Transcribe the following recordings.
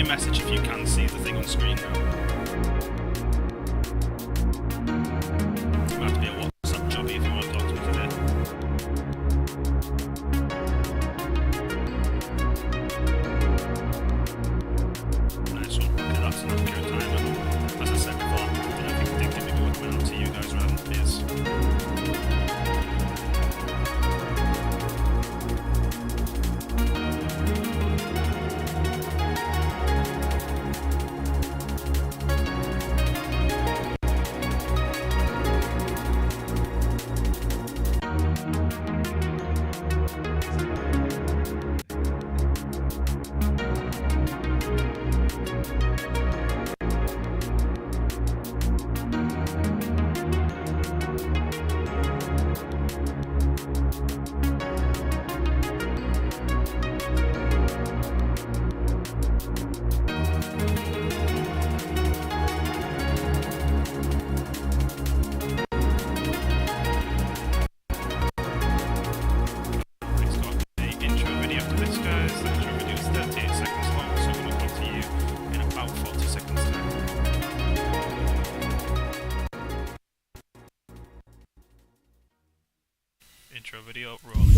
Message if you can see the thing on screen now. It might have to be a WhatsApp jobby if you want to talk to me today. Nice one. Okay, that's an accurate timer. As I said before, I think they be working out to you guys rather than Piers. Video rolling.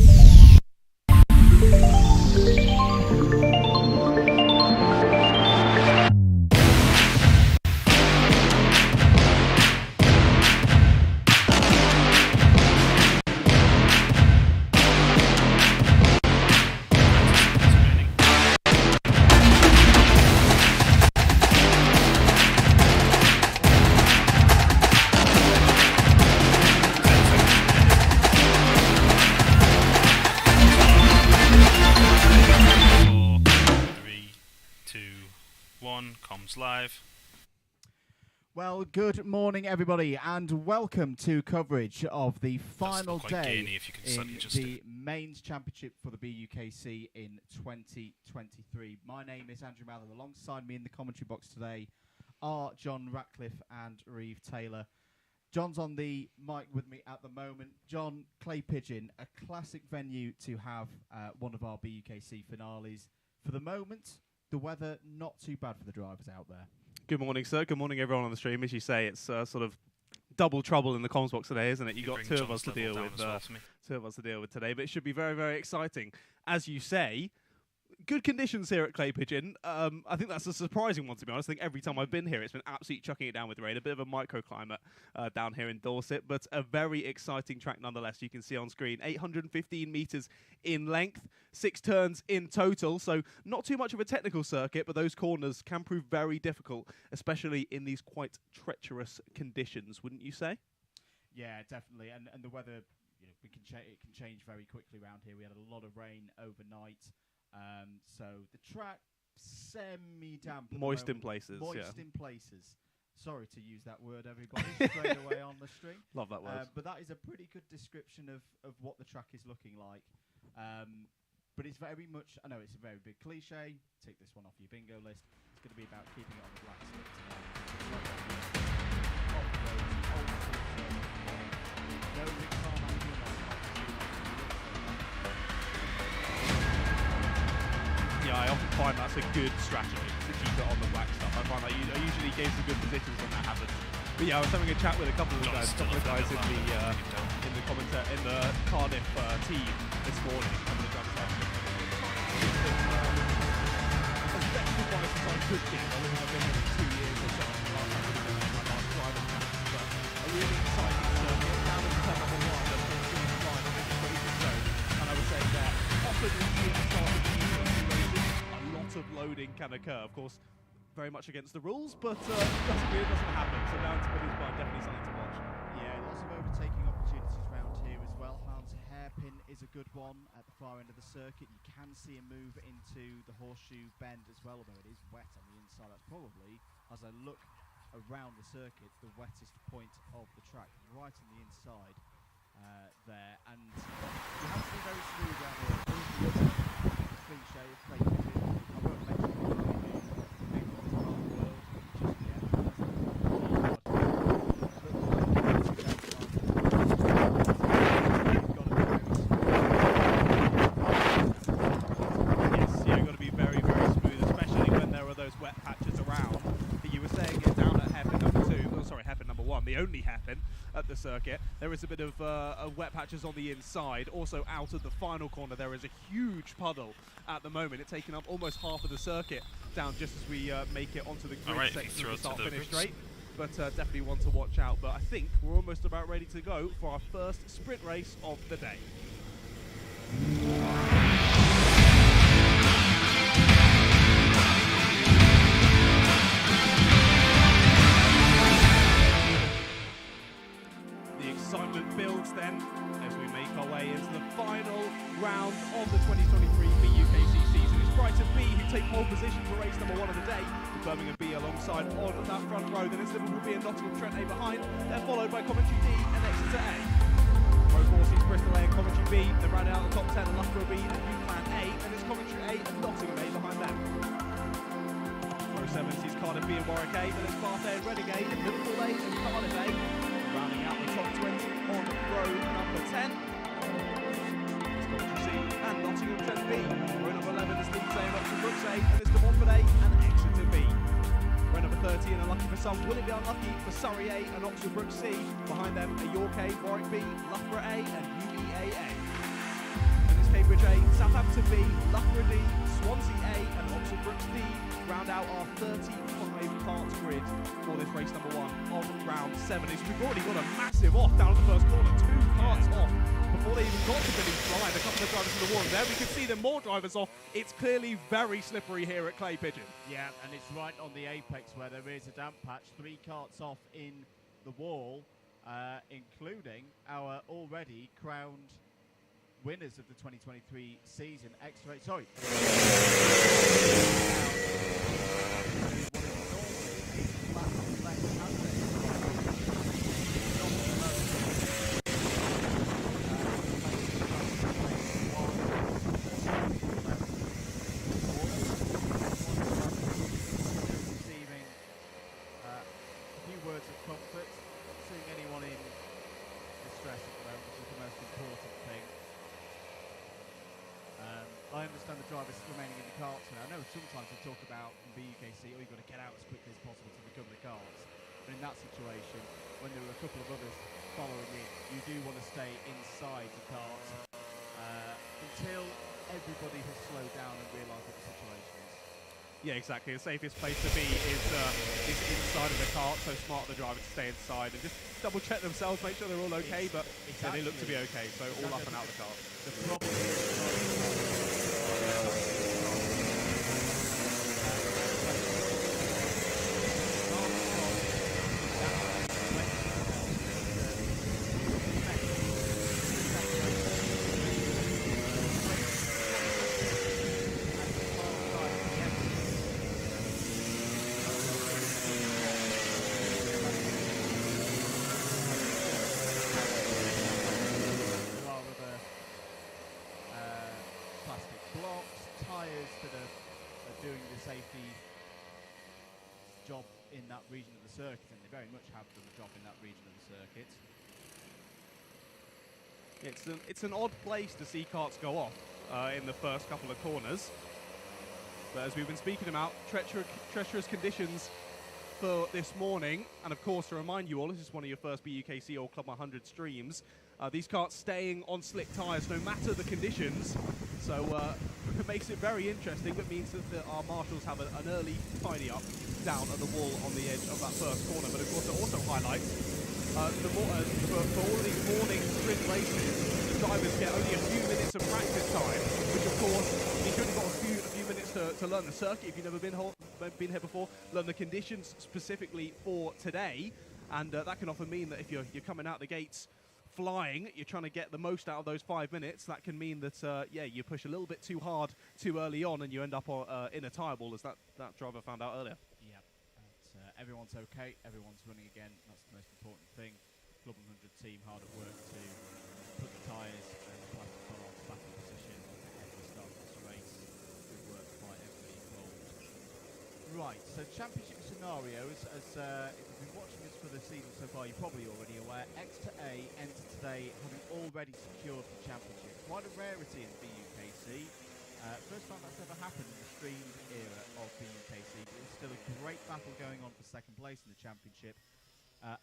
Comms live. Well, good morning, everybody, and welcome to coverage of the final day in the Mains Championship for the BUKC in 2023. My name is Andrew Mather. Alongside me in the commentary box today are John Ratcliffe and Reeve Taylor. John's on the mic with me at the moment. John, Clay Pigeon, a classic venue to have one of our BUKC finales. For the moment, the weather not too bad for the drivers out there. Good morning, sir. Good morning, everyone on the stream. As you say, it's sort of double trouble in the comms box today, isn't it? You've got two of us to deal with today, but it should be very, very exciting. As you say, good conditions here at Clay Pigeon. I think that's a surprising one, to be honest. I think every time I've been here, it's been absolutely chucking it down with rain. A bit of a microclimate down here in Dorset, but a very exciting track nonetheless. You can see on screen, 815 metres in length, 6 turns in total. So not too much of a technical circuit, but those corners can prove very difficult, especially in these quite treacherous conditions, wouldn't you say? Yeah, definitely. And the weather, you know, it can change very quickly around here. We had a lot of rain overnight. So the track semi-damp. Moist in places. Moist in places. Sorry to use that word, everybody, straight away on the stream. Love that word. But that is a pretty good description of what the track is looking like. But it's very much, I know it's a very big cliche. Take this one off your bingo list. It's going to be about keeping it on the black slip tonight. No big car management. Yeah, I often find that's a good strategy to keep it on the black stuff. I find that I usually gave some good positions when that happens. But yeah, I was having a chat with a couple of guys in the Cardiff team this morning. As best advice as I could give, I think I've been here for 2 years or so. Last time I was my last driving match, but a really exciting circuit. Down in turn number 1, there's been a line in the crazy zone, and I was saying that often in the start of the season, a lot of loading can occur. Of course, very much against the rules, but it doesn't happen. So down to Billy's Bar, definitely something to watch. Yeah, lots of overtaking opportunities around here as well. Hans hairpin is a good one at the far end of the circuit. You can see him move into the horseshoe bend as well, although it is wet on the inside. That's probably, as I look around the circuit, the wettest point of the track, right on the inside there. And you have to be very smooth around here. Cliche of Clay Pigeon. I won't mention the big ones around the world just yet. Yes, you've got to be very, very smooth, especially when there are those wet patches around. You were saying it down at hairpin number 2, oh, sorry, hairpin number 1, the only hairpin at the circuit. There is a bit of wet patches on the inside. Also out of the final corner, there is a huge puddle at the moment. It's taken up almost half of the circuit down just as we make it onto the grid section of the start-finish straight. But definitely one to watch out. But I think we're almost about ready to go for our first sprint race of the day. The excitement builds then as we make our way into the final round of the 2023 BUKC season. It's Brighton B who take pole position for race number 1 of the day, with Birmingham B alongside on that front row. Then it's Liverpool B and Nottingham Trent A behind. They're followed by Coventry D and Exeter A. Row 4 sees Bristol A and Coventry B. They're rounding out the top 10 and Loughborough B and Newclan A. And it's Coventry A and Nottingham A behind them. Row 7 sees Cardiff B and Warwick A. Then it's Bath A and Reading A and Liverpool A and Cardiff A. Rounding out the top 20 on row number 10. It's Coventry C and Nottingham Trent B. Row number 11 is Leeds A and Oxford Brooks A. And it's De Montfort A and Exeter B. Row number 30, and unlucky for some, will it be unlucky for Surrey A and Oxford Brooks C? Behind them are York A, Warwick B, Loughborough A and UEA A. And it's Cambridge A, Southampton B, Loughborough D, Swansea A and Oxford Brooks D. Round out our 35 kart grid for this race number 1 of round 7. We've already got a massive off down at the first corner, 2 karts off before they even got to Billy's Slide. A couple of drivers in the wall. There we can see them more drivers off. It's clearly very slippery here at Clay Pigeon. Yeah, and it's right on the apex where there is a damp patch. 3 karts off in the wall, including our already crowned winners of the 2023 season. Sorry. I understand the drivers remaining in the karts now. I know sometimes we talk about in BUKC, you've got to get out as quickly as possible to recover the karts. But in that situation, when there are a couple of others following it, you do want to stay inside the karts until everybody has slowed down and realised what the situation is. Yeah, exactly. The safest place to be is inside of the cart, so smart of the driver to stay inside and just double check themselves, make sure they're all okay, but yeah, they look to be okay, so all up and out the cart. The problem is job in that region of the circuit, and they very much have done a job in that region of the circuit. It's an odd place to see karts go off in the first couple of corners, but as we've been speaking about, treacherous conditions for this morning, and of course to remind you all, this is one of your first BUKC or Club 100 streams. These karts staying on slick tyres no matter the conditions, so it makes it very interesting, but means that our marshals have an early tidy up down at the wall on the edge of that first corner. But of course it also highlights for all of these morning sprint races, the drivers get only a few minutes of practice time, which of course means you've only got a few minutes to to learn the circuit if you've never been here before, learn the conditions specifically for today, and that can often mean that if you're coming out the gates flying, you're trying to get the most out of those 5 minutes. That can mean that you push a little bit too hard too early on, and you end up in a tyre ball, as that driver found out earlier. Yeah, everyone's okay, everyone's running again. That's the most important thing. Club 100 team hard at work to put the tyres and the plastic bottles back in position ahead of the start of this race. Good work by everybody involved. Right, so championship scenarios, as if you've been watching us for the season so far, you're probably already aware, X to A entered today having already secured the championship. Quite a rarity in BUKC. First time that's ever happened in the streamed era of BUKC, but it's still a great battle going on for second place in the championship.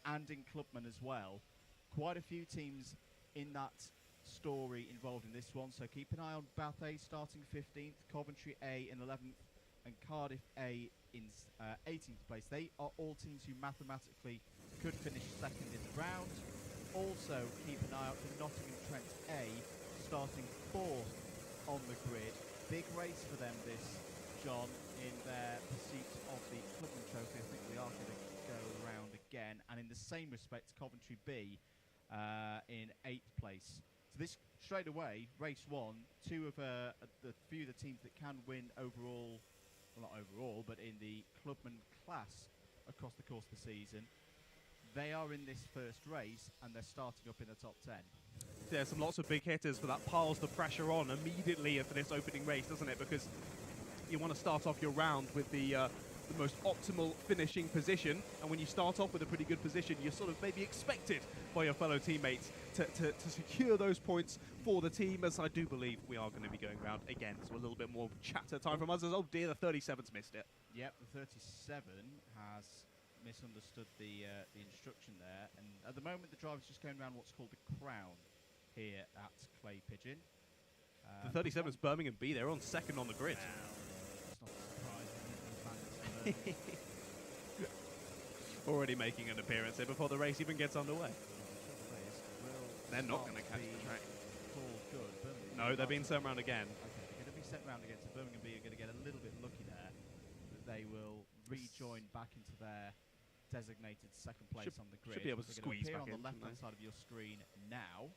And in Clubman as well. Quite a few teams in that story involved in this one, so keep an eye on Bath A starting 15th, Coventry A in 11th, and Cardiff A in 18th place. They are all teams who mathematically could finish second in the round. Also, keep an eye out for Nottingham Trent A starting 4th on the grid. Big race for them this, John, in their pursuit of the Clubman Trophy. I think we are going to go around again, and in the same respect, Coventry B in 8th place. So this straight away, race 1, two of the few of the teams that can win overall, well not overall, but in the Clubman class across the course of the season. They are in this first race, and they're starting up in the top 10. There's lots of big hitters, but that piles the pressure on immediately for this opening race, doesn't it? Because you want to start off your round with the most optimal finishing position, and when you start off with a pretty good position, you're sort of maybe expected by your fellow teammates to secure those points for the team, as I do believe we are going to be going around again. So a little bit more chatter time from us, as oh dear, the 37's missed it. Yep, the 37 has misunderstood the instruction there, and at the moment the driver's just going around what's called the crown here at Clay Pigeon. The 37's Birmingham B, they're on second on the grid. It's not a surprise. Already making an appearance here before the race even gets underway. They're not going to catch the track. No, they're being sent around again. Okay, they're going to be sent around again, so Birmingham B are going to get a little bit lucky there. That they will rejoin back into their designated second place on the grid. Should be able to squeeze back in. On the left-hand side of your screen now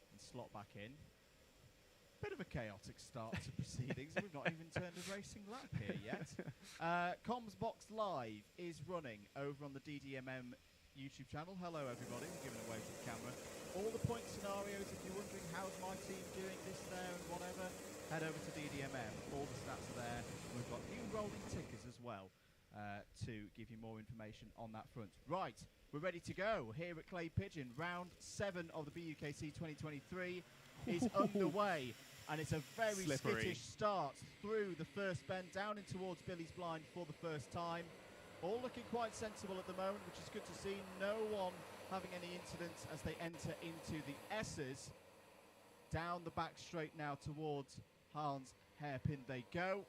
and slot back in. Bit of a chaotic start to proceedings. We've not even turned a racing lap here yet. Comms Box Live is running over on the DDMM YouTube channel. Hello everybody, we're giving away to the camera. All the point scenarios, if you're wondering how's my team doing this, there and whatever, head over to DDMM. All the stats are there. We've got new rolling tickers as well to give you more information on that front. Right, we're ready to go here at Clay Pigeon. Round 7 of the BUKC 2023 is underway, and it's a very skittish start through the first bend down in towards Billy's Blind for the first time. All looking quite sensible at the moment, which is good to see. No one having any incidents as they enter into the S's. Down the back straight now towards Hans Hairpin they go.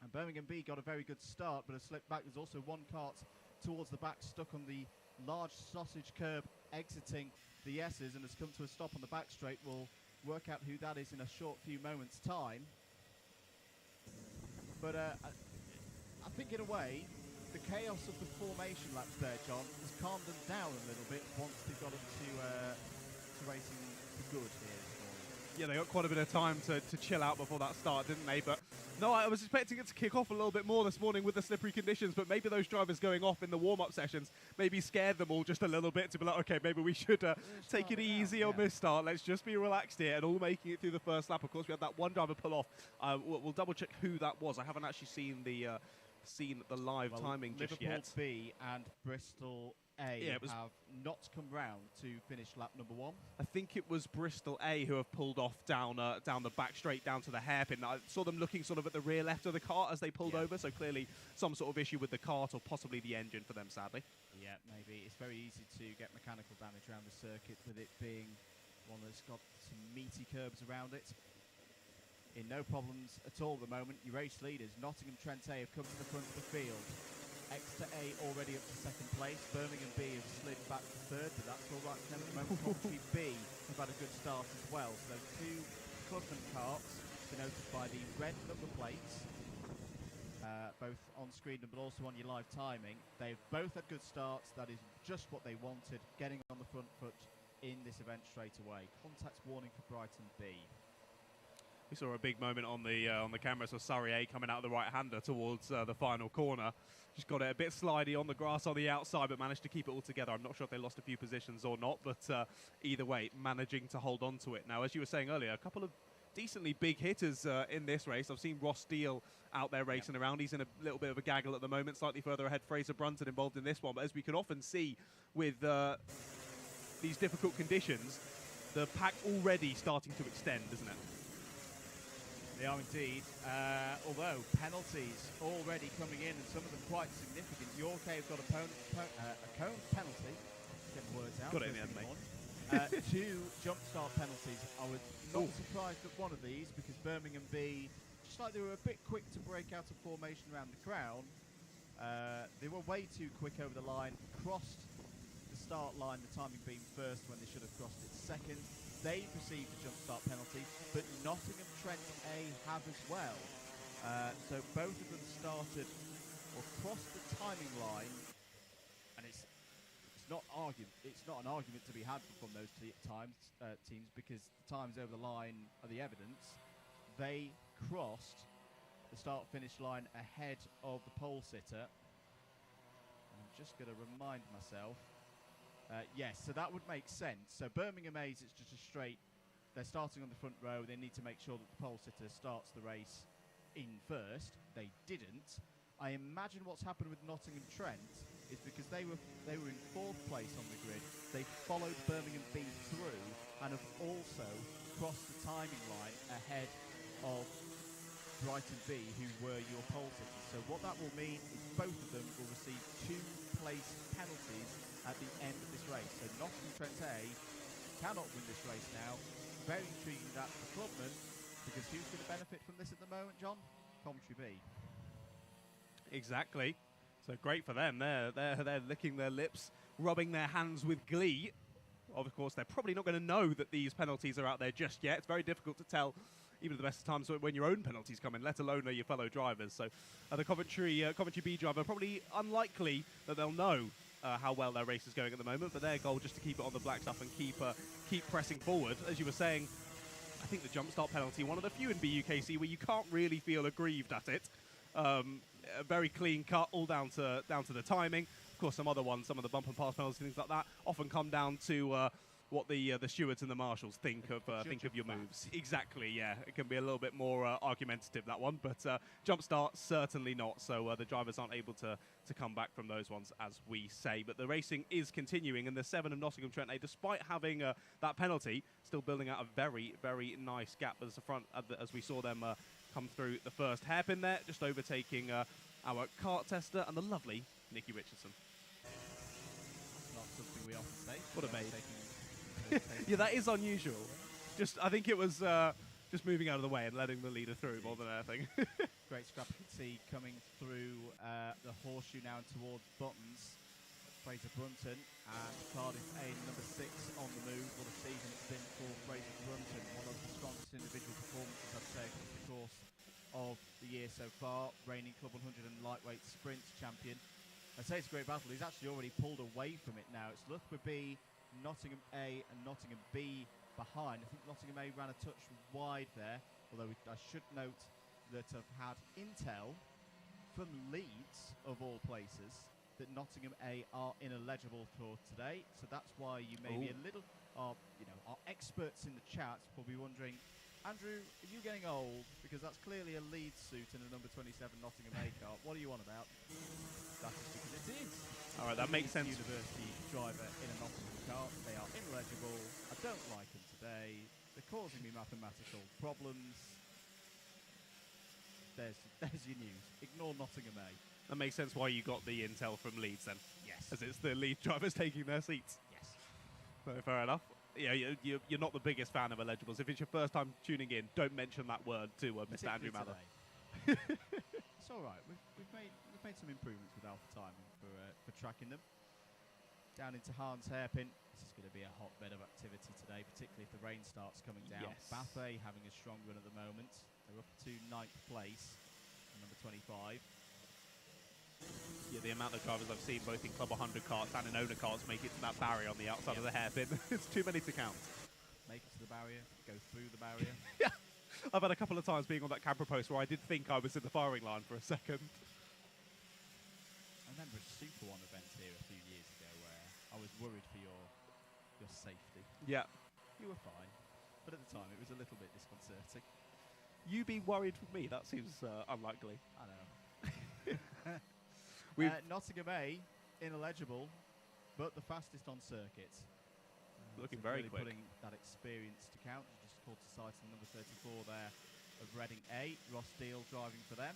And Birmingham B got a very good start, but a slip back. There's also one kart towards the back, stuck on the large sausage curb, exiting the S's, and has come to a stop on the back straight. We'll work out who that is in a short few moments' time. But I think in a way, the chaos of the formation laps there, John, has calmed them down a little bit once they got into racing for good here this morning. Yeah, they got quite a bit of time to chill out before that start, didn't they? But no, I was expecting it to kick off a little bit more this morning with the slippery conditions, but maybe those drivers going off in the warm-up sessions maybe scared them all just a little bit to be like, okay, maybe we should take it easy on this start. Let's just be relaxed here, and all making it through the first lap. Of course, we had that one driver pull off. We'll double-check who that was. I haven't actually seen the live timing just Liverpool yet. B and Bristol A have not come round to finish lap number 1. I think it was Bristol A who have pulled off down the back straight down to the hairpin. I saw them looking sort of at the rear left of the cart as they pulled over, so clearly some sort of issue with the cart or possibly the engine for them, sadly. Yeah, maybe. It's very easy to get mechanical damage around the circuit with it being one that's got some meaty curbs around it. In no problems at all at the moment. Your race leaders, Nottingham Trent A, have come to the front of the field. Exeter A already up to second place. Birmingham B have slid back to third, but that's all right for them at the moment. Coventry B have had a good start as well. So 2 Clubman karts denoted by the red number plates, both on screen but also on your live timing. They've both had good starts. That is just what they wanted, getting on the front foot in this event straight away. Contact warning for Brighton B. We saw a big moment on the camera, so Surrey A coming out of the right-hander towards the final corner. Just got it a bit slidey on the grass on the outside, but managed to keep it all together. I'm not sure if they lost a few positions or not, but either way, managing to hold on to it. Now, as you were saying earlier, a couple of decently big hitters in this race. I've seen Ross Steele out there racing around. He's in a little bit of a gaggle at the moment, slightly further ahead. Fraser Brunton involved in this one, but as we can often see with these difficult conditions, the pack already starting to extend, isn't it? They are indeed, although penalties already coming in, and some of them quite significant. York have got a cone penalty. Get the words out. Got it in the end, mate. 2 jump start penalties. I was not surprised at one of these because Birmingham B, just like they were a bit quick to break out of formation around the crown, they were way too quick over the line, crossed the start line, the timing being first when they should have crossed it second. They received a jump start penalty, but Nottingham Trent A have as well. So both of them started or crossed the timing line, and it's not an argument to be had from those teams because the times over the line are the evidence. They crossed the start-finish line ahead of the pole sitter. And I'm just going to remind myself. Yes, so that would make sense. So Birmingham A's, it's just a straight. They're starting on the front row. They need to make sure that the pole sitter starts the race in first. They didn't. I imagine what's happened with Nottingham Trent is because they were in 4th place on the grid. They followed Birmingham B through and have also crossed the timing line ahead of Brighton B, who were your pole sitters. So what that will mean is both of them will receive 2 place penalties at the end of this race. So Nottingham Trent A cannot win this race now. Very intriguing that for the clubman, because who's going to benefit from this at the moment, John? Coventry B. Exactly. So great for them. They're licking their lips, rubbing their hands with glee. Of course, they're probably not going to know that these penalties are out there just yet. It's very difficult to tell, even at the best of times, when your own penalties come in, let alone your fellow drivers. So the Coventry B driver, probably unlikely that they'll know how well their race is going at the moment, but their goal just to keep it on the black stuff and keep pressing forward. As you were saying, I think the jump start penalty, one of the few in BUKC where you can't really feel aggrieved at it. A very clean cut, all down to the timing. Of course, some other ones, some of the bump and pass penalties, things like that, often come down to what the stewards and the marshals think of your moves. Exactly, yeah. It can be a little bit more argumentative, that one, but jump start, certainly not. So the drivers aren't able to come back from those ones, as we say. But the racing is continuing, and the 7 of Nottingham Trent A, despite having that penalty, still building out a very, very nice gap as the front, as we saw them come through the first hairpin there, just overtaking our kart tester and the lovely Nikki Richardson. That's not something we often say. What a mate. Yeah, that is unusual. I think it was just moving out of the way and letting the leader through more than anything. Great scrap. You can see coming through the horseshoe now towards Buttons. Fraser Brunton and Cardiff A, number 6 on the move. What a season it's been for Fraser Brunton. One of the strongest individual performances, I'd say, across the course of the year so far. Reigning Club 100 and lightweight sprint champion. I'd say it's a great battle. He's actually already pulled away from it now. It's Loughborough B, Nottingham A and Nottingham B behind. I think Nottingham A ran a touch wide there, although I should note that I've had intel from Leeds, of all places, that Nottingham A are ineligible for today. So that's why you may be a little, our experts in the chat will be wondering, Andrew, are you getting old? Because that's clearly a Leeds suit in a number 27 Nottingham A car. What are you on about? That is because it is. All right, that makes sense. University driver in a Nottingham car. They are ineligible. I don't like them today. They're causing me mathematical problems. There's your news. Ignore Nottingham A. That makes sense why you got the intel from Leeds then. Yes. As it's the Leeds drivers taking their seats. Yes. So fair enough. Yeah, you're not the biggest fan of eligibles. If it's your first time tuning in, don't mention that word to Mr. Andrew Mather. It's all right. We've made some improvements with alpha timing for tracking them. down into Hahn's Hairpin. This is going to be a hotbed of activity today, particularly if the rain starts coming down. Yes. Bathé having a strong run at the moment. They're up to 9th place, number 25. Yeah, the amount of drivers I've seen both in Club 100 karts and in owner karts make it to that barrier on the outside of the hairpin. It's too many to count. Make it to the barrier, go through the barrier. Yeah, I've had a couple of times being on that camera post where I did think I was in the firing line for a second. I remember a Super One event here a few years ago where I was worried for your safety. Yeah. You were fine, but at the time it was a little bit disconcerting. You be worried for me? That seems unlikely. I know. Nottingham A, ineligible, but the fastest on circuit. Looking so very really quick. Putting that experience to count. Just called to sight on number 34 there of Reading A. Ross Deal driving for them.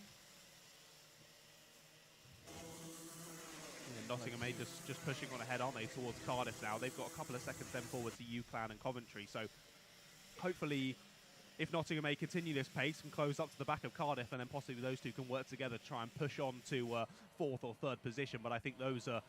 Yeah, Nottingham A just pushing on ahead, aren't they, towards Cardiff now. They've got a couple of seconds then forward to UClan and Coventry. So hopefully, if Nottingham A continue this pace and close up to the back of Cardiff, and then possibly those two can work together to try and push on to 4th or 3rd position. But I think those are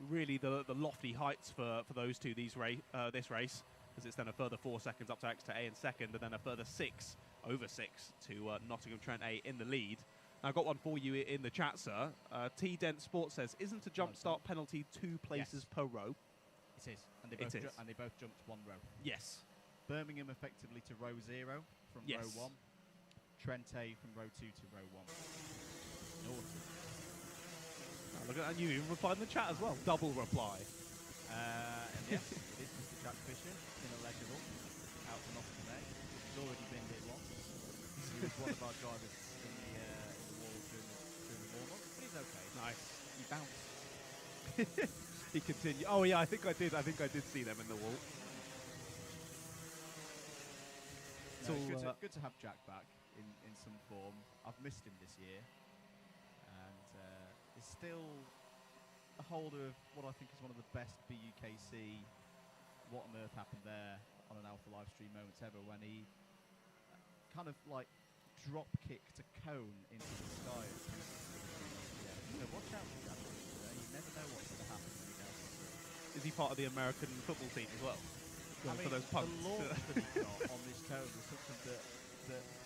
really the lofty heights for those two this race, as it's then a further 4 seconds up to Exeter A in second, and then a further 6 over 6 to Nottingham Trent A in the lead. Now, I've got one for you in the chat, sir. T Dent Sports says, isn't a jump start penalty 2 places per row? It is, and they both jumped 1 row. Yes. Birmingham effectively to row 0 from row 1. Trent A from row 2 to row 1. Naughty. Oh, look at that, you even replied in the chat as well. Double reply. And yes, it is Mr. Jack Fisher, ineligible, out to Nottingham A. He's already been hit once. He was one of our drivers in the wall during the warm-up, but he's okay. Nice. He bounced. He continued. Oh yeah, I think I did see them in the wall. No, it's good to have Jack back in some form. I've missed him this year, and is still a holder of what I think is one of the best BUKC what on earth happened there on an Alpha live stream moments ever, when he kind of like drop kicked a cone into the sky. So watch out for that. You never know what's going to happen when he does. Is he part of the American football team as well? I mean, for those punts. the launch that he got on this cone was something that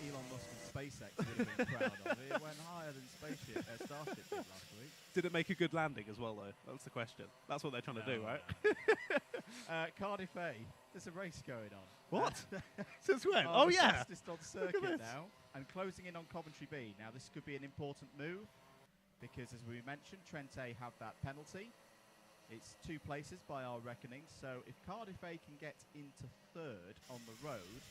Elon Musk and SpaceX would have been proud of. It went higher than Starship did last week. Did it make a good landing as well, though? That's the question. That's what they're trying to do, right? Cardiff A, there's a race going on. What? Since when? Oh, yeah. Fastest on circuit now, and closing in on Coventry B. Now, this could be an important move, because as we mentioned, Trent A have that penalty. It's 2 places by our reckoning, so if Cardiff A can get into 3rd on the road,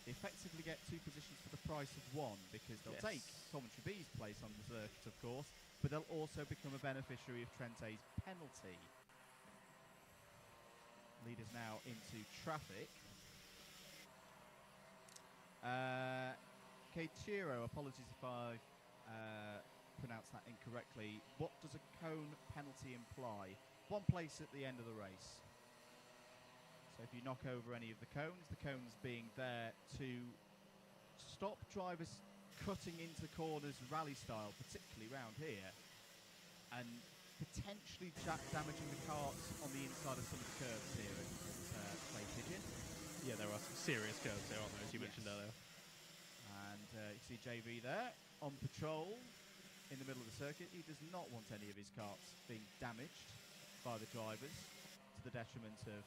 they effectively get 2 positions for the price of 1, because they'll take Coventry B's place on the circuit, of course, but they'll also become a beneficiary of Trent A's penalty. Leaders now into traffic. Keichiro, apologies if I pronounced that incorrectly. What does a cone penalty imply? 1 place at the end of the race. So if you knock over any of the cones being there to stop drivers cutting into corners rally style, particularly round here, and potentially damaging the karts on the inside of some of the curves here at Clay Pigeon. Yeah, there are some serious curves there, aren't there, as you mentioned earlier. And you see JV there on patrol in the middle of the circuit. He does not want any of his karts being damaged by the drivers, to the detriment of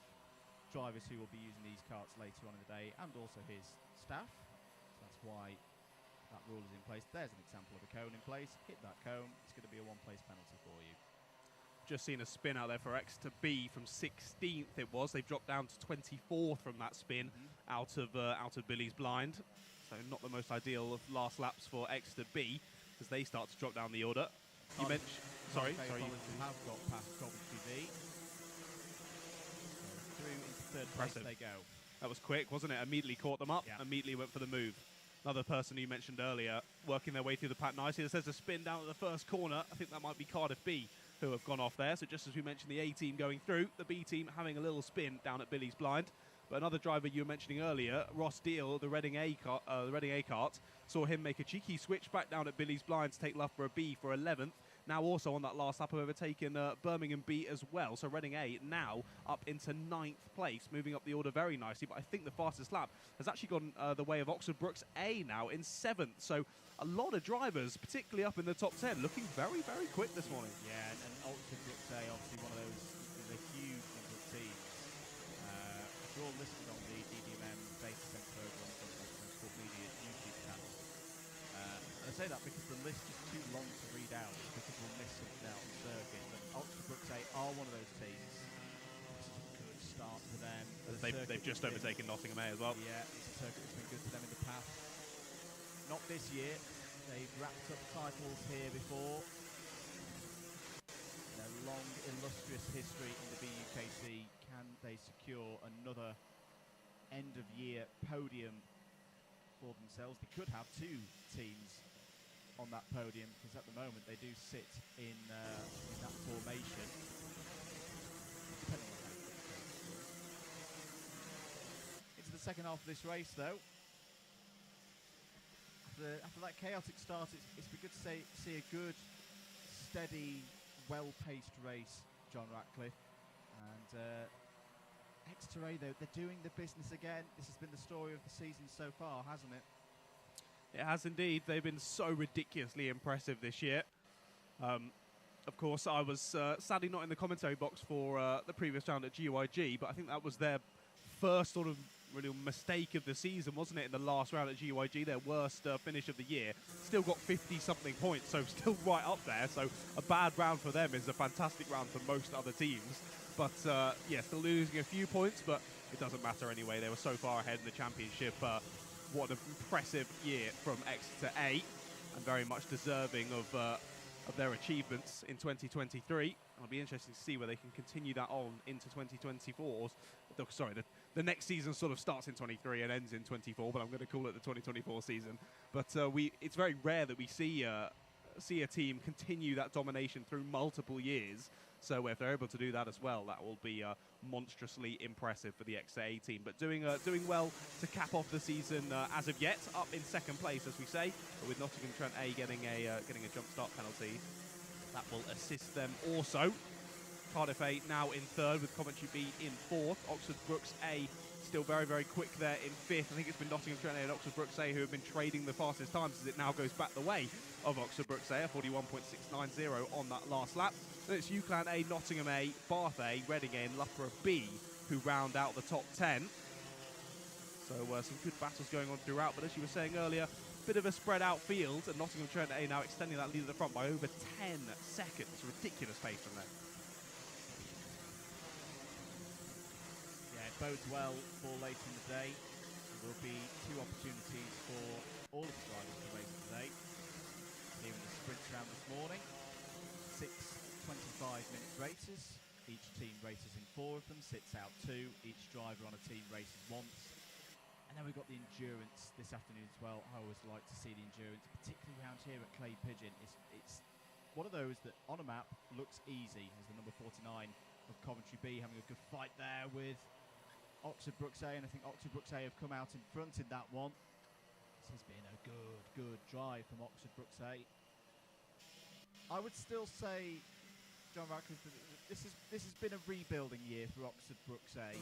drivers who will be using these karts later on in the day, and also his staff. So that's why that rule is in place. There's an example of a cone in place. Hit that cone, it's going to be a 1-place penalty for you. Just seen a spin out there for Exeter B from 16th. It was. They've dropped down to 24th from that spin out of Billy's blind. So not the most ideal of last laps for Exeter B as they start to drop down the order. You mentioned. Sorry. You have got past Coventry B. So through into 3rd place they go. That was quick, wasn't it? Immediately caught them up. Yeah. Immediately went for the move. Another person you mentioned earlier working their way through the pack nicely. There's a spin down at the first corner. I think that might be Cardiff B who have gone off there. So just as we mentioned the A team going through, the B team having a little spin down at Billy's blind. But another driver you were mentioning earlier, Ross Deal, the Reading A kart, saw him make a cheeky switch back down at Billy's blind to take Loughborough B for 11th. now also on that last lap have overtaken Birmingham B as well. So Reading A now up into 9th place, moving up the order very nicely. But I think the fastest lap has actually gone the way of Oxford Brookes A now in 7th. So a lot of drivers, particularly up in the top 10, looking very, very quick this morning. Yeah, and Oxford Brookes A, obviously one of those, is a huge number of teams. If you're all listening on the DDMM Data Centre over on the Motorsport Media YouTube channel, I say that because the list is too long to read out, because we'll miss something out on the circuit. But Oxford Brookes A are one of those teams. This is a good start for them. They've just overtaken Nottingham A as well. Yeah, it's a circuit that's been good for them in the past. Not this year. They've wrapped up titles here before. Their long, illustrious history in the BUKC. Can they secure another end-of-year podium for themselves? They could have 2 teams on that podium, because at the moment they do sit in that formation. Depending on how it goes. Into the second half of this race, though. After that chaotic start, it's been good to see a good, steady, well-paced race, John Ratcliffe. And Exeter A, though, they're doing the business again. This has been the story of the season so far, hasn't it? It has indeed. They've been so ridiculously impressive this year. Of course, I was sadly not in the commentary box for the previous round at GYG, but I think that was their first sort of real mistake of the season, wasn't it, in the last round at GYG, their worst finish of the year. Still got 50-something points, so still right up there. So a bad round for them is a fantastic round for most other teams. But, yeah, still losing a few points, but it doesn't matter anyway. They were so far ahead in the championship. What an impressive year from Exeter A, and very much deserving of their achievements in 2023. It'll be interesting to see where they can continue that on into 2024. Sorry, the next season sort of starts in 23 and ends in 24, but I'm going to call it the 2024 season. But it's very rare that we see a team continue that domination through multiple years. So if they're able to do that as well, that will be monstrously impressive for the XA team. But doing well to cap off the season as of yet, up in 2nd place, as we say, but with Nottingham Trent A getting a jump start penalty. That will assist them also. Cardiff A now in 3rd, with Coventry B in 4th. Oxford Brookes A still very, very quick there in 5th. I think it's been Nottingham Trent A and Oxford Brookes A who have been trading the fastest times, as it now goes back the way of Oxford Brookes A, 41.690 on that last lap. Then it's UCLan A, Nottingham A, Bath A, Reading A and Loughborough B who round out the top 10. So some good battles going on throughout, but as you were saying earlier, bit of a spread out field, and Nottingham Trent A now extending that lead at the front by over 10 seconds. Ridiculous pace from them. Yeah, it bodes well for later in the day. There will be 2 opportunities for all of the drivers to race today. Here in the sprint round this morning, 6 25-minute races. Each team races in 4 of them, sits out 2. Each driver on a team races once. And then we've got the endurance this afternoon as well. I always like to see the endurance, particularly around here at Clay Pigeon. It's one of those that on a map looks easy, as the number 49 of Coventry B having a good fight there with Oxford Brookes A, and I think Oxford Brookes A have come out in front in that one. This has been a good drive from Oxford Brookes A. I would still say, John Ratcliffe, this has been a rebuilding year for Oxford Brookes A.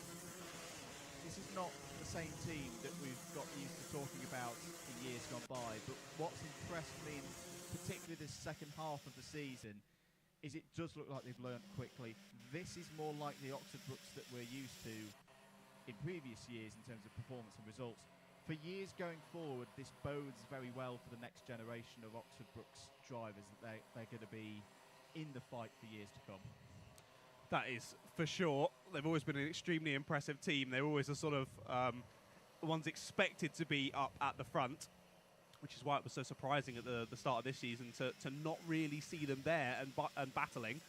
This is not the same team that we've got used to talking about in years gone by, but what's impressed me, particularly this second half of the season, is it does look like they've learned quickly. This is more like the Oxford Brookes that we're used to in previous years in terms of performance and results. For years going forward, this bodes very well for the next generation of Oxford Brookes drivers, that they're going to be in the fight for years to come. That is for sure. They've always been an extremely impressive team. They're always the sort of ones expected to be up at the front, which is why it was so surprising at the start of this season to not really see them there and battling.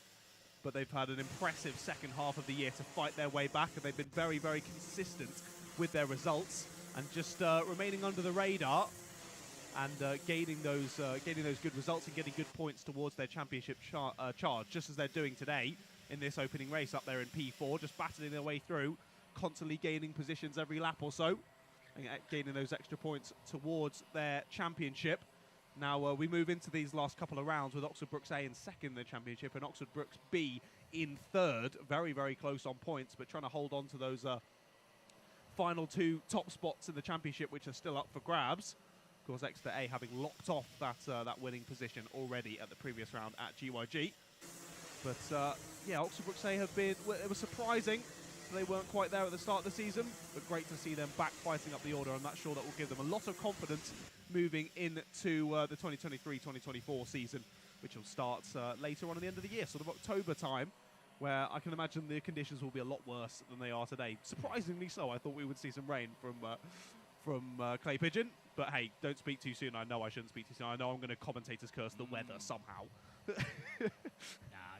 But they've had an impressive second half of the year to fight their way back, and they've been very, very consistent with their results and just remaining under the radar and gaining those good results and getting good points towards their championship charge, just as they're doing today in this opening race up there in P4, just battling their way through, constantly gaining positions every lap or so, and gaining those extra points towards their championship. Now we move into these last couple of rounds with Oxford Brookes A in second in the championship and Oxford Brookes B in third. Very, very close on points, but trying to hold on to those final two top spots in the championship, which are still up for grabs. Of course, Exeter A having locked off that winning position already at the previous round at GYG. But yeah, Oxford Brookes A have been, it was surprising they weren't quite there at the start of the season, but great to see them back fighting up the order. I'm not sure that will give them a lot of confidence moving into the 2023-2024 season, which will start later on at the end of the year, sort of October time, where I can imagine the conditions will be a lot worse than they are today. Surprisingly so. I thought we would see some rain from Clay Pigeon, but hey, don't speak too soon. I know I shouldn't speak too soon. I know I'm going to commentator's curse the weather somehow. Nah,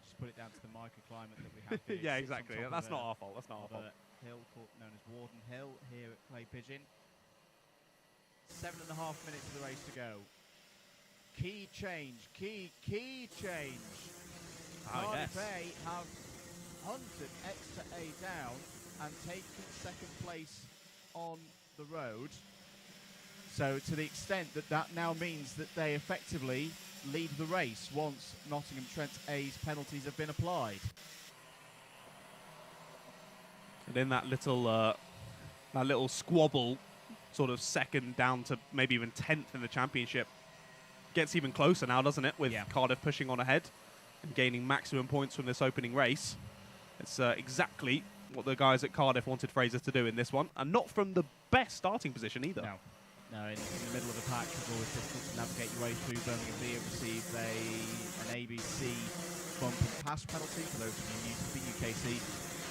just put it down to the microclimate that we have here. Yeah, exactly. That's not our fault. That's not our fault. Hill known as Warden Hill here at Clay Pigeon. 7.5 minutes of the race to go. Key change. Key change. Cardiff A have hunted Exeter A down and taken second place on the road. So to the extent that that now means that they effectively lead the race once Nottingham Trent A's penalties have been applied. And in that little squabble, sort of second down to maybe even 10th in the championship, gets even closer now, doesn't it? With Cardiff pushing on ahead and gaining maximum points from this opening race. It's exactly what the guys at Cardiff wanted Fraser to do in this one, and not from the best starting position either. No, in the middle of the pack, it's always difficult to navigate your way through. Birmingham B have received an ABC bump and pass penalty for those of you new to the BUKC.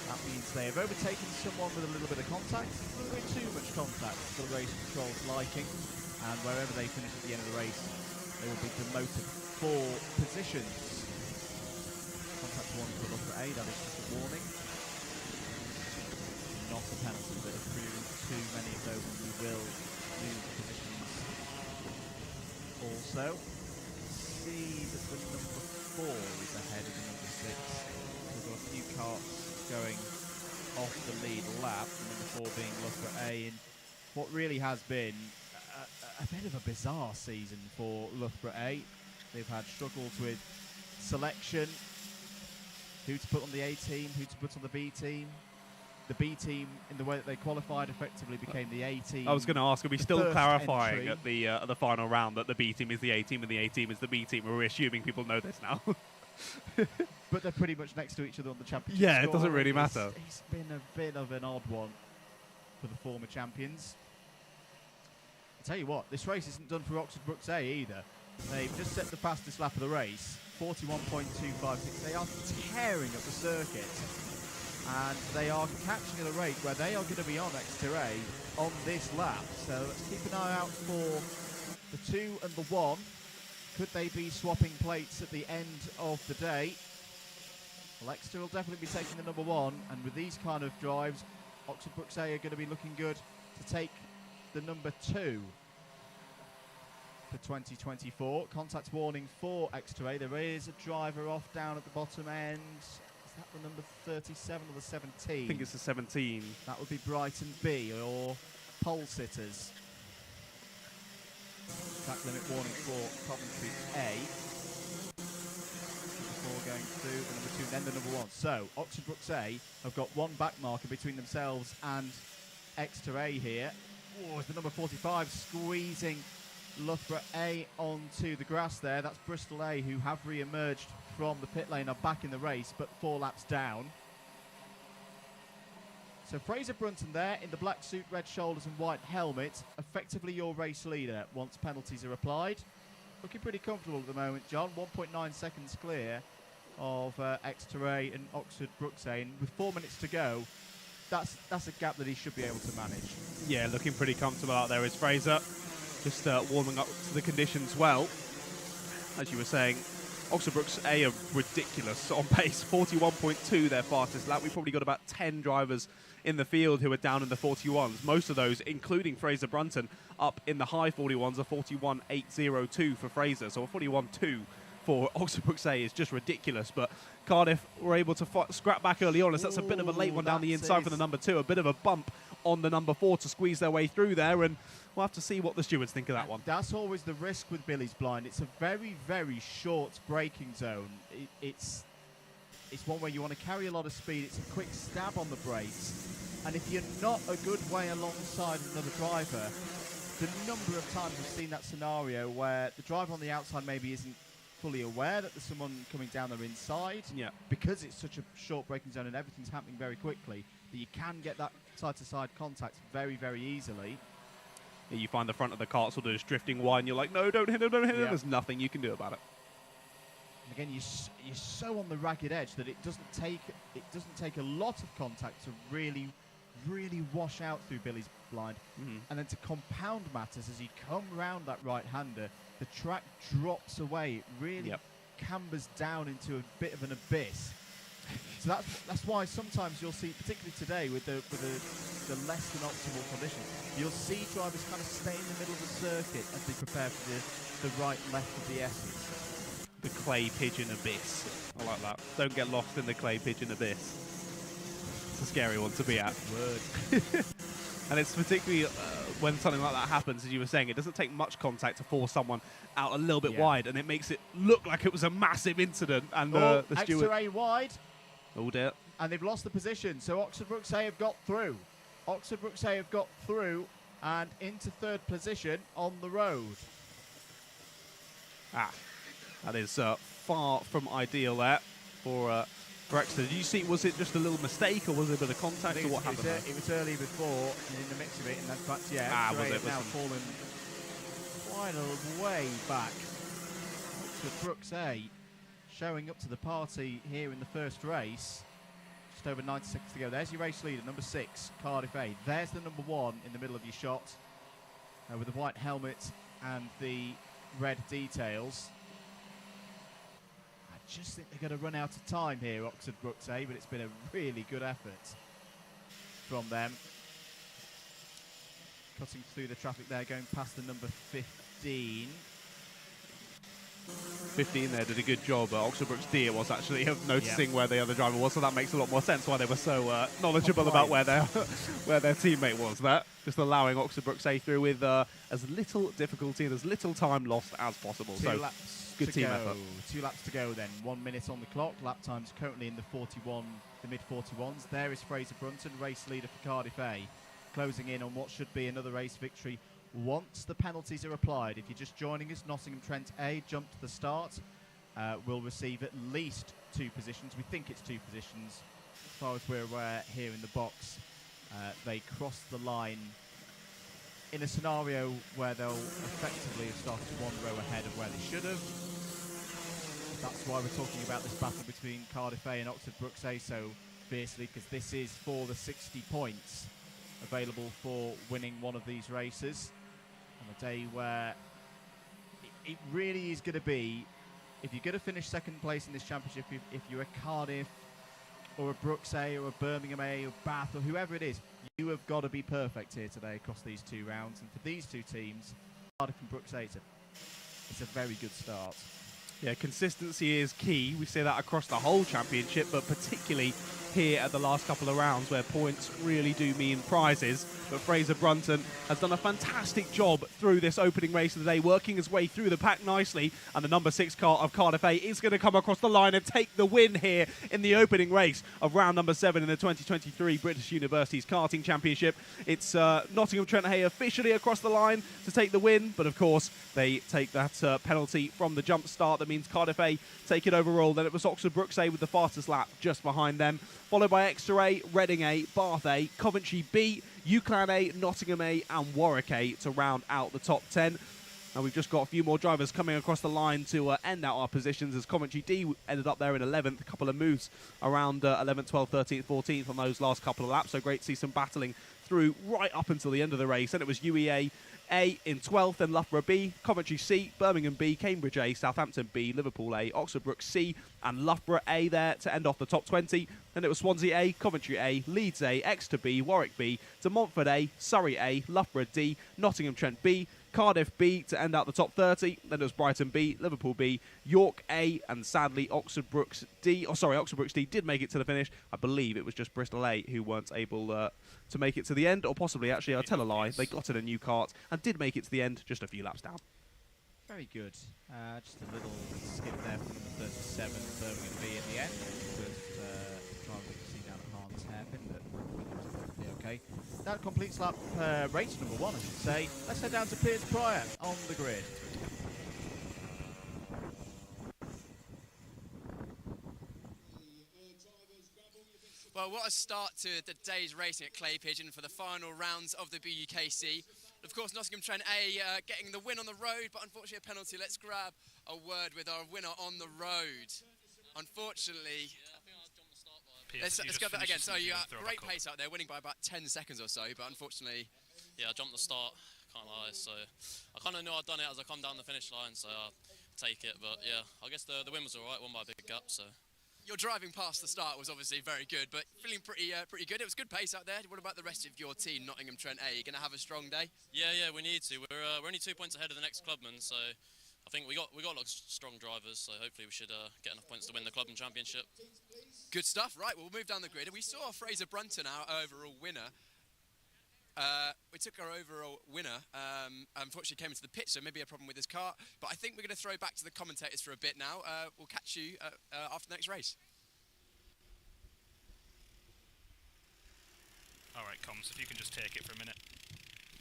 That means they have overtaken someone with a little bit of contact, a little bit too much contact for the race control's liking, and wherever they finish at the end of the race, they will be demoted 4 positions. Contact warning for Loughborough A, that is just a warning. Not a penalty, but if through too many of those, we will lose positions. Also, see that the number 4 is ahead of the number 6. We've got a few carts going off the lead lap, the number 4 being Loughborough A, in what really has been a bit of a bizarre season for Loughborough A. They've had struggles with selection, who to put on the A team, who to put on the B team. The B team, in the way that they qualified, effectively became the A team. I was going to ask, are we still clarifying at the final round that the B team is the A team and the A team is the B team? Or are we assuming people know this now? But they're pretty much next to each other on the championship. Yeah, it doesn't really matter. It's been a bit of an odd one for the former champions. I'll tell you what, this race isn't done for Oxford Brookes A either. They've just set the fastest lap of the race, 41.256. They are tearing up the circuit. And they are catching at a rate where they are going to be on Exeter A on this lap. So let's keep an eye out for the 2 and the 1. Could they be swapping plates at the end of the day? Well, Exeter will definitely be taking the number 1. And with these kind of drives, Oxford Brookes A are going to be looking good to take the number 2 for 2024. Contact warning for Exeter A. There is a driver off down at the bottom end. Is that the number 37 or the 17? I think it's the 17. That would be Brighton B or pole sitters. Track limit warning for Coventry A. Before going through the number 2, then the number 1. So Oxford Brookes A have got 1 back marker between themselves and Exeter A here. Oh, it's the number 45 squeezing Loughborough A onto the grass there. That's Bristol A, who have re-emerged from the pit lane, are back in the race, but 4 laps down. So Fraser Brunton there in the black suit, red shoulders and white helmet, effectively your race leader once penalties are applied. Looking pretty comfortable at the moment, John. 1.9 seconds clear of Exeter A and Oxford Brookes A. And with 4 minutes to go, that's a gap that he should be able to manage. Yeah, looking pretty comfortable out there is Fraser. Just warming up to the conditions well. As you were saying, Oxford Brookes A are ridiculous on pace. 41.2 their fastest lap. We've probably got about 10 drivers in the field who are down in the 41s. Most of those, including Fraser Brunton, up in the high 41s, a 41.802 for Fraser. So a 41.2 for Oxford Brookes A is just ridiculous. But Cardiff were able to scrap back early on, as that's a bit of a late one down the inside for the number 2. A bit of a bump on the number 4 to squeeze their way through there, and we'll have to see what the stewards think of that one. That's always the risk with Billy's Blind. It's a very, very short braking zone. It's one where you want to carry a lot of speed. It's a quick stab on the brakes. And if you're not a good way alongside another driver, the number of times we've seen that scenario where the driver on the outside maybe isn't fully aware that there's someone coming down their inside, because it's such a short braking zone and everything's happening very quickly, that you can get that side-to-side contact very, very easily. Yeah, you find the front of the kart sort of just drifting wide, and you're like, no, don't hit him, don't hit him. There's nothing you can do about it. And again, you're so on the ragged edge that it doesn't take a lot of contact to really wash out through Billy's Blind. And then to compound matters, as you come round that right-hander, the track drops away. It really cambers down into a bit of an abyss. So that's why sometimes you'll see, particularly today with the less than optimal conditions, you'll see drivers kind of stay in the middle of the circuit as they prepare for the right left of the S's. The Clay Pigeon abyss. I like that. Don't get lost in the Clay Pigeon abyss. It's a scary one to be at. Word. And it's particularly when something like that happens, as you were saying, it doesn't take much contact to force someone out a little bit wide, and it makes it look like it was a massive incident. And the steward... Extra A wide. Oh dear. And they've lost the position, so Oxford Brookes A have got through. Oxford Brookes A have got through and into third position on the road. That is far from ideal there for Exeter. Did you see, was it just a little mistake, or was it a bit of contact, or what happened? It was early before, and in the mix of it, and in fact, was it? now fallen quite a way back. Oxford Brookes A showing up to the party here in the first race. Just over 90 seconds to go. There's your race leader, number 6, Cardiff A. There's the number 1 in the middle of your shot, with the white helmet and the red details. I just think they're going to run out of time here, Oxford Brookes A, but it's been a really good effort from them. Cutting through the traffic there, going past the number 15. 15 there did a good job. Oxford Brookes D it was actually of noticing where the other driver was, so that makes a lot more sense why they were so knowledgeable about where their teammate was. That just allowing Oxford Brookes A through with as little difficulty and as little time lost as possible. Two laps good team effort. 2 laps to go then. 1 minute on the clock. Lap time's currently in the mid 41s. There is Fraser Brunton, race leader for Cardiff A, closing in on what should be another race victory once the penalties are applied. If you're just joining us, Nottingham Trent A jump to the start will receive at least 2 positions. We think it's 2 positions as far as we're aware here in the box. They cross the line in a scenario where they'll effectively have started 1 row ahead of where they should have. That's why we're talking about this battle between Cardiff A and Oxford Brookes A so fiercely, because this is for the 60 points available for winning one of these races. On a day where it really is going to be, if you're going to finish second place in this championship, if you're a Cardiff or a Brookes A or a Birmingham A or Bath or whoever it is, you have got to be perfect here today across these 2 rounds. And for these 2 teams, Cardiff and Brookes A, it's a very good start. Yeah, consistency is key. We say that across the whole championship, but particularly here at the last couple of rounds where points really do mean prizes. But Fraser Brunton has done a fantastic job through this opening race of the day, working his way through the pack nicely. And the number 6 car of Cardiff A is going to come across the line and take the win here in the opening race of round number 7 in the 2023 British Universities Karting Championship. It's Nottingham Trent A officially across the line to take the win, but of course they take that penalty from the jump start. That means Cardiff A take it overall. Then it was Oxford Brookes A with the fastest lap just behind them, followed by Exeter A, Reading A, Bath A, Coventry B, UCLan A, Nottingham A and Warwick A to round out the top 10. And we've just got a few more drivers coming across the line to end out our positions, as Coventry D ended up there in 11th. A couple of moves around 11th, 12th, 13th, 14th on those last couple of laps. So great to see some battling through right up until the end of the race. Then it was UEA A in 12th, then Loughborough B, Coventry C, Birmingham B, Cambridge A, Southampton B, Liverpool A, Oxford Brookes C and Loughborough A there to end off the top 20. Then it was Swansea A, Coventry A, Leeds A, Exeter B, Warwick B, to Montfort A, Surrey A, Loughborough D, Nottingham Trent B, Cardiff B to end out the top 30. Then it was Brighton B, Liverpool B, York A, and sadly Oxford Brookes D. Oh, sorry, Oxford Brookes D did make it to the finish. I believe it was just Bristol A who weren't able to make it to the end, or possibly, actually, I'll tell a lie. They got in a new kart and did make it to the end, just a few laps down. Very good. Just a little skip there from the 37, Birmingham B in the end. Just trying to see down at Harn's hairpin, but perfectly okay. That completes lap race number 1, I should say. Let's head down to Piers Pryor on the grid. Well, what a start to the day's racing at Clay Pigeon for the final rounds of the BUKC. Of course, Nottingham Trent A getting the win on the road, but unfortunately a penalty. Let's grab a word with our winner on the road. Unfortunately, let's go that again. So you got great pace out there, winning by about 10 seconds or so, but unfortunately... Yeah, I jumped the start, can't lie, so I kind of knew I'd done it as I come down the finish line, so I'll take it. But yeah, I guess the win was all right, won by a big gap, so... Your driving past the start was obviously very good, but feeling pretty good. It was good pace out there. What about the rest of your team, Nottingham Trent A? Are you going to have a strong day? Yeah, we need to. We're only 2 points ahead of the next clubman, so I think we got a lot of strong drivers. So hopefully we should get enough points to win the clubman championship. Good stuff. Right, we'll move down the grid. We saw Fraser Brunton, our overall winner. We took our overall winner. Unfortunately, came into the pit, so maybe a problem with his car. But I think we're going to throw back to the commentators for a bit now. We'll catch you after the next race. All right, Comms, if you can just take it for a minute.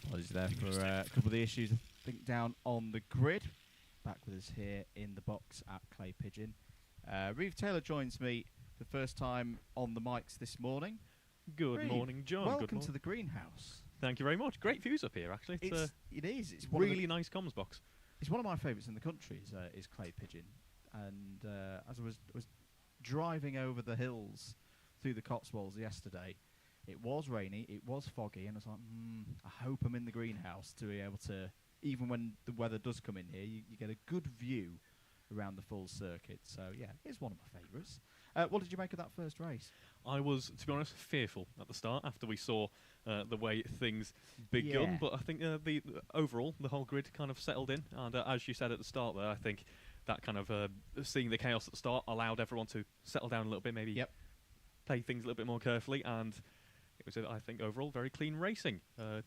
Apologies there for a couple of the issues, I think, down on the grid. Back with us here in the box at Clay Pigeon. Reeve Taylor joins me for the first time on the mics this morning. Good Reeve, morning, John. Welcome to the greenhouse. Thank you very much. Great views up here, actually. It is. It's really nice comms box. It's one of my favourites in the country. Is Clay Pigeon, and as I was driving over the hills through the Cotswolds yesterday, it was rainy, it was foggy, and I was like, I hope I'm in the greenhouse to be able to, even when the weather does come in here, you get a good view around the full circuit. So yeah, it's one of my favourites. What did you make of that first race? I was, to be honest, fearful at the start after we saw the way things begun. Yeah. But I think the overall, the whole grid kind of settled in. And as you said at the start there, I think that kind of seeing the chaos at the start allowed everyone to settle down a little bit, maybe play things a little bit more carefully. And it was, I think, overall very clean racing.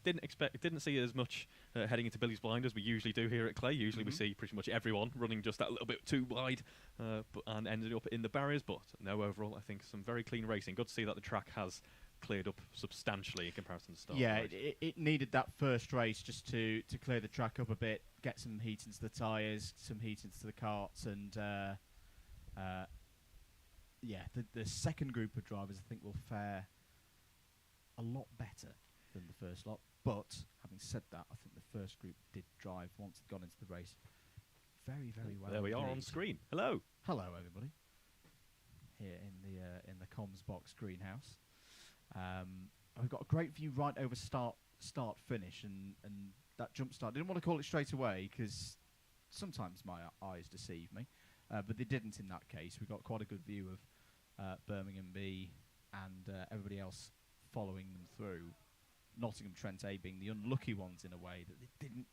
Didn't see as much heading into Billy's blind as we usually do here at Clay. Usually we see pretty much everyone running just that little bit too wide and ended up in the barriers. But no, overall, I think some very clean racing. Good to see that the track has cleared up substantially in comparison to the start. Yeah, it needed that first race just to clear the track up a bit, get some heat into the tyres, some heat into the karts, and yeah, the second group of drivers I think will fare a lot better than the first lot. But having said that, I think the first group did drive once it got into the race very, very well. There we are on screen. Hello. Hello, everybody. Here in the comms box greenhouse. We've got a great view right over start finish, and that jump start. I didn't want to call it straight away because sometimes my eyes deceive me, but they didn't in that case. We got quite a good view of Birmingham B and everybody else following them through. Nottingham Trent A being the unlucky ones in a way that they didn't.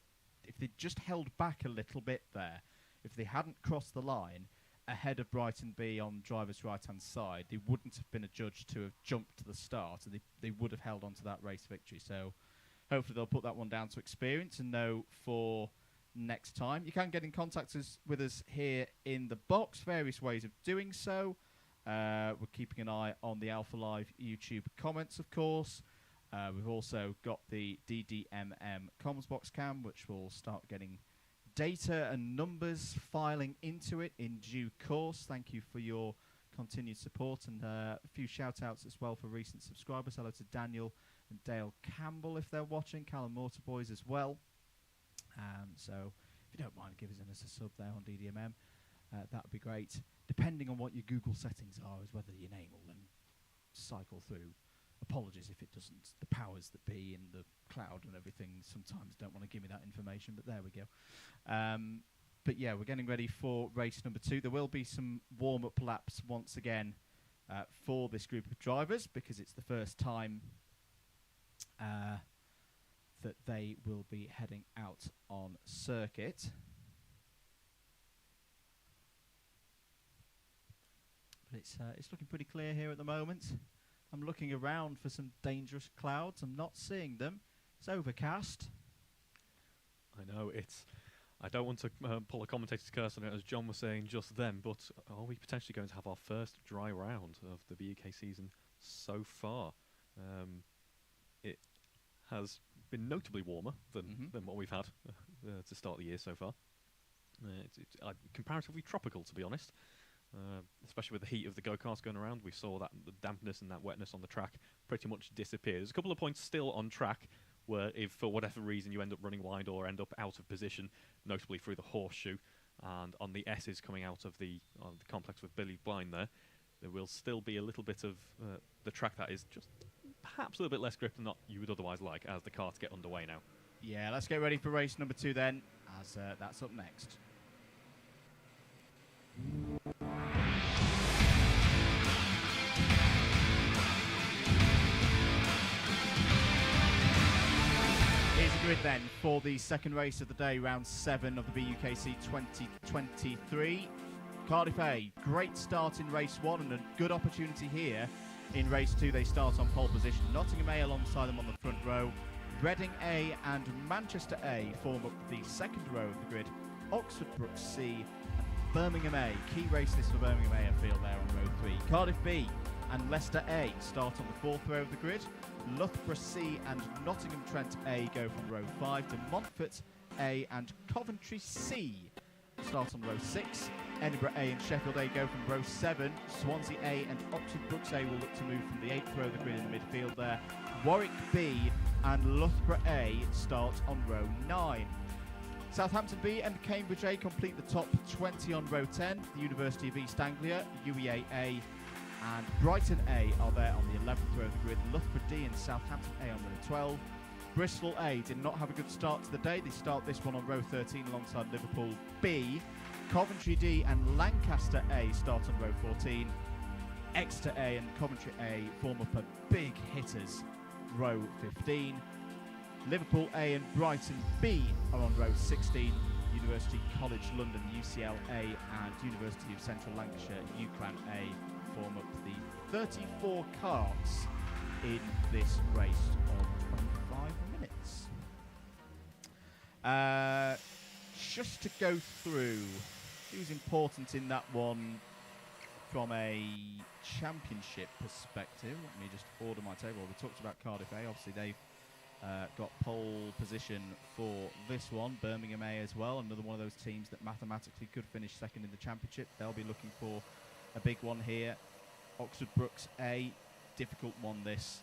If they just held back a little bit there, if they hadn't crossed the line ahead of Brighton B on driver's right-hand side, they wouldn't have been adjudged to have jumped to the start, and they would have held on to that race victory. So hopefully they'll put that one down to experience and know for next time. You can get in contact with us here in the box, various ways of doing so. We're keeping an eye on the Alpha Live YouTube comments, of course. We've also got the DDMM comms box cam, which will start getting data and numbers filing into it in due course. Thank you for your continued support, and a few shout-outs as well for recent subscribers. Hello to Daniel and Dale Campbell if they're watching, Callum Motorboys as well. So if you don't mind giving us a sub there on DDMM, that would be great. Depending on what your Google settings are, is whether your name will then cycle through. Apologies if it doesn't. The powers that be in the cloud and everything sometimes don't want to give me that information, but there we go. But yeah, we're getting ready for race number 2. There will be some warm-up laps once again for this group of drivers because it's the first time that they will be heading out on circuit. But it's looking pretty clear here at the moment. I'm looking around for some dangerous clouds. I'm not seeing them. It's overcast. I know, I don't want to pull a commentator's curse on it, as John was saying just then, but are we potentially going to have our first dry round of the BUK season so far? It has been notably warmer than what we've had to start the year so far. It's comparatively tropical, to be honest, especially with the heat of the go-karts going around. We saw that the dampness and that wetness on the track pretty much disappeared. There's a couple of points still on track where if for whatever reason you end up running wide or end up out of position, notably through the horseshoe, and on the S's coming out of the complex with Billy Blind there will still be a little bit of the track that is just perhaps a little bit less grip than you would otherwise like as the karts get underway now. Yeah, let's get ready for race number 2 then, as that's up next. Grid then for the second race of the day, round 7 of the BUKC 2023. Cardiff A, great start in race 1 and a good opportunity here in race 2. They start on pole position. Nottingham A alongside them on the front row. Reading A and Manchester A form up the second row of the grid. Oxford Brook C and Birmingham A. Key race this for Birmingham A, I feel, there on row 3. Cardiff B and Leicester A start on the fourth row of the grid. Loughborough C and Nottingham Trent A go from row 5 to Montfort A and Coventry C start on row 6. Edinburgh A and Sheffield A go from row 7. Swansea A and Oxford Brooks A will look to move from the 8th row of the grid in the midfield there. Warwick B and Loughborough A start on row 9. Southampton B and Cambridge A complete the top 20 on row 10. The University of East Anglia, UEA A and Brighton A are there on the 11th row of the grid. Loughborough D and Southampton A on row 12. Bristol A did not have a good start to the day. They start this one on row 13 alongside Liverpool B. Coventry D and Lancaster A start on row 14. Exeter A and Coventry A form up a big hitters row 15. Liverpool A and Brighton B are on row 16. University College London, UCL A and University of Central Lancashire, UCLan A form up the 34 karts in this race of 25 minutes. Just to go through who's important in that one from a championship perspective. Let me just order my table. We talked about Cardiff A. Obviously, they've got pole position for this one. Birmingham A as well, another one of those teams that mathematically could finish second in the championship. They'll be looking for a big one here. Oxford Brooks A, difficult one this.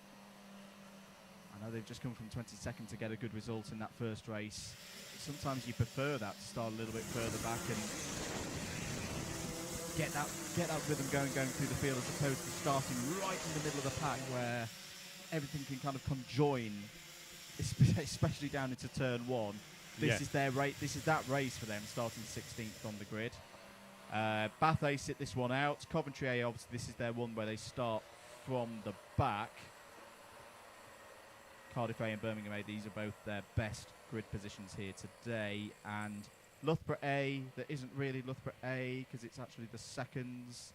I know they've just come from 22nd to get a good result in that first race. Sometimes you prefer that to start a little bit further back and get that rhythm going through the field, as opposed to starting right in the middle of the pack where everything can kind of conjoin, especially down into turn 1. This is their race. This is that race for them, starting 16th on the grid. Bath A sit this one out. Coventry A, obviously, this is their one where they start from the back. Cardiff A and Birmingham A, these are both their best grid positions here today. And Loughborough A, that isn't really Loughborough A because it's actually the seconds.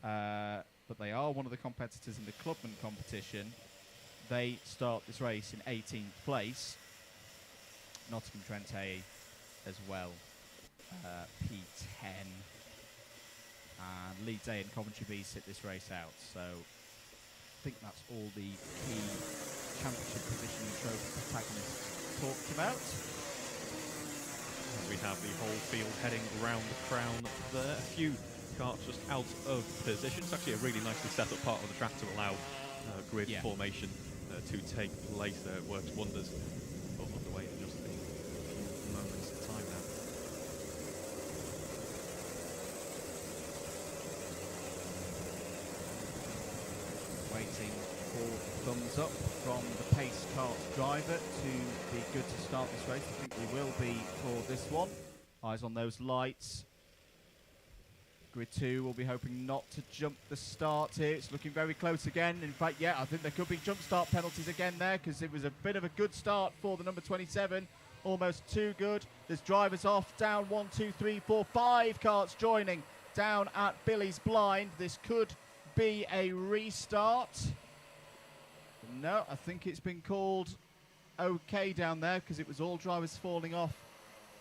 But they are one of the competitors in the Clubman competition. They start this race in 18th place. Nottingham Trent A as well, P10. And Leeds A and Coventry B sit this race out. So I think that's all the key championship position and trophy protagonists talked about. And we have the whole field heading round the crown there. A few karts just out of position. It's actually a really nicely set up part of the track to allow grid formation to take place there. It works wonders. But on the way in just a moment's time now. Waiting for thumbs up from the pace kart driver to be good to start this race. I think we will be for this one. Eyes on those lights. Grid 2 will be hoping not to jump the start here. It's looking very close again. In fact, yeah, I think there could be jump start penalties again there because it was a bit of a good start for the number 27. Almost too good. There's drivers off. Down 1, 2, 3, 4, 5 karts joining down at Billy's Blind. This could be a restart. No, I think it's been called okay down there because it was all drivers falling off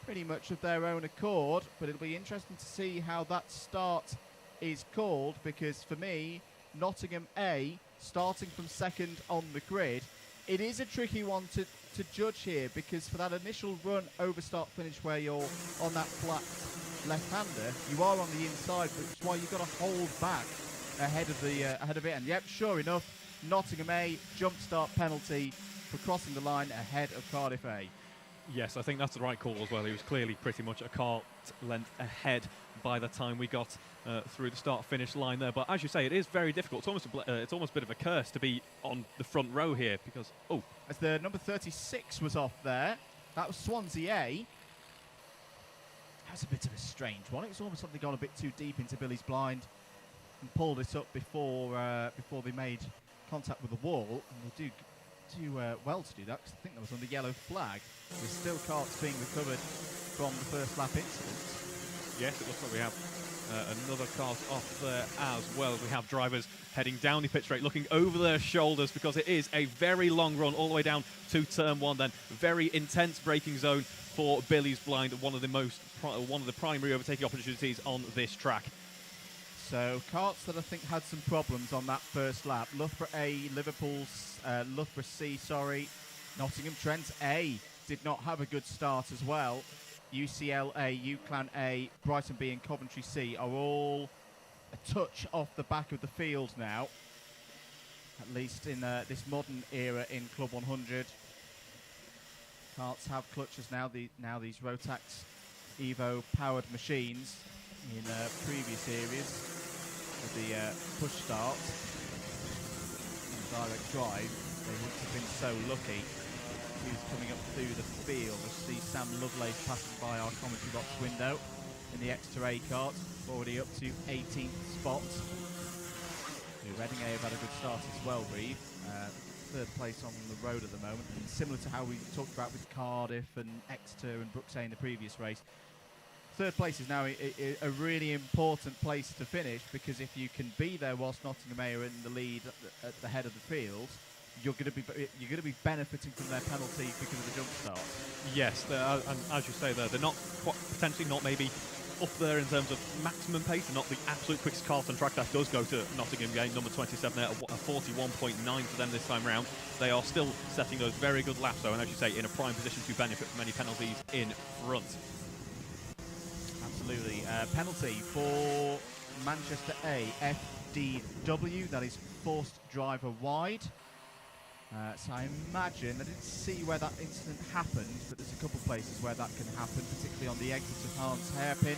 pretty much of their own accord, but it'll be interesting to see how that start is called because for me, Nottingham A starting from second on the grid, it is a tricky one to judge here because for that initial run over start finish where you're on that flat left-hander, you are on the inside, which is why you've got to hold back ahead of it. And yep, sure enough, Nottingham A jump start penalty for crossing the line ahead of Cardiff A. Yes, I think that's the right call as well. He was clearly pretty much a kart length ahead by the time we got through the start-finish line there. But as you say, it is very difficult. It's almost a bit of a curse to be on the front row here because, as the number 36 was off there, that was Swansea A. That was a bit of a strange one. It was almost like they gone a bit too deep into Billy's Blind and pulled it up before they made contact with the wall. And they do well to do that because I think that was on the yellow flag. There's still karts being recovered from the first lap incident. Yes, it looks like we have another kart off there as well. We have drivers heading down the pit straight, looking over their shoulders because it is a very long run all the way down to turn 1. Then very intense braking zone for Billy's Blind, one of the primary overtaking opportunities on this track. So karts that I think had some problems on that first lap. Loughborough A, Loughborough C, Nottingham Trent A did not have a good start as well. UCL A, UClan A, Brighton B and Coventry C are all a touch off the back of the field now. At least in this modern era in Club 100. Karts have clutches now. These Rotax Evo powered machines in previous areas with the push start and direct drive, they wouldn't have been so lucky. Who's coming up through the field? I see Sam Lovelace passing by our commentary box window in the Exeter A kart, already up to 18th spot. Reading A have had a good start as well, Reeve. Third place on the road at the moment, and similar to how we talked about with Cardiff and Exeter and BUKC in the previous race. Third place is now a really important place to finish because if you can be there whilst Nottingham A are in the lead at the head of the field, you're going to be benefiting from their penalty because of the jump start. Yes, and as you say, they're not potentially not maybe up there in terms of maximum pace and not the absolute quickest kart on track. That does go to Nottingham game, number 27 there, a 41.9 for them this time round. They are still setting those very good laps though, and as you say, in a prime position to benefit from any penalties in front. Absolutely. Penalty for Manchester A, FDW, that is forced driver wide. So I imagine, I didn't see where that incident happened, but there's a couple of places where that can happen, particularly on the exit of Hans Hairpin,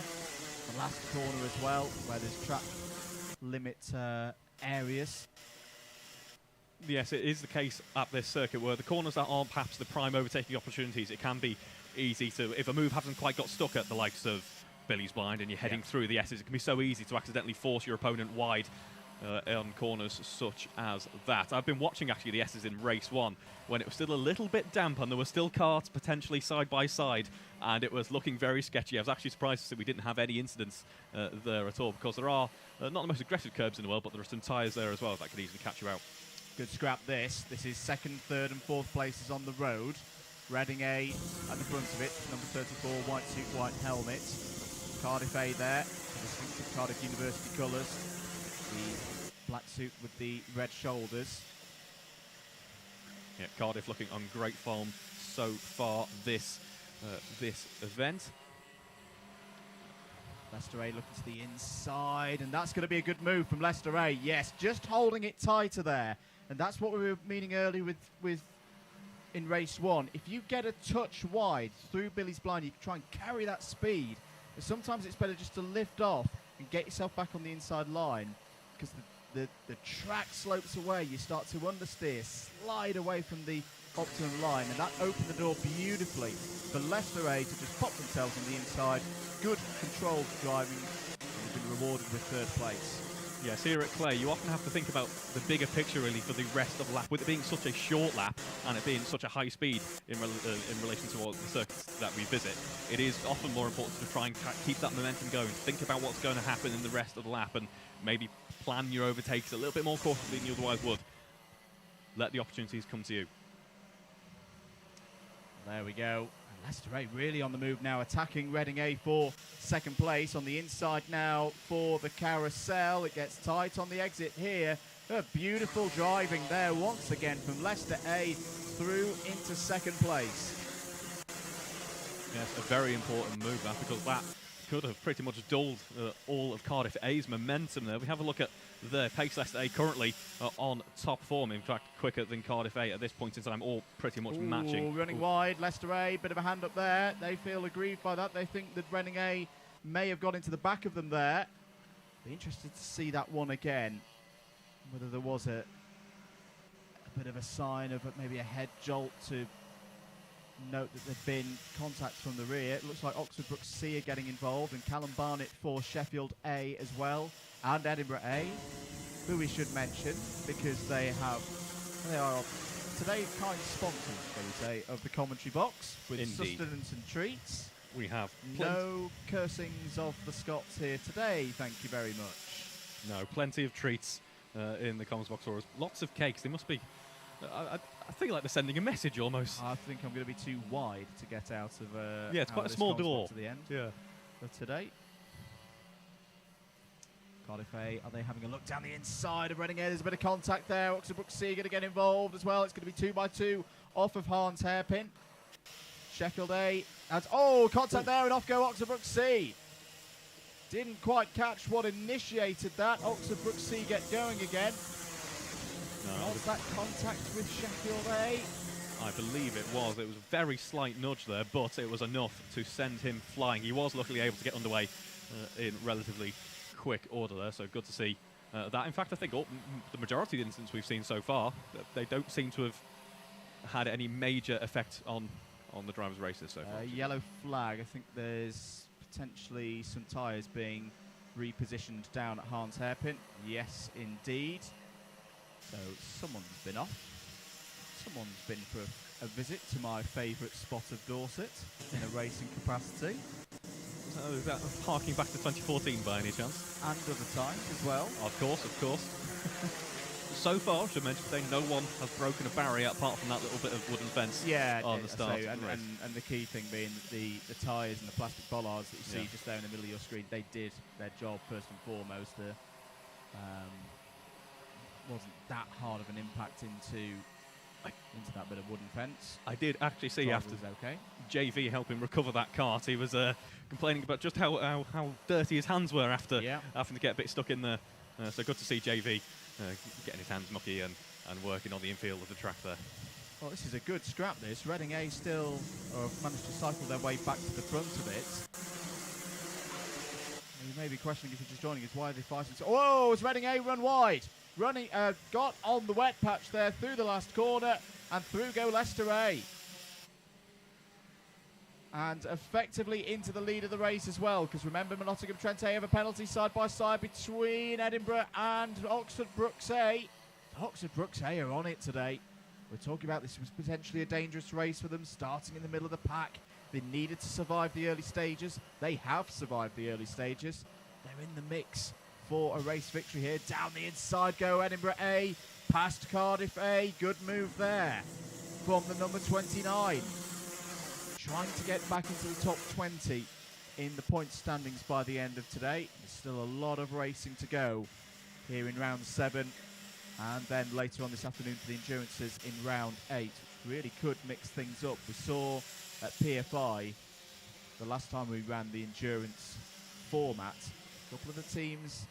the last corner as well, where there's track limit areas. Yes, it is the case at this circuit where the corners that aren't perhaps the prime overtaking opportunities, it can be easy to, if a move hasn't quite got stuck at the likes of Billy's Blind and you're heading through the S's, it can be so easy to accidentally force your opponent wide on corners such as that. I've been watching actually the S's in race 1 when it was still a little bit damp and there were still karts potentially side by side and it was looking very sketchy. I was actually surprised to see we didn't have any incidents there at all because there are not the most aggressive curbs in the world, but there are some tyres there as well that could easily catch you out. Good scrap this. This is second, third and fourth places on the road. Reading A at the front of it, number 34, white suit, white helmet. Cardiff A there, distinctive Cardiff University colours. The black suit with the red shoulders. Yeah, Cardiff looking on great form so far this event. Leicester A looking to the inside, and that's going to be a good move from Leicester A. Yes, just holding it tighter there, and that's what we were meaning earlier with in race 1. If you get a touch wide through Billy's Blind, you can try and carry that speed. But sometimes it's better just to lift off and get yourself back on the inside line. Because the track slopes away, you start to understeer, slide away from the optimum line, and that opened the door beautifully for Leicester A to just pop themselves on the inside. Good controlled driving. They've been rewarded with third place. Yes, here at Clay, you often have to think about the bigger picture, really, for the rest of the lap. With it being such a short lap and it being such a high speed in relation to all the circuits that we visit, it is often more important to try and keep that momentum going. Think about what's going to happen in the rest of the lap and maybe plan your overtakes a little bit more cautiously than you otherwise would. Let the opportunities come to you. There we go. Leicester A really on the move now, attacking Reading A for second place. On the inside now for the carousel. It gets tight on the exit here. Beautiful driving there once again from Leicester A through into second place. Yes, a very important move that, because that could have pretty much dulled all of Cardiff A's momentum there. We have a look at their pace. Leicester A currently on top form, in fact quicker than Cardiff A at this point in time, all pretty much matching. Running wide, Leicester A, bit of a hand up there. They feel aggrieved by that. They think that Reading A may have got into the back of them there. Be interested to see that one again, whether there was a bit of a sign of maybe a head jolt to note that there'd been contact from the rear. It looks like Oxford Brook C are getting involved, and Callum Barnett for Sheffield A as well, and Edinburgh A, who we should mention because they are today kind sponsors, shall we say, of the commentary box with Indeed. sustenance and treats. We have no cursings of the Scots here today, thank you very much. No, plenty of treats in the comms box for us. Lots of cakes. They must be. I think like they're sending a message almost. I think I'm going to be too wide to get out of. Yeah, it's quite a small door to the end. Yeah. Of today. Cardiff A, are they having a look down the inside of Reading A? There's a bit of contact there. Oxford Brook C going to get involved as well. It's going to be 2 by 2 off of Hahn's hairpin. Sheffield A has contact there, and off go Oxford Brook C. Didn't quite catch what initiated that. Oxford Brook C get going again. No, was that contact with Sheffield A? I believe it was. It was a very slight nudge there, but it was enough to send him flying. He was luckily able to get underway in relatively quick order there, so good to see that. In fact, I think the majority of the incidents we've seen so far, they don't seem to have had any major effect on the drivers' races so far. Yellow flag. I think there's potentially some tyres being repositioned down at Hahn's hairpin. Yes, indeed. So someone's been off. Someone's been for a visit to my favourite spot of Dorset in a racing capacity. So is that harking back to 2014 by any chance? And other times as well. Of course, of course. So far, I should mention today, no one has broken a barrier apart from that little bit of wooden fence on the start. And the key thing being the tyres and the plastic bollards that you see just there in the middle of your screen, they did their job first and foremost. Wasn't that hard of an impact into that bit of wooden fence. I did actually see after JV helping recover that cart, he was complaining about just how dirty his hands were after having to get a bit stuck in there. So good to see JV getting his hands mucky and working on the infield of the track there. Well, this is a good scrap, this. Reading A still managed to cycle their way back to the front of it. You may be questioning if you're just joining us, why are they fighting so... Whoa, it's Reading A run wide. Got on the wet patch there through the last corner, and through go Leicester A. And effectively into the lead of the race as well, because remember, Nottingham Trent A have a penalty side by side between Edinburgh and Oxford Brooks A. Oxford Brooks A are on it today. We're talking about this was potentially a dangerous race for them, starting in the middle of the pack. They needed to survive the early stages. They have survived the early stages. They're in the mix for a race victory here. Down the inside go Edinburgh A, past Cardiff A. Good move there from the number 29. Trying to get back into the top 20 in the point standings by the end of today. There's still a lot of racing to go here in round 7, and then later on this afternoon for the endurances in round 8. Really could mix things up. We saw at PFI the last time we ran the endurance format, a couple of the teams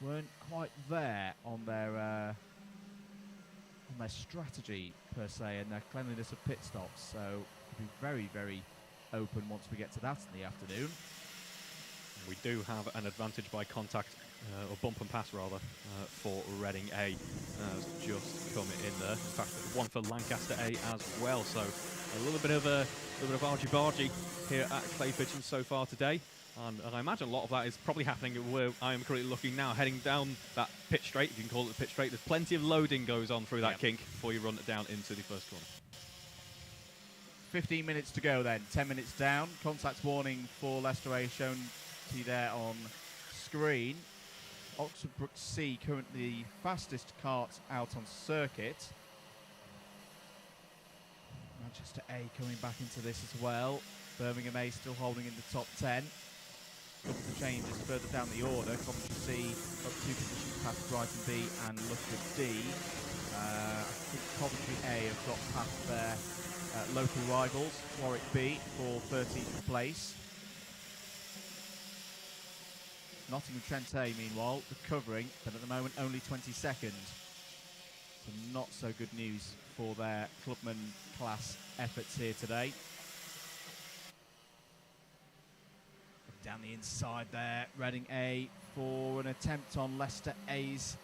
weren't quite there on their strategy per se and their cleanliness of pit stops. So it'll be very, very open once we get to that in the afternoon. We do have an advantage by contact, or bump and pass rather, for Reading A. Has just come in there. In fact, one for Lancaster A as well. So a little bit of argy-bargy here at Clay Pigeon so far today. And I imagine a lot of that is probably happening where I am currently looking now, heading down that pit straight, if you can call it the pit straight. There's plenty of loading goes on through that kink before you run it down into the first corner. 15 minutes to go then, 10 minutes down. Contact warning for Leicester A shown to you there on screen. Oxford Brook C, currently fastest kart out on circuit. Manchester A coming back into this as well. Birmingham A still holding in the top 10. Look at the changes further down the order. Coventry C up 2 positions past Brighton B and Loughborough D. I think Coventry A have got past their local rivals, Warwick B for 13th place. Nottingham Trent A, meanwhile, recovering, but at the moment only 22nd. So not so good news for their clubman class efforts here today. Down the inside there, Reading A for an attempt on Leicester A's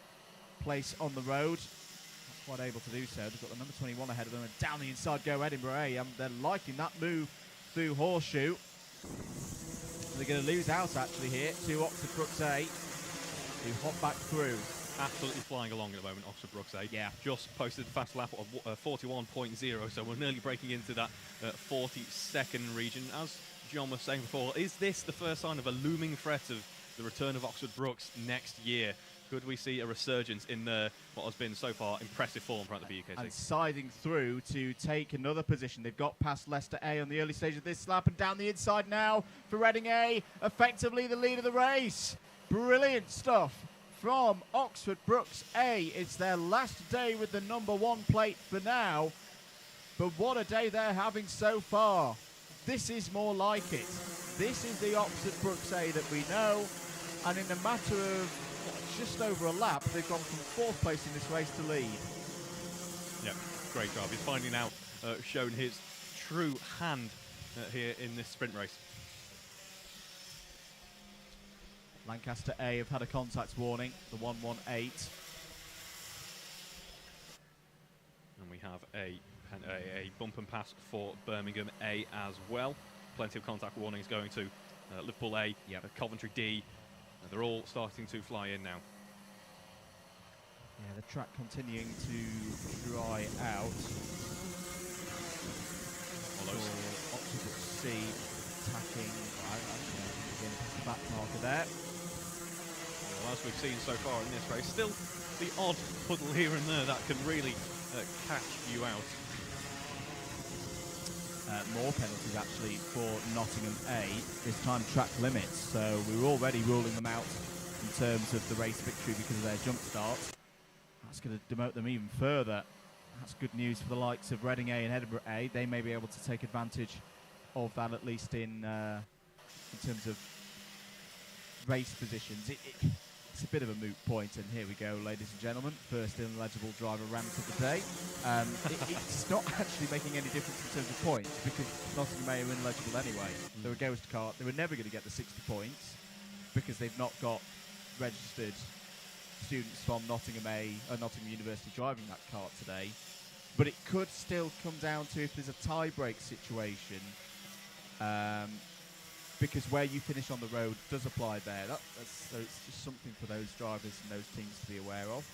place on the road. Not quite able to do so. They've got the number 21 ahead of them, and down the inside go Edinburgh A. They're liking that move through Horseshoe. They're going to lose out actually here to Oxford Brooks A, who hop back through. Absolutely flying along at the moment, Oxford Brooks A. Yeah. Just posted a fast lap of 41.0, so we're nearly breaking into that 42nd region. As John was saying before, is this the first sign of a looming threat of the return of Oxford Brooks next year? Could we see a resurgence in what has been so far impressive form throughout the BUKC? And siding through to take another position. They've got past Leicester A on the early stage of this lap, and down the inside now for Reading A, effectively the lead of the race. Brilliant stuff from Oxford Brooks A. It's their last day with the number 1 plate for now, but what a day they're having so far. This is more like it. This is the Oxford Brooks A that we know, and in a matter of just over a lap, they've gone from 4th place in this race to lead. Yeah, great job. He's finally now shown his true hand here in this sprint race. Lancaster A have had a contact warning, the 118. And we have a bump and pass for Birmingham A as well. Plenty of contact warnings going to Liverpool A, Coventry D. They're all starting to fly in now. Yeah, the track continuing to dry out. For Oxford C attacking, again, the back marker there. Well, as we've seen so far in this race, still the odd puddle here and there that can really catch you out. More penalties actually for Nottingham A, this time track limits, so we were already ruling them out in terms of the race victory because of their jump start. That's going to demote them even further. That's good news for the likes of Reading A and Edinburgh A. They may be able to take advantage of that, at least in terms of race positions. It's a bit of a moot point, and here we go, ladies and gentlemen. First illegible driver rant of the day. It's not actually making any difference in terms of points, because Nottingham A are illegible anyway. They're a ghost kart. They were never going to get the 60 points because they've not got registered students from Nottingham University driving that kart today. But it could still come down to if there's a tie-break situation, because where you finish on the road does apply there. So it's just something for those drivers and those teams to be aware of.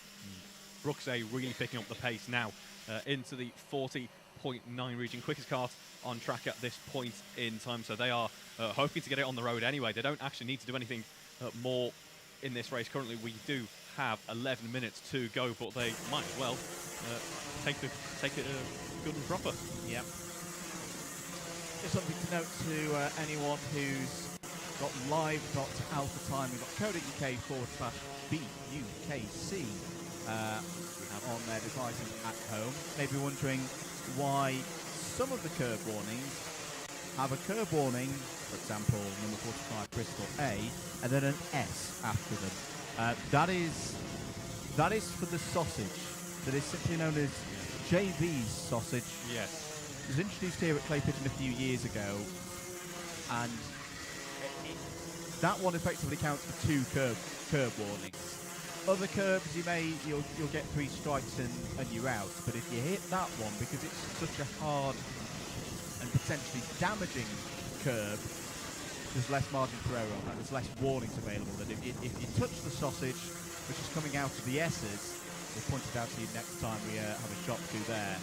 Brooks A really picking up the pace now into the 40.9 region. Quickest kart on track at this point in time, so they are hoping to get it on the road anyway. They don't actually need to do anything more in this race. Currently we do have 11 minutes to go, but they might as well take it good and proper. Yep. Just something to note to anyone who's got live.alpha time. We've got code.uk/BUKC on their devices at home. Maybe wondering why some of the curb warnings have a curb warning, for example, number 45 Bristol A, and then an S after them. That is for the sausage. That is simply known as JV's sausage. Yes. It was introduced here at Clay Pigeon a few years ago, and that one effectively counts for 2 curb warnings. Other curbs, you'll get 3 strikes and you're out. But if you hit that one, because it's such a hard and potentially damaging curb, there's less margin for error on that. There's less warnings available. That if you touch the sausage, which is coming out of the S's, we'll point it out to you next time we have a shot through there.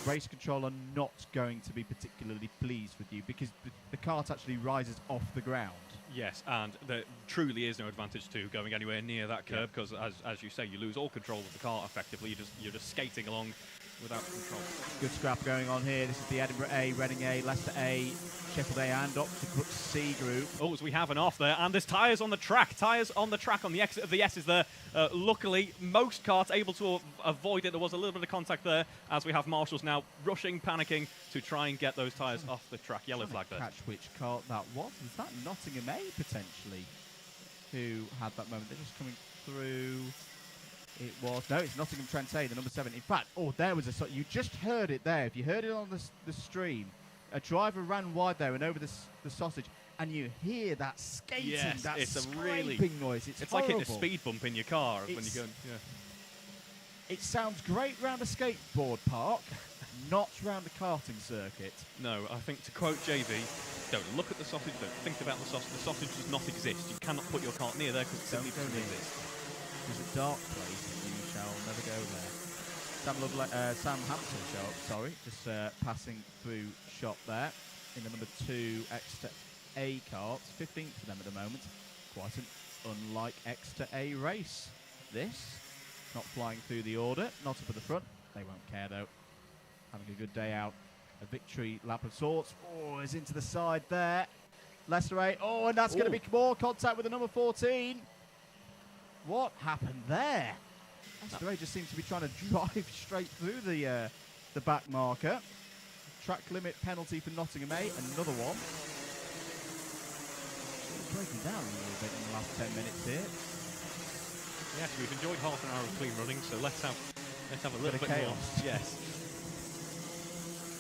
Race control are not going to be particularly pleased with you because the kart actually rises off the ground. Yes, and there truly is no advantage to going anywhere near that curb because, as you say, you lose all control of the car effectively. You're just skating along without control. Good scrap going on here. This is the Edinburgh A, Reading A, Leicester A, Sheffield A and Oxford Brook C group. Oh, so we have an off there, and there's tyres on the track. Tyres on the track on the exit of the S's there. Luckily, most karts able to avoid it. There was a little bit of contact there as we have marshals now rushing, panicking to try and get those tyres off the track. Yellow flag there. Catch which kart that was. Was that Nottingham A potentially who had that moment? They're just coming through. It was. No, it's Nottingham Trent A, the number 7. In fact, there was a... You just heard it there. If you heard it on the stream, a driver ran wide there and over the sausage, and you hear that skating, that it's scraping noise. It's like horrible. hitting a speed bump in your car when you go. Yeah. It sounds great round a skateboard park, not round a karting circuit. No, I think to quote JV, don't look at the sausage, don't think about the sausage. The sausage does not exist. You cannot put your kart near there because it simply doesn't exist. It's a dark place, and you shall never go there. Sam Hampton, just passing through shot there in the number 2 Exeter A kart, 15th for them at the moment. Quite an unlike Exeter A race. This, not flying through the order, not up at the front. They won't care though. Having a good day out. A victory lap of sorts. Oh, is into the side there. Leicester A. Oh, and that's going to be more contact with the number 14. What happened there? Leicester A just seems to be trying to drive straight through the back marker. Track limit penalty for Nottingham A, another one. Breaking down a little bit in the last 10 minutes here. Yes, we've enjoyed half an hour of clean running, so let's have a little bit chaos. more. Yes.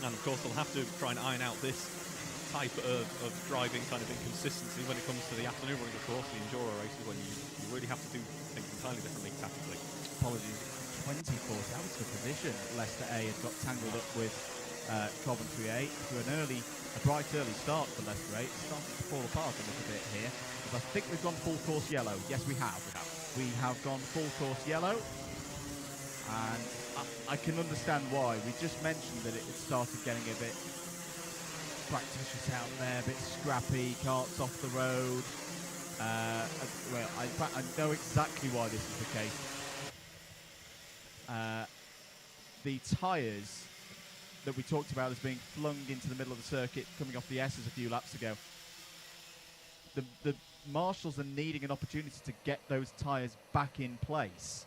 And of course, they'll have to try and iron out this type of driving kind of inconsistency when it comes to the afternoon running, of course, the enduro races, when you really have to do things entirely differently tactically. Apologies. 24th out of position. Leicester A has got tangled up with Coventry A through a bright early start for Leicester A. It's starting to fall apart a little bit here. But I think we've gone full course yellow. Yes, we have. We have gone full course yellow. And I can understand why. We just mentioned that it started getting a bit fractious out there, a bit scrappy, carts off the road. Well, in fact, I know exactly why this is the case. The tyres that we talked about as being flung into the middle of the circuit coming off the S's a few laps ago, the marshals are needing an opportunity to get those tyres back in place.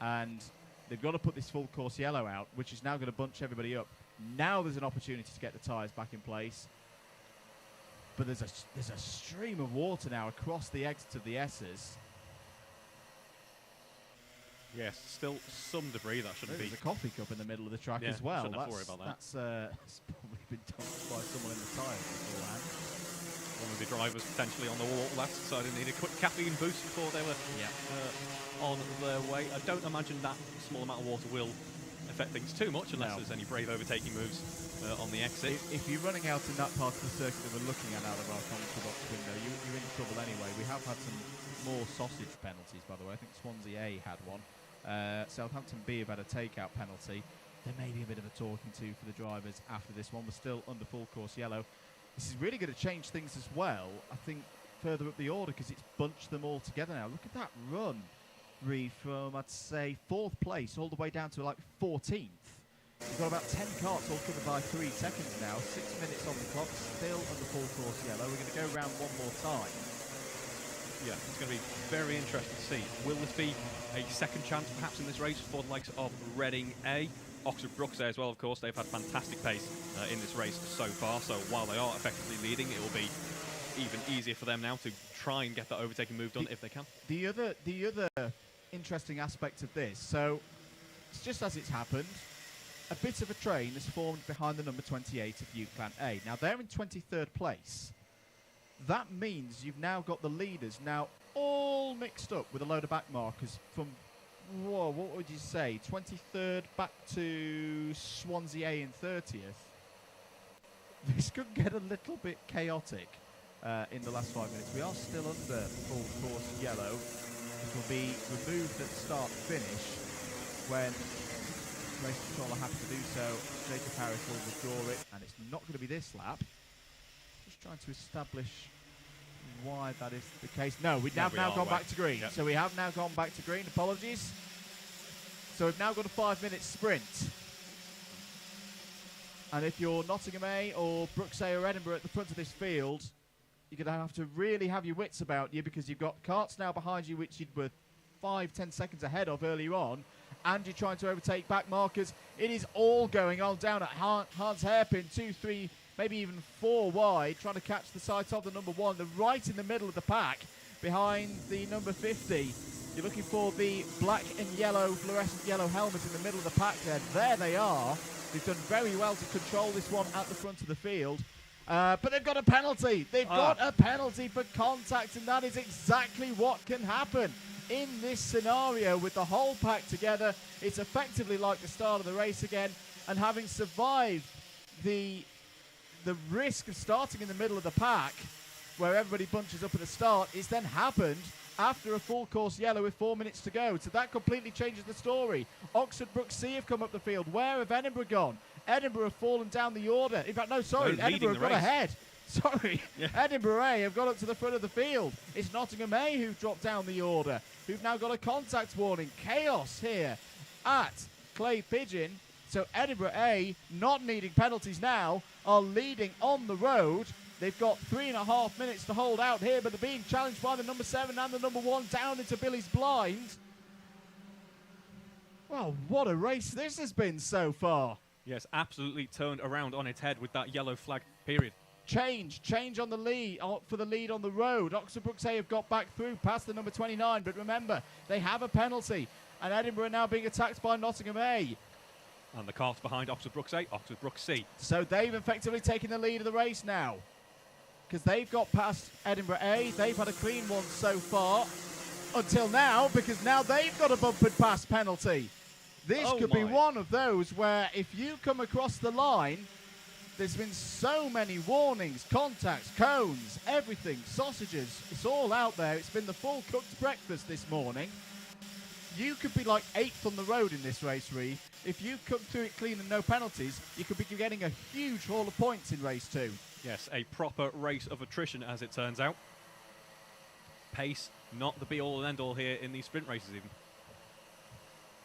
And they've got to put this full course yellow out, which is now going to bunch everybody up. Now there's an opportunity to get the tyres back in place. But there's a stream of water now across the exit of the S's. Yes, still some debris. That shouldn't be. There's a coffee cup in the middle of the track as well. Shouldn't have to worry about that. That's probably been dumped by someone in the tyres beforehand. One of the drivers potentially on the wall last decided they needed a quick caffeine boost before they were on their way. I don't imagine that small amount of water will affect things too much unless there's any brave overtaking moves on the exit. If you're running out in that part of the circuit that we're looking at out of our commentary box window, you're in trouble anyway. We have had some more sausage penalties, by the way. I think Swansea A had one. Southampton B have had a takeout penalty. There may be a bit of a talking to for the drivers after this one. We're still under full course yellow. This is really going to change things as well, I think, further up the order because it's bunched them all together now. Look at that run, Reeve, from, I'd say, 4th place all the way down to, like, 14th. We've got about 10 carts all covered by 3 seconds now. 6 minutes on the clock, still under full course yellow. We're going to go round one more time. Yeah, it's going to be very interesting to see. Will this be a second chance, perhaps, in this race for the likes of Reading A? Oxford Brooks there as well, of course. They've had fantastic pace in this race so far. So while they are effectively leading, it will be even easier for them now to try and get that overtaking move done if they can. The other interesting aspect of this, so it's just as it's happened, a bit of a train is formed behind the number 28 of UClan A. Now, they're in 23rd place. That means you've now got the leaders now all mixed up with a load of back markers from, what would you say, 23rd back to Swansea A in 30th. this could get a little bit chaotic in the last 5 minutes. We are still under full course yellow. It will be removed at start-finish when race controller happy to do so. Jacob Harris will withdraw it, and it's not going to be this lap. Just trying to establish why that is the case. No, we have now gone back to green. Yep. So we have now gone back to green. Apologies. So we've now got a 5-minute sprint. And if you're Nottingham A or BUKC or Edinburgh at the front of this field, you're going to have to really have your wits about you, because you've got karts now behind you which you were 5-10 seconds ahead of earlier on, and you're trying to overtake back markers. It is all going on down at Hans Hairpin, 2, 3, maybe even 4 wide, trying to catch the sight of the number 1. They're right in the middle of the pack, behind the number 50. You're looking for the black and yellow, fluorescent yellow helmet in the middle of the pack there. There they are. They've done very well to control this one at the front of the field. But they've got a penalty. They've got a penalty for contact, and that is exactly what can happen in this scenario with the whole pack together. It's effectively like the start of the race again, and having survived the risk of starting in the middle of the pack, where everybody bunches up at the start, it's then happened after a full course yellow with 4 minutes to go. So that completely changes the story. Oxford BUKC have come up the field. Where have Edinburgh gone? Edinburgh have fallen down the order. In fact, no, sorry, Edinburgh have got ahead. Sorry, yeah. Edinburgh A have got up to the front of the field. It's Nottingham A who've dropped down the order, who've now got a contact warning. Chaos here at Clay Pigeon. So Edinburgh A, not needing penalties now, are leading on the road. They've got 3.5 minutes to hold out here, but they're being challenged by the number 7 and the number 1 down into Billy's blind. Well, what a race this has been so far. Yes, absolutely turned around on its head with that yellow flag period. Change on the lead, for the lead on the road. Oxford BUKC have got back through past the number 29, but remember, they have a penalty, and Edinburgh are now being attacked by Nottingham A. And the karts behind Oxford BUKC. So they've effectively taken the lead of the race now, because they've got past Edinburgh A. They've had a clean one so far, until now, because now they've got a bumpered pass penalty. This could be one of those where if you come across the line, there's been so many warnings, contacts, cones, everything, sausages. It's all out there. It's been the full cooked breakfast this morning. You could be like 8th on the road in this race, Reeve. If you cook through it clean and no penalties, you could be getting a huge haul of points in race 2. Yes, a proper race of attrition, as it turns out. Pace, not the be-all and end-all here in these sprint races even.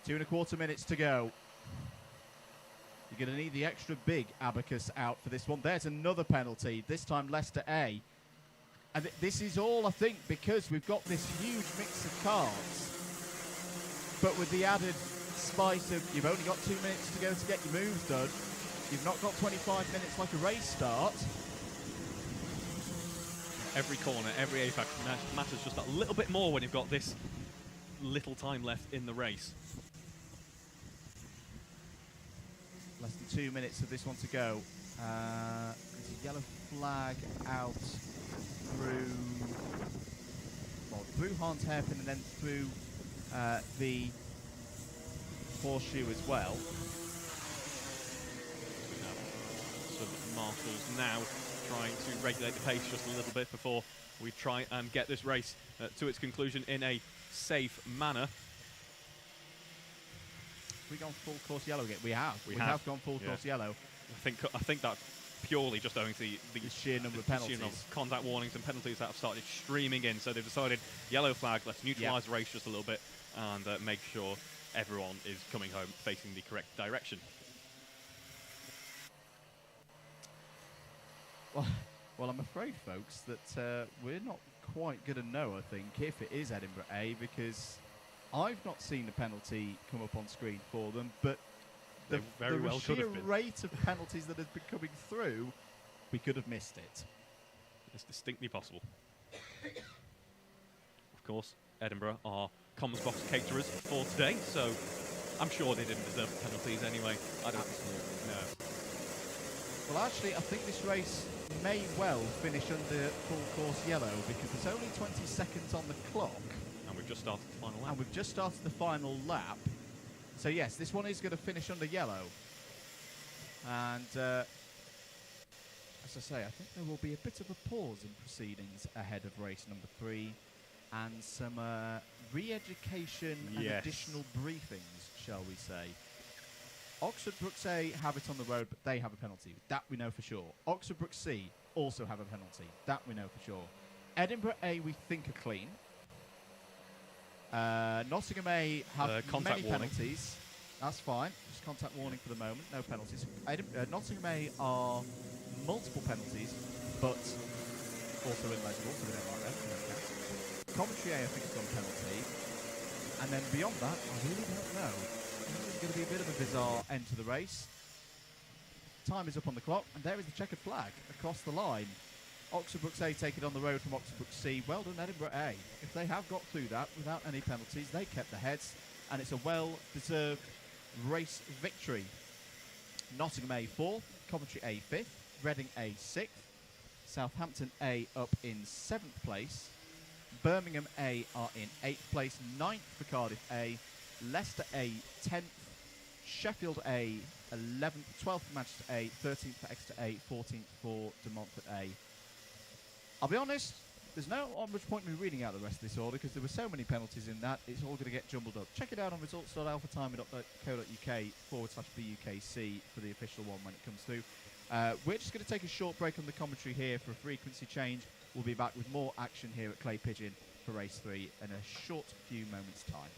2.25 minutes to go. You're going to need the extra big abacus out for this one. There's another penalty, this time Leicester A. And this is all, I think, because we've got this huge mix of cards, but with the added spice of you've only got 2 minutes to go to get your moves done. You've not got 25 minutes like a race start. Every corner, every apex matters just a little bit more when you've got this little time left in the race. Less than 2 minutes of this one to go. There's a yellow flag out through Hans Hairpin and then through the horseshoe as well. Some marshals now trying to regulate the pace just a little bit before we try and get this race to its conclusion in a safe manner. We've gone full course yellow again. We have gone full course yellow. I think that's purely just owing to the sheer number of penalties. Sheer number of contact warnings and penalties that have started streaming in. So they've decided yellow flag, let's neutralise the race just a little bit and make sure everyone is coming home facing the correct direction. Well, I'm afraid, folks, that we're not quite going to know, I think, if it is Edinburgh A, because I've not seen a penalty come up on screen for them, but the sheer rate of penalties that has been coming through, we could have missed it. It's distinctly possible. Of course, Edinburgh are Commons Box caterers for today, so I'm sure they didn't deserve the penalties anyway. I don't know. Well, actually, I think this race may well finish under full course yellow because there's only 20 seconds on the clock. And we've just started the final lap. And we've just started the final lap. So, yes, this one is going to finish under yellow. And as I say, I think there will be a bit of a pause in proceedings ahead of race number 3 and some re-education and additional briefings, shall we say. Oxford Brook A have it on the road, but they have a penalty. That we know for sure. Oxford Brook C also have a penalty. That we know for sure. Edinburgh A we think are clean. Nottingham A have many penalties. That's fine. Just contact warning for the moment. No penalties. Nottingham A are multiple penalties, but also illegible, so we don't like them. Coventry A, I think, has got a penalty. And then beyond that, I really don't know. It's going to be a bit of a bizarre end to the race. Time is up on the clock, and there is the checkered flag across the line. Oxford Brook A take it on the road from Oxford Brook C. Well done, Edinburgh A. If they have got through that without any penalties, they kept the heads, and it's a well-deserved race victory. Nottingham A 4th, Coventry A 5th, Reading A 6th, Southampton A up in 7th place, Birmingham A are in 8th place, 9th for Cardiff A, Leicester A 10th, Sheffield A 11th, 12th for Manchester A, 13th for Exeter A, 14th for De Montfort A. I'll be honest, there's no much point in me reading out the rest of this order because there were so many penalties in that, it's all going to get jumbled up. Check it out on results.alphatiming.co.uk/BUKC for the official one when it comes through. We're just going to take a short break on the commentary here for a frequency change. We'll be back with more action here at Clay Pigeon for race 3 in a short few moments' time.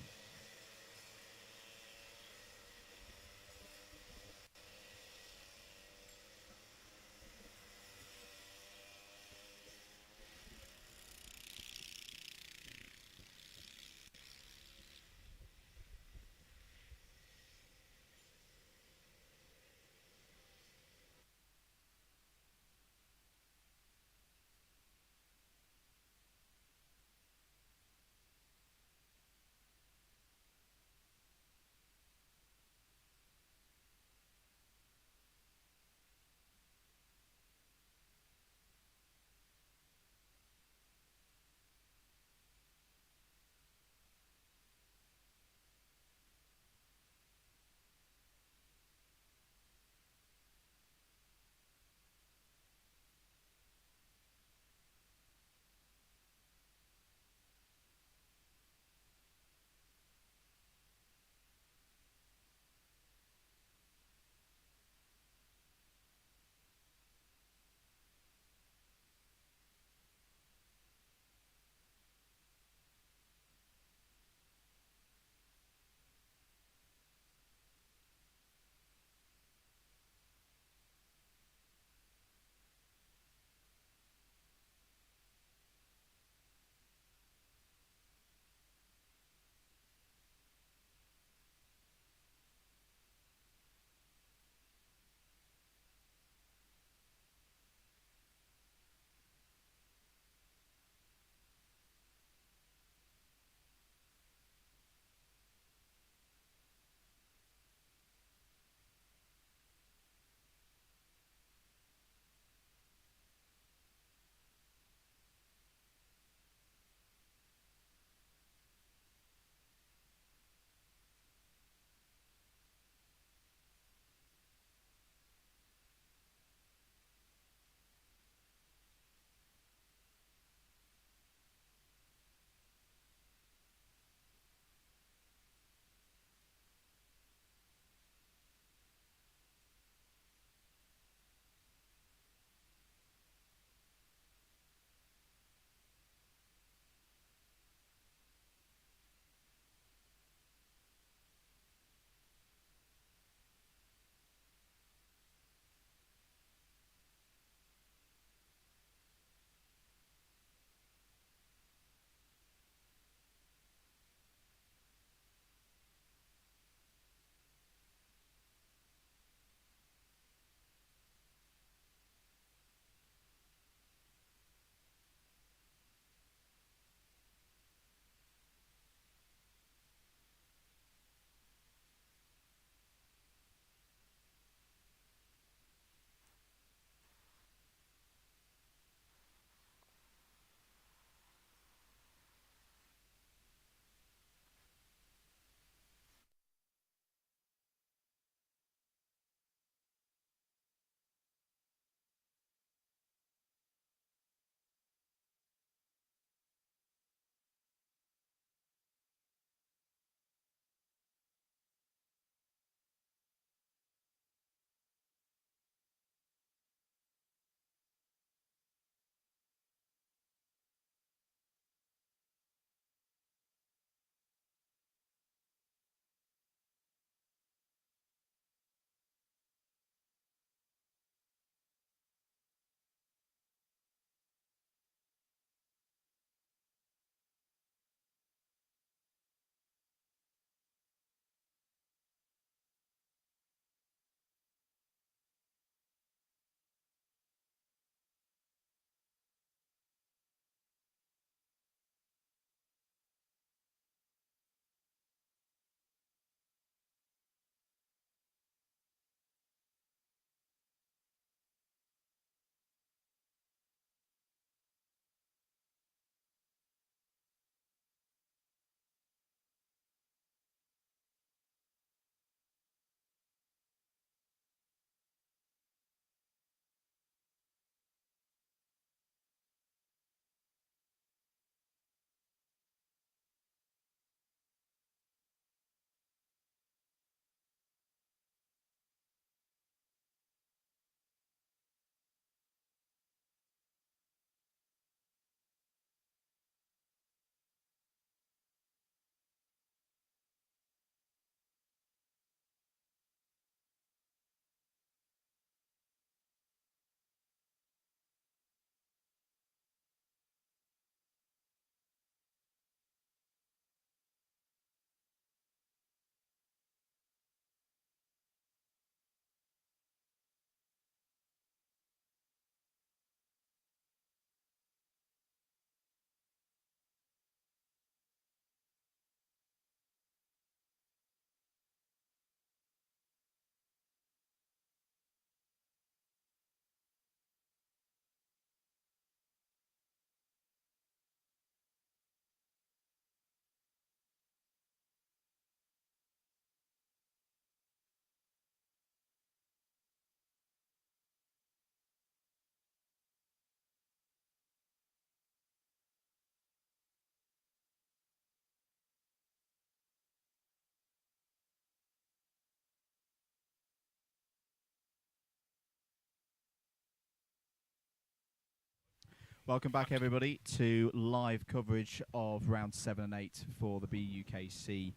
Welcome back, everybody, to live coverage of round 7 and 8 for the BUKC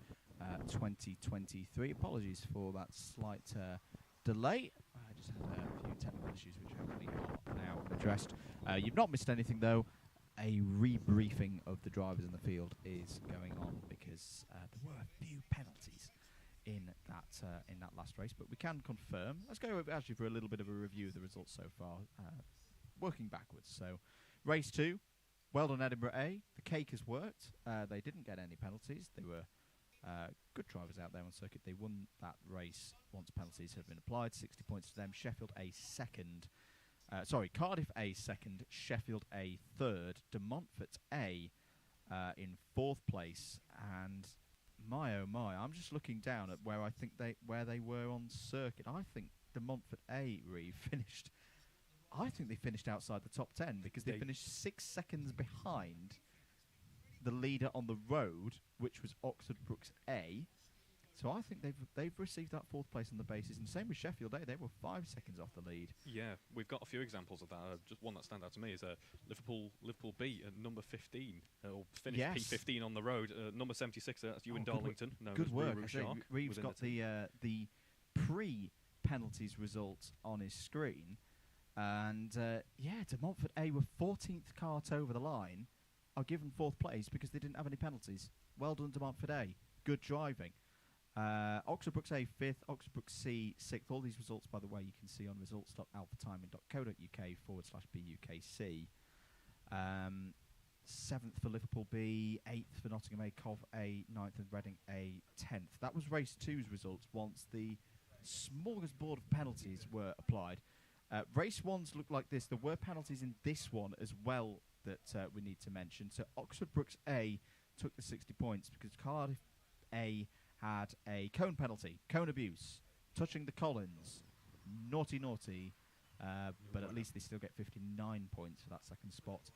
2023. Apologies for that slight delay. I just had a few technical issues which hopefully are now addressed. You've not missed anything, though. A rebriefing of the drivers in the field is going on because there were a few penalties in that last race, but we can confirm. Let's go actually for a little bit of a review of the results so far, working backwards. So, race 2, well done Edinburgh A. The cake has worked. They didn't get any penalties. They were good drivers out there on circuit. They won that race once penalties had been applied. 60 points to them. Sheffield A second. Cardiff A second. Sheffield A third. De Montfort A in 4th place. And my oh my, I'm just looking down at where I think where they were on circuit. I think De Montfort A, Reeve, finished. I think they finished outside the top 10 because they finished 6 seconds behind the leader on the road, which was Oxford Brookes A. So I think they've received that 4th place on the basis, and same with Sheffield A. They were 5 seconds off the lead. Yeah, we've got a few examples of that. Just one that stands out to me is Liverpool B at number 15, or finished P15 on the road. Number 76, that's Ewan Darlington. Good work. Reeve's got the pre-penalties results on his screen, and De Montfort A were 14th kart over the line, are given 4th place because they didn't have any penalties. Well done, De Montfort A. Good driving. Oxford Brookes A 5th, Oxford Brookes C 6th. All these results, by the way, you can see on results.alphatiming.co.uk/BUKC. 7th for Liverpool B, 8th for Nottingham A, Cov A, 9th and Reading A 10th. That was race 2's results once the smorgasbord of penalties were applied. Race 1's looked like this. There were penalties in this one as well that we need to mention. So Oxford Brookes A took the 60 points because Cardiff A had a cone penalty, cone abuse, touching the Collins, naughty, but at least they still get 59 points for that second spot.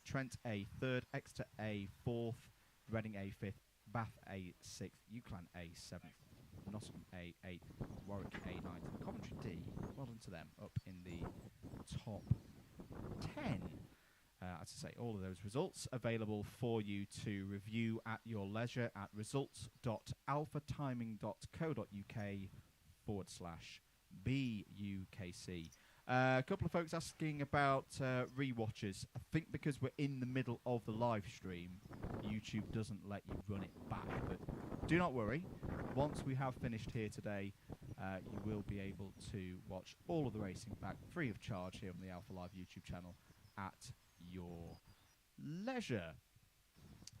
Trent A 3rd, Exeter A 4th, Reading A 5th, Bath A 6th, UCLan A 7th, Nottingham A 8th, Warwick A 9th, and Coventry D, well done to them, up in the top 10. As I say, all of those results available for you to review at your leisure at results.alphatiming.co.uk/BUKC. A couple of folks asking about rewatches. I think because we're in the middle of the live stream, YouTube doesn't let you run it back. But do not worry. Once we have finished here today, you will be able to watch all of the racing back free of charge here on the Alpha Live YouTube channel at your leisure.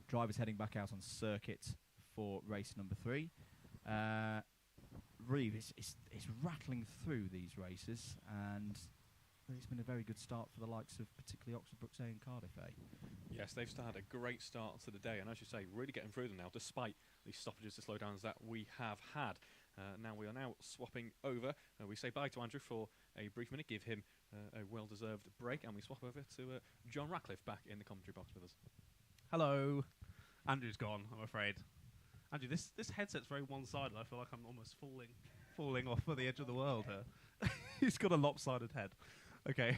Drivers heading back out on circuit for race number 3. Reeve is rattling through these races, and it's been a very good start for the likes of particularly Oxford Brookes A and Cardiff A. Yes, they've started a great start to the day, and as you say, really getting through them now, despite the stoppages and slowdowns that we have had. Now we are swapping over. We say bye to Andrew for a brief minute, give him a well-deserved break, and we swap over to John Ratcliffe back in the commentary box with us. Hello. Andrew's gone, I'm afraid. Andrew, this headset's very one-sided. I feel like I'm almost falling off of the edge of the world here. He's got a lopsided head. Okay.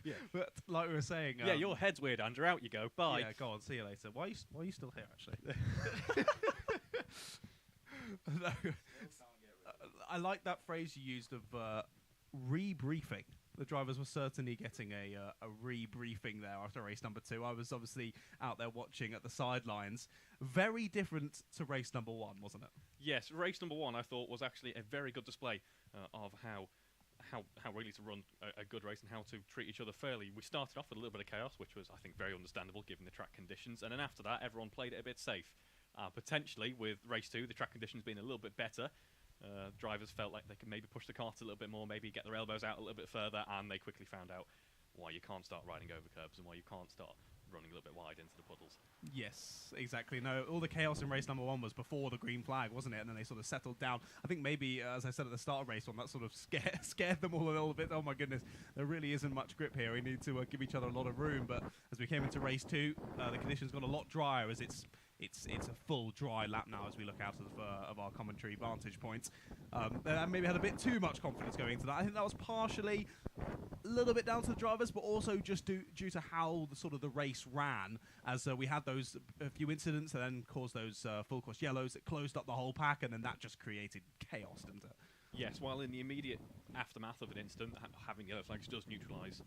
Yeah. But like we were saying... yeah, your head's weird, Andrew. Out you go. Bye. Yeah, go on. See you later. Why are you still here, actually? No. I like that phrase you used of rebriefing. The drivers were certainly getting a rebriefing there after race number 2. I was obviously out there watching at the sidelines. Very different to race number 1, wasn't it? Yes, race number 1 I thought was actually a very good display of how really to run a good race and how to treat each other fairly. We started off with a little bit of chaos, which was, I think, very understandable given the track conditions. And then after that, everyone played it a bit safe. Potentially, with race 2, the track conditions being a little bit better, drivers felt like they could maybe push the cart a little bit more, maybe get their elbows out a little bit further, and they quickly found out why you can't start riding over curbs and why you can't start running a little bit wide into the puddles. Yes, exactly. No, all the chaos in race number 1 was before the green flag, wasn't it? And then they sort of settled down. I think maybe, as I said at the start of race 1, that sort of scared them all a little bit. Oh my goodness, there really isn't much grip here. We need to give each other a lot of room. But as we came into race 2, the conditions got a lot drier as it's it's a full dry lap now as we look out of our commentary vantage points. And maybe had a bit too much confidence going into that. I think that was partially a little bit down to the drivers, but also just due to how the race ran, as we had those a few incidents that then caused those full course yellows that closed up the whole pack, and then that just created chaos, didn't it? Yes, while in the immediate aftermath of an incident, having yellow flags does neutralise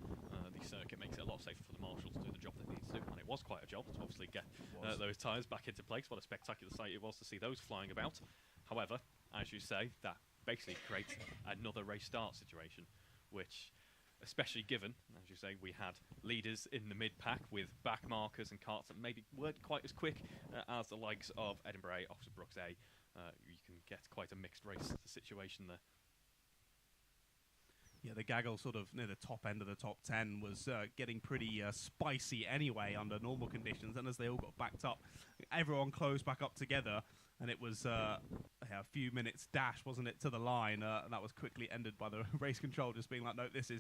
the circuit, makes it a lot safer for the marshals to do the job they need to do, and it was quite a job to obviously get those tyres back into place. What a spectacular sight it was to see those flying about. However, as you say, that basically creates another race start situation, which, especially given, as you say, we had leaders in the mid-pack with back markers and karts that maybe weren't quite as quick as the likes of Edinburgh A, Oxford Brookes A. You can get quite a mixed race situation there. Yeah, the gaggle sort of near the top end of the top 10 was getting pretty spicy anyway under normal conditions, and as they all got backed up, everyone closed back up together, and it was a few minutes dash, wasn't it, to the line, and that was quickly ended by the race control just being like, no, this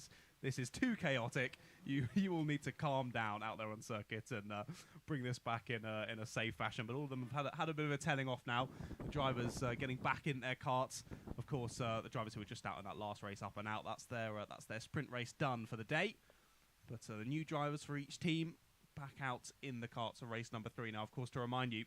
is too chaotic. You all need to calm down out there on circuit and bring this back in a safe fashion. But all of them have had a bit of a telling off now. The drivers getting back in their karts. Of course, the drivers who were just out in that last race up and out, that's their sprint race done for the day. But the new drivers for each team back out in the karts of race number 3. Now, of course, to remind you,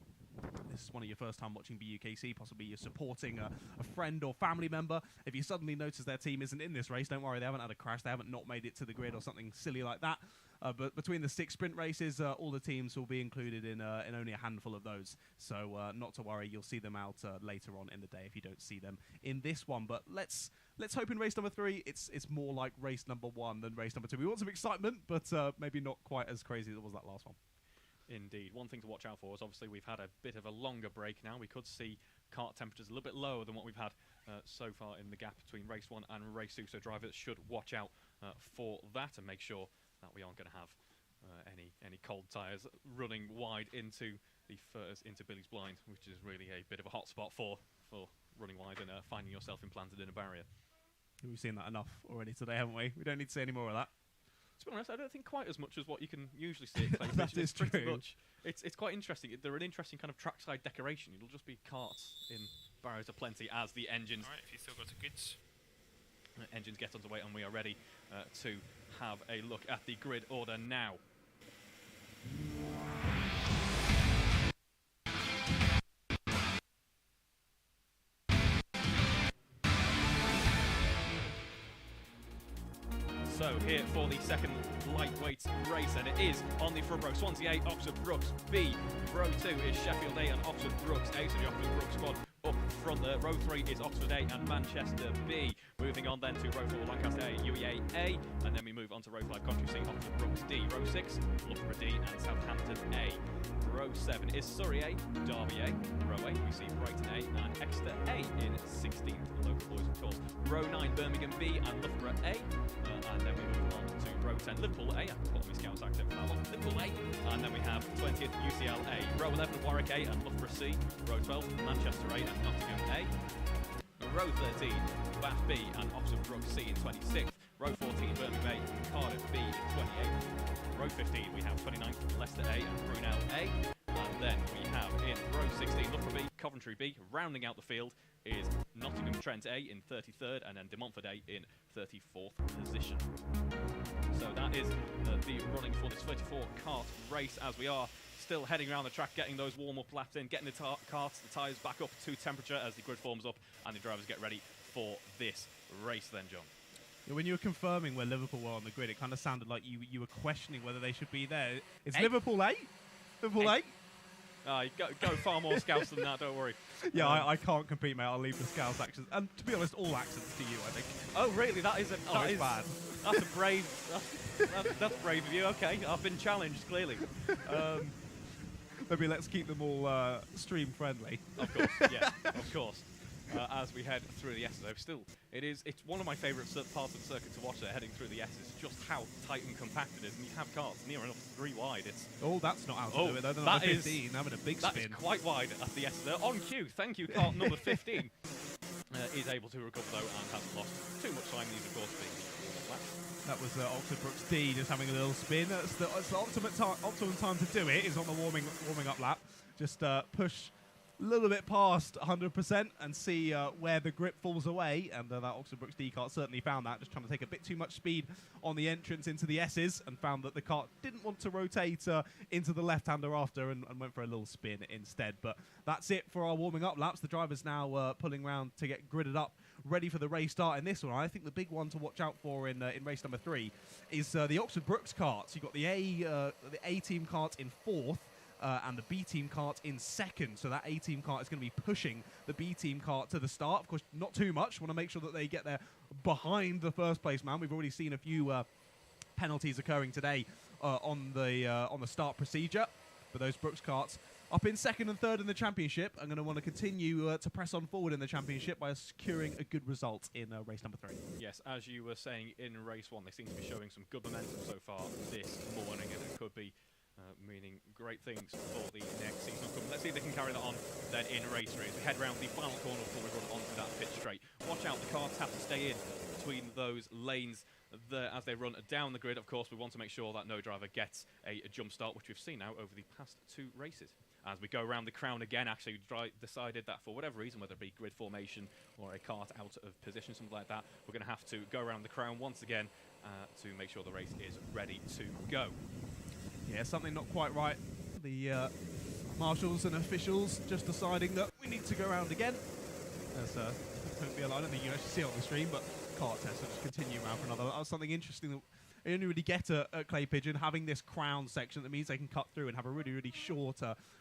this is one of your first time watching BUKC, possibly you're supporting a friend or family member. If you suddenly notice their team isn't in this race, don't worry, they haven't had a crash, they haven't not made it to the grid or something silly like that. But between the 6 sprint races, all the teams will be included in only a handful of those. So not to worry, you'll see them out later on in the day if you don't see them in this one. But let's hope in race number 3 it's more like race number 1 than race number 2. We want some excitement, but maybe not quite as crazy as it was that last one. Indeed. One thing to watch out for is obviously we've had a bit of a longer break now. We could see kart temperatures a little bit lower than what we've had so far in the gap between race 1 and race 2. So drivers should watch out for that and make sure that we aren't going to have any cold tyres running wide into Billy's blind, which is really a bit of a hot spot for running wide and finding yourself implanted in a barrier. We've seen that enough already today, haven't we? We don't need to see any more of that. To be honest, I don't think quite as much as what you can usually see at Clay Pigeon. That is true. It's quite interesting. They're an interesting kind of trackside decoration. It'll just be karts in barriers aplenty as the engines. All right, if you still got the goods. Engines get underway, and we are ready to have a look at the grid order now. So here for the second lightweight race, and it is on the front row. Swansea A, Oxford Brookes B. Row 2 is Sheffield A and Oxford Brookes A, so the Oxford Brookes squad up front there. Row 3 is Oxford A and Manchester B. Moving on then to row 4, Lancaster A, UEA A, and then we move on to row 5, Coventry C, Oxford Brookes D. Row 6, Loughborough D and Southampton A. Row 7 is Surrey A, Derby A. Row 8 we see Brighton A and Exeter A in 16th, the local boys of course. Row 9, Birmingham B and Loughborough A, and then we move on to row 10, Liverpool A. I can put on my Scouse accent for that one. Liverpool A, and then we have 20th UCL A. Row 11, Warwick A and Loughborough C. Row 12, Manchester A and Nottingham A. Row 13, Bath B and Oxford Brookes C in 26th. Row 14, Birmingham A, Cardiff B in 28th. Row 15, we have 29th, Leicester A and Brunel A. And then we have in row 16, Loughborough B, Coventry B. Rounding out the field is Nottingham Trent A in 33rd, and then De Montfort A in 34th position. So that is the running for this 34 kart race, as we are still heading around the track, getting those warm-up laps in, getting the karts, the tyres back up to temperature as the grid forms up and the drivers get ready for this race then, John. Yeah, when you were confirming where Liverpool were on the grid, it kind of sounded like you were questioning whether they should be there. Is Liverpool 8? Liverpool 8? Go far more Scouse than that, don't worry. Yeah, I can't compete, mate. I'll leave the Scouse accents. And to be honest, all accents to you, I think. Oh, really? That is bad. That's a brave. That's brave of you. Okay, I've been challenged clearly. Maybe let's keep them all stream friendly. Of course, yeah, of course. As we head through the S's, though, it's one of my favourite parts of the circuit to watch. Heading through the S's, just how tight and compact it is, and you have karts near enough 3 wide. That's not how to do it. They're not 15, having a big spin. That is quite wide at the S's. On cue, thank you, kart number 15. Is able to recover though and hasn't lost too much time. These, of course, being lap. That was Oxford Brooks D just having a little spin. That's the optimum time to do it is on the warming up lap. Just push a little bit past 100% and see where the grip falls away. And that Oxford Brooks D kart certainly found that, just trying to take a bit too much speed on the entrance into the S's, and found that the kart didn't want to rotate into the left-hander after, and went for a little spin instead. But that's it for our warming up laps. The drivers now pulling around to get gridded up, ready for the race start in this one. I think the big one to watch out for in race number 3 is the Oxford Brooks karts. You've got the A team kart in 4th, and the B team kart in 2nd. So that A team kart is going to be pushing the B team kart to the start. Of course, not too much. Want to make sure that they get there behind the first place man. We've already seen a few penalties occurring today on the start procedure. But those Brooks karts up in 2nd and 3rd in the championship are going to want to continue to press on forward in the championship by securing a good result in race number 3. Yes, as you were saying in race 1, they seem to be showing some good momentum so far this morning, and it could be meaning great things for the next season. Let's see if they can carry that on then in race 3 as we head round the final corner before we run onto that pit straight. Watch out, the cars have to stay in between those lanes as they run down the grid. Of course, we want to make sure that no driver gets a jump start, which we've seen now over the past 2 races. As we go around the crown again, actually decided that for whatever reason, whether it be grid formation or a kart out of position, something like that, we're going to have to go around the crown once again to make sure the race is ready to go. Yeah, something not quite right. The marshals and officials just deciding that we need to go around again. There's couldn't be a lot. I don't think you actually see it on the stream, but kart tests will just continue around for another. That was something interesting that they only really get at Clay Pigeon, having this crown section. That means they can cut through and have a really, really short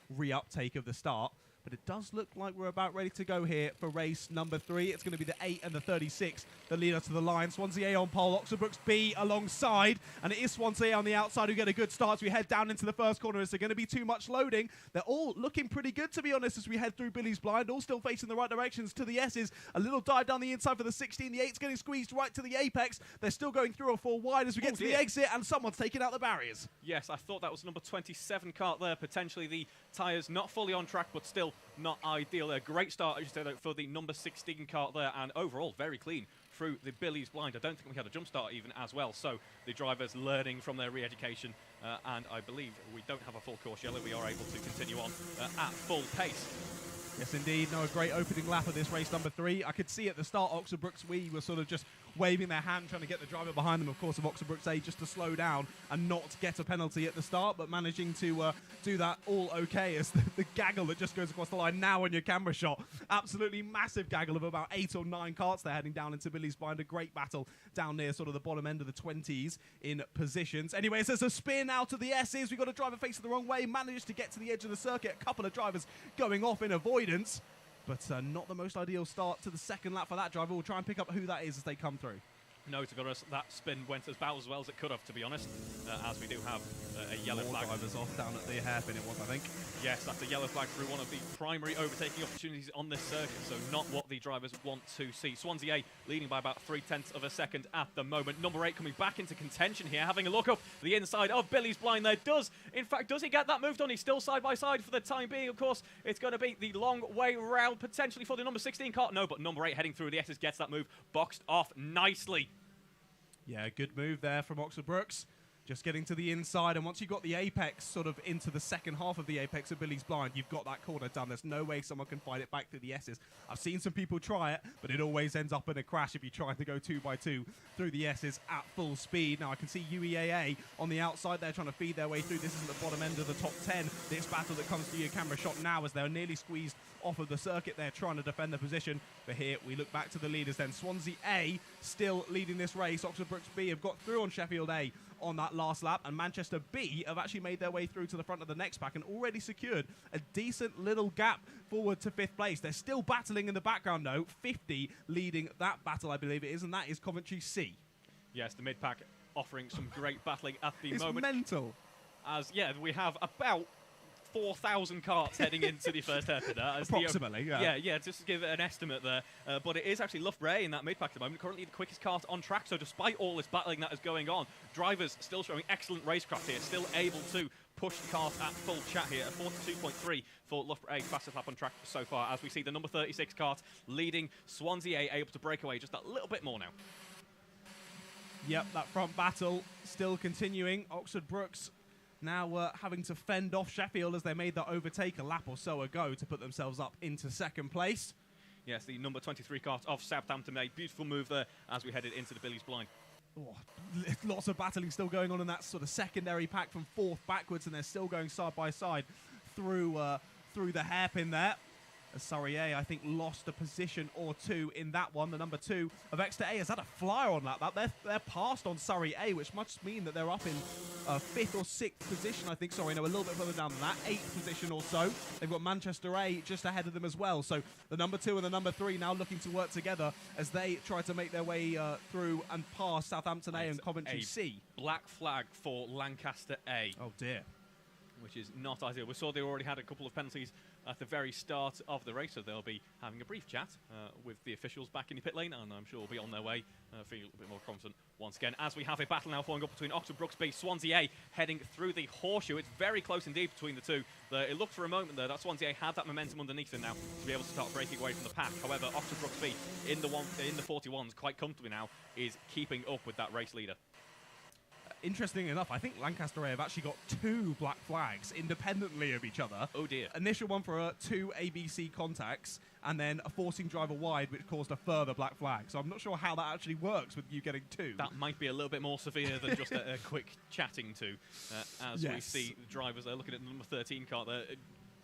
re-uptake of the start. But it does look like we're about ready to go here for race number 3. It's going to be the 8 and the 36 that lead us to the line. Swansea A on pole, Oxford Brooks B alongside. And it is Swansea on the outside who get a good start as we head down into the first corner. Is there going to be too much loading? They're all looking pretty good, to be honest, as we head through Billy's Blind. All still facing the right directions to the S's. A little dive down the inside for the 16. The 8's getting squeezed right to the apex. They're still going through or 4 wide as we get to the exit, and someone's taking out the barriers. Yes, I thought that was number 27 kart there. Potentially the tyres not fully on track, but still not ideal. A great start, as you said, for the number 16 kart there, and overall very clean through the Billy's Blind. I don't think we had a jump start even as well, so the drivers learning from their re-education, and I believe we don't have a full course yellow. We are able to continue on at full pace. Yes, indeed. No, a great opening lap of this race number 3. I could see at the start Oxford Brooks we were sort of just waving their hand, trying to get the driver behind them, of course, of Oxford Brooks A, just to slow down and not get a penalty at the start, but managing to do that all okay as the gaggle that just goes across the line now on your camera shot. Absolutely massive gaggle of about 8 or 9 karts there heading down into Billy's Blind. A great battle down near sort of the bottom end of the 20s in positions. Anyways, there's a spin out of the S's. We've got a driver facing the wrong way, managed to get to the edge of the circuit. A couple of drivers going off in avoidance. But not the most ideal start to the second lap for that driver. We'll try and pick up who that is as they come through. No, to be honest, that spin went about as well as it could have, to be honest, as we do have a yellow flag. Drivers off down at the hairpin it was, I think. Yes, that's a yellow flag through one of the primary overtaking opportunities on this circuit, so not what the drivers want to see. Swansea A leading by about 0.3 of a second at the moment. Number 8 coming back into contention here, having a look up the inside of Billy's Blind there. Does he get that moved on? He's still side by side for the time being. Of course, it's going to be the long way round potentially for the number 16 kart. No, but number 8 heading through the S's gets that move boxed off nicely. Yeah, good move there from Oxford Brooks. Just getting to the inside, and once you've got the apex sort of into the second half of the apex of Billy's Blind, you've got that corner done. There's no way someone can fight it back through the S's. I've seen some people try it, but it always ends up in a crash if you try to go 2x2 through the S's at full speed. Now, I can see UEAA on the outside there trying to feed their way through. This is at the bottom end of the top 10. This battle that comes to your camera shot now as they're nearly squeezed off of the circuit there trying to defend the position. But here we look back to the leaders then. Swansea A still leading this race. Oxford Brooks B have got through on Sheffield A on that last lap, and Manchester B have actually made their way through to the front of the next pack and already secured a decent little gap forward to 5th place. They're still battling in the background though. 50 leading that battle, I believe it is, and that is Coventry C. Yes, the mid-pack offering some great battling at the it's moment. It's mental. As, yeah, we have about 4,000 karts heading into the first hairpin. Approximately, yeah. Just to give an estimate there. But it is actually Loughborough in that mid-pack at the moment. Currently the quickest kart on track, so despite all this battling that is going on, drivers still showing excellent racecraft here, still able to push the cars at full chat here. A 42.3 for Loughborough A, fastest lap on track so far, as we see the number 36 kart leading Swansea A, able to break away just a little bit more now. Yep, that front battle still continuing. Oxford Brookes now having to fend off Sheffield as they made that overtake a lap or so ago to put themselves up into second place. Yes, the number 23 kart of Southampton made beautiful move there as we headed into the Billy's Blind. Oh, lots of battling still going on in that sort of secondary pack from fourth backwards, and they're still going side by side through the hairpin there. As Surrey A, I think, lost a position or two in that one. The number 2 of Exeter A has had a flyer on that. They're passed on Surrey A, which must mean that they're up in 5th or 6th position, I think. Sorry, no, a little bit further down than that. 8th position or so. They've got Manchester A just ahead of them as well. So the number 2 and the number 3 now looking to work together as they try to make their way through and pass Southampton A and Coventry C. Black flag for Lancaster A. Oh, dear. Which is not ideal. We saw they already had a couple of penalties at the very start of the race, so they'll be having a brief chat with the officials back in the pit lane, and I'm sure will be on their way, feeling a little bit more confident once again. As we have a battle now forming up between Oxford Brookes B, Swansea A, heading through the horseshoe. It's very close indeed between the two. It looked for a moment there that Swansea A had that momentum underneath them now to be able to start breaking away from the pack. However, Oxford Brookes B in the 41s quite comfortably now is keeping up with that race leader. Interestingly enough, I think Lancaster A have actually got 2 black flags independently of each other. Oh dear. Initial one for 2 ABC contacts, and then a forcing driver wide, which caused a further black flag. So I'm not sure how that actually works with you getting 2. That might be a little bit more severe than just a quick chatting to, as we see the drivers there looking at the number 13 car there,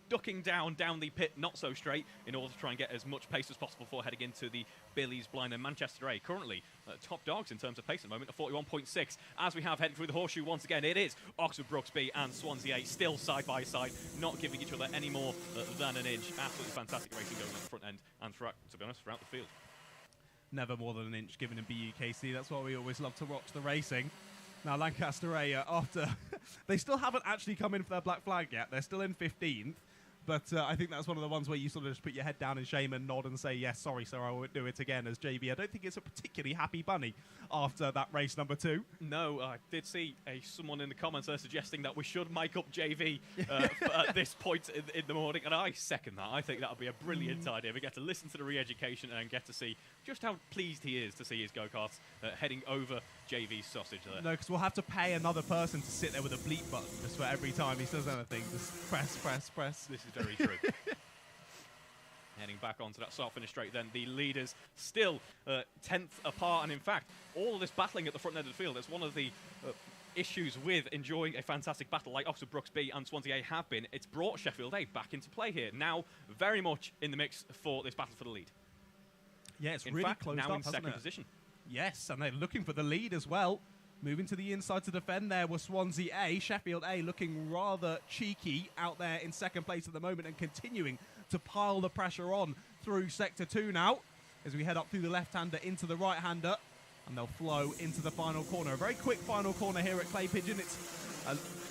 ducking down the pit not so straight in order to try and get as much pace as possible before heading into the Billy's Blind. And Manchester A currently top dogs in terms of pace at the moment, a 41.6. As we have heading through the horseshoe once again, it is Oxford Brookes B and Swansea A still side by side, not giving each other any more than an inch. Absolutely fantastic racing going on the front end and throughout, to be honest, throughout the field. Never more than an inch given in BUKC. That's why we always love to watch the racing. Now Lancaster A, after they still haven't actually come in for their black flag yet. They're still in 15th. But I think that's one of the ones where you sort of just put your head down in shame and nod and say, yes, sorry, sir, I won't do it again. As JV, I don't think it's a particularly happy bunny after that race number 2. No, I did see someone in the comments there suggesting that we should mic up JV at this point in the morning, and I second that. I think that would be a brilliant idea. We get to listen to the re-education and get to see just how pleased he is to see his go-karts heading over JV's sausage there. No, because we'll have to pay another person to sit there with a bleep button just for every time he says anything. Just press, press, press. This is very true. Heading back onto that start-finish straight then, the leaders still 10th apart, and in fact, all of this battling at the front end of the field is one of the issues with enjoying a fantastic battle like Oxford Brookes B and Swansea A have been. It's brought Sheffield A back into play here, now very much in the mix for this battle for the lead. Yeah, it's in really fact, close now up, in second position. Yes, and they're looking for the lead as well. Moving to the inside to defend there was Swansea A. Sheffield A looking rather cheeky out there in second place at the moment and continuing to pile the pressure on through Sector 2 now as we head up through the left-hander into the right-hander, and they'll flow into the final corner. A very quick final corner here at Clay Pigeon. It's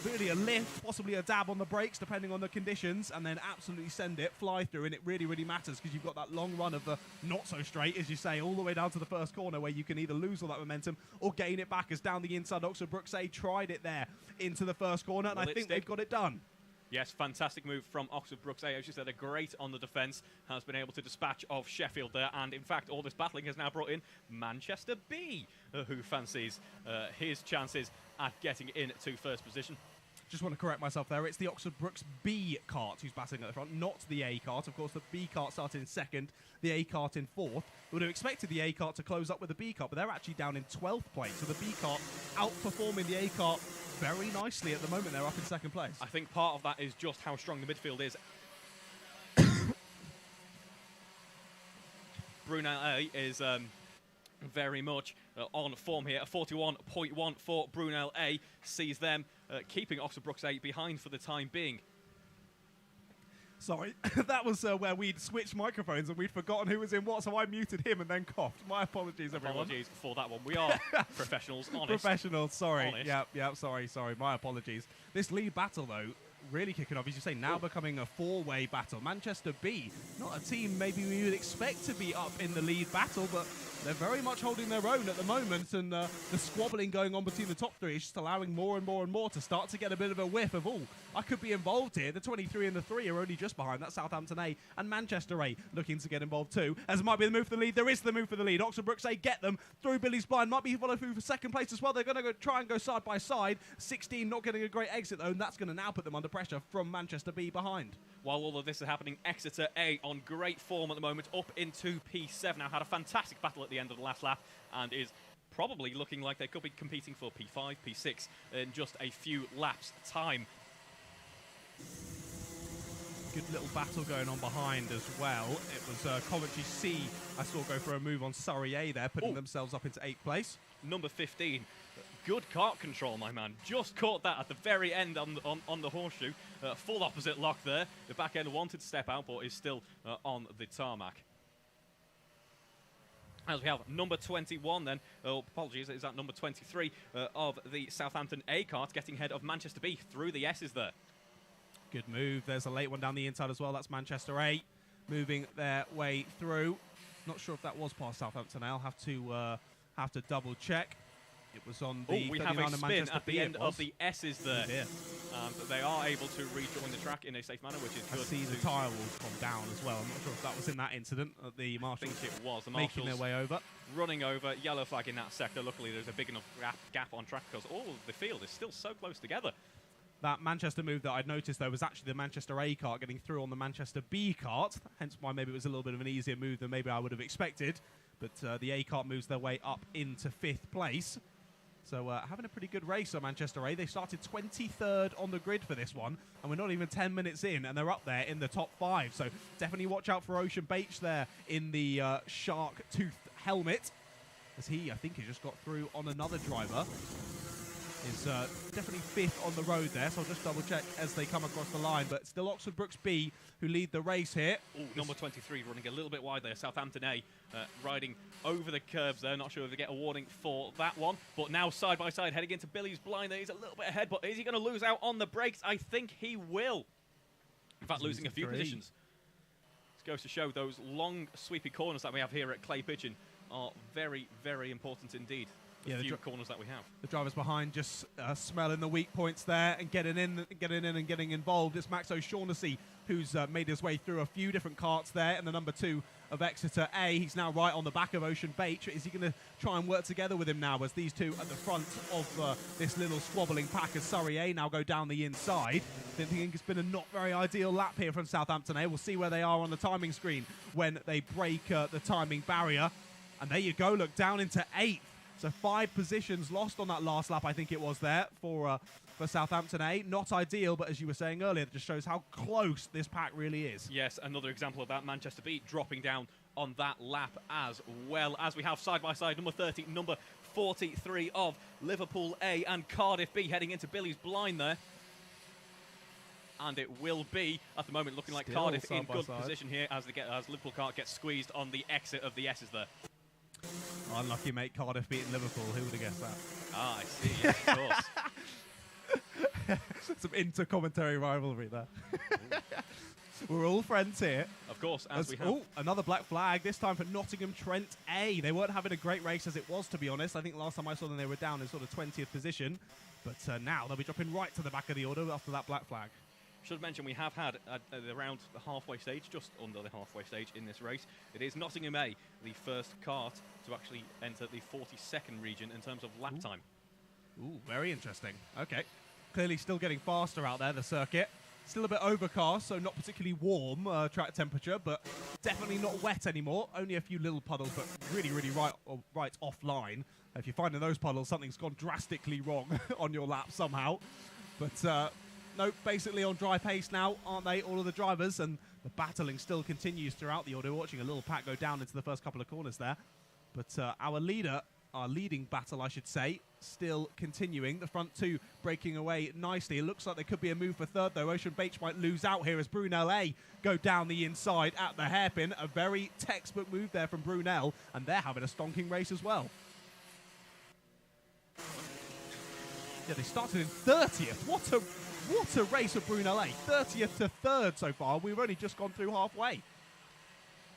really a lift, possibly a dab on the brakes depending on the conditions, and then absolutely send it, fly through, and it really, really matters because you've got that long run of the not so straight, as you say, all the way down to the first corner where you can either lose all that momentum or gain it back, as down the inside Oxford Brookes A tried it there into the first corner, and I think they've got it done. Yes, fantastic move from Oxford Brookes A. As you said, a great on the defence, has been able to dispatch of Sheffield there, and in fact all this battling has now brought in Manchester B, who fancies his chances at getting into first position. Just want to correct myself there. It's the Oxford Brookes B kart who's battling at the front, not the A kart. Of course, the B kart started in second, the A kart in fourth. We would have expected the A kart to close up with the B kart, but they're actually down in 12th place. So the B kart outperforming the A kart very nicely at the moment. They're up in second place. I think part of that is just how strong the midfield is. Brunel A is very much on form here. A 41.1 for Brunel A sees them keeping Oxford Brookes A behind for the time being. Sorry, that was where we'd switched microphones and we'd forgotten who was in what, so I muted him and then coughed. My apologies, everyone. Apologies for that one. We are professionals, honest. Professionals, sorry. Honest. Yep, sorry. My apologies. This lead battle, though, really kicking off, as you say, now becoming a four-way battle. Manchester B, not a team maybe we would expect to be up in the lead battle, but they're very much holding their own at the moment, and the squabbling going on between the top three is just allowing more and more and more to start to get a bit of a whiff of, oh, I could be involved here. The 23 and the 3 are only just behind. That's Southampton A and Manchester A looking to get involved too, as it might be the move for the lead. There is the move for the lead. Oxford Brooks A get them through Billy's blind. Might be followed through for second place as well. They're going to try and go side by side. 16 not getting a great exit though, and that's going to now put them under pressure from Manchester B behind. While all of this is happening, Exeter A on great form at the moment, up into P7 now. Had a fantastic battle at the end of the last lap and is probably looking like they could be competing for P5, P6 in just a few laps' time. Good little battle going on behind as well. It was Coventry C I saw go for a move on Surrey A there, putting themselves up into 8th place. Number 15. Good kart control, my man. Just caught that at the very end on the horseshoe. Full opposite lock there. The back end wanted to step out, but is still on the tarmac. As we have number 21 then, apologies, is that number 23 of the Southampton A kart getting ahead of Manchester B through the S's there. Good move. There's a late one down the inside as well. That's Manchester A moving their way through. Not sure if that was past Southampton. I'll have to double check. It was on the we have a spin at the end of the S's there. Yeah. They are able to rejoin the track in a safe manner, which is good. I see the tyre walls come down as well. I'm not sure if that was in that incident. The marshals, I think it was. The making their way over. Running over, yellow flag in that sector. Luckily, there's a big enough gap on track because all of the field is still so close together. That Manchester move that I'd noticed, though, was actually the Manchester A kart getting through on the Manchester B kart, hence why maybe it was a little bit of an easier move than maybe I would have expected. But the A kart moves their way up into 5th place. So having a pretty good race on Manchester A. They started 23rd on the grid for this one, and we're not even 10 minutes in, and they're up there in the top 5. So definitely watch out for Ocean Bache there in the shark-toothed helmet, as he, I think, has just got through on another driver. Is definitely 5th on the road there, so I'll just double check as they come across the line. But still Oxford Brooks B who lead the race here. Number 23 running a little bit wide there. Southampton A riding over the curbs there. Not sure if they get a warning for that one. But now side by side heading into Billy's blind there. He's a little bit ahead, but is he going to lose out on the brakes? I think he will. In fact, losing a few positions. This goes to show those long sweepy corners that we have here at Clay Pigeon are very, very important indeed. The few corners that we have. The drivers behind just smelling the weak points there and getting in and getting involved. It's Max O'Shaughnessy who's made his way through a few different karts there, and the number 2 of Exeter A. He's now right on the back of Ocean Bache. Is he going to try and work together with him now as these two at the front of this little squabbling pack as Surrey A now go down the inside? I think it's been a not very ideal lap here from Southampton A. We'll see where they are on the timing screen when they break the timing barrier. And there you go, look, down into 8th. So 5 positions lost on that last lap, I think it was there, for Southampton A. Not ideal, but as you were saying earlier, it just shows how close this pack really is. Yes, another example of that. Manchester B dropping down on that lap as well. As we have side by side, number 30, number 43 of Liverpool A and Cardiff B heading into Billy's blind there. And it will be, at the moment, looking like Cardiff in good position here as Liverpool kart gets squeezed on the exit of the S's there. Unlucky, mate. Cardiff beating Liverpool. Who would have guessed that? Ah, I see. Yes, of course. Some inter-commentary rivalry there. We're all friends here. Of course, as we have. Oh, another black flag, this time for Nottingham Trent A. They weren't having a great race as it was, to be honest. I think last time I saw them, they were down in sort of 20th position. But now they'll be dropping right to the back of the order after that black flag. Should mention we have had around the halfway stage, just under the halfway stage in this race. It is Nottingham A, the first kart to actually enter the 42nd region in terms of lap time. Ooh, very interesting. Okay. Clearly still getting faster out there, the circuit. Still a bit overcast, so not particularly warm track temperature, but definitely not wet anymore. Only a few little puddles, but really, really right offline. If you're finding those puddles, something's gone drastically wrong on your lap somehow. But no, basically on dry pace now, aren't they, all of the drivers? And the battling still continues throughout the order. We're watching a little pack go down into the first couple of corners there. But our leading battle, I should say, still continuing. The front 2 breaking away nicely. It looks like there could be a move for 3rd, though. Ocean Bache might lose out here as Brunel A go down the inside at the hairpin. A very textbook move there from Brunel, and they're having a stonking race as well. Yeah, they started in 30th. What a race for Brunel 30th to 3rd so far. We've only just gone through halfway.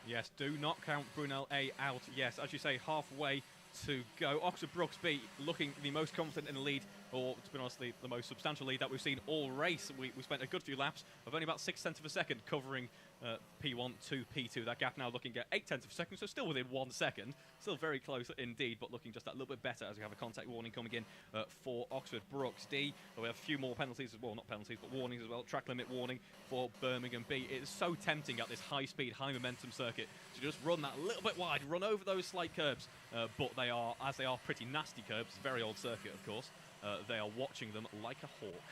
Yes, do not count Brunel A out. Yes, as you say, halfway to go. Oxford Brooks B looking the most confident in the lead, or to be honest, the most substantial lead that we've seen all race. We spent a good few laps of only about 0.6 of a second covering P1 to P2. That gap now looking at 0.8 of a second, so still within 1 second. Still very close indeed, but looking just that little bit better as we have a contact warning coming in for Oxford Brooks D. But we have a few more penalties as well, not penalties, but warnings as well. Track limit warning for Birmingham B. It's so tempting at this high-speed, high-momentum circuit to just run that a little bit wide, run over those slight curbs, but they are pretty nasty curbs, very old circuit, of course. They are watching them like a hawk.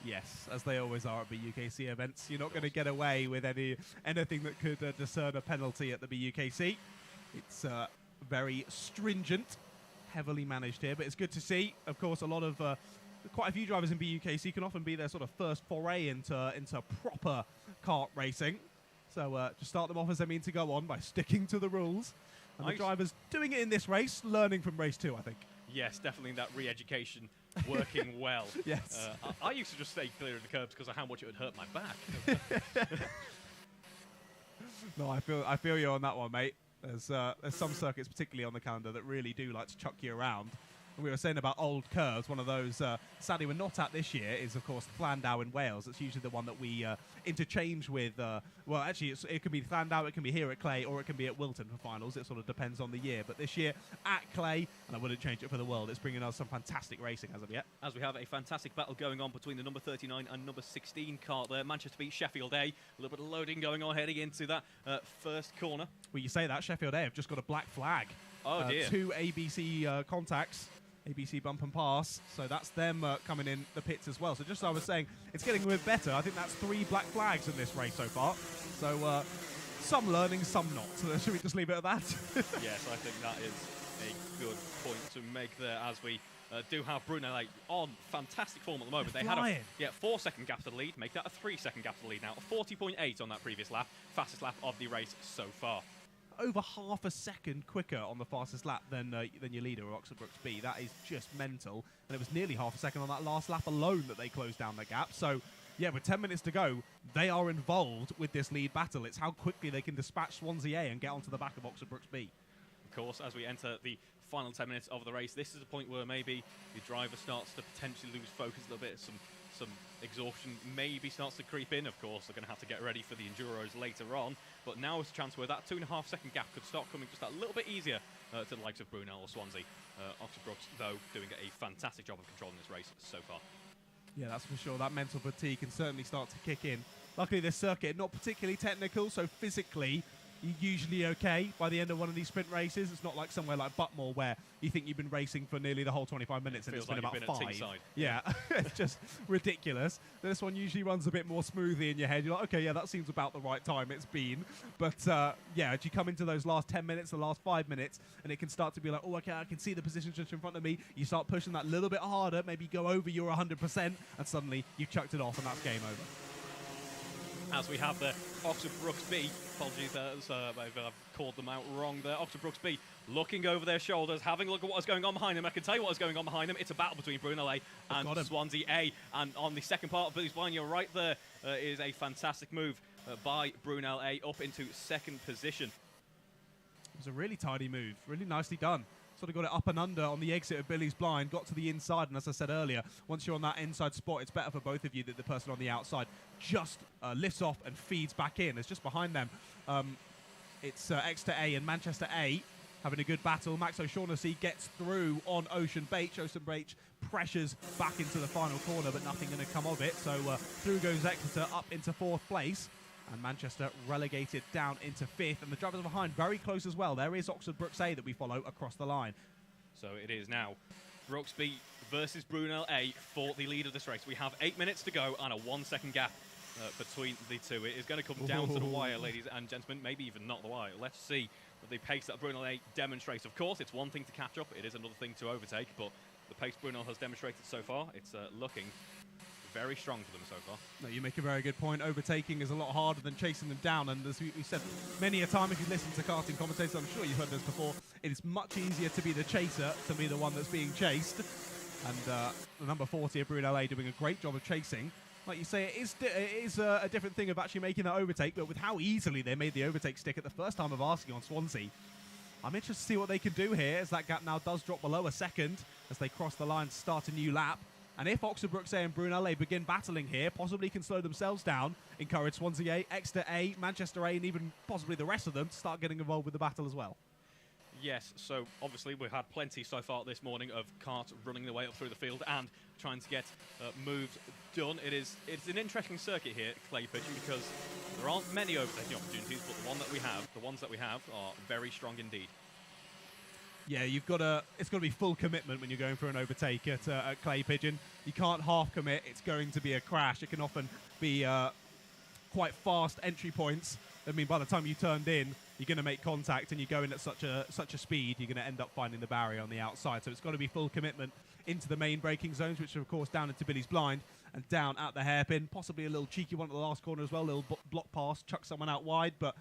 Yes, as they always are at BUKC events. You're not going to get away with anything that could discern a penalty at the BUKC. It's very stringent, heavily managed here, but it's good to see. Of course, quite a few drivers in BUKC can often be their sort of first foray into proper kart racing. So just start them off as they mean to go on by sticking to the rules. And the drivers doing it in this race, learning from race 2, I think. Yes, definitely that re-education working well. Yes. I used to just stay clear of the curbs because of how much it would hurt my back. No, I feel you on that one, mate. There's some circuits, particularly on the calendar, that really do like to chuck you around. And we were saying about old curves. One of those, sadly, we're not at this year, is, of course, Llandow in Wales. It's usually the one that we interchange with. Well, actually, it can be Llandow, it can be here at Clay, or it can be at Wilton for finals. It sort of depends on the year. But this year, at Clay, and I wouldn't change it for the world, it's bringing us some fantastic racing as of yet. As we have a fantastic battle going on between the number 39 and number 16 kart there. Manchester beat Sheffield A. A little bit of loading going on heading into that first corner. Well, you say that, Sheffield A have just got a black flag. Oh, dear. 2 ABC contacts. ABC bump and pass, so that's them coming in the pits as well. So just as I was saying, it's getting a bit better. I think that's 3 black flags in this race so far. So some learning, some not. So should we just leave it at that? Yes, I think that is a good point to make there as we do have Brunel on fantastic form at the moment. They had a 4-second gap to the lead, make that a 3-second gap to the lead now. 40.8 on that previous lap, fastest lap of the race so far. Over half a second quicker on the fastest lap than your leader, Oxford Brooks B. That is just mental. And it was nearly half a second on that last lap alone that they closed down the gap. So, yeah, with 10 minutes to go, they are involved with this lead battle. It's how quickly they can dispatch Swansea A and get onto the back of Oxford Brooks B. Of course, as we enter the final 10 minutes of the race, this is a point where maybe the driver starts to potentially lose focus a little bit. Some exhaustion maybe starts to creep in. Of course, they're going to have to get ready for the Enduros later on. But now is a chance where that 2.5 second gap could start coming just that little bit easier to the likes of Brunel or Swansea. Oxford Brooks, though, doing a fantastic job of controlling this race so far. Yeah, that's for sure. That mental fatigue can certainly start to kick in. Luckily, this circuit, not particularly technical, so physically, you're usually okay by the end of one of these sprint races. It's not like somewhere like Butmore where you think you've been racing for nearly the whole 25 minutes and it's been about 5. Yeah, it's just ridiculous. This one usually runs a bit more smoothly in your head. You're like, okay, yeah, that seems about the right time it's been. But yeah, as you come into those last 10 minutes, the last 5 minutes, and it can start to be like, oh, okay, I can see the positions just in front of me. You start pushing that little bit harder, maybe go over your 100%, and suddenly you've chucked it off and that's game over. As we have the Oxford Brooks B, apologies, I've called them out wrong there. Oxford Brooks B looking over their shoulders, having a look at what is going on behind them. I can tell you what is going on behind them. It's a battle between Brunel A and Swansea A. And on the second part of Billy's blind, you're right there, is a fantastic move by Brunel A up into second position. It was a really tidy move, really nicely done. Sort of got it up and under on the exit of Billy's blind, got to the inside, and as I said earlier, once you're on that inside spot, it's better for both of you that the person on the outside just lifts off and feeds back in. It's just behind them. It's Exeter A and Manchester A having a good battle. Max O'Shaughnessy gets through on Ocean Beach. Ocean Beach pressures back into the final corner, but nothing going to come of it. So through goes Exeter up into 4th place. And Manchester relegated down into 5th. And the drivers behind very close as well. There is Oxford Brooks A that we follow across the line. So it is now Brooks B versus Brunel A for the lead of this race. We have 8 minutes to go and a 1 second gap between the two. It is going to come down to the wire, ladies and gentlemen. Maybe even not the wire. Let's see the pace that Brunel A demonstrates. Of course, it's one thing to catch up. It is another thing to overtake. But the pace Brunel has demonstrated so far, it's looking very strong for them so far. No, you make a very good point. Overtaking is a lot harder than chasing them down, and as we said many a time, if you listen to karting commentators, I'm sure you've heard this before, it is much easier to be the chaser to be the one that's being chased. And the number 40 of Brunel A doing a great job of chasing. Like you say, it is a different thing of actually making that overtake, but with how easily they made the overtake stick at the first time of asking on Swansea, I'm interested to see what they can do here as that gap now does drop below a second as they cross the line to start a new lap. And if Oxford Brookes A and Brunel begin battling here, possibly can slow themselves down, encourage Swansea A, Exeter A, Manchester A, and even possibly the rest of them to start getting involved with the battle as well. Yes, so obviously we've had plenty so far this morning of karts running their way up through the field and trying to get moves done. It's an interesting circuit here at Clay Pigeon because there aren't many overtaking opportunities, but the ones that we have are very strong indeed. Yeah, it's got to be full commitment when you're going for an overtake at Clay Pigeon. You can't half commit. It's going to be a crash. It can often be quite fast entry points. I mean, by the time you turned in, you're going to make contact and you go in at such a speed, you're going to end up finding the barrier on the outside. So it's got to be full commitment into the main braking zones, which are, of course, down into Billy's blind and down at the hairpin. Possibly a little cheeky one at the last corner as well, a little block pass, chuck someone out wide. But,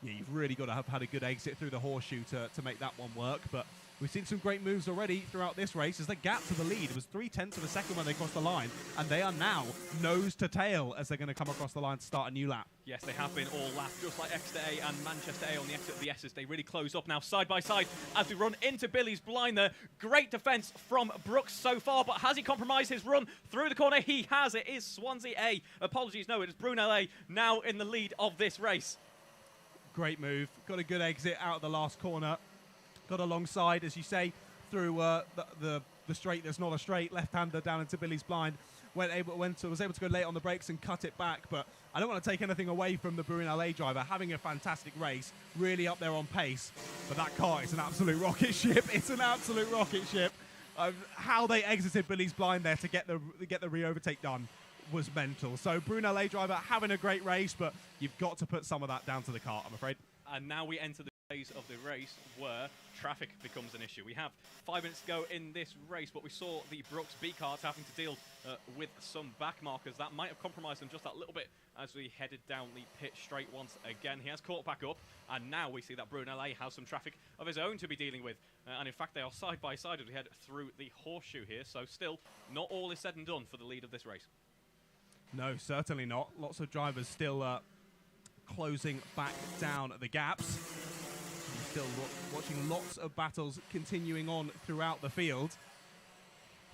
yeah, you've really got to have had a good exit through the horseshoe to make that one work. But we've seen some great moves already throughout this race as the gap to the lead. It was 0.3 of a second when they crossed the line, and they are now nose to tail as they're going to come across the line to start a new lap. Yes, they have been all lap, just like Exeter A and Manchester A on the exit of the S's. They really close up now side by side as we run into Billy's blind there. Great defence from Brookes so far, but has he compromised his run through the corner? He has. It is Swansea A. Apologies, no, it is Brunel A now in the lead of this race. Great move. Got a good exit out of the last corner. Got alongside, as you say, through the straight that's not a straight, left-hander down into Billy's blind. Was able to go late on the brakes and cut it back, but I don't want to take anything away from the Brunel A driver. Having a fantastic race, really up there on pace, but that car is an absolute rocket ship. It's an absolute rocket ship. How they exited Billy's blind there to get the re-overtake done was mental. So Brunel A driver having a great race, but you've got to put some of that down to the car, I'm afraid. And now we enter the phase of the race where traffic becomes an issue. We have 5 minutes to go in this race, but we saw the Brookes B karts having to deal with some back markers that might have compromised them just that little bit as we headed down the pit straight once again. He has caught back up, and now we see that Brunel A has some traffic of his own to be dealing with. And in fact, they are side by side as we head through the horseshoe here, so still not all is said and done for the lead of this race. No, certainly not. Lots of drivers still closing back down the gaps. Still watching lots of battles continuing on throughout the field.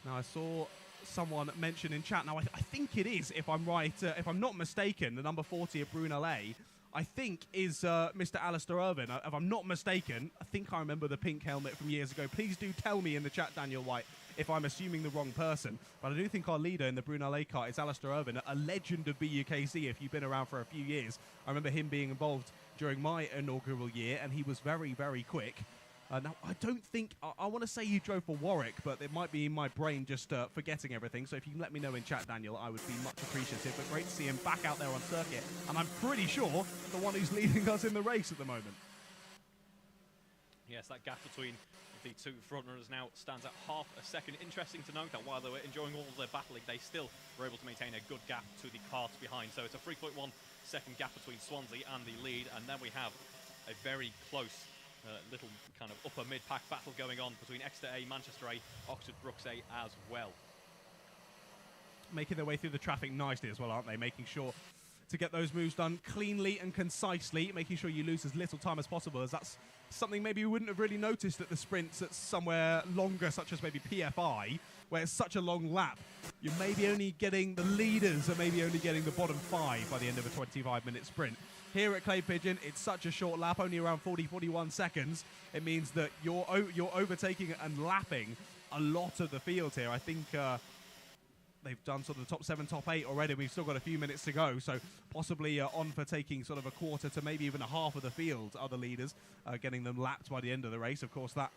Now, I saw someone mention in chat. Now, I think it is, if I'm right, if I'm not mistaken, the number 40 of Brunel A, I think is Mr. Alistair Irvin. If I'm not mistaken, I think I remember the pink helmet from years ago. Please do tell me in the chat, Daniel White, if I'm assuming the wrong person. But I do think our leader in the Brunel A kart is Alistair Irvin, a legend of BUKC if you've been around for a few years. I remember him being involved during my inaugural year, and he was very, very quick. Now, I don't think, I want to say you drove for Warwick, but it might be in my brain just forgetting everything. So if you can let me know in chat, Daniel, I would be much appreciative. But great to see him back out there on circuit. And I'm pretty sure the one who's leading us in the race at the moment. Yes, that gap between the two frontrunners now stands at half a second. Interesting to note that while they were enjoying all their battling, they still were able to maintain a good gap to the karts behind. So it's a 3.1 second gap between Swansea and the lead, and then we have a very close little kind of upper mid-pack battle going on between Exeter A, Manchester A, Oxford Brookes A as well. Making their way through the traffic nicely as well, aren't they? Making sure to get those moves done cleanly and concisely, making sure you lose as little time as possible, as that's something maybe you wouldn't have really noticed at the sprints at somewhere longer, such as maybe PFI, where it's such a long lap. You're maybe only getting the leaders, or maybe only getting the bottom 5 by the end of a 25-minute sprint. Here at Clay Pigeon, it's such a short lap, only around 40-41 seconds. It means that you're overtaking and lapping a lot of the field here. I think they've done sort of the top 7, top 8 already. We've still got a few minutes to go, so possibly on for taking sort of a quarter to maybe even a half of the field, other leaders, getting them lapped by the end of the race. Of course, that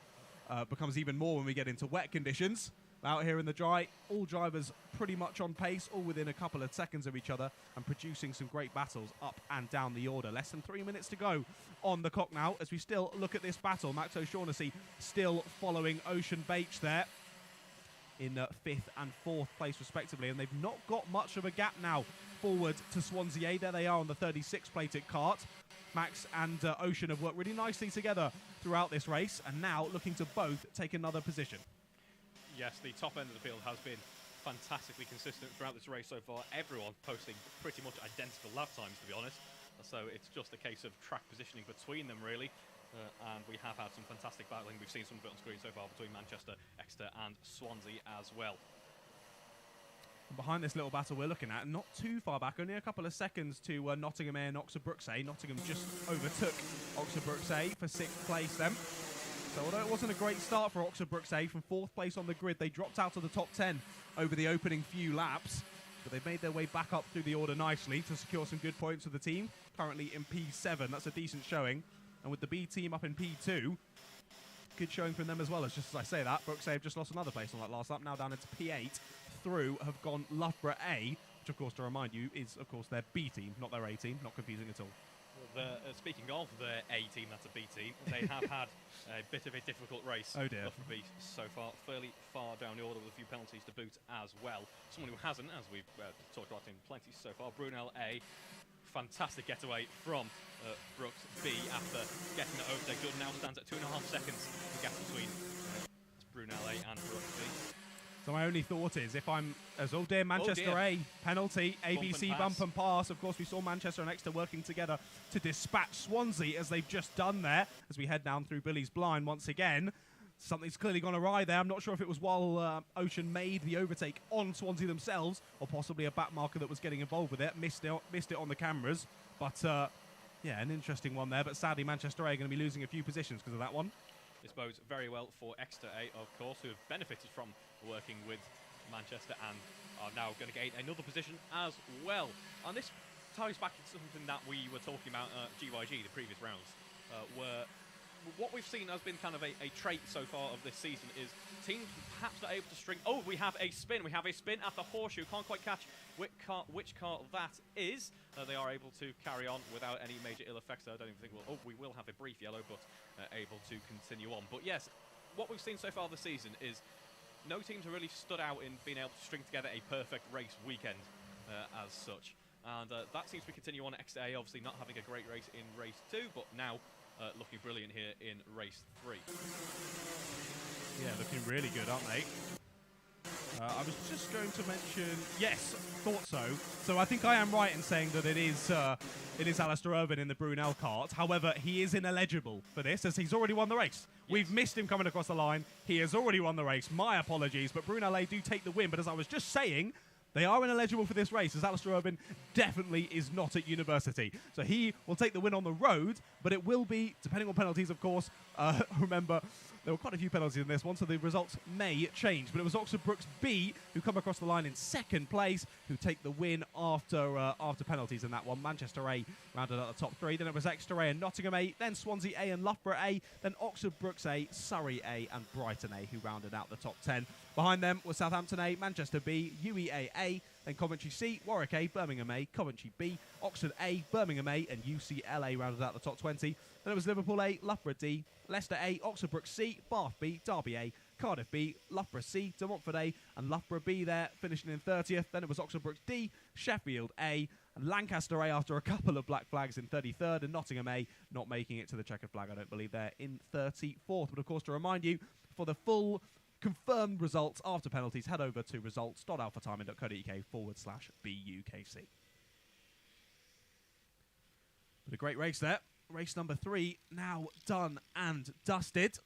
becomes even more when we get into wet conditions. Out here in the dry, all drivers pretty much on pace, all within a couple of seconds of each other, and producing some great battles up and down the order. Less than 3 minutes to go on the clock now as we still look at this battle. Max O'Shaughnessy still following Ocean Bache there in 5th and 4th place respectively, and they've not got much of a gap now forward to Swansea A. There they are on the 36-plated kart. Max and Ocean have worked really nicely together throughout this race, and now looking to both take another position. Yes, the top end of the field has been fantastically consistent throughout this race so far. Everyone posting pretty much identical lap times, to be honest. So it's just a case of track positioning between them, really. And we have had some fantastic battling. We've seen some of it on screen so far between Manchester, Exeter and Swansea as well. Behind this little battle we're looking at, not too far back, only a couple of seconds to Nottingham A and Oxford Brookes A. Nottingham just overtook Oxford Brookes A for 6th place then. So although it wasn't a great start for Oxford Brookes A, from 4th place on the grid, they dropped out of the top 10 over the opening few laps. But they've made their way back up through the order nicely to secure some good points for the team. Currently in P7, that's a decent showing. And with the B team up in P2, good showing from them as well. As just as I say that, Brookes A have just lost another place on that last lap, now down into P8. Through have gone Loughborough A, which of course, to remind you, is of course their B team, not their A team, not confusing at all. Speaking of the A team, that's a B team, they have had a bit of a difficult race. Oh dear. Loughborough B so far, fairly far down the order with a few penalties to boot as well. Someone who hasn't, as we've talked about in plenty so far, Brunel A. Fantastic getaway from Brookes B after getting the overtake. Jordan now stands at 2.5 seconds, the gap between Brunel A and Brookes B. So my only thought is, if I'm, oh dear, Manchester A, penalty, ABC bump and pass. Of course, we saw Manchester and Exeter working together to dispatch Swansea, as they've just done there, as we head down through Billy's Blind once again. Something's clearly gone awry there. I'm not sure if it was while Ocean made the overtake on Swansea themselves, or possibly a back marker that was getting involved with it. Missed it on the cameras. But, yeah, an interesting one there. But sadly, Manchester A are going to be losing a few positions because of that one. This bodes very well for Exeter A, of course, who have benefited from working with Manchester and are now going to gain another position as well. And this ties back to something that we were talking about at GYG, the previous rounds, where what we've seen has been kind of a trait so far of this season is teams perhaps not able to string... Oh, we have a spin. We have a spin at the horseshoe. Can't quite catch which car that is. They are able to carry on without any major ill effects. I don't even think we will have a brief yellow, but able to continue on. But yes, what we've seen so far this season is no teams have really stood out in being able to string together a perfect race weekend as such. And that seems to continue on. Exeter A obviously not having a great race in race 2, but now looking brilliant here in race 3. Yeah, looking really good, aren't they? I was just going to mention, yes, thought so. So I think I am right in saying that it is Alistair Irvine in the Brunel kart. However, he is ineligible for this, as he's already won the race. Yes. We've missed him coming across the line. He has already won the race. My apologies, but Brunel A do take the win. But as I was just saying, they are ineligible for this race, as Alistair Irvine definitely is not at university. So he will take the win on the road, but it will be, depending on penalties, of course. Remember, there were quite a few penalties in this one, so the results may change. But it was Oxford Brookes B who come across the line in 2nd place, who take the win after penalties in that one. Manchester A rounded out the top 3. Then it was Exeter A and Nottingham A, then Swansea A and Loughborough A, then Oxford Brookes A, Surrey A and Brighton A, who rounded out the top 10. Behind them was Southampton A, Manchester B, UEA A, then Coventry C, Warwick A, Birmingham A, Coventry B, Oxford A, Birmingham A, and UCLA rounded out the top 20. Then it was Liverpool A, Loughborough D, Leicester A, Oxford Brookes C, Bath B, Derby A, Cardiff B, Loughborough C, De Montfort A, and Loughborough B there, finishing in 30th. Then it was Oxford Brookes D, Sheffield A, and Lancaster A after a couple of black flags in 33rd, and Nottingham A not making it to the checkered flag, I don't believe, there in 34th. But of course, to remind you, for the full confirmed results after penalties, head over to results.alphatiming.co.uk/BUKC. But a great race there. Race number 3 now done and dusted.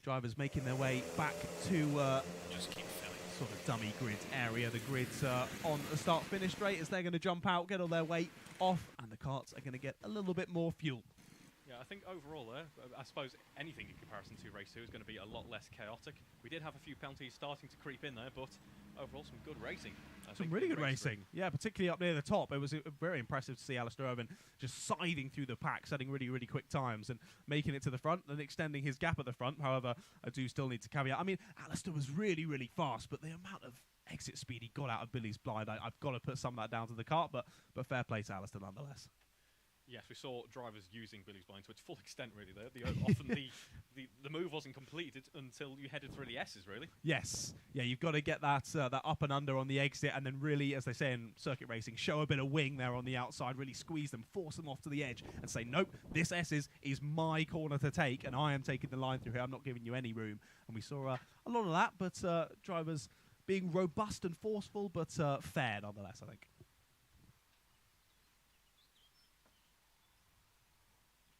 Drivers making their way back to just keep filling. Sort of dummy grid area. The grid's on the start-finish straight as they're going to jump out, get all their weight off, and the karts are going to get a little bit more fuel. Yeah, I think overall there, I suppose anything in comparison to race 2 is going to be a lot less chaotic. We did have a few penalties starting to creep in there, but overall some good racing. Some really good racing. Yeah, particularly up near the top. It was very impressive to see Alistair Irvine just siding through the pack, setting really, really quick times and making it to the front and extending his gap at the front. However, I do still need to caveat. I mean, Alistair was really, really fast, but the amount of exit speed he got out of Billy's Blind, I've got to put some of that down to the kart, but fair play to Alistair nonetheless. Yes, we saw drivers using Billy's Blind to its full extent, really, there. Often the move wasn't completed until you headed through the S's, really. Yes. Yeah, you've got to get that up and under on the exit and then really, as they say in circuit racing, show a bit of wing there on the outside, really squeeze them, force them off to the edge and say, nope, this S's is my corner to take and I am taking the line through here. I'm not giving you any room. And we saw a lot of that, but drivers being robust and forceful, but fair nonetheless, I think.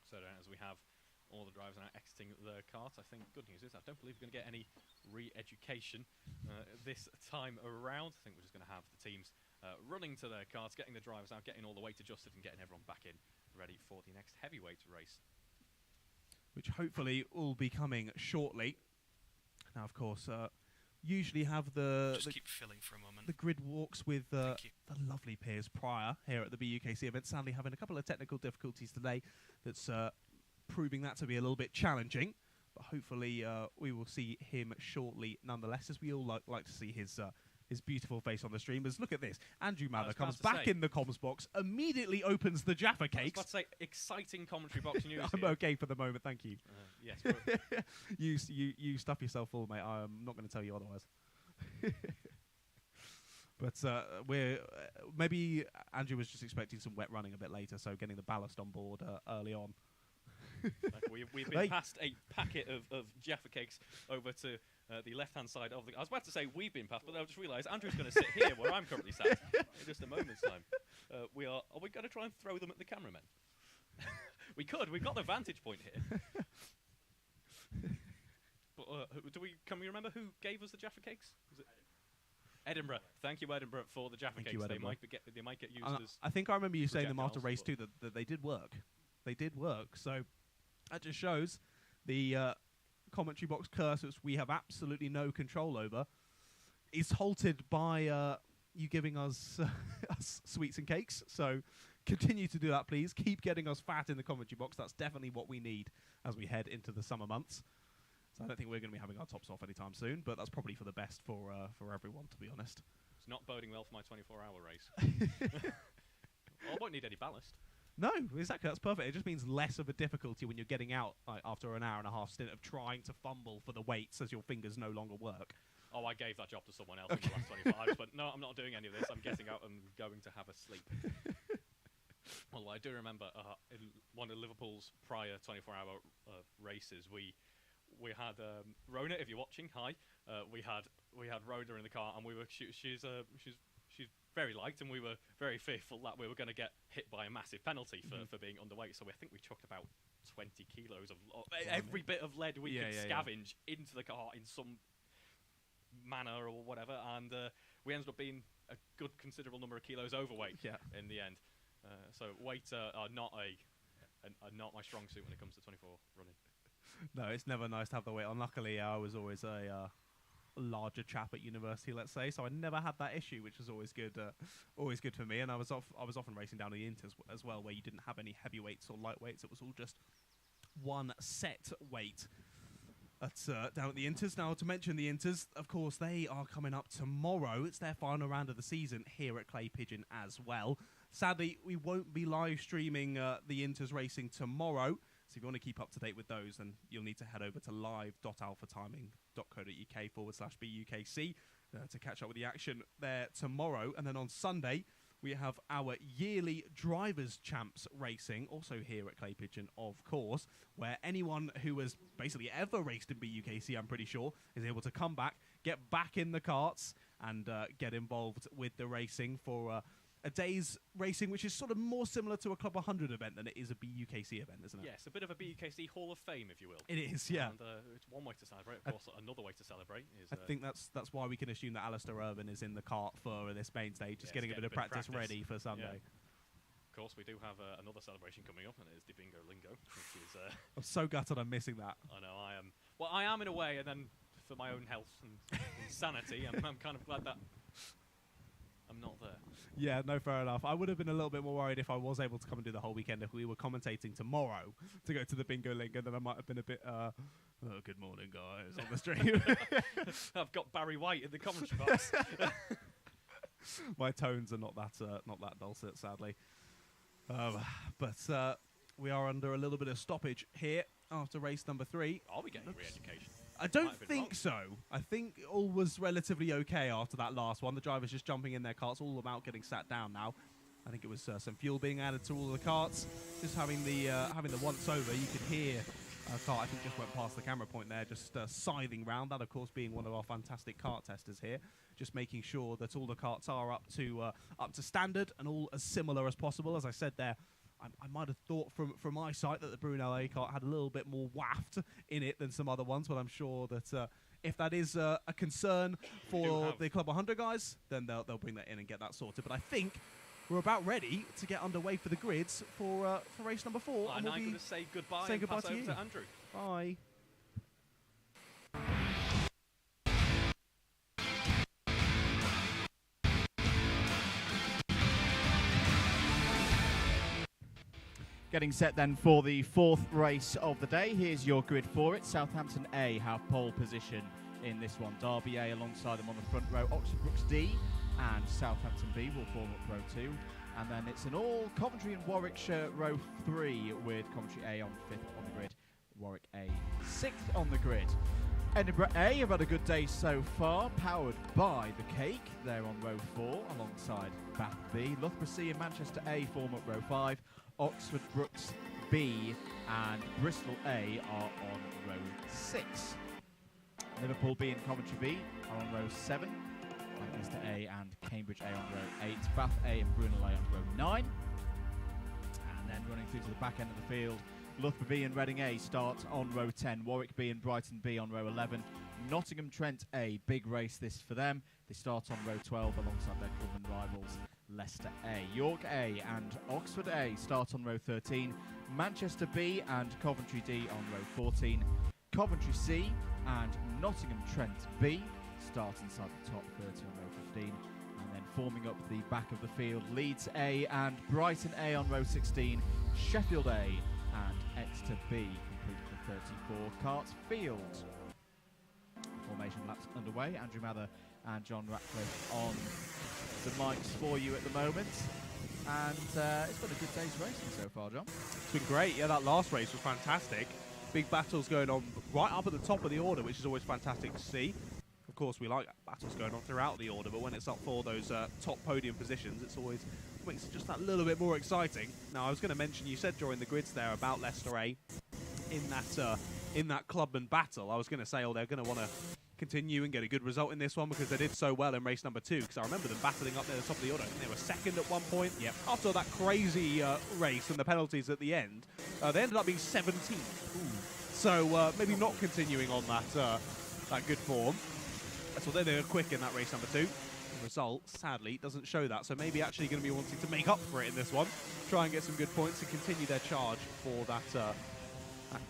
So as we have all the drivers now exiting the kart, I think good news is I don't believe we're going to get any re-education this time around. I think we're just going to have the teams running to their karts, getting the drivers out, getting all the weight adjusted and getting everyone back in ready for the next heavyweight race. Which hopefully will be coming shortly. Now, of course, usually have the keep filling for a moment. The grid walks with the lovely Piers Pryor here at the BUKC event. Sadly, having a couple of technical difficulties today. That's proving that to be a little bit challenging. But hopefully, we will see him shortly, nonetheless, as we all like to see his beautiful face on the stream. As look at this, Andrew Mather comes back in the comms box, immediately opens the Jaffa cakes. I was about to say, exciting commentary box news. I'm okay for the moment, thank you. Yes, you stuff yourself full, mate. I'm not going to tell you otherwise. But we're maybe Andrew was just expecting some wet running a bit later, so getting the ballast on board early on. We've been passed a packet of Jaffa cakes over to the left-hand side of the... I was about to say we've been passed, but I just realised Andrew's going to sit here where I'm currently sat in just a moment's time. Are we going to try and throw them at the cameramen? We could. We've got the vantage point here. But can we remember who gave us the Jaffa cakes? Was it Edinburgh? Thank you, Edinburgh, for the Jaffa cakes. They might get used as... I think I remember you saying them after race 2 that they did work. They did work, so that just shows the commentary box curse, which we have absolutely no control over, is halted by you giving us, us sweets and cakes. So continue to do that, please. Keep getting us fat in the commentary box. That's definitely what we need as we head into the summer months. So I don't think we're going to be having our tops off anytime soon, but that's probably for the best for everyone, to be honest. It's not boding well for my 24-hour race. Well, I won't need any ballast. No, exactly. That's perfect. It just means less of a difficulty when you're getting out after an hour and a half stint of trying to fumble for the weights as your fingers no longer work. Oh, I gave that job to someone else in the last 24 hours, but no, I'm not doing any of this. I'm getting out and going to have a sleep. Well, I do remember in one of Liverpool's prior 24-hour races, we had Rona, if you're watching, hi. We had Rona in the car, and she's very liked, and we were very fearful that we were going to get hit by a massive penalty for being underweight. So I think we chucked about 20 kilos of every bit of lead we could scavenge into the car in some manner or whatever, and we ended up being a good considerable number of kilos overweight in the end. So weight are not my strong suit when it comes to 24 running. No, it's never nice to have the weight on. Luckily, I was always a larger chap at university, let's say, so I never had that issue, which was always good for me. And I was often racing down the inters as well, where you didn't have any heavyweights or lightweights. It was all just one set weight down at the inters. Now, to mention the inters, of course, they are coming up tomorrow. It's their final round of the season here at Clay Pigeon as well. Sadly, we won't be live streaming the inters racing tomorrow. So if you want to keep up to date with those, then you'll need to head over to live.alphatiming.co.uk/BUKC to catch up with the action there tomorrow. And then on Sunday, we have our yearly Drivers' Champs racing, also here at Clay Pigeon, of course, where anyone who has basically ever raced in BUKC, I'm pretty sure, is able to come back, get back in the karts, and get involved with the racing for a day's racing, which is sort of more similar to a Club 100 event than it is a BUKC event, isn't it? Yes, a bit of a BUKC Hall of Fame, if you will. It is, yeah. And it's one way to celebrate. Of course, another way to celebrate is... I think that's why we can assume that Alistair Irvin is in the kart for this main stage, just getting a bit of practice ready for Sunday. Yeah. Of course, we do have another celebration coming up, and it is the Bingo Lingo, which is... I'm so gutted I'm missing that. I know, I am. Well, I am in a way, and then for my own health and sanity, I'm kind of glad that I'm not there. Yeah, no, fair enough. I would have been a little bit more worried if I was able to come and do the whole weekend if we were commentating tomorrow to go to the Bingo Link, and then I might have been a bit, oh, good morning, guys, on the stream. I've got Barry White in the commentary box. My tones are not that dulcet, sadly. But we are under a little bit of stoppage here after race number 3. Are we getting re-education? I don't think so. I think all was relatively okay after that last one. The drivers just jumping in their karts, all about getting sat down now. I think it was some fuel being added to all the karts. Just having the once over, you could hear Kart, I think, just went past the camera point there, just scything round. That, of course, being one of our fantastic kart testers here, just making sure that all the karts are up to standard and all as similar as possible. As I said there, I might have thought from my site that the Brunel A kart had a little bit more waft in it than some other ones, but I'm sure that if that is a concern for the Club 100 guys, then they'll bring that in and get that sorted. But I think we're about ready to get underway for the grids for race number 4. And I'm going to say goodbye and pass over to Andrew. Bye. Getting set then for the 4th race of the day. Here's your grid for it. Southampton A have pole position in this one. Derby A alongside them on the front row. Oxford Brooks D and Southampton B will form up row 2. And then it's an all Coventry and Warwickshire row 3 with Coventry A on 5th on the grid. Warwick A 6th on the grid. Edinburgh A have had a good day so far, powered by the Cake. They're on row 4 alongside Bath B. Loughborough C and Manchester A form up row 5. Oxford Brooks B and Bristol A are on row 6. Liverpool B and Coventry B are on row 7. Lancaster A and Cambridge A on row 8. Bath A and Brunel A on row 9. And then running through to the back end of the field, Loughborough B and Reading A start on row 10. Warwick B and Brighton B on row 11. Nottingham Trent A, big race this for them. They start on row 12 alongside their club and rivals Leicester A. York A and Oxford A start on row 13. Manchester B and Coventry D on row 14. Coventry C and Nottingham Trent B start inside the top 30 on row 15. And then forming up the back of the field, Leeds A and Brighton A on row 16. Sheffield A and Exeter B complete the 34 karts field. Formation laps underway. Andrew Mather and John Ratcliffe on the mics for you at the moment. And it's been a good day's racing so far, John. It's been great. Yeah, that last race was fantastic. Big battles going on right up at the top of the order, which is always fantastic to see. Of course, we like battles going on throughout the order, but when it's up for those top podium positions, it's always makes it just that little bit more exciting. Now, I was going to mention, you said during the grids there about Leicester A in that clubman battle. I was going to say, they're going to want to continue and get a good result in this one because they did so well in race number 2. Because I remember them battling up near the top of the order. I think they were second at one point. Yep. After that crazy race and the penalties at the end, they ended up being 17th. So maybe not continuing on that good form. That's what they were quick in that race number 2. The result, sadly, doesn't show that. So maybe actually going to be wanting to make up for it in this one. Try and get some good points and continue their charge for that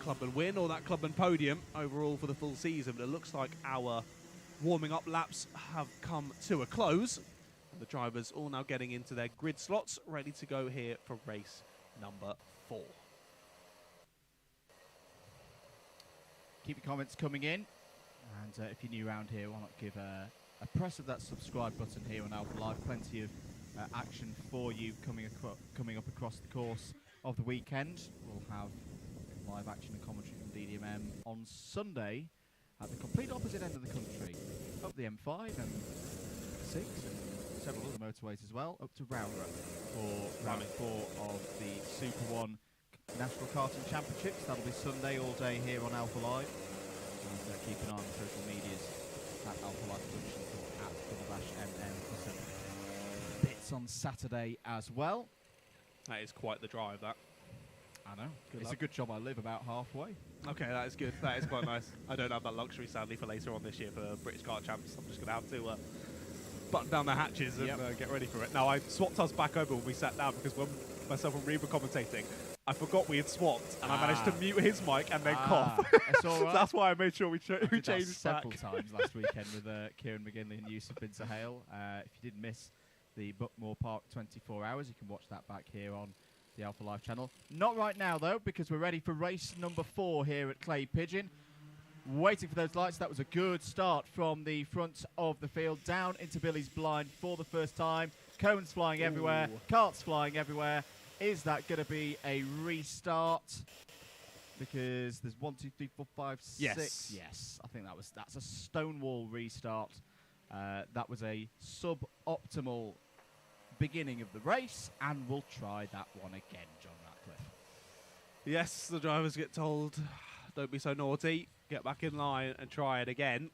clubman win or that clubman podium overall for the full season. But it looks like our warming up laps have come to a close. And the drivers all now getting into their grid slots, ready to go here for race number 4. Keep your comments coming in. And if you're new around here, why not give a press of that subscribe button here on Alpha Live. Plenty of action for you coming up across the course of the weekend. We'll have live action and commentary from DDMM on Sunday at the complete opposite end of the country, up the M5, M6 and several other motorways as well, up to Roundrup for round 4 of the Super 1 National Karting Championships. That'll be Sunday all day here on Alpha Live. And keep an eye on the social medias at Alpha Live Productions or at /MM for some bits on Saturday as well. That is quite the drive, that. I know. Good it's luck. a good job I live about halfway. Okay, that is good. That is quite nice. I don't have that luxury, sadly, for later on this year for British Kart Champs. I'm just going to have to button down the hatches and get ready for it. Now, I swapped us back over when we sat down because when myself and Reeve were commentating, I forgot we had swapped, and I managed to mute his mic and then cough. That's all right. So that's why I made sure we changed that back. several times last weekend with Kieran McGinley and Yusuf Bin Sahel. If you did miss the Buckmore Park 24 hours, you can watch that back here on the Alpha Live channel. Not right now, though, because we're ready for race number 4 here at Clay Pigeon. Waiting for those lights. That was a good start from the front of the field, down into Billy's blind for the first time. Cones flying everywhere, karts flying everywhere. Is that going to be a restart? Because there's 1, 2, 3, 4, 5, 6. Yes, I think that's a Stonewall restart. That was a suboptimal beginning of the race, and we'll try that one again, John Ratcliffe. Yes, the drivers get told Don't be so naughty. Get back in line and try it again.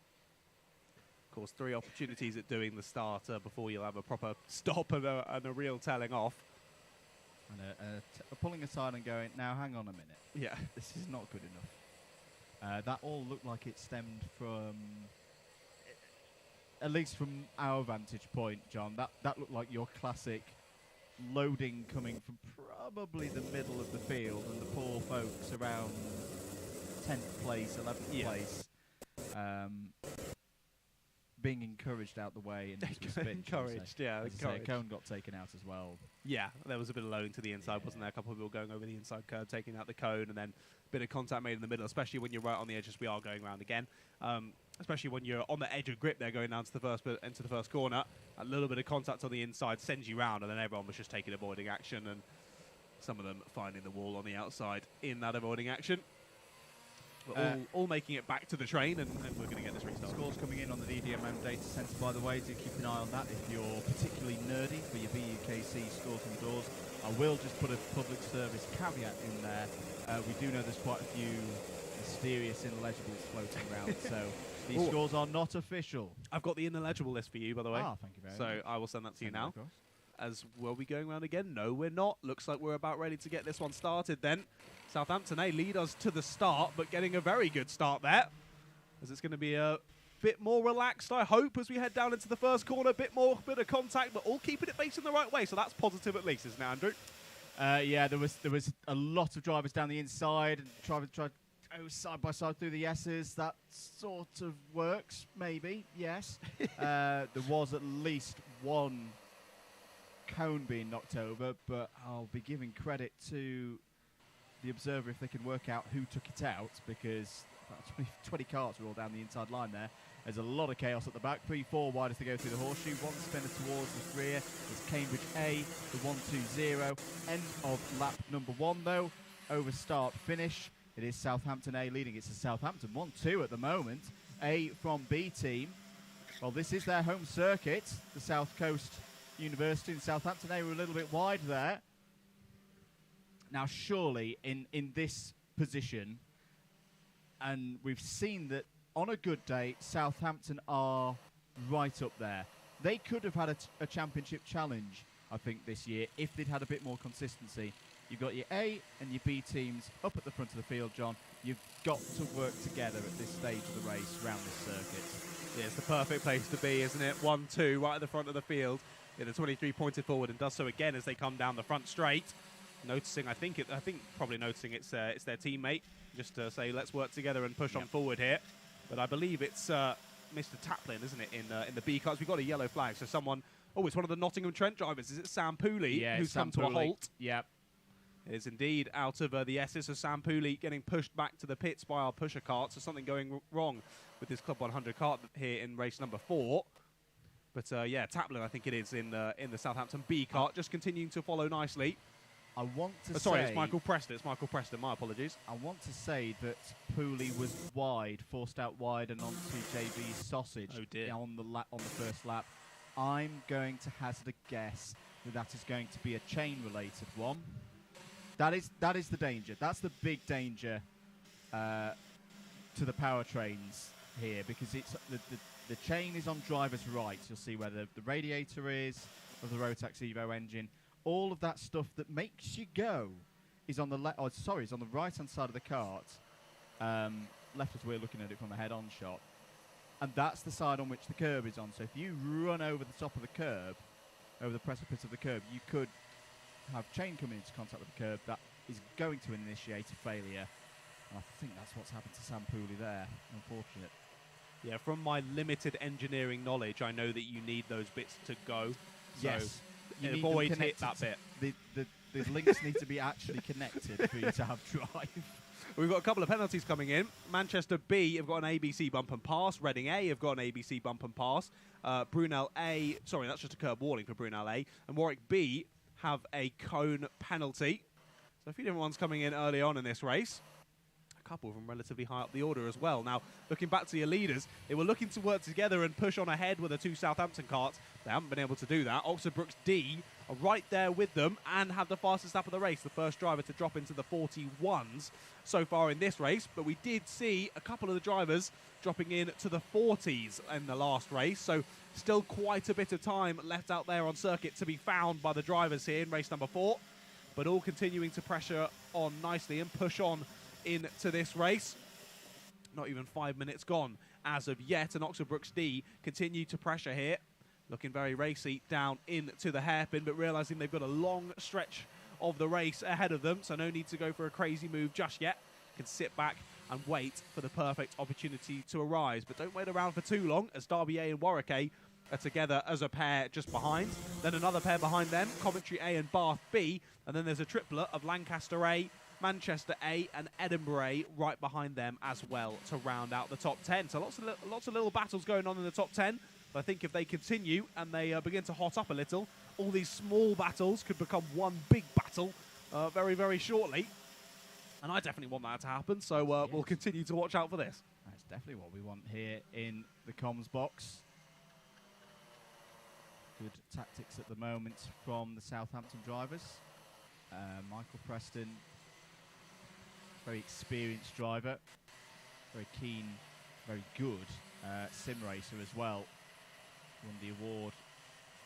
Of course, 3 opportunities at doing the starter before you'll have a proper stop and a real telling off. And pulling aside and going, now hang on a minute. Yeah. This is not good enough. That all looked like it stemmed from, at least from our vantage point, John, that looked like your classic loading coming from probably the middle of the field and the poor folks around 10th place, 11th place, being encouraged out the way and into a spin. Encouraged, yeah. Cone got taken out as well. Yeah, there was a bit of loading to the inside, wasn't there? A couple of people going over the inside curve, taking out the cone, and then a bit of contact made in the middle, especially when you're right on the edge, as we are going around again. Especially when you're on the edge of grip there, going down to the first corner. A little bit of contact on the inside sends you round, and then everyone was just taking avoiding action, and some of them finding the wall on the outside in that avoiding action. We're all making it back to the train, and we're going to get this restart. Scores coming in on the DDMM data centre, by the way. Do keep an eye on that if you're particularly nerdy for your BUKC scores and doors. I will just put a public service caveat in there. We do know there's quite a few mysterious ineligibles floating around, so these scores are not official. I've got the ineligible list for you, by the way. Ah, thank you very much. So I will send that to you now. As were we going around again? No, we're not. Looks like we're about ready to get this one started then. Southampton lead us to the start, but getting a very good start there. As it's going to be a bit more relaxed, I hope, as we head down into the first corner. Bit of contact, but all keeping it facing the right way. So that's positive at least, isn't it, Andrew? Yeah, there was a lot of drivers down the inside and tried to go side by side through the S's. That sort of works, maybe, yes. There was at least one cone being knocked over, but I'll be giving credit to the observer if they can work out who took it out, because about 20 carts were all down the inside line there. There's a lot of chaos at the back. 3-4 wide as they go through the horseshoe. One spinner towards the rear. It's Cambridge A, the 1-2-0. End of lap number 1, though. Over start finish. It is Southampton A leading. It's a Southampton 1-2 at the moment. A from B team. Well, this is their home circuit, the South Coast University in Southampton. They were a little bit wide there. Now, surely in this position, and we've seen that on a good day, Southampton are right up there. They could have had a championship challenge, I think, this year, if they'd had a bit more consistency. You've got your A and your B teams up at the front of the field, John. You've got to work together at this stage of the race around this circuit. Yeah, it's the perfect place to be, isn't it? 1-2 right at the front of the field. Yeah, the 23 pointed forward and does so again as they come down the front straight. Noticing, I think probably noticing it's their teammate, just to say let's work together and push on forward here. But I believe it's Mr. Taplin, isn't it, in the B cars? We've got a yellow flag, so someone. Oh, it's one of the Nottingham Trent drivers. Is it Sam Pooley who's come to a halt? Yep. It is indeed out of the S's. So Sam Pooley getting pushed back to the pits by our pusher cart. So something going wrong with this Club 100 cart here in race number 4. But yeah, Taplin, I think it is in the Southampton B cart, just continuing to follow nicely. I want to say... Sorry, it's Michael Preston. It's Michael Preston. My apologies. I want to say that Pooley was wide, forced out wide and onto JB's sausage on the first lap. I'm going to hazard a guess that is going to be a chain-related one. That is the danger. That's the big danger to the powertrains here, because it's the chain is on driver's right. You'll see where the radiator is of the Rotax Evo engine. All of that stuff that makes you go is on the is on the right-hand side of the cart, left as we're looking at it from the head-on shot, and that's the side on which the curb is on. So if you run over the top of the curb, over the precipice of the curb, you could have chain coming into contact with the curb. That is going to initiate a failure, and I think that's what's happened to Sam Pooley there. Unfortunate. Yeah, from my limited engineering knowledge, I know that you need those bits to go. So yes. You avoid hit that bit. The links need to be actually connected for you to have drive. We've got a couple of penalties coming in. Manchester B have got an ABC bump and pass. Reading A have got an ABC bump and pass. Brunel A, sorry, that's just a curb warning for Brunel A. And Warwick B have a cone penalty. So a few different ones coming in early on in this race. A couple of them relatively high up the order as well. Now, looking back to your leaders, they were looking to work together and push on ahead with the two Southampton carts. They haven't been able to do that. Oxford Brooks D are right there with them and have the fastest lap of the race. The first driver to drop into the 41s so far in this race, but we did see a couple of the drivers dropping in to the 40s in the last race, so still quite a bit of time left out there on circuit to be found by the drivers here in race number 4, but all continuing to pressure on nicely and push on into this race. Not even 5 minutes gone as of yet, and Oxford Brookes D continue to pressure here, looking very racy down into the hairpin, but realising they've got a long stretch of the race ahead of them, so no need to go for a crazy move just yet. Can sit back and wait for the perfect opportunity to arise, but don't wait around for too long, as Derby A and Warwick A are together as a pair just behind, then another pair behind them, Coventry A and Bath B, and then there's a triplet of Lancaster A, Manchester A and Edinburgh A right behind them as well to round out the top 10. So lots of little battles going on in the top 10. But I think if they continue and they begin to hot up a little, all these small battles could become one big battle very, very shortly. And I definitely want that to happen, so we'll continue to watch out for this. That's definitely what we want here in the comms box. Good tactics at the moment from the Southampton drivers. Michael Preston, very experienced driver, very keen, very good sim racer as well. Won the award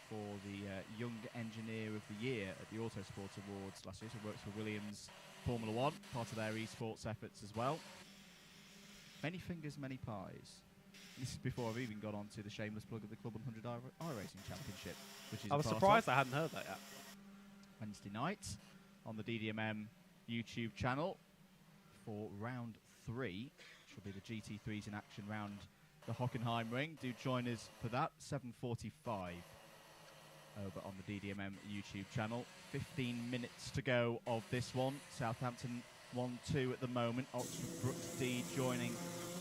for the Young Engineer of the Year at the Autosport Awards last year, so works for Williams Formula 1, part of their esports efforts as well. Many fingers, many pies. This is before I've even got on to the shameless plug of the Club100 iRacing Championship, which is I was surprised I hadn't heard that yet. Wednesday night on the DDMM YouTube channel for round 3, which will be the GT3s in action round the Hockenheim ring. Do join us for that, 7:45 over on the DDMM YouTube channel. 15 minutes to go of this one. Southampton 1-2 at the moment. Oxford Brookes D joining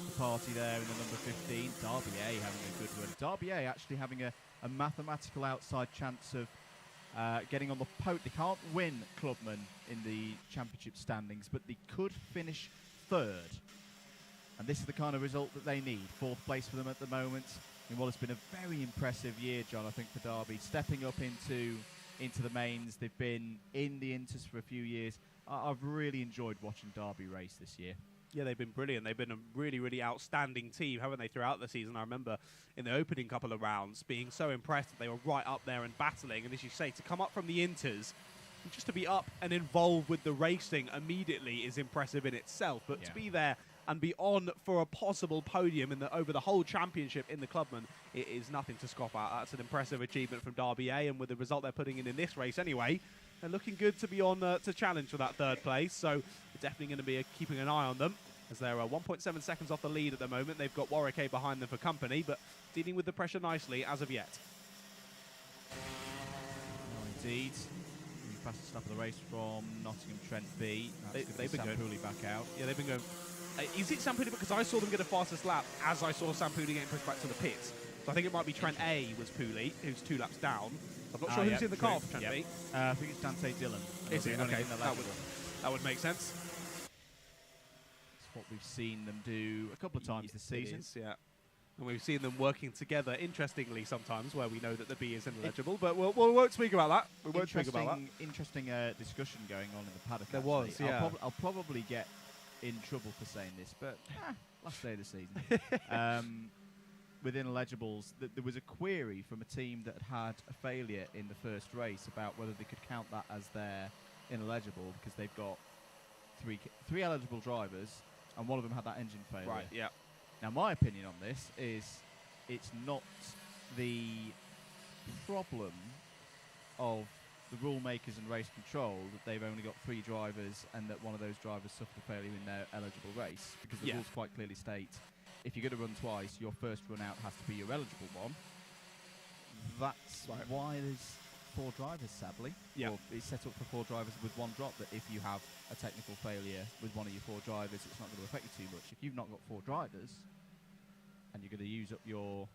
the party there in the number 15. Derby A having a good run. Derby A actually having a mathematical outside chance of getting on the podium. They can't win Clubman in the championship standings, but they could finish 3rd. And this is the kind of result that they need. 4th place for them at the moment. In what has been a very impressive year, John, I think, for Derby. Stepping up into the mains. They've been in the Inters for a few years. I've really enjoyed watching Derby race this year. Yeah, they've been brilliant. They've been a really, really outstanding team, haven't they, throughout the season? I remember in the opening couple of rounds being so impressed that they were right up there and battling. And as you say, to come up from the Inters, and just to be up and involved with the racing immediately is impressive in itself. But to be there and be on for a possible podium over the whole championship in the Clubman, it is nothing to scoff at. That's an impressive achievement from Derby A, and with the result they're putting in this race anyway, they're looking good to be on to challenge for that 3rd place. So we're definitely going to be keeping an eye on them, as they're 1.7 seconds off the lead at the moment. They've got Warwick A behind them for company, but dealing with the pressure nicely as of yet. Oh, indeed. Fastest lap of the race from Nottingham Trent B. They've been going back out. Yeah, they've been going. Is it Sam Pooley? Because I saw them get a fastest lap as I saw Sam Pooley getting pushed back to the pits. So I think it might be Trent A was Pooley, who's 2 laps down. I'm not sure who's in the car for Trent B. I think it's Dante Dillon. Is it? Okay, that would make sense. It's what we've seen them do a couple of times this season. Yeah. And we've seen them working together, interestingly, sometimes, where we know that the B is ineligible. But we won't speak about that. We won't speak about that. Interesting discussion going on in the paddock. There was, yeah. I'll probably get in trouble for saying this, but last day of the season. With ineligibles, there was a query from a team that had a failure in the first race about whether they could count that as their ineligible, because they've got three eligible drivers, and one of them had that engine failure. Right, yeah. Now, my opinion on this is it's not the problem of the rule makers and race control that they've only got 3 drivers and that one of those drivers suffered a failure in their eligible race, because the rules quite clearly state if you're going to run twice, your first run out has to be your eligible one. That's why there's 4 drivers, sadly. Yeah. Or it's set up for 4 drivers with 1 drop, that if you have a technical failure with one of your 4 drivers, it's not going to affect you too much. If you've not got 4 drivers and you're going to use up your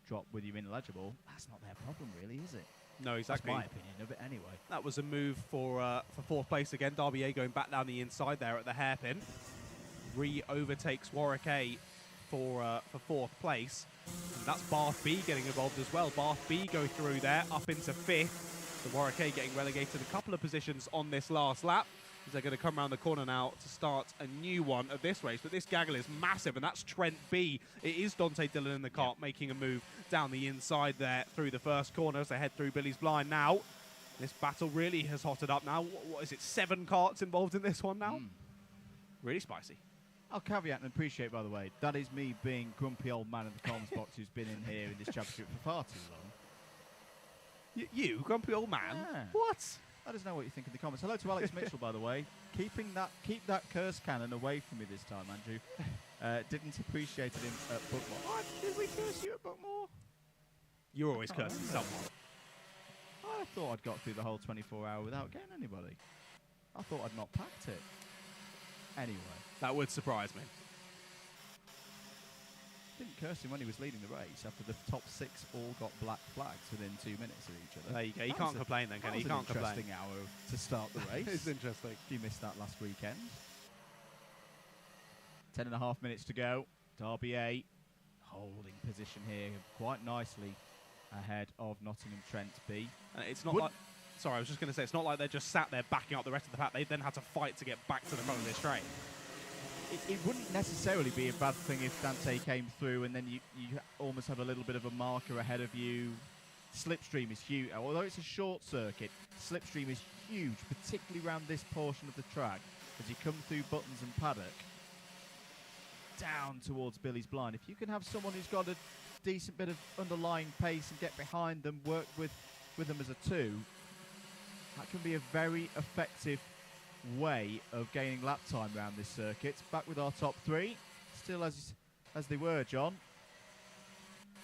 drop with your ineligible, that's not their problem, really, is it? No, exactly. That's my opinion of it anyway. That was a move for 4th place again. Derby A going back down the inside there at the hairpin. Overtakes Warwick A for 4th place. And that's Bath B getting involved as well. Bath B go through there, up into 5th. The Warwick A getting relegated a couple of positions on this last lap. They're going to come around the corner now to start a new one of this race. But this gaggle is massive, and that's Trent B. It is Dante Dillon in the kart making a move down the inside there through the first corner as they head through Billy's blind now. This battle really has hotted up now. What is it, 7 karts involved in this one now? Really spicy. I'll caveat and appreciate, by the way, that is me being grumpy old man in the comms box who's been in here in this championship for far too long. You, grumpy old man? Yeah. What? Let us know what you think in the comments. Hello to Alex Mitchell, by the way. Keep that curse cannon away from me this time, Andrew. Didn't appreciate it at Bookmore. Oh, did we curse you at Bookmore? You're always cursing someone. I thought I'd got through the whole 24-hour without getting anybody. I thought I'd not packed it. Anyway. That would surprise me. Didn't curse him when he was leading the race after the top 6 all got black flags within 2 minutes of each other. There you go. You can't complain then, can you? You can't complain. Interesting hour to start the race. It's interesting. If you missed that last weekend. 10.5 minutes to go. Derby A holding position here quite nicely ahead of Nottingham Trent B. It's not like... Sorry, I was just going to say, it's not like they're just sat there backing up the rest of the pack. They then had to fight to get back to the front of this train. It wouldn't necessarily be a bad thing if Dante came through and then you almost have a little bit of a marker ahead of you. Slipstream is huge. Although it's a short circuit, slipstream is huge, particularly around this portion of the track. As you come through Buttons and Paddock, down towards Billy's blind. If you can have someone who's got a decent bit of underlying pace and get behind them, work with them as a 2, that can be a very effective way of gaining lap time around this circuit. Back with our top 3, still as they were, John.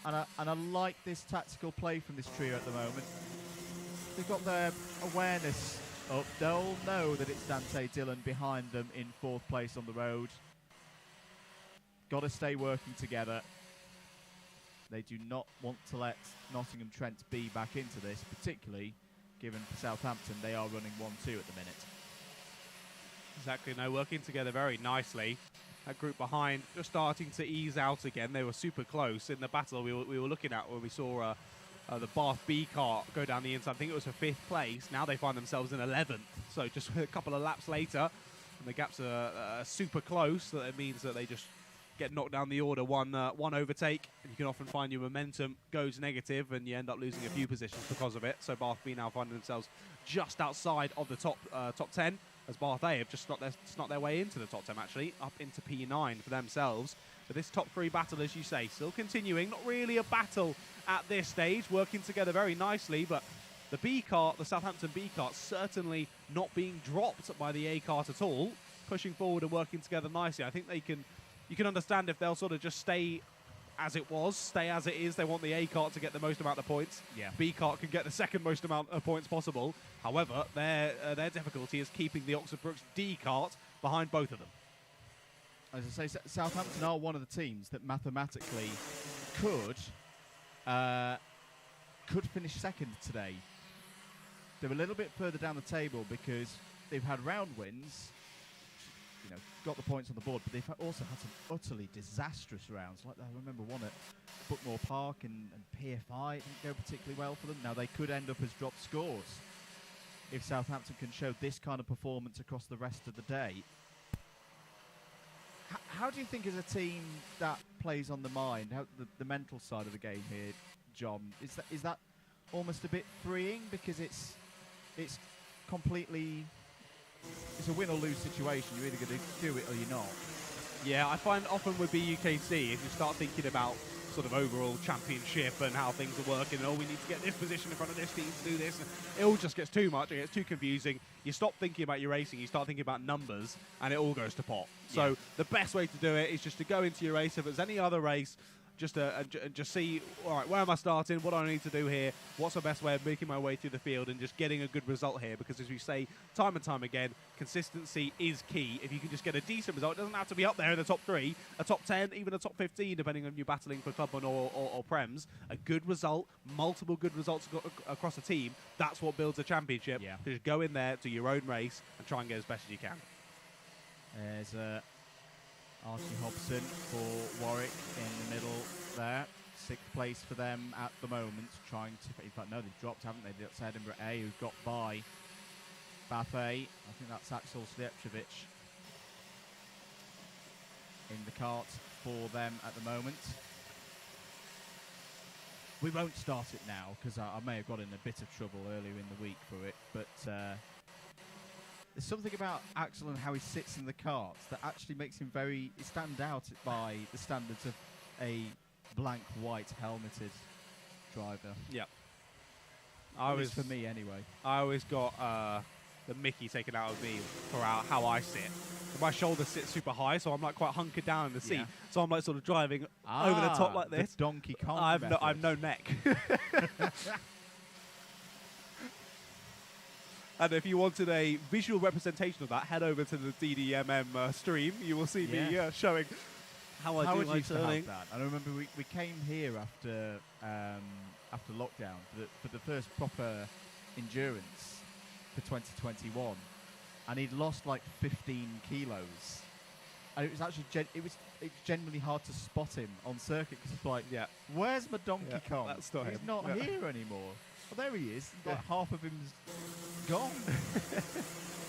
And I like this tactical play from this trio at the moment. They've got their awareness up. They'll know that it's Dante Dillon behind them in 4th place on the road. Got to stay working together. They do not want to let Nottingham Trent B back into this, particularly given for Southampton they are running 1-2 at the minute. Exactly, no, working together very nicely. That group behind just starting to ease out again. They were super close in the battle we were looking at when we saw the Bath B kart go down the inside. I think it was for 5th place. Now they find themselves in 11th. So just a couple of laps later, and the gaps are super close. So that means that they just get knocked down the order. One overtake, and you can often find your momentum goes negative, and you end up losing a few positions because of it. So Bath B now find themselves just outside of the top 10. As Bath A have just snuck their way into the top 10, actually, up into P9 for themselves. But this top 3 battle, as you say, still continuing. Not really a battle at this stage, working together very nicely, but the B kart, the Southampton B kart, certainly not being dropped by the A kart at all, pushing forward and working together nicely. I think you can understand if they'll sort of just stay as it was, stay as it is. They want the A kart to get the most amount of points. Yeah. B kart can get the second most amount of points possible. However, their difficulty is keeping the Oxford Brookes D kart behind both of them. As I say, Southampton are one of the teams that mathematically could finish second today. They're a little bit further down the table because they've had round wins, got the points on the board, but they've also had some utterly disastrous rounds. Like I remember one at Bookmore Park and PFI. It didn't go particularly well for them. Now they could end up as dropped scores if Southampton can show this kind of performance across the rest of the day. How do you think, as a team that plays on the mind, how the mental side of the game here, John, is that almost a bit freeing because it's completely, it's a win or lose situation. You're either going to do it or you're not. Yeah, I find often with BUKC, if you start thinking about sort of overall championship and how things are working, and we need to get this position in front of this team to do this, it all just gets too much, it gets too confusing. You stop thinking about your racing, you start thinking about numbers, and it all goes to pot. Yeah. So the best way to do it is just to go into your race. If it's any other race, just see, all right, where am I starting? What do I need to do here? What's the best way of making my way through the field and just getting a good result here? Because as we say time and time again, consistency is key. If you can just get a decent result, it doesn't have to be up there in the top 3, a top 10, even a top 15, depending on you battling for Club 1 or Prems. A good result, multiple good results across a team, that's what builds a championship. Yeah. Just go in there, do your own race, and try and get as best as you can. There's Archie Hobson for Warwick in the middle there. 6th place for them at the moment, trying to, in fact, no, they've dropped, haven't they? That's Edinburgh A, who've got by Bath A. I think that's Axel Slijepcevic in the cart for them at the moment. We won't start it now, because I may have got in a bit of trouble earlier in the week for it, but there's something about Axel and how he sits in the cart that actually makes him stand out by the standards of a blank white helmeted driver. Yeah. At least for me anyway. I always got the Mickey taken out of me for how I sit. My shoulders sit super high, so I'm like quite hunkered down in the seat. Yeah. So I'm like sort of driving over the top like this. The Donkey Kong I've no neck. And if you wanted a visual representation of that, head over to the DDMM stream. You will see me showing how I do my turning. That. I remember we came here after lockdown for the first proper endurance for 2021, and he'd lost like 15 kilos. And it was actually it's genuinely hard to spot him on circuit because it's like, where's my Donkey Kong? That's not He's him. not here anymore. Well, there he is. Like half of him's gone.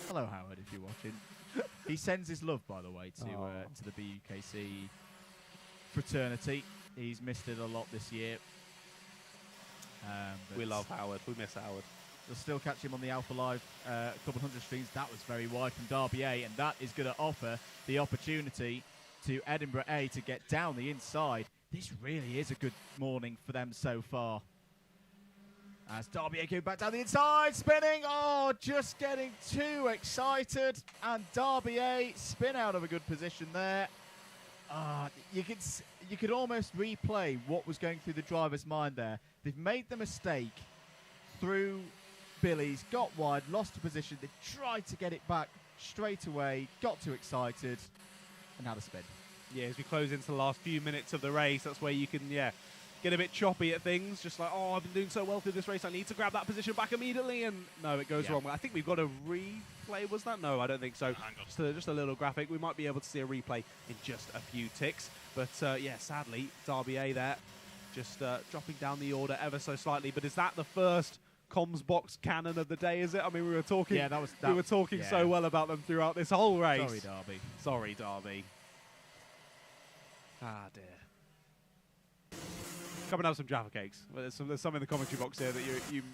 Hello, Howard, if you're watching. He sends his love, by the way, to the BUKC fraternity. He's missed it a lot this year. We love Howard. We miss Howard. We'll still catch him on the Alpha Live Club 100 streams. That was very wide from Derby A, and that is going to offer the opportunity to Edinburgh A to get down the inside. This really is a good morning for them so far. As Derby A go back down the inside, spinning. Oh, just getting too excited. And Derby A spin out of a good position there. You could almost replay what was going through the driver's mind there. They've made the mistake through Billy's, got wide, lost a position. They tried to get it back straight away, got too excited, and had a spin. Yeah, as we close into the last few minutes of the race, that's where you can, get a bit choppy at things. Just like, I've been doing so well through this race, I need to grab that position back immediately. And no, it goes wrong. I think we've got a replay, was that? No, I don't think so. Just a little graphic. We might be able to see a replay in just a few ticks. But sadly, Derby A there just dropping down the order ever so slightly. But is that the first comms box cannon of the day, is it? I mean, we were talking we were talking so well about them throughout this whole race. Sorry, Derby. Sorry, Derby. Ah, dear. Come and have some Jaffa cakes. Well, there's some in the commentary box here that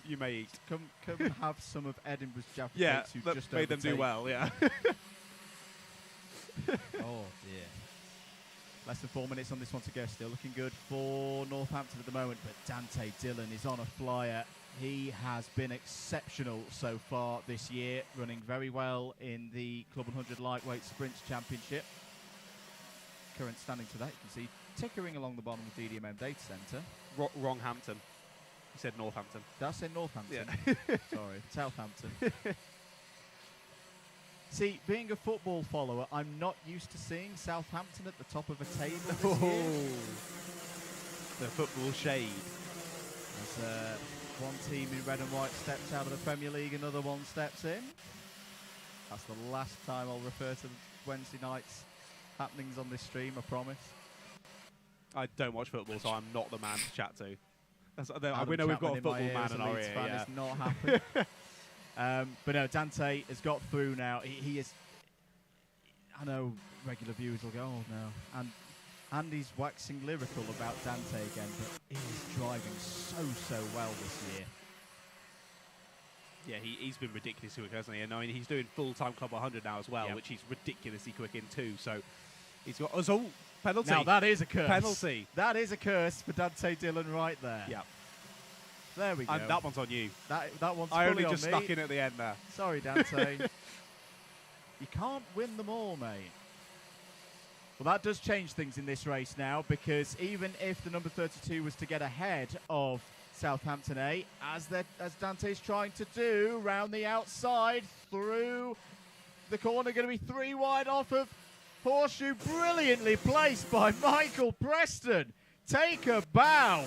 you may eat. Come have some of Edinburgh's Jaffa cakes who just made them do well, Oh, dear. Less than 4 minutes on this one to go. Still looking good for Northampton at the moment, but Dante Dillon is on a flyer. He has been exceptional so far this year, running very well in the Club 100 Lightweight Sprints Championship. Current standing to that, you can see tickering along the bottom of the DDMM Data Centre. Wrong Hampton. You said Northampton. Did I say Northampton? Yeah. Sorry, Southampton. See, being a football follower, I'm not used to seeing Southampton at the top of a table this year. The football shade. As one team in red and white steps out of the Premier League, another one steps in. That's the last time I'll refer to Wednesday night's happenings on this stream, I promise. I don't watch football, so I'm not the man to chat to. Adam We know we've got a Chapman in my football man ears, in a our Leeds ear. fan, Yeah. it's not happened. But no, Dante has got through now. He is. I know regular viewers will go, oh no. And Andy's waxing lyrical about Dante again, but he is driving so well this year. Yeah, he's been ridiculously quick, hasn't he? And I mean, he's doing full-time Club 100 now as well, Yep. which he's ridiculously quick in too. So he's got penalty. Now that is a curse. Penalty. That is a curse for Dante Dillon right there. Yeah. There we go. And that one's on you. That one's I fully only on just me. stuck in at the end there. Sorry, Dante. You can't win them all, mate. Well, that does change things in this race now, because even if the number 32 was to get ahead of Southampton A, as Dante's trying to do, round the outside, through the corner, going to be 3 wide off of Horseshoe, brilliantly placed by Michael Preston. Take a bow.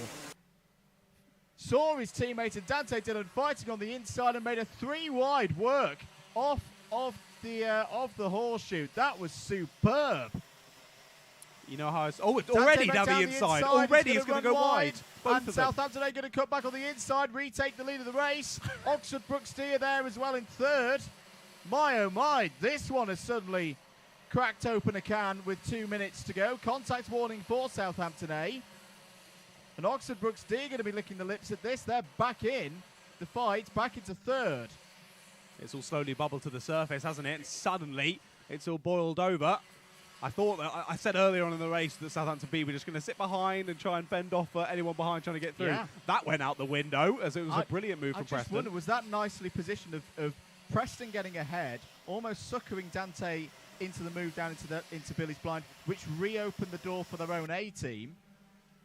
Saw his teammate and Dante Dillon fighting on the inside and made a 3 wide work off of the Horseshoe. That was superb. You know how it's... Oh, it's already down the inside. Already it's going to go wide. Both and of them. Southampton are going to cut back on the inside, retake the lead of the race. Oxford BUKC are there as well in third. My, oh my, this one has suddenly cracked open a can with 2 minutes to go. Contact warning for Southampton A. And Oxford BUKC are going to be licking the lips at this. They're back in the fight, back into third. It's all slowly bubbled to the surface, hasn't it? And suddenly, it's all boiled over. I thought that I said earlier on in the race that Southampton B were just going to sit behind and try and fend off anyone behind trying to get through. Yeah. That went out the window as it was a brilliant move from Preston. I just wonder, was that nicely positioned of Preston getting ahead, almost suckering Dante into the move down into Billy's blind, which reopened the door for their own A team.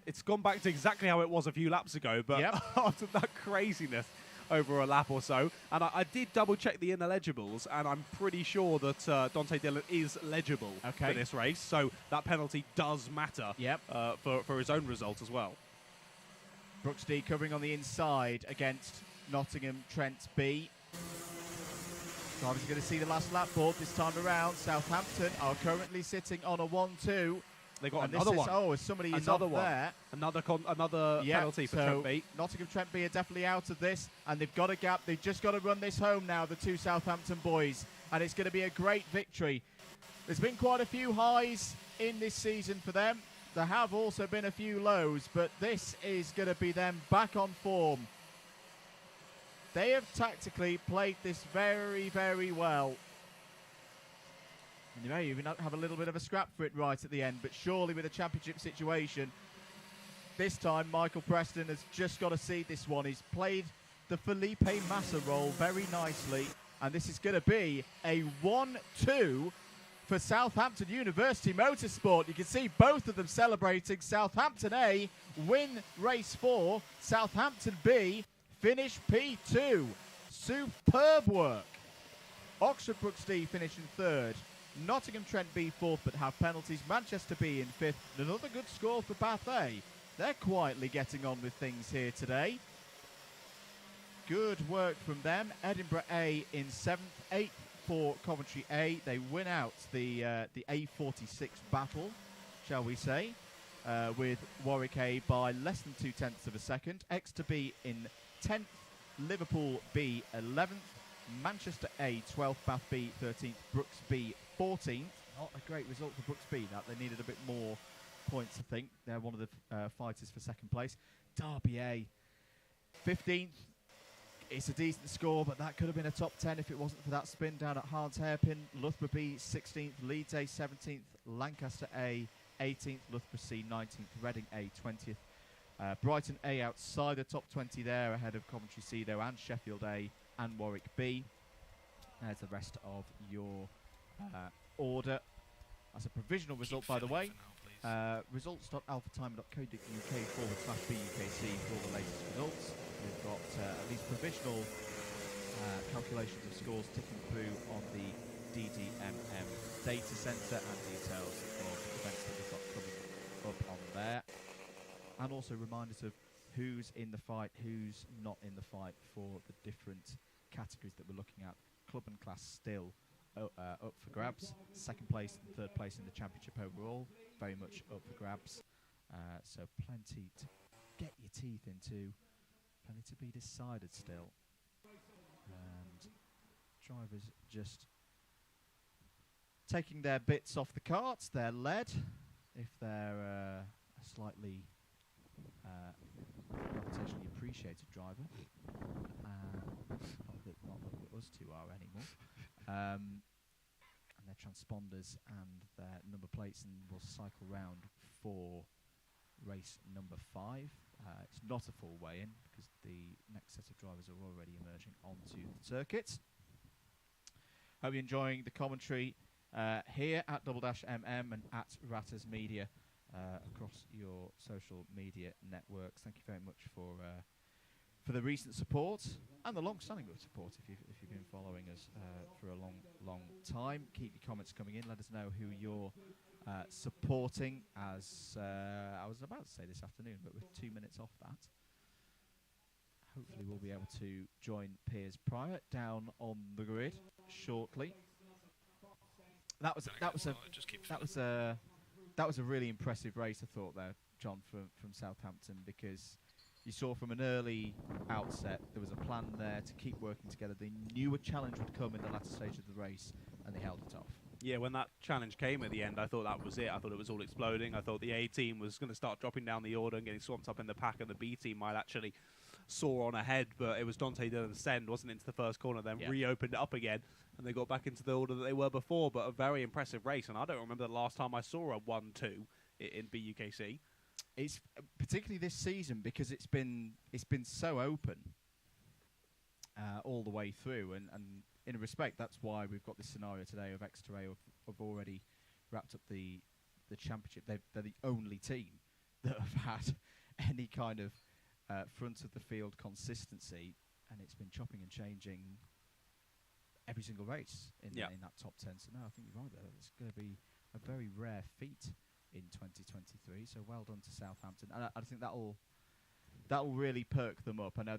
It's gone back to exactly how it was a few laps ago, but after that craziness over a lap or so. And I did double-check the ineligibles, and I'm pretty sure that Dante Dillon is legible for this race, so that penalty does matter for his own result as well. BUKC covering on the inside against Nottingham Trent B. Drivers are going to see the last lap board this time around. Southampton are currently sitting on a 1-2. They got another one. Oh, somebody is off there. Another penalty for Trent B. Nottingham Trent B are definitely out of this, and they've got a gap. They've just got to run this home now, the two Southampton boys, and it's going to be a great victory. There's been quite a few highs in this season for them. There have also been a few lows, but this is going to be them back on form. They have tactically played this very, very well. And you may even have a little bit of a scrap for it right at the end, but surely with a championship situation, this time Michael Preston has just got to see this one. He's played the Felipe Massa role very nicely, and this is going to be a 1-2 for Southampton University Motorsport. You can see both of them celebrating. Southampton A win race 4, Southampton B finish P2. Superb work. Oxford BUKC finish in third. Nottingham Trent B fourth but have penalties. Manchester B in fifth. Another good score for Bath A. They're quietly getting on with things here today. Good work from them. Edinburgh A in seventh. Eighth for Coventry A. They win out the A46 battle, shall we say, with Warwick A by less than 0.2 of a second. Exeter B in 10th. Liverpool B 11th. Manchester A 12th. Bath B 13th. Brooks B 14th. Not a great result for Brooks B. That they needed a bit more points, I think. They're one of the fighters for second place. Derby A 15th. It's a decent score, but that could have been a top 10 if it wasn't for that spin down at Hard's Hairpin. Loughborough B 16th. Leeds A 17th. Lancaster A 18th. Loughborough C 19th. Reading A 20th. Brighton A outside the top 20 there, ahead of Coventry C though, and Sheffield A and Warwick B. There's the rest of your order. That's a provisional result, by the way. Results.alphatime.co.uk/BUKC for all the latest results. We've got at least provisional calculations of scores ticking through on the DDMM data centre and details of events that we've got coming up on there. And also reminders of who's in the fight, who's not in the fight for the different categories that we're looking at. Club and class still up for grabs. Second place and third place in the championship overall, very much up for grabs. So plenty to get your teeth into, plenty to be decided still. And drivers just taking their bits off the carts, their lead, if they're slightly gravitationally appreciated driver. Not that us two are anymore. And their transponders and their number plates, and we'll cycle round for race number 5. It's not a full weigh-in because the next set of drivers are already emerging onto the circuit. Hope you're enjoying the commentary here at _MM and at Ratters Media across your social media networks. Thank you very much for the recent support and the long-standing support if you've been following us for a long time. Keep your comments coming in. Let us know who you're supporting. As I was about to say this afternoon, but with 2 minutes off that, hopefully we'll be able to join Piers Pryor down on the grid shortly. That that was a really impressive race, I thought, there, John, from Southampton, because you saw from an early outset there was a plan there to keep working together. They knew a challenge would come in the latter stage of the race, and they held it off. Yeah, when that challenge came at the end, I thought that was it. I thought it was all exploding. I thought the A team was going to start dropping down the order and getting swamped up in the pack, and the B team might actually soar on ahead. But it was Dante Dillon's send, wasn't into the first corner, then reopened it up again, and they got back into the order that they were before. But a very impressive race, and I don't remember the last time I saw a 1-2 in BUKC. It's particularly this season because it's been so open all the way through, and in a respect that's why we've got this scenario today of Exeter A have already wrapped up the championship. They're the only team that have had any kind of front of the field consistency, and it's been chopping and changing every single race in that top 10. So no, I think you're right there. It's going to be a very rare feat in 2023, so well done to Southampton, and I think that'll really perk them up. I know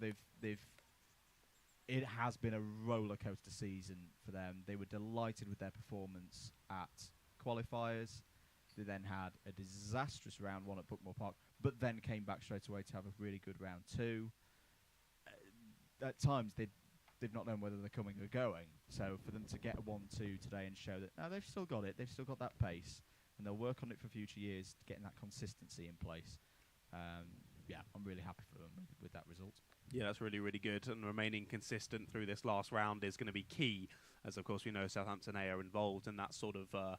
it has been a roller coaster season for them. They were delighted with their performance at qualifiers. They then had a disastrous round 1 at Bookmore Park, but then came back straight away to have a really good round 2. At times they've not known whether they're coming or going, so for them to get a 1-2 today and show that they've still got it, they've still got that pace, and they'll work on it for future years, getting that consistency in place. I'm really happy for them with that result. Yeah, that's really, really good, and remaining consistent through this last round is going to be key, as of course we know Southampton A are involved in that sort of,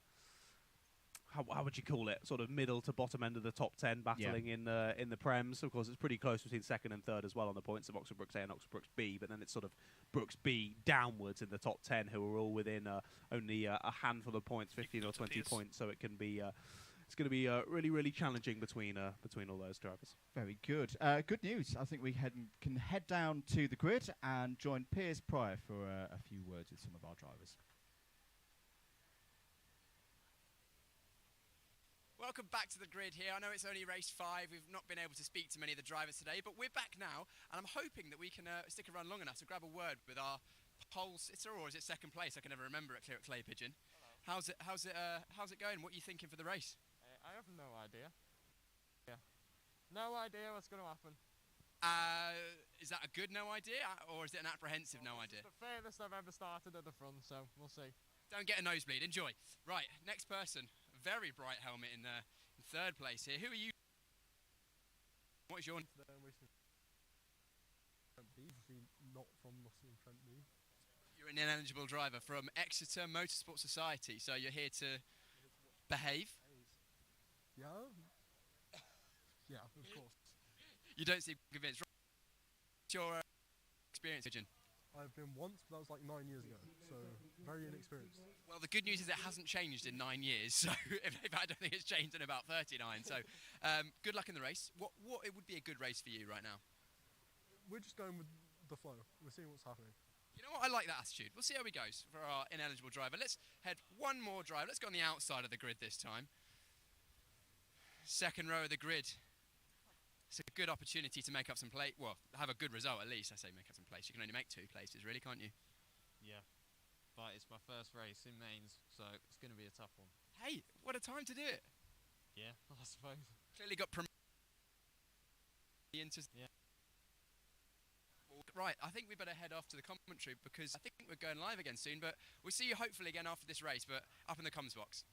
how would you call it, sort of middle to bottom end of the top 10 battling in the Prems. Of course, it's pretty close between second and third as well on the points of Oxford Brooks A and Oxford Brooks B, but then it's sort of Brooks B downwards in the top 10, who are all within only a handful of points, 15 or 20 points, so it can be... it's going to be really, really challenging between all those drivers. Very good. Good news. I think we can head down to the grid and join Piers Pryor for a few words with some of our drivers. Welcome back to the grid here. I know it's only race 5. We've not been able to speak to many of the drivers today, but we're back now, and I'm hoping that we can stick around long enough to grab a word with our pole sitter, or is it second place? I can never remember it. Clear at Clay Pigeon. How's it going? What are you thinking for the race? I have no idea. Yeah. No idea what's going to happen. Is that a good no idea, or is it an apprehensive no idea? It's the furthest I've ever started at the front, so we'll see. Don't get a nosebleed. Enjoy. Right, next person. Very bright helmet in third place here. Who are you? What is your name? Not from Nottingham-Trent. You're an ineligible driver from Exeter Motorsport Society, so you're here to behave? Yeah. Yeah, of course. You don't seem convinced. What's your experience, Pigeon? I've been once, but that was like 9 years ago, so very inexperienced. Well, the good news is it hasn't changed in 9 years, so I don't think it's changed in about 39. So, good luck in the race. What it would be a good race for you right now? We're just going with the flow. We're seeing what's happening. You know what? I like that attitude. We'll see how he goes for our ineligible driver. Let's head one more drive. Let's go on the outside of the grid this time. Second row of the grid. It's a good opportunity to make up some place. Well, have a good result at least. I say make up some place. You can only make 2 places, really, can't you? Yeah, but it's my first race in Mains, so it's going to be a tough one. Hey, what a time to do it. Yeah, I suppose. Clearly got promoted into... Yeah. Right, I think we better head off to the commentary because I think we're going live again soon, but we'll see you hopefully again after this race, but up in the comms box.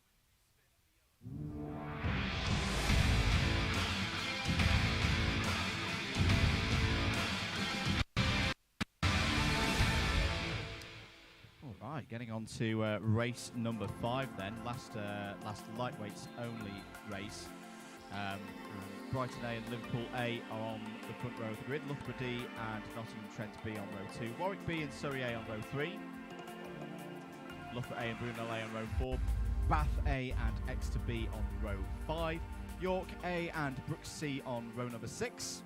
All right, getting on to race number 5 then, last lightweights only race. Brighton A and Liverpool A are on the front row of the grid, Loughborough D and Nottingham-Trent B on row 2, Warwick B and Surrey A on row 3, Loughborough A and Brunel A on row 4, Bath A and Exeter B on row 5, York A and Brooks C on row number 6,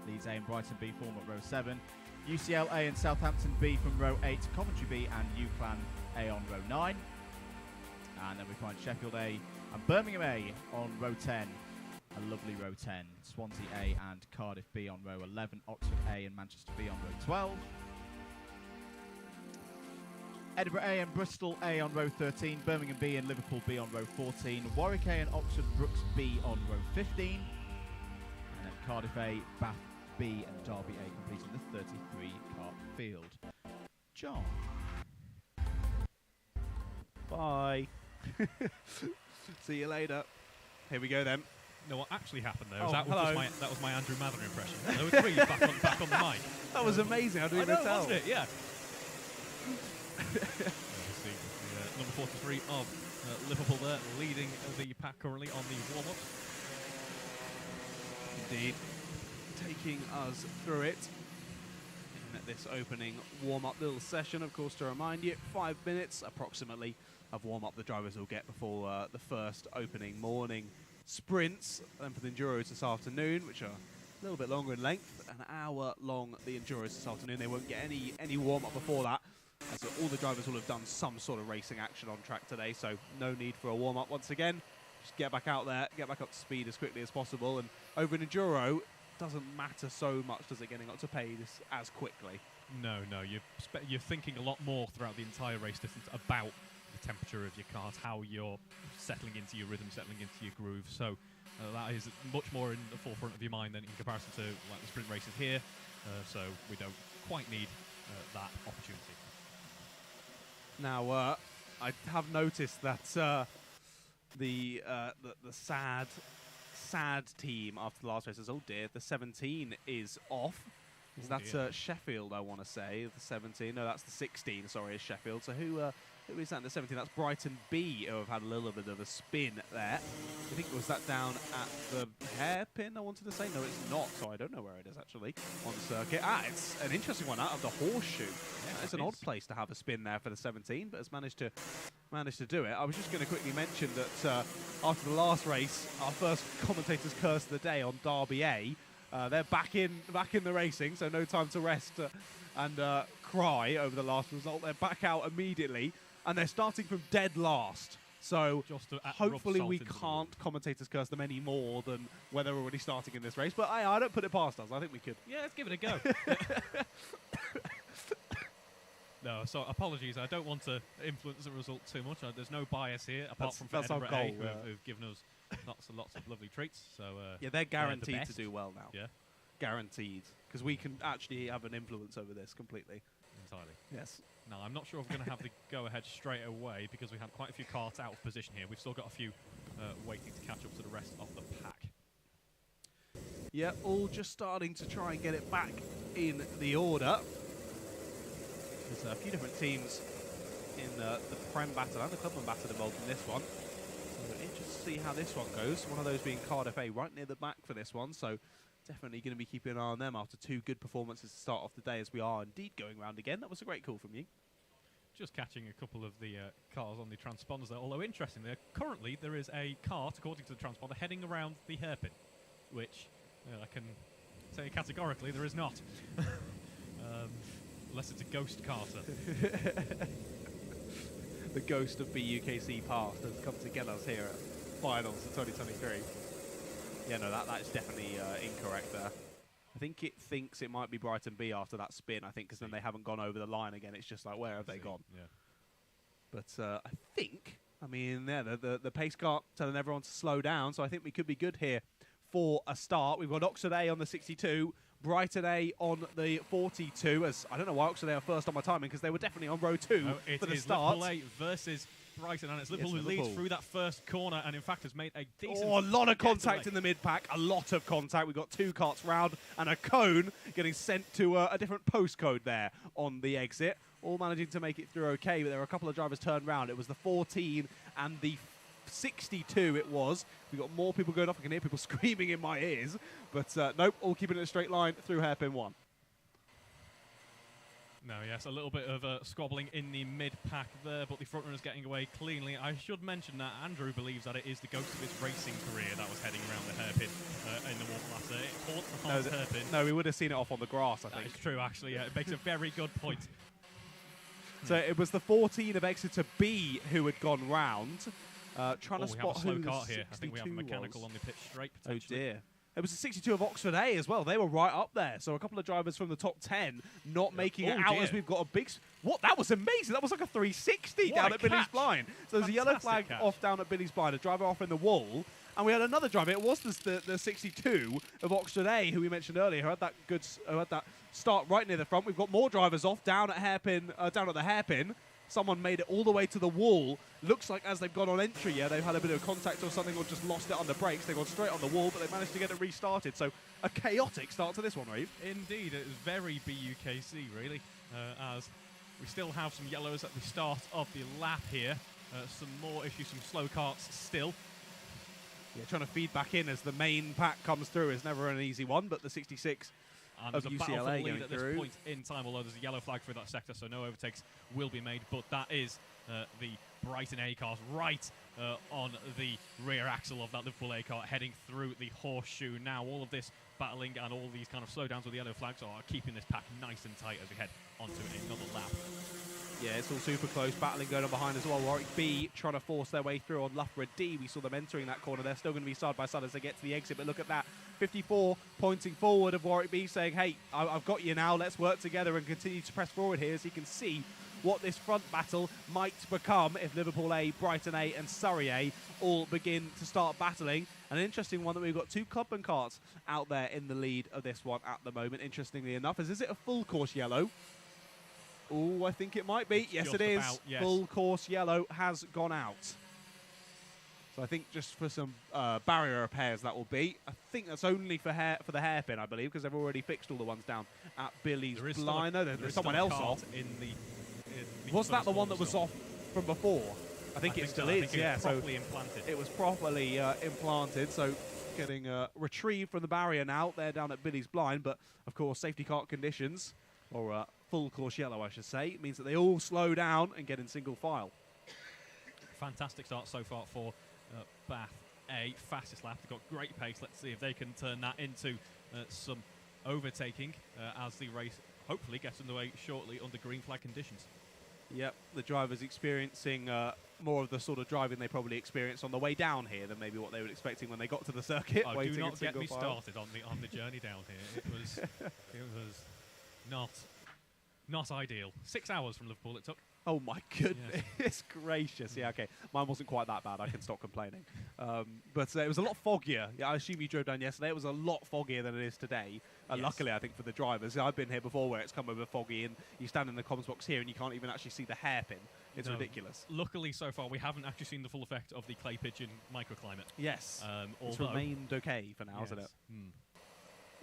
Leeds A and Brighton B form at row 7, UCL A and Southampton B from row 8, Coventry B and UClan A on row 9, and then we find Sheffield A and Birmingham A on row 10, a lovely row 10, Swansea A and Cardiff B on row 11, Oxford A and Manchester B on row 12, Edinburgh A and Bristol A on row 13, Birmingham B and Liverpool B on row 14, Warwick A and Oxford Brooks B on row 15, and then Cardiff A, Bath B and Derby A completing the 33 kart field. John. Bye. See you later. Here we go then. No, what actually happened there Oh, was that was my Andrew Mather impression. There was Reeve back on the mic. That was amazing. How do you even tell? Wasn't it? Yeah. See, number 43 of Liverpool there, leading the pack currently on the warm-ups. Indeed. Taking us through it in this opening warm-up little session. Of course, to remind you, 5 minutes approximately of warm-up the drivers will get before the first opening morning sprints. Then for the Enduros this afternoon, which are a little bit longer in length, an hour long the Enduros this afternoon. They won't get any warm-up before that, as all the drivers will have done some sort of racing action on track today, so no need for a warm-up once again. Just get back out there, get back up to speed as quickly as possible, and over an Enduro, doesn't matter so much, does it, getting up to pace as quickly? No, you're thinking a lot more throughout the entire race distance about the temperature of your cars, how you're settling into your rhythm, settling into your groove. So that is much more in the forefront of your mind than in comparison to like the sprint races here. So we don't quite need that opportunity. Now, I have noticed that the sad team after the last race says, oh dear, the 17 is off. Is that Sheffield, I want to say, the 17? No, that's the 16, sorry, is Sheffield. So who is that in the 17? That's Brighton B, who have had a little bit of a spin there. I think, was that down at the hairpin, I wanted to say? No, it's not, so I don't know where it is, actually, on the circuit. It's an interesting one out of the horseshoe. Yeah, it's an odd place to have a spin there for the 17, but has managed to do it. I was just going to quickly mention that after the last race, our first commentator's curse of the day on Derby A, they're back in the racing, so no time to rest and cry over the last result. They're back out immediately, and they're starting from dead last. So hopefully we can't commentators curse them any more than when they're already starting in this race. But I don't put it past us. I think we could. Yeah, let's give it a go. No, so apologies. I don't want to influence the result too much. There's no bias here, apart from Edinburgh A, who've given us lots and lots of lovely treats. So yeah, they're guaranteed to do well now. Yeah, guaranteed, because we can actually have an influence over this completely. Entirely. Yes. Now, I'm not sure if we're going to have the go-ahead straight away because we have quite a few karts out of position here. We've still got a few waiting to catch up to the rest of the pack. Yeah, all just starting to try and get it back in the order. There's a few different teams in the Prem Battle and the Club100 Battle involved in this one. So interested to see how this one goes. One of those being Cardiff A right near the back for this one. So definitely going to be keeping an eye on them after two good performances to start off the day, as we are indeed going round again. That was a great call from you. Just catching a couple of the cars on the transponders there. Although interestingly, currently there is a kart, according to the transponder, heading around the hairpin, which I can say categorically there is not. Unless it's a ghost carter. The ghost of BUKC past has come to get us here at finals of 2023. Yeah, no, that is definitely incorrect there. I think it thinks it might be Brighton B after that spin, I think, because then they haven't gone over the line again. It's just like, where have they gone? Yeah. But I think, I mean, yeah, the pace car telling everyone to slow down, so I think we could be good here for a start. We've got Oxford A on the 62, Brighton A on the 42, as I don't know why Oxford A are first on my timing, because they were definitely on row 2 for the start. Liverpool A versus Brighton, and it's Liverpool who leads through that first corner, and in fact has made a decent... Oh, a lot of contact in the mid-pack, a lot of contact. We've got two carts round and a cone getting sent to a different postcode there on the exit. All managing to make it through okay, but there were a couple of drivers turned round. It was the 14 and the 62 it was. We've got more people going off. I can hear people screaming in my ears. But nope, all keeping it a straight line through hairpin 1. No, yes, a little bit of squabbling in the mid-pack there, but the front runner's getting away cleanly. I should mention that Andrew believes that it is the ghost of his racing career that was heading around the hairpin in the warm last day. It caught the hard hairpin. No, we would have seen it off on the grass, I think. It's true, actually. Yeah, it makes a very good point. So it was the 14 of Exeter B who had gone round. Trying to spot we have a slow who kart the here. I think we have a mechanical was. on the pitch straight, Oh dear. It was the 62 of Oxford A as well. They were right up there. So a couple of drivers from the top 10 not making it out as we've got a big... What? That was amazing. That was like a 360 down at Billy's Blind. So there's a yellow flag off down at Billy's Blind, a driver off in the wall. And we had another driver. It was the 62 of Oxford A, who we mentioned earlier, who had that start right near the front. We've got more drivers off down at the hairpin. Someone made it all the way to the wall. Looks like as they've gone on entry, they've had a bit of contact or something, or just lost it on the brakes. They've gone straight on the wall, but they managed to get it restarted. So a chaotic start to this one, Reeve. Indeed, it was very BUKC, really, as we still have some yellows at the start of the lap here. Some more issues, some slow carts still. Yeah, trying to feed back in as the main pack comes through is never an easy one, but the 66 and of there's a battle for the UCLA lead at this through. point in time, although there's a yellow flag through that sector, so no overtakes will be made. But that is the Brighton A cars right on the rear axle of that Liverpool A car heading through the horseshoe. Now all of this battling and all these kind of slowdowns with the yellow flags are keeping this pack nice and tight as we head onto another lap. Yeah, it's all super close. Battling going on behind as well. Warwick B trying to force their way through on Loughborough D. We saw them entering that corner. They're still going to be side by side as they get to the exit. But look at that. 54 pointing forward of Warwick B saying, hey, I've got you now. Let's work together and continue to press forward here, as you can see what this front battle might become if Liverpool A, Brighton A and Surrey A all begin to start battling. And an interesting one that we've got two Club100 carts out there in the lead of this one at the moment, interestingly enough. Is it a full course yellow? Oh, I think it might be. Yes, it is. About, yes. Full course yellow has gone out. So I think just for some barrier repairs that will be. I think that's only for the hairpin, I believe, because they've already fixed all the ones down at Billy's Blind. No, there's someone else off. Was that the one that was off from before? I think it still is. Yeah, so implanted. It was properly implanted. So getting retrieved from the barrier now. They're down at Billy's Blind, but of course safety car conditions, or full course yellow I should say, means that they all slow down and get in single file. Fantastic start so far for Bath A. Fastest lap. They've got great pace. Let's see if they can turn that into some overtaking as the race hopefully gets underway shortly under green flag conditions. Yep, the drivers experiencing more of the sort of driving they probably experienced on the way down here than maybe what they were expecting when they got to the circuit. Oh, do not get me started on the journey down here. It was not ideal. 6 hours from Liverpool it took. Oh my goodness, yes. Gracious. Yeah, okay. Mine wasn't quite that bad. I can stop complaining. But it was a lot foggier. Yeah, I assume you drove down yesterday. It was a lot foggier than it is today. Luckily, I think, for the drivers. I've been here before where it's come over foggy and you stand in the comms box here and you can't even actually see the hairpin. It's ridiculous. Luckily, so far, we haven't actually seen the full effect of the Clay Pigeon microclimate. Yes. It's remained okay for now, hasn't it?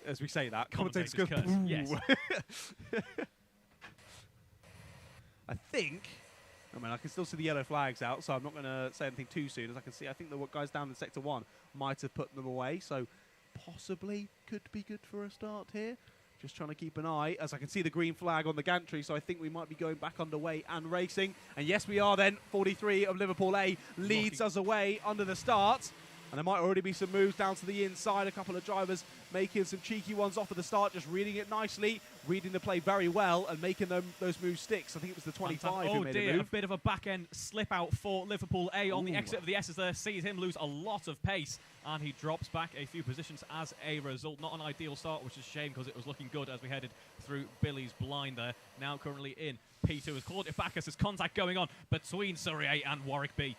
As we say that, commentators go, yes. I think, I can still see the yellow flags out, so I'm not going to say anything too soon. As I can see, I think the guys down in Sector 1 might have put them away, so possibly could be good for a start here. Just trying to keep an eye, as I can see the green flag on the gantry, so I think we might be going back underway and racing. And yes, we are then. 43 of Liverpool A leads us away under the start. And there might already be some moves down to the inside. A couple of drivers making some cheeky ones off at the start, just reading it nicely, reading the play very well, and making those moves stick. So I think it was the 25 who made a move. A bit of a back-end slip out for Liverpool A on the exit of the S's there. Sees him lose a lot of pace, and he drops back a few positions as a result. Not an ideal start, which is a shame because it was looking good as we headed through Billy's Blind there. Now currently in P2 has clawed it back as there's contact going on between Surrey A and Warwick B.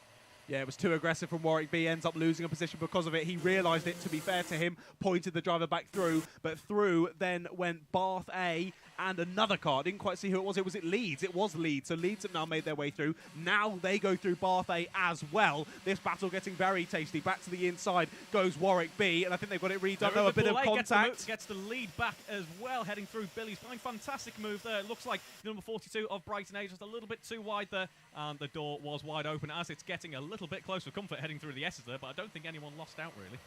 Yeah, it was too aggressive from Warwick B, ends up losing a position because of it. He realised it, to be fair to him, pointed the driver back through, but through then went Bath A and another car. Didn't quite see who it was. Was it Leeds? It was Leeds. So Leeds have now made their way through. Now they go through Bath A as well. This battle getting very tasty. Back to the inside goes Warwick B, and I think they've got it redone. A bit of contact. Gets the lead back as well, heading through Billy's Blind. Fantastic move there. It looks like the number 42 of Brighton A just a little bit too wide there, and the door was wide open as it's getting a little bit close for comfort heading through the S's there, but I don't think anyone lost out really.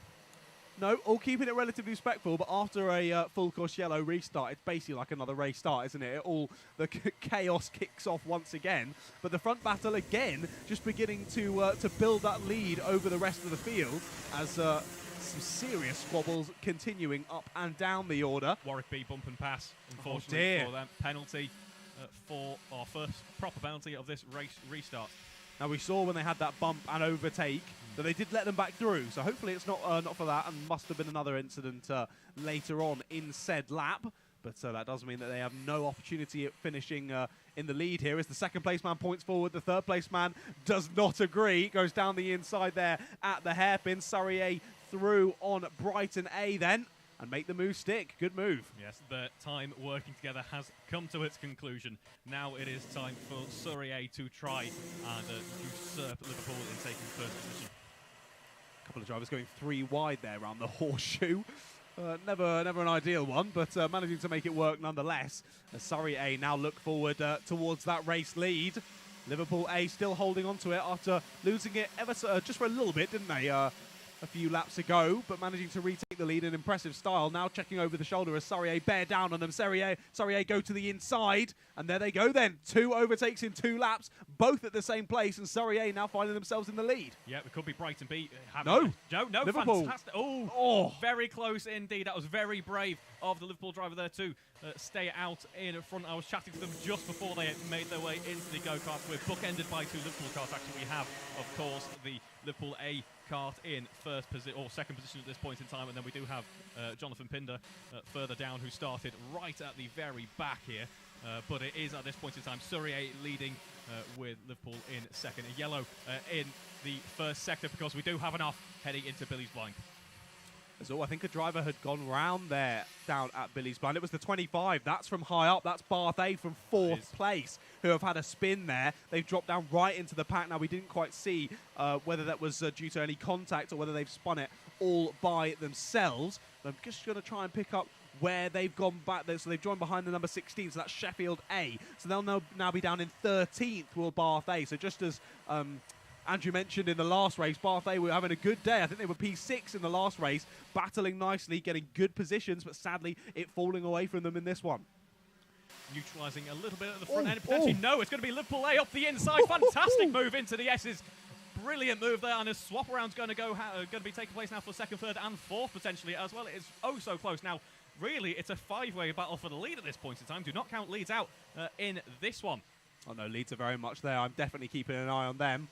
No, all keeping it relatively respectful, but after a full course yellow restart, it's basically like another race start, isn't it? The chaos kicks off once again, but the front battle again just beginning to build that lead over the rest of the field as some serious squabbles continuing up and down the order. Warwick B bump and pass, unfortunately for them. Penalty for our first proper penalty of this race restart. Now, we saw when they had that bump and overtake that they did let them back through, so hopefully it's not for that, and must have been another incident later on in said lap. But that does mean that they have no opportunity at finishing in the lead here as the second place man points forward. The third place man does not agree. Goes down the inside there at the hairpin. Surrey A through on Brighton A then and make the move stick. Good move. Yes, the time working together has come to its conclusion. Now it is time for Surrey A to try and usurp Liverpool in taking first position. A couple of drivers going 3 wide there around the horseshoe. Never an ideal one, but managing to make it work nonetheless. Surrey A now look forward towards that race lead. Liverpool A still holding on to it after losing it just for a little bit, didn't they? A few laps ago, but managing to retake the lead in impressive style. Now checking over the shoulder as Surrey A bear down on them. Surrey A go to the inside, and there they go then. 2 overtakes in 2 laps, both at the same place, and Surrey A now finding themselves in the lead. Yeah, it could be Brighton B. No, Liverpool. Fantastic. Oh, very close indeed. That was very brave of the Liverpool driver there to stay out in front. I was chatting to them just before they made their way into the go-kart. We're bookended by 2 Liverpool cars. Actually, we have, of course, the Liverpool A kart in first position or second position at this point in time, and then we do have Jonathan Pinder further down, who started right at the very back here. But it is at this point in time Surrey A leading with Liverpool in second. A yellow in the first sector because we do have an off heading into Billy's Blind. So I think a driver had gone round there down at Billy's Blind. It was the 25. That's from high up. That's Bath A from 4th place, who have had a spin there. They've dropped down right into the pack. Now, we didn't quite see whether that was due to any contact or whether they've spun it all by themselves. But I'm just going to try and pick up where they've gone back there. So they've joined behind the number 16, so that's Sheffield A. So they'll now be down in 13th, will Bath A. So just as Andrew mentioned in the last race, Bath A were having a good day. I think they were P6 in the last race, battling nicely, getting good positions, but sadly it falling away from them in this one. Neutralising a little bit at the front end. Potentially, no, it's going to be Liverpool A up the inside. Fantastic move into the S's. Brilliant move there, and a swap around's going to be taking place now for second, third, and fourth potentially as well. It is oh so close. Now, really, it's a 5-way battle for the lead at this point in time. Do not count Leeds out in this one. Oh no, Leeds are very much there. I'm definitely keeping an eye on them.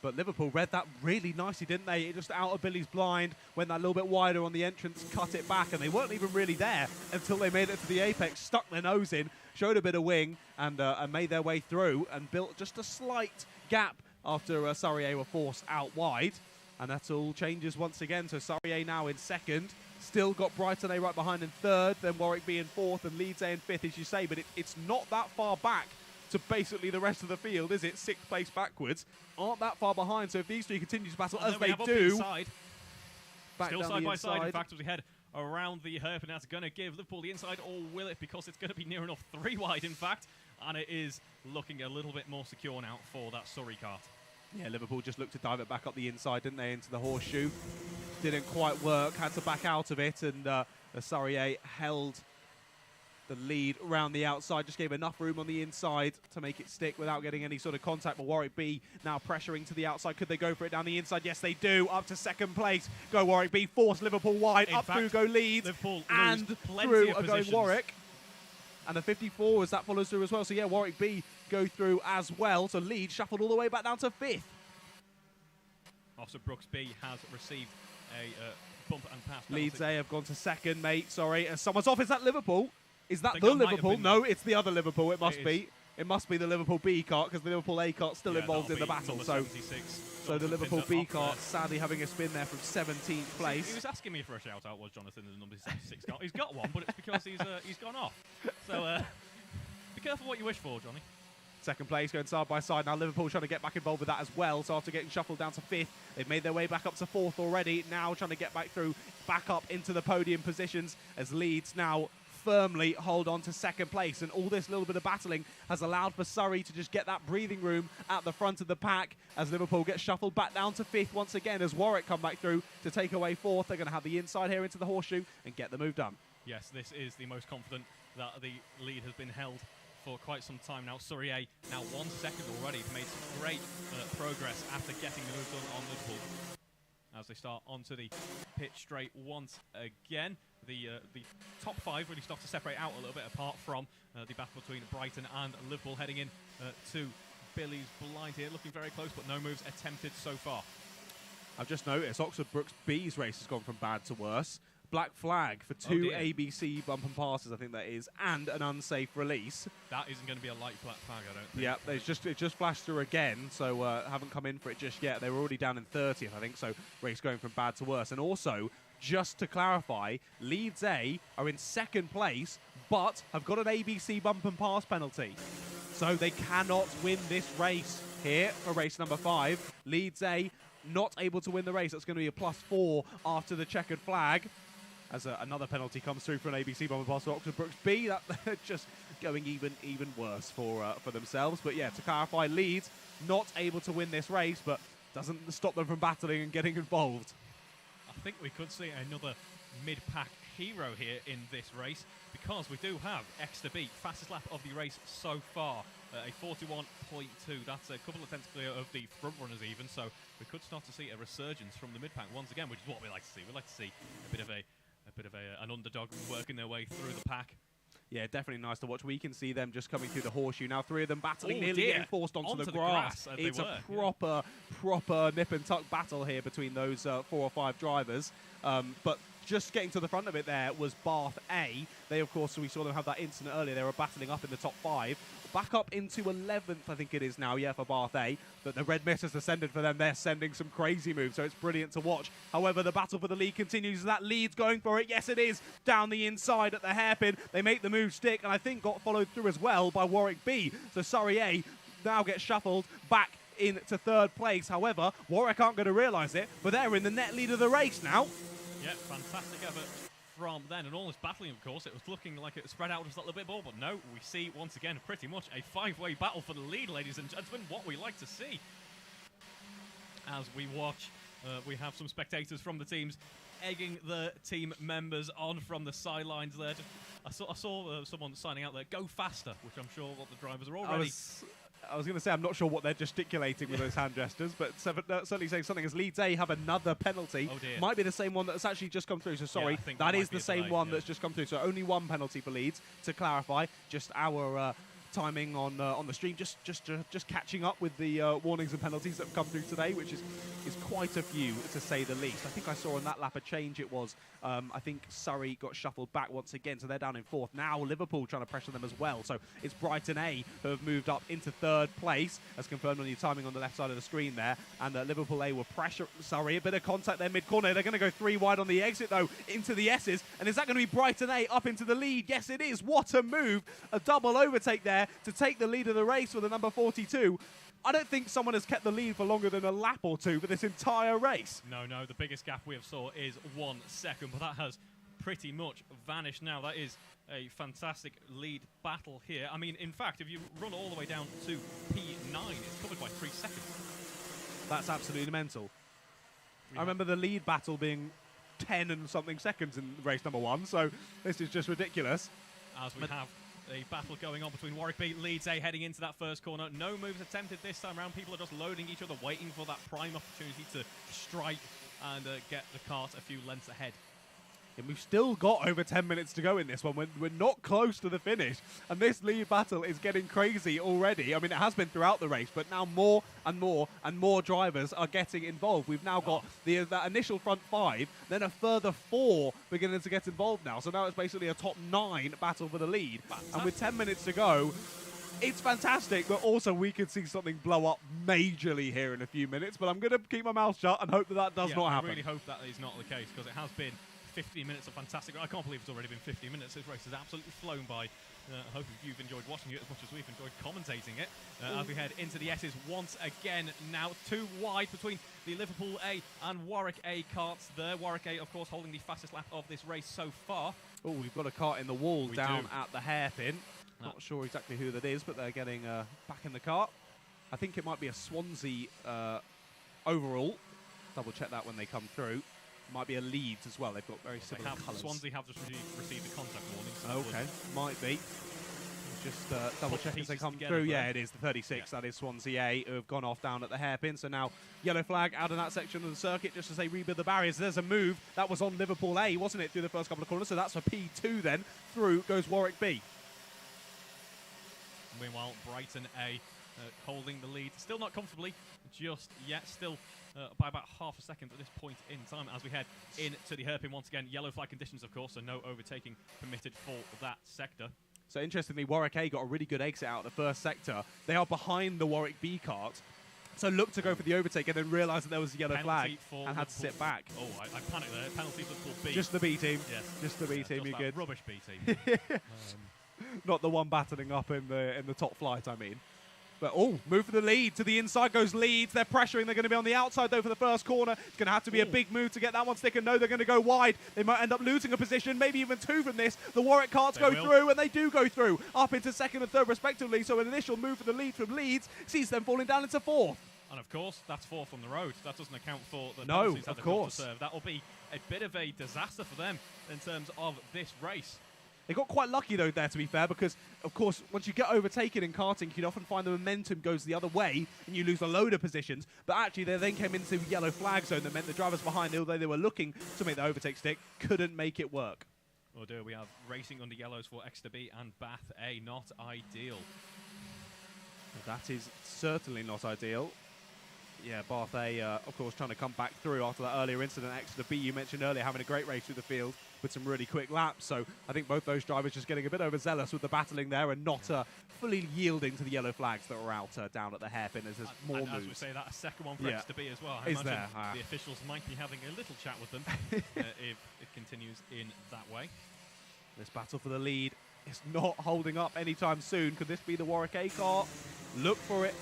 But Liverpool read that really nicely, didn't they? It just out of Billy's blind, went that little bit wider on the entrance, cut it back, and they weren't even really there until they made it to the apex, stuck their nose in, showed a bit of wing, and made their way through, and built just a slight gap after Surrey A were forced out wide. And that all changes once again. So Surrey A now in second. Still got Brighton A right behind in third, then Warwick B in fourth, and Leeds A in fifth, as you say. But it's not that far back to basically the rest of the field, is it? 6th place backwards. Aren't that far behind, so if these 3 continue to battle as they do... Still side by side, in fact, as we head around the hairpin, that's going to give Liverpool the inside, or will it? Because it's going to be near enough 3 wide, in fact, and it is looking a little bit more secure now for that Surrey kart. Yeah, Liverpool just looked to dive it back up the inside, didn't they, into the horseshoe. Didn't quite work, had to back out of it, and the Surrey A held the lead around the outside, just gave enough room on the inside to make it stick without getting any sort of contact. But Warwick B now pressuring to the outside. Could they go for it down the inside? Yes, they do. Up to second place. Go Warwick B. Force Liverpool wide. Up through go Leeds. Liverpool and through are going Warwick. And the 54 as that follows through as well. So yeah, Warwick B go through as well. So Leeds shuffled all the way back down to 5th. Officer Brooks B has received a bump and pass. Leeds A have gone to second, mate. Sorry. Someone's off. Is that Liverpool? Is that the Liverpool? No, it's the other Liverpool. It must be. It must be the Liverpool B kart, because the Liverpool A kart's still involved in the battle. So the Liverpool B kart sadly having a spin there from 17th place. He was asking me for a shout out, was Jonathan, in the number 76 kart. He's got one, but it's because he's gone off. So be careful what you wish for, Johnny. Second place going side by side. Now Liverpool trying to get back involved with that as well. So after getting shuffled down to 5th, they've made their way back up to 4th already. Now trying to get back through, back up into the podium positions as Leeds now firmly hold on to second place. And all this little bit of battling has allowed for Surrey to just get that breathing room at the front of the pack as Liverpool gets shuffled back down to 5th once again as Warwick come back through to take away 4th. They're going to have the inside here into the horseshoe and get the move done. Yes, this is the most confident that the lead has been held for quite some time now. Surrey A now 1 second already. Made some great progress after getting the move done on Liverpool. As they start onto the pitch straight once again. The top 5 really start to separate out a little bit apart from the battle between Brighton and Liverpool heading in to Billy's blind here, looking very close, but no moves attempted so far. I've just noticed Oxford Brooks B's race has gone from bad to worse. Black flag for 2 ABC bump and passes, I think that is, and an unsafe release. That isn't going to be a light black flag, I don't think. Yeah, it just flashed through again, so haven't come in for it just yet. They were already down in 30th, I think, so race going from bad to worse. And also, just to clarify, Leeds A are in 2nd place, but have got an ABC bump and pass penalty. So they cannot win this race here for race number 5. Leeds A not able to win the race. That's going to be a +4 after the checkered flag. As another penalty comes through for an ABC bump and pass for Oxford Brooks B. That just going even worse for themselves. But yeah, to clarify, Leeds not able to win this race, but doesn't stop them from battling and getting involved. I think we could see another mid-pack hero here in this race, because we do have X to beat, fastest lap of the race so far, a 41.2. That's a couple of tenths clear of the front runners even, so we could start to see a resurgence from the mid-pack once again, which is what we like to see. We like to see a bit of an underdog working their way through the pack. Yeah, definitely nice to watch. We can see them just coming through the horseshoe. Now 3 of them battling, nearly getting forced onto the grass. It's a proper nip and tuck battle here between those 4 or 5 drivers. But just getting to the front of it there was Bath A. They, of course, we saw them have that incident earlier. They were battling up in the top 5. Back up into 11th, I think it is now, yeah, for Bath A. But the red mist has descended for them. They're sending some crazy moves, so it's brilliant to watch. However, the battle for the lead continues. That lead's going for it. Yes, it is. Down the inside at the hairpin. They make the move stick, and I think got followed through as well by Warwick B. So Surrey A now gets shuffled back into 3rd place. However, Warwick aren't going to realise it, but they're in the net lead of the race now. Yeah, fantastic effort from then, and all this battling, of course. It was looking like it spread out just a little bit more, but no, we see once again pretty much a 5-way battle for the lead, ladies and gentlemen, what we like to see. As we watch, we have some spectators from the teams egging the team members on from the sidelines there. I saw someone signing out there, "Go faster," which I'm sure what the drivers are already... I was going to say, I'm not sure what they're gesticulating with those hand gestures, but certainly saying something as Leeds A have another penalty. Oh dear. Might be the same one that's actually just come through, so sorry. Yeah, that is the same one that's just come through, so only 1 penalty for Leeds, to clarify. Just our timing on the stream, just catching up with the warnings and penalties that have come through today, which is quite a few, to say the least. I think I saw on that lap a change. It was, I think Surrey got shuffled back once again, so they're down in 4th. Now Liverpool trying to pressure them as well, so it's Brighton A who have moved up into 3rd place, as confirmed on your timing on the left side of the screen there, and Liverpool A will pressure Surrey. A bit of contact there mid-corner. They're going to go 3 wide on the exit, though, into the S's, and is that going to be Brighton A up into the lead? Yes, it is. What a move. A double overtake there to take the lead of the race with the number 42. I don't think someone has kept the lead for longer than a lap or 2 for this entire race. No, the biggest gap we have saw is 1 second, but that has pretty much vanished now. That is a fantastic lead battle here. I mean, in fact, if you run all the way down to P9, it's covered by 3 seconds. That's absolutely mental. I remember the lead battle being 10 and something seconds in race number 1, so this is just ridiculous. As we have a battle going on between Warwick B, Leeds A heading into that first corner. No moves attempted this time around. People are just loading each other, waiting for that prime opportunity to strike and get the cart a few lengths ahead. And we've still got over 10 minutes to go in this one. We're not close to the finish. And this lead battle is getting crazy already. I mean, it has been throughout the race, but now more and more and more drivers are getting involved. We've now got that initial front 5, then a further 4 beginning to get involved now. So now it's basically a top 9 battle for the lead. Fantastic. And with 10 minutes to go, it's fantastic, but also we could see something blow up majorly here in a few minutes. But I'm going to keep my mouth shut and hope that does not happen. I really hope that is not the case, because it has been 15 minutes of fantastic. I can't believe it's already been 15 minutes. This race has absolutely flown by. I hope you've enjoyed watching it as much as we've enjoyed commentating it. As we head into the S's once again now, 2 wide between the Liverpool A and Warwick A carts there. Warwick A, of course, holding the fastest lap of this race so far. Oh, we've got a cart in the wall down at the hairpin. Not sure exactly who that is, but they're getting back in the cart. I think it might be a Swansea overall. Double check that when they come through. Might be a Leeds as well. They've got very similar colours. Swansea have just received a contact warning. So okay, might be. Just double check as they come through. Yeah, it is the 36. Yeah. That is Swansea A, who have gone off down at the hairpin. So now yellow flag out of that section of the circuit just as they rebuild the barriers. There's a move. That was on Liverpool A, wasn't it, through the first couple of corners? So that's for P2 then. Through goes Warwick B. Meanwhile, Brighton A holding the lead. Still not comfortably just yet. Still by about half a second at this point in time as we head into the hairpin once again. Yellow flag conditions, of course, so no overtaking permitted for that sector. So interestingly, Warwick A got a really good exit out of the first sector. They are behind the Warwick B cart. So looked to go for the overtake and then realised that there was a yellow flag and had to sit back. Oh, I panicked there. Penalty for pool B. Just the B team. Yes. Just the B team, you're good. Rubbish B team. Not the one battling up in the top flight, I mean. But, oh, move for the lead. To the inside goes Leeds. They're pressuring. They're going to be on the outside, though, for the first corner. It's going to have to be a big move to get that one sticking. No, they're going to go wide. They might end up losing a position, maybe even two from this. The Warwick carts go through, and they do go through. Up into second and third, respectively. So an initial move for the lead from Leeds sees them falling down into fourth. And, of course, that's fourth on the road. That doesn't account for the no, penalties that of course. To serve. That will be a bit of a disaster for them in terms of this race. They got quite lucky, though, there, to be fair, because, of course, once you get overtaken in karting, you can often find the momentum goes the other way and you lose a load of positions. But actually, they then came into yellow flag zone that meant the drivers behind, although they were looking to make the overtake stick, couldn't make it work. Oh dear, we have racing under yellows for Exeter B and Bath A. Not ideal. That is certainly not ideal. Yeah, Bath A, of course, trying to come back through after that earlier incident. Exeter B, you mentioned earlier, having a great race through the field with some really quick laps. So I think both those drivers just getting a bit overzealous with the battling there and not fully yielding to the yellow flags that were out down at the hairpin as there's more moves. As we say, that a second one for Exeter B as well. I imagine the officials might be having a little chat with them if it continues in that way. This battle for the lead is not holding up anytime soon. Could this be the Warwick A car? Look for it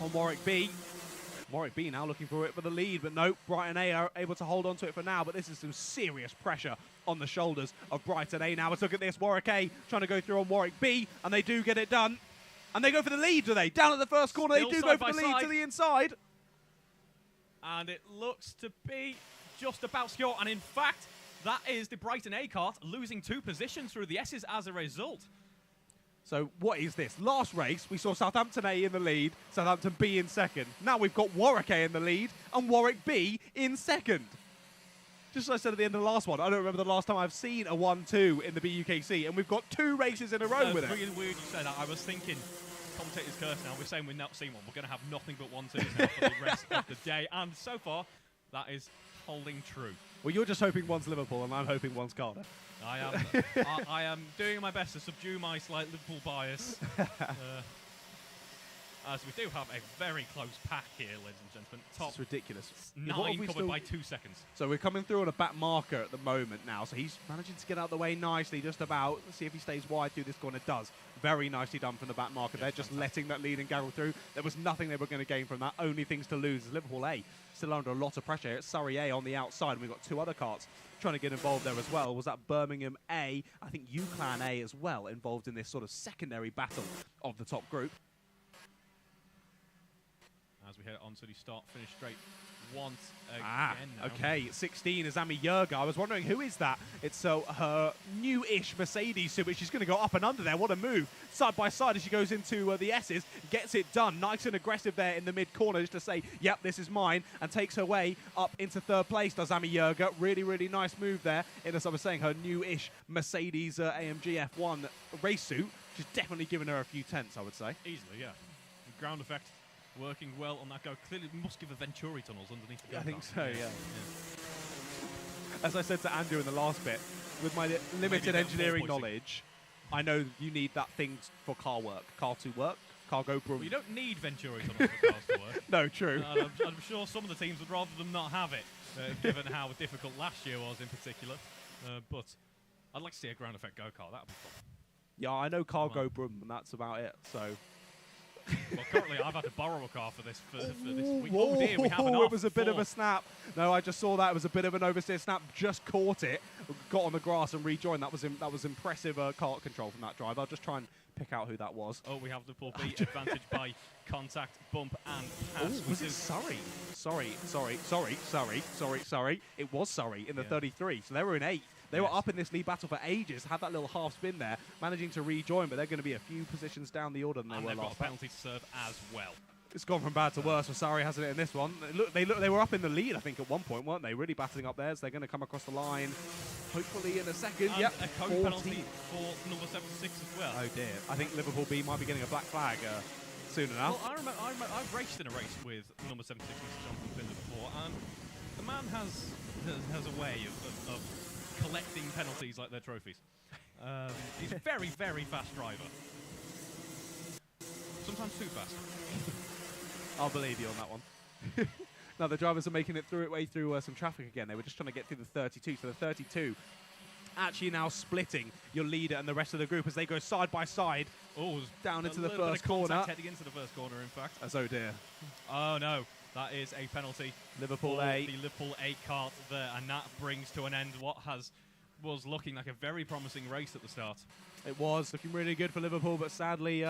on Warwick B. Warwick B now looking for it for the lead, but no, Brighton A are able to hold on to it for now, but this is some serious pressure on the shoulders of Brighton A now. Let's look at this, Warwick A trying to go through on Warwick B, and they do get it done. And they go for the lead, do they? Down at the first corner, Still they do go for the lead to the inside. And it looks to be just about secure, and in fact, that is the Brighton A cart losing 2 positions through the S's as a result. So what is this? Last race, we saw Southampton A in the lead, Southampton B in second. Now we've got Warwick A in the lead and Warwick B in second. Just as I said at the end of the last one, I don't remember the last time I've seen a 1-2 in the BUKC, and we've got 2 races in a row with it. Really weird you say that. I was thinking, commentator's curse now, we're saying we've not seen one. We're going to have nothing but 1-2s now for the rest of the day. And so far, that is holding true. Well, you're just hoping one's Liverpool, and I'm hoping one's Cardiff. I am doing my best to subdue my slight Liverpool bias. As we do have a very close pack here, ladies and gentlemen. Top it's ridiculous. 9 covered by 2 seconds. So we're coming through on a back marker at the moment now. So he's managing to get out of the way nicely, just about. Let's see if he stays wide through this corner. Does. Very nicely done from the back marker there, just letting that lead and Garrel through. There was nothing they were going to gain from that. Only things to lose is Liverpool A. Still under a lot of pressure. It's Surrey A on the outside. And we've got 2 other carts trying to get involved there as well. Was that Birmingham A? I think UClan A as well involved in this sort of secondary battle of the top group. As we head on to the start-finish straight once again now. Okay, 16 is Ami Jurga. I was wondering, who is that? It's her new-ish Mercedes suit, but she's going to go up and under there. What a move. Side by side as she goes into the S's, gets it done. Nice and aggressive there in the mid-corner just to say, yep, this is mine, and takes her way up into 3rd place, does Ami Jurga. Really, really nice move there. And as I was saying, her new-ish Mercedes AMG F1 race suit, she's definitely given her a few tenths, I would say. Easily, yeah. The ground effect working well on that go. Clearly, we must give her Venturi tunnels underneath the go-kart. I think so, yeah. As I said to Andrew in the last bit, with my limited engineering knowledge, I know you need that thing for car work. Car to work, cargo broom. Well, you don't need Venturi tunnels for cars to work. No, true. I'm sure some of the teams would rather them not have it, given how difficult last year was in particular. But I'd like to see a ground effect go-kart. That would be fun. Yeah, I know cargo broom, and that's about it, so... Well, currently I've had to borrow a car for this week. Oh dear, we have an it was a bit of a snap. No, I just saw that. It was a bit of an oversteer snap. Just caught it, got on the grass and rejoined. That was impressive kart control from that driver. I'll just try and pick out who that was. Oh, we have the Liverpool B advantage by contact, bump, and pass. Was it Surrey? Sorry. It was Surrey in the 33. So they were in 8th. They were up in this lead battle for ages, had that little half spin there, managing to rejoin, but they're going to be a few positions down the order than they were last time. And they've got a penalty to serve as well. It's gone from bad to worse for Surrey, hasn't it, in this one? They were up in the lead, I think, at one point, weren't they? Really battling up theirs. They're going to come across the line, hopefully in a second. And yep, a penalty for number 76 as well. Oh, dear. I think Liverpool B might be getting a black flag. sooner now. Well, I've raced in a race with number 76, Mr. Jonathan Pinder, before, and the man has a way of collecting penalties like they're trophies. He's a very, very fast driver. Sometimes too fast. I'll believe you on that one. Now the drivers are making it way through some traffic again. They were just trying to get through the 32. So the 32 actually now splitting your leader and the rest of the group as they go side by side. Oh, down into the first corner. Heading into the first corner, in fact. Oh dear. Oh no, that is a penalty. Liverpool for A. The Liverpool A kart there, and that brings to an end what was looking like a very promising race at the start. It was looking really good for Liverpool, but sadly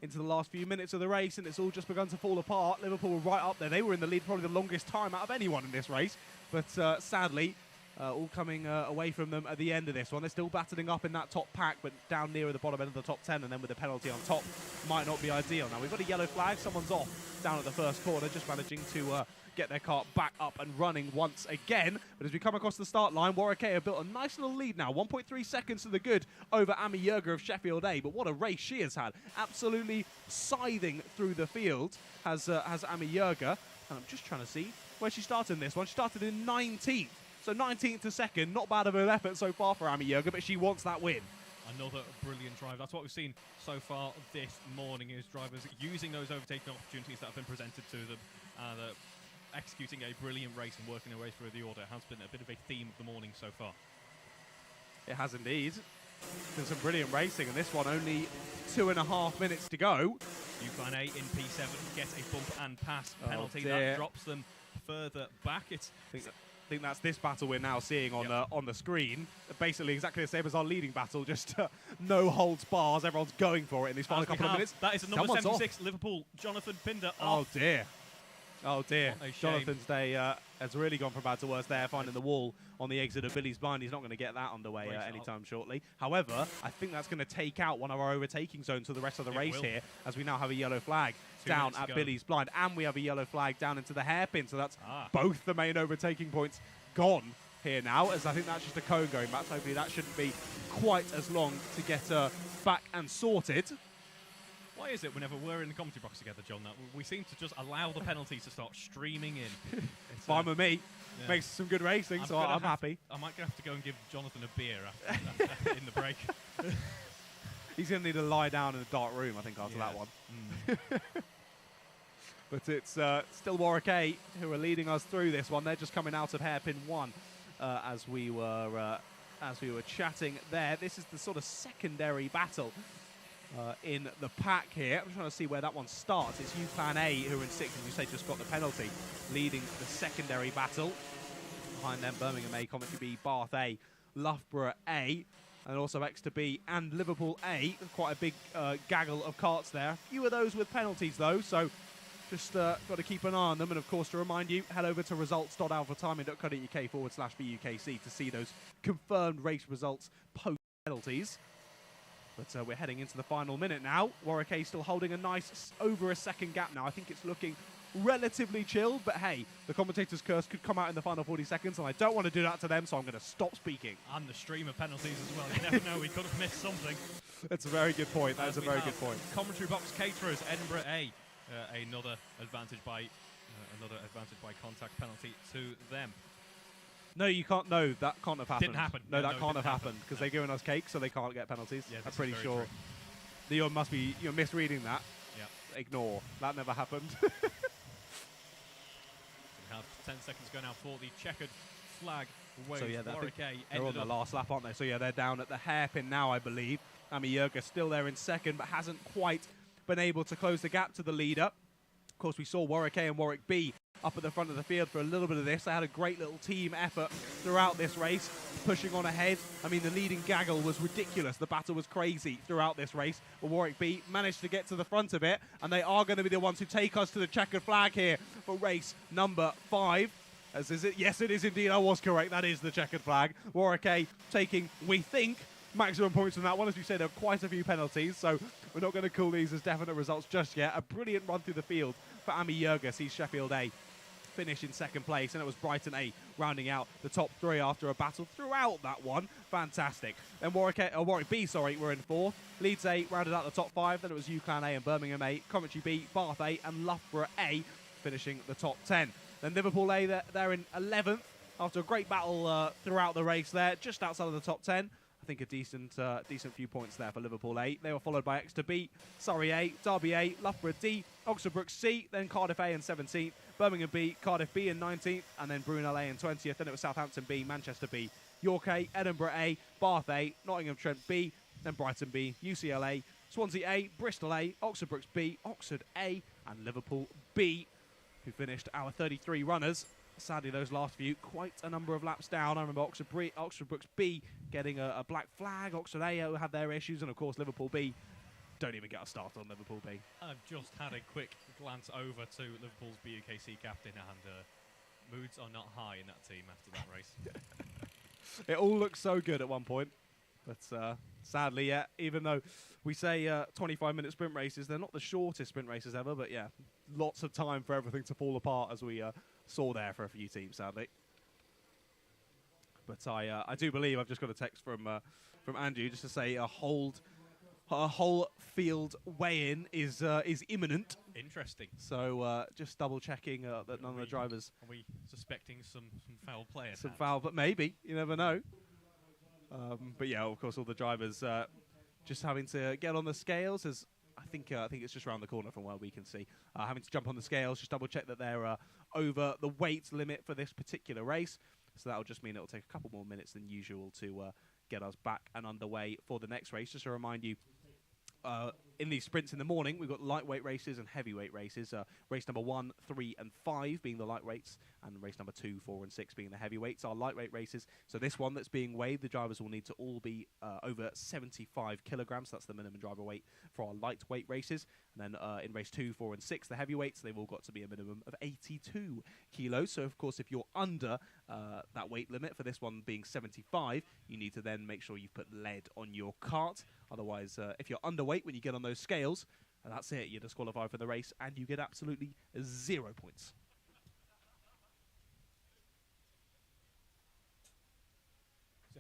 into the last few minutes of the race, and it's all just begun to fall apart. Liverpool were right up there. They were in the lead probably the longest time out of anyone in this race, but sadly, all coming away from them at the end of this one. They're still battling up in that top pack, but down near the bottom end of the top 10, and then with the penalty on top, might not be ideal. Now, we've got a yellow flag. Someone's off down at the first corner, just managing to get their kart back up and running once again. But as we come across the start line, Warwick have built a nice little lead now, 1.3 seconds to the good over Amy Yerger of Sheffield A. But what a race she has had. Absolutely scything through the field has Amy Yerger. And I'm just trying to see where she started in this one. She started in 19th. So 19th to second, not bad of an effort so far for Amy Yerger, but she wants that win. Another brilliant drive. That's what we've seen so far this morning, is drivers using those overtaking opportunities that have been presented to them, executing a brilliant race and working their way through the order. It has been a bit of a theme of the morning so far. It has indeed. Been some brilliant racing, and this one only 2.5 minutes to go. UClan A in P7 gets a bump and pass penalty. Dear. That drops them further back. I think that's this battle we're now seeing on the screen. Basically exactly the same as our leading battle, just no holds bars. Everyone's going for it in these final couple of minutes. That is the number 76 Liverpool, Jonathan Pinder. Oh dear. Oh dear. What a Jonathan's day has really gone from bad to worse there, finding the wall on the exit of Billy's blind. He's not going to get that underway anytime shortly. However, I think that's going to take out one of our overtaking zones for the rest of the race here, as we now have a yellow flag down at Billy's blind, and we have a yellow flag down into the hairpin. So that's both the main overtaking points gone here now, as I think that's just a cone going back. So hopefully that shouldn't be quite as long to get back and sorted. Why is it whenever we're in the commentary box together, John, that we seem to just allow the penalties to start streaming in? It's fine with me. Yeah. Makes some good racing, so I'm happy. I might have to go and give Jonathan a beer after in the break. He's going to need to lie down in a dark room, I think, after that one. But it's still Warwick A who are leading us through this one. They're just coming out of hairpin 1 as we were chatting there. This is the sort of secondary battle in the pack here. I'm trying to see where that one starts. It's UClan A who are in 6th, and you say just got the penalty, leading the secondary battle. Behind them, Birmingham A, Coventry B, Bath A, Loughborough A, and also Exeter B and Liverpool A. Quite a big gaggle of karts there. A few of those with penalties though, so just got to keep an eye on them. And of course, to remind you, head over to results.alphatiming.co.uk/BUKC to see those confirmed race results post penalties. But we're heading into the final minute now. Warwick A still holding a nice over a second gap now. I think it's looking relatively chilled, but hey, the commentator's curse could come out in the final 40 seconds, and I don't want to do that to them, so I'm going to stop speaking. And the stream of penalties as well. You never know, we could have missed something. That's a very good point. That is a very good point. Commentary box caterers, Edinburgh A, another advantage by contact penalty to them. No, you can't. No, that can't have happened. Didn't happen. No, that can't have happened because they're giving us cake, so they can't get penalties. Yeah, I'm pretty sure. You must be misreading that. Yeah. Ignore. That never happened. We have 10 seconds to go now for the checkered flag. So yeah, Warwick A they're on the last lap, aren't they? So yeah, they're down at the hairpin now, I believe. Amy Yerger still there in second, but hasn't quite been able to close the gap to the leader. Of course, we saw Warwick A and Warwick B up at the front of the field for a little bit of this. They had a great little team effort throughout this race, pushing on ahead. I mean, the leading gaggle was ridiculous. The battle was crazy throughout this race. But Warwick B managed to get to the front of it, and they are going to be the ones who take us to the checkered flag here for race number 5. As is it? Yes, it is indeed. I was correct. That is the checkered flag. Warwick A taking, we think, maximum points from that one. As we said, there are quite a few penalties, so we're not going to call these as definite results just yet. A brilliant run through the field for Amy Yerger sees Sheffield A finish in second place, and it was Brighton A rounding out the top 3 after a battle throughout that one. Fantastic. Then Warwick B, were in 4th. Leeds A rounded out the top 5. Then it was UClan A and Birmingham A, Coventry B, Bath A, and Loughborough A finishing the top 10. Then Liverpool A, they're in 11th after a great battle throughout the race there, just outside of the top 10. I think a decent few points there for Liverpool A. They were followed by Exeter B, Surrey A, Derby A, Loughborough D, Oxford Brook C, then Cardiff A in 17th, Birmingham B, Cardiff B in 19th, and then Brunel A in 20th. Then it was Southampton B, Manchester B, York A, Edinburgh A, Bath A, Nottingham Trent B, then Brighton B, UCL A, Swansea A, Bristol A, Oxford Brooks B, Oxford A, and Liverpool B, who finished our 33 runners. Sadly, those last few, quite a number of laps down. I remember Oxford Brooks B getting a black flag. Oxford A had their issues, and of course Liverpool B don't even get a start on Liverpool B. I've just had a quick glance over to Liverpool's BUKC captain, and moods are not high in that team after that race. It all looked so good at one point, but sadly, yeah, even though we say 25-minute sprint races, they're not the shortest sprint races ever, but yeah, lots of time for everything to fall apart, as we saw there for a few teams, sadly. But I do believe I've just got a text from Andrew just to say a whole field weigh-in is imminent. Interesting. So just double checking that none of the drivers. Are we suspecting some foul play? Some foul, but maybe, you never know. But yeah, of course, all the drivers just having to get on the scales, as I think it's just around the corner from where we can see, having to jump on the scales, just double check that they're over the weight limit for this particular race. So that'll just mean it'll take a couple more minutes than usual to get us back and underway for the next race. Just to remind you, in these sprints in the morning, we've got lightweight races and heavyweight races. Race number 1, 3, and 5 being the lightweights, and race number 2, 4, and 6 being the heavyweights are lightweight races. So this one that's being weighed, the drivers will need to all be over 75 kilograms. That's the minimum driver weight for our lightweight races. And then in race 2, 4, and 6, the heavyweights, they've all got to be a minimum of 82 kilos. So of course, if you're under that weight limit, for this one being 75, you need to then make sure you've put lead on your cart. Otherwise, if you're underweight when you get on those scales, that's it. You're disqualified for the race, and you get absolutely 0 points.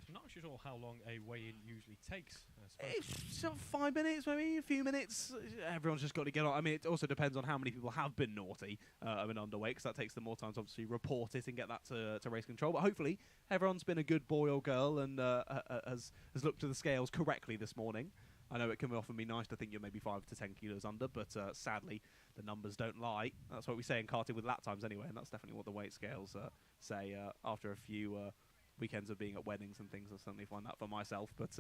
I'm not sure how long a weigh-in usually takes. It's sort of 5 minutes, maybe a few minutes. Everyone's just got to get on. I mean, it also depends on how many people have been naughty and underweight, because that takes them more time to obviously report it and get that to race control. But hopefully, everyone's been a good boy or girl and has looked to the scales correctly this morning. I know it can often be nice to think you're maybe 5 to 10 kilos under, but sadly, the numbers don't lie. That's what we say in karting with lap times anyway, and that's definitely what the weight scales say after a few weekends of being at weddings and things. I certainly find that for myself, but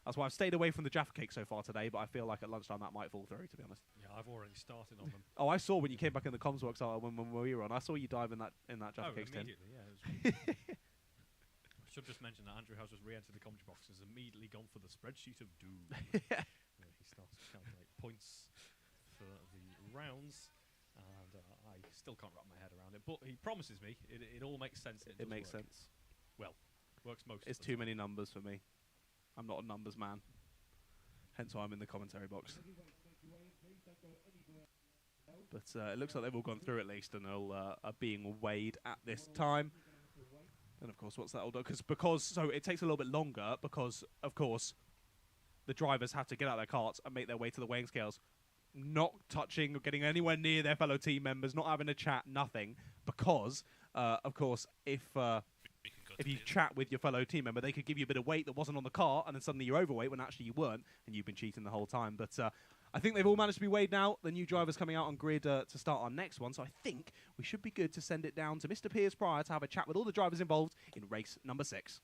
that's why I've stayed away from the Jaffa cake so far today, but I feel like at lunchtime that might fall through, to be honest. Yeah, I've already started on them. Oh, I saw when you came back in the comms box when we were on, I saw you dive in that Jaffa cake tin. Immediately, yeah. I should just mention that Andrew has just re-entered the commentary box and has immediately gone for the spreadsheet of doom. He starts to calculate points for the rounds, and I still can't wrap my head around it, but he promises me it all makes sense. It makes work. sense. Well, works most. It's too many numbers for me. I'm not a numbers man. Hence why I'm in the commentary box. But it looks like they've all gone through at least, and all are being weighed at this time. And of course, what's that all do? So it takes a little bit longer because, of course, the drivers have to get out their carts and make their way to the weighing scales, not touching or getting anywhere near their fellow team members, not having a chat, nothing. Because, of course, if you chat with your fellow team member, they could give you a bit of weight that wasn't on the cart, and then suddenly you're overweight when actually you weren't, and you've been cheating the whole time. But I think they've all managed to be weighed now. The new drivers coming out on grid to start our next one, so I think we should be good to send it down to Mr. Piers Pryor to have a chat with all the drivers involved in race number 6.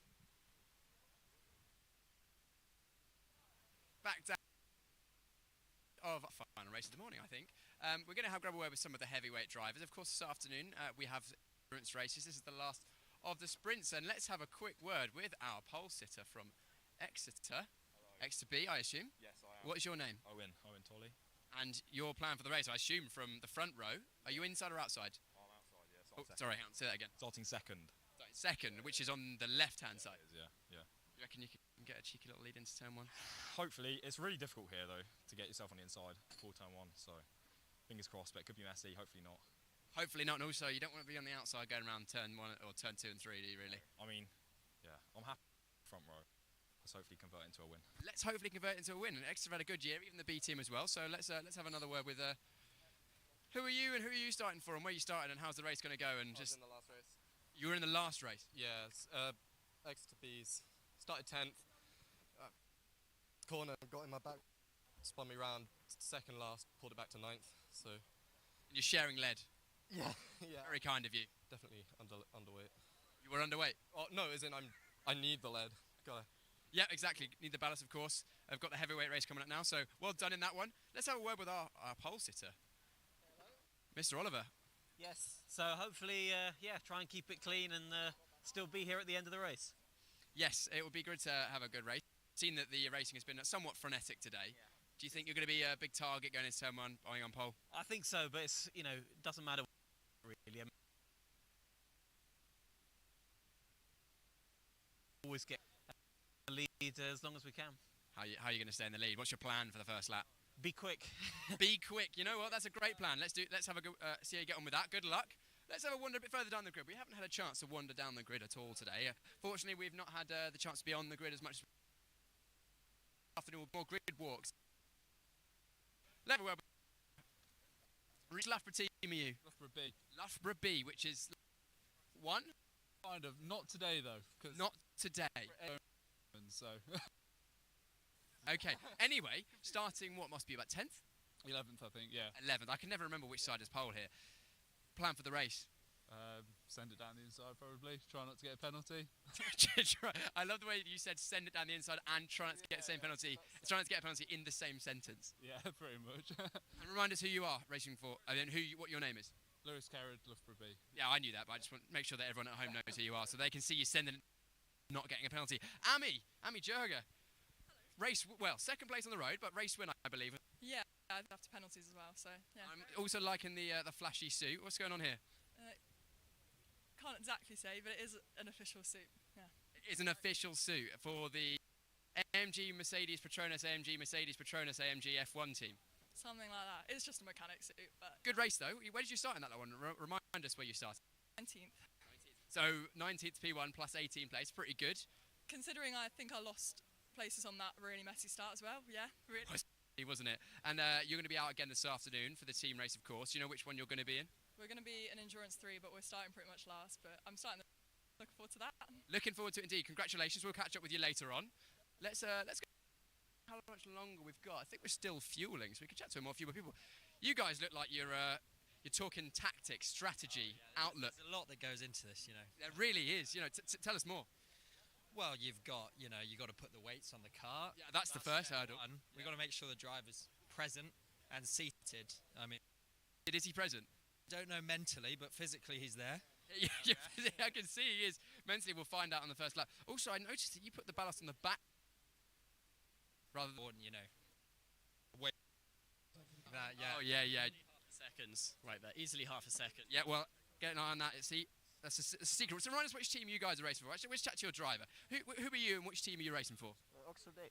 Back down of final race of the morning, I think. We're going to grab a word with some of the heavyweight drivers. Of course, this afternoon we have endurance races. This is the last of the sprints, and let's have a quick word with our pole sitter from Exeter. Exeter B, I assume? Yes, I am. What is your name? Owen Tolley. And your plan for the race, I assume, from the front row. Are you inside or outside? I'm outside, yes. Oh, sorry, hang on, say that again. Starting second. Second, which is on the left-hand side. Yeah. You reckon you can get a cheeky little lead into turn 1? Hopefully. It's really difficult here, though, to get yourself on the inside before turn 1, so fingers crossed, but it could be messy, hopefully not. Hopefully not, and also you don't want to be on the outside going around turn 1 or turn 2 and 3, do you really? I mean, yeah, I'm happy front row. Let's hopefully convert it into a win. Let's hopefully convert it into a win. And Exeter have had a good year, even the B team as well. So let's have another word with who are you and who are you starting for and where you started and how's the race going to go? And I was in the last race. You were in the last race. Yeah, Exeter B's started 10th. Corner got in my back, spun me round. Second last, pulled it back to 9th. So you're sharing lead. Yeah, yeah. Very kind of you. Definitely underweight. You were underweight. Oh no, as in I need the lead. Gotta. Yeah, exactly. Need the ballast, of course. I've got the heavyweight race coming up now, so well done in that one. Let's have a word with our pole sitter, Mr. Oliver. Yes. So hopefully, try and keep it clean and still be here at the end of the race. Yes, it would be good to have a good race. Seen that the racing has been somewhat frenetic today. Yeah. Do you think you're going to be a big target going into turn 1, going on pole? I think so, but it's it doesn't matter really. Always get a lead as long as we can. How are you going to stay in the lead? What's your plan for the first lap? Be quick. Be quick. You know what? That's a great plan. Let's have a go. See how you get on with that. Good luck. Let's have a wander a bit further down the grid. We haven't had a chance to wander down the grid at all today. Fortunately, we've not had the chance to be on the grid as much. Afternoon with more grid walks. Let's have a word. Which Loughborough team are you? Loughborough B. Loughborough B, which is 1? Kind of. Not today, though. Not today. So. Okay. Anyway, starting what must be about 10th? 11th, I think, yeah. 11th. I can never remember which side is pole here. Plan for the race? Send it down the inside, probably. Try not to get a penalty. I love the way you said send it down the inside and try not to get the same penalty. Try not to get a penalty in the same sentence. Yeah, pretty much. And remind us who you are racing for, and then what your name is. Lewis Carrad, Loughborough B. Yeah, I knew that, but I just want to make sure that everyone at home knows who you are, so they can see you sending it, not getting a penalty. Ami Jurga. Race, second place on the road, but race win, I believe. Yeah, after penalties as well, so yeah. I'm also liking the flashy suit. What's going on here? Can't exactly say, but it is an official suit, yeah. It is an official suit for the AMG Mercedes Petronas AMG F1 team. Something like that. It's just a mechanic suit, but... Good race, though. Where did you start in that one? Remind us where you started. 19th. So, 19th P1 plus 18th place. Pretty good. Considering I think I lost places on that really messy start as well, yeah, really. Wasn't it? And you're going to be out again this afternoon for the team race, of course. You know which one you're going to be in? We're going to be in Endurance 3, but we're starting pretty much last, but I'm looking forward to that. Looking forward to it indeed. Congratulations. We'll catch up with you later on. Let's go. How much longer we've got? I think we're still fueling, so we can chat to a few more people. You guys look like you're talking tactics, strategy, outlook. There's a lot that goes into this, you know. There really is. You know, tell us more. Well, you've got to put the weights on the car. Yeah, that's the first hurdle. We've got to make sure the driver's present and seated. I mean, is he present? I don't know mentally, but physically he's there. Yeah. I can see he is. Mentally, we'll find out on the first lap. Also, I noticed that you put the ballast on the back rather than, Wait. Yeah. Oh, yeah. Seconds, right there. Easily half a second. Yeah, well, get an eye on that. See, that's a secret. So remind us which team you guys are racing for. Actually, let's chat to your driver. Who are you and which team are you racing for? Oxford A.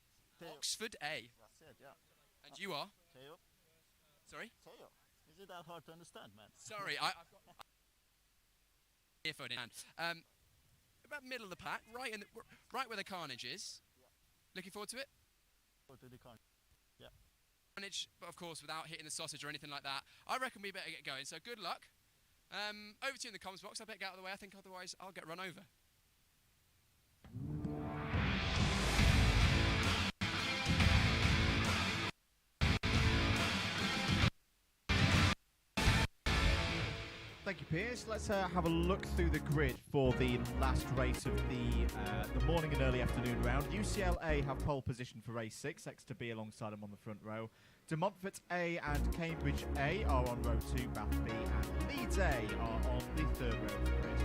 Oxford A. That's it, yeah. And you are? Theo. Sorry? Theo. Is it that hard to understand, man? Sorry, I've got earphone in hand. About middle of the pack, right where the carnage is. Yeah. Looking forward to it? Go to the carnage. Yeah. Carnage, but of course without hitting the sausage or anything like that. I reckon we better get going. So good luck. Over to you in the comms box. I better get out of the way. I think otherwise I'll get run over. Thank you, Piers. Let's have a look through the grid for the last race of the morning and early afternoon round. UCLA have pole position for race 6, Exeter B alongside them on the front row. De Montfort A and Cambridge A are on row 2, Bath B and Leeds A are on the third row of the grid.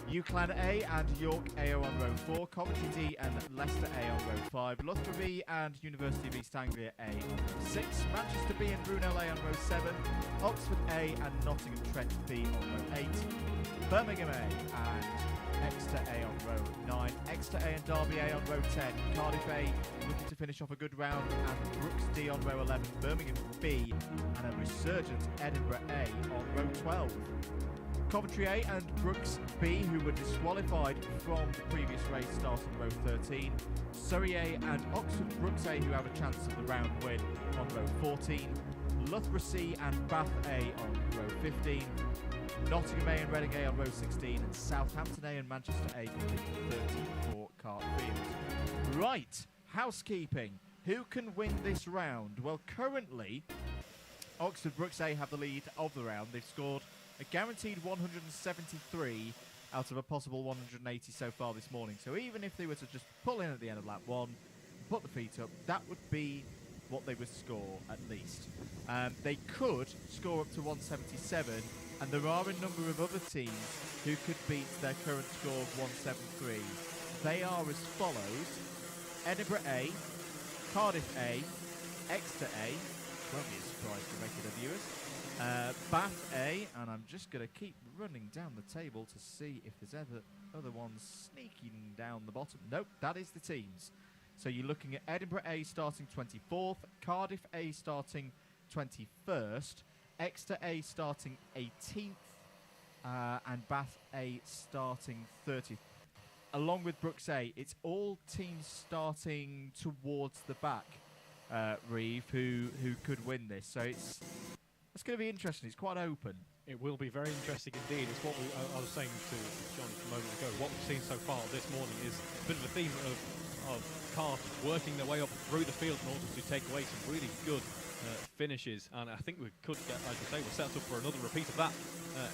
UCLan A and York A are on row 4, Coventry D and Leicester A on row 5, Loughborough B and University of East Anglia A on row 6, Manchester B and Brunel A on row 7, Oxford A and Nottingham Trent B on row 8, Birmingham A and Exeter A on row 9, Exeter A and Derby A on row 10, Cardiff A looking to finish off a good round, and Brooks D on row 11, Birmingham B, and a resurgent Edinburgh A on row 12. Coventry A and Brooks B, who were disqualified from the previous race, start on row 13. Surrey A and Oxford Brooks A, who have a chance of the round win, on row 14. Loughborough C and Bath A on row 15. Nottingham A and Reading A on row 16, and Southampton A and Manchester A completing 34 kart fields. Right, housekeeping. Who can win this round? Well, currently, Oxford Brooks A have the lead of the round. They've scored a guaranteed 173 out of a possible 180 so far this morning. So even if they were to just pull in at the end of lap 1, put the feet up, that would be what they would score at least. They could score up to 177, and there are a number of other teams who could beat their current score of 173. They are as follows: Edinburgh A, Cardiff A, Exeter A, won't be a surprise to regular viewers, Bath A, and I'm just going to keep running down the table to see if there's ever other ones sneaking down the bottom. Nope, that is the teams. So you're looking at Edinburgh A starting 24th, Cardiff A starting 21st, Exeter A starting 18th, and Bath A starting 30th. Along with Brooks A, it's all teams starting towards the back, Reeve, who could win this. So it's going to be interesting. It's quite open. It will be very interesting indeed. It's what I was saying to Johnny a moment ago. What we've seen so far this morning is a bit of a theme of cars working their way up through the field in order to take away some really good finishes. And I think we could get, as you say, we're set up for another repeat of that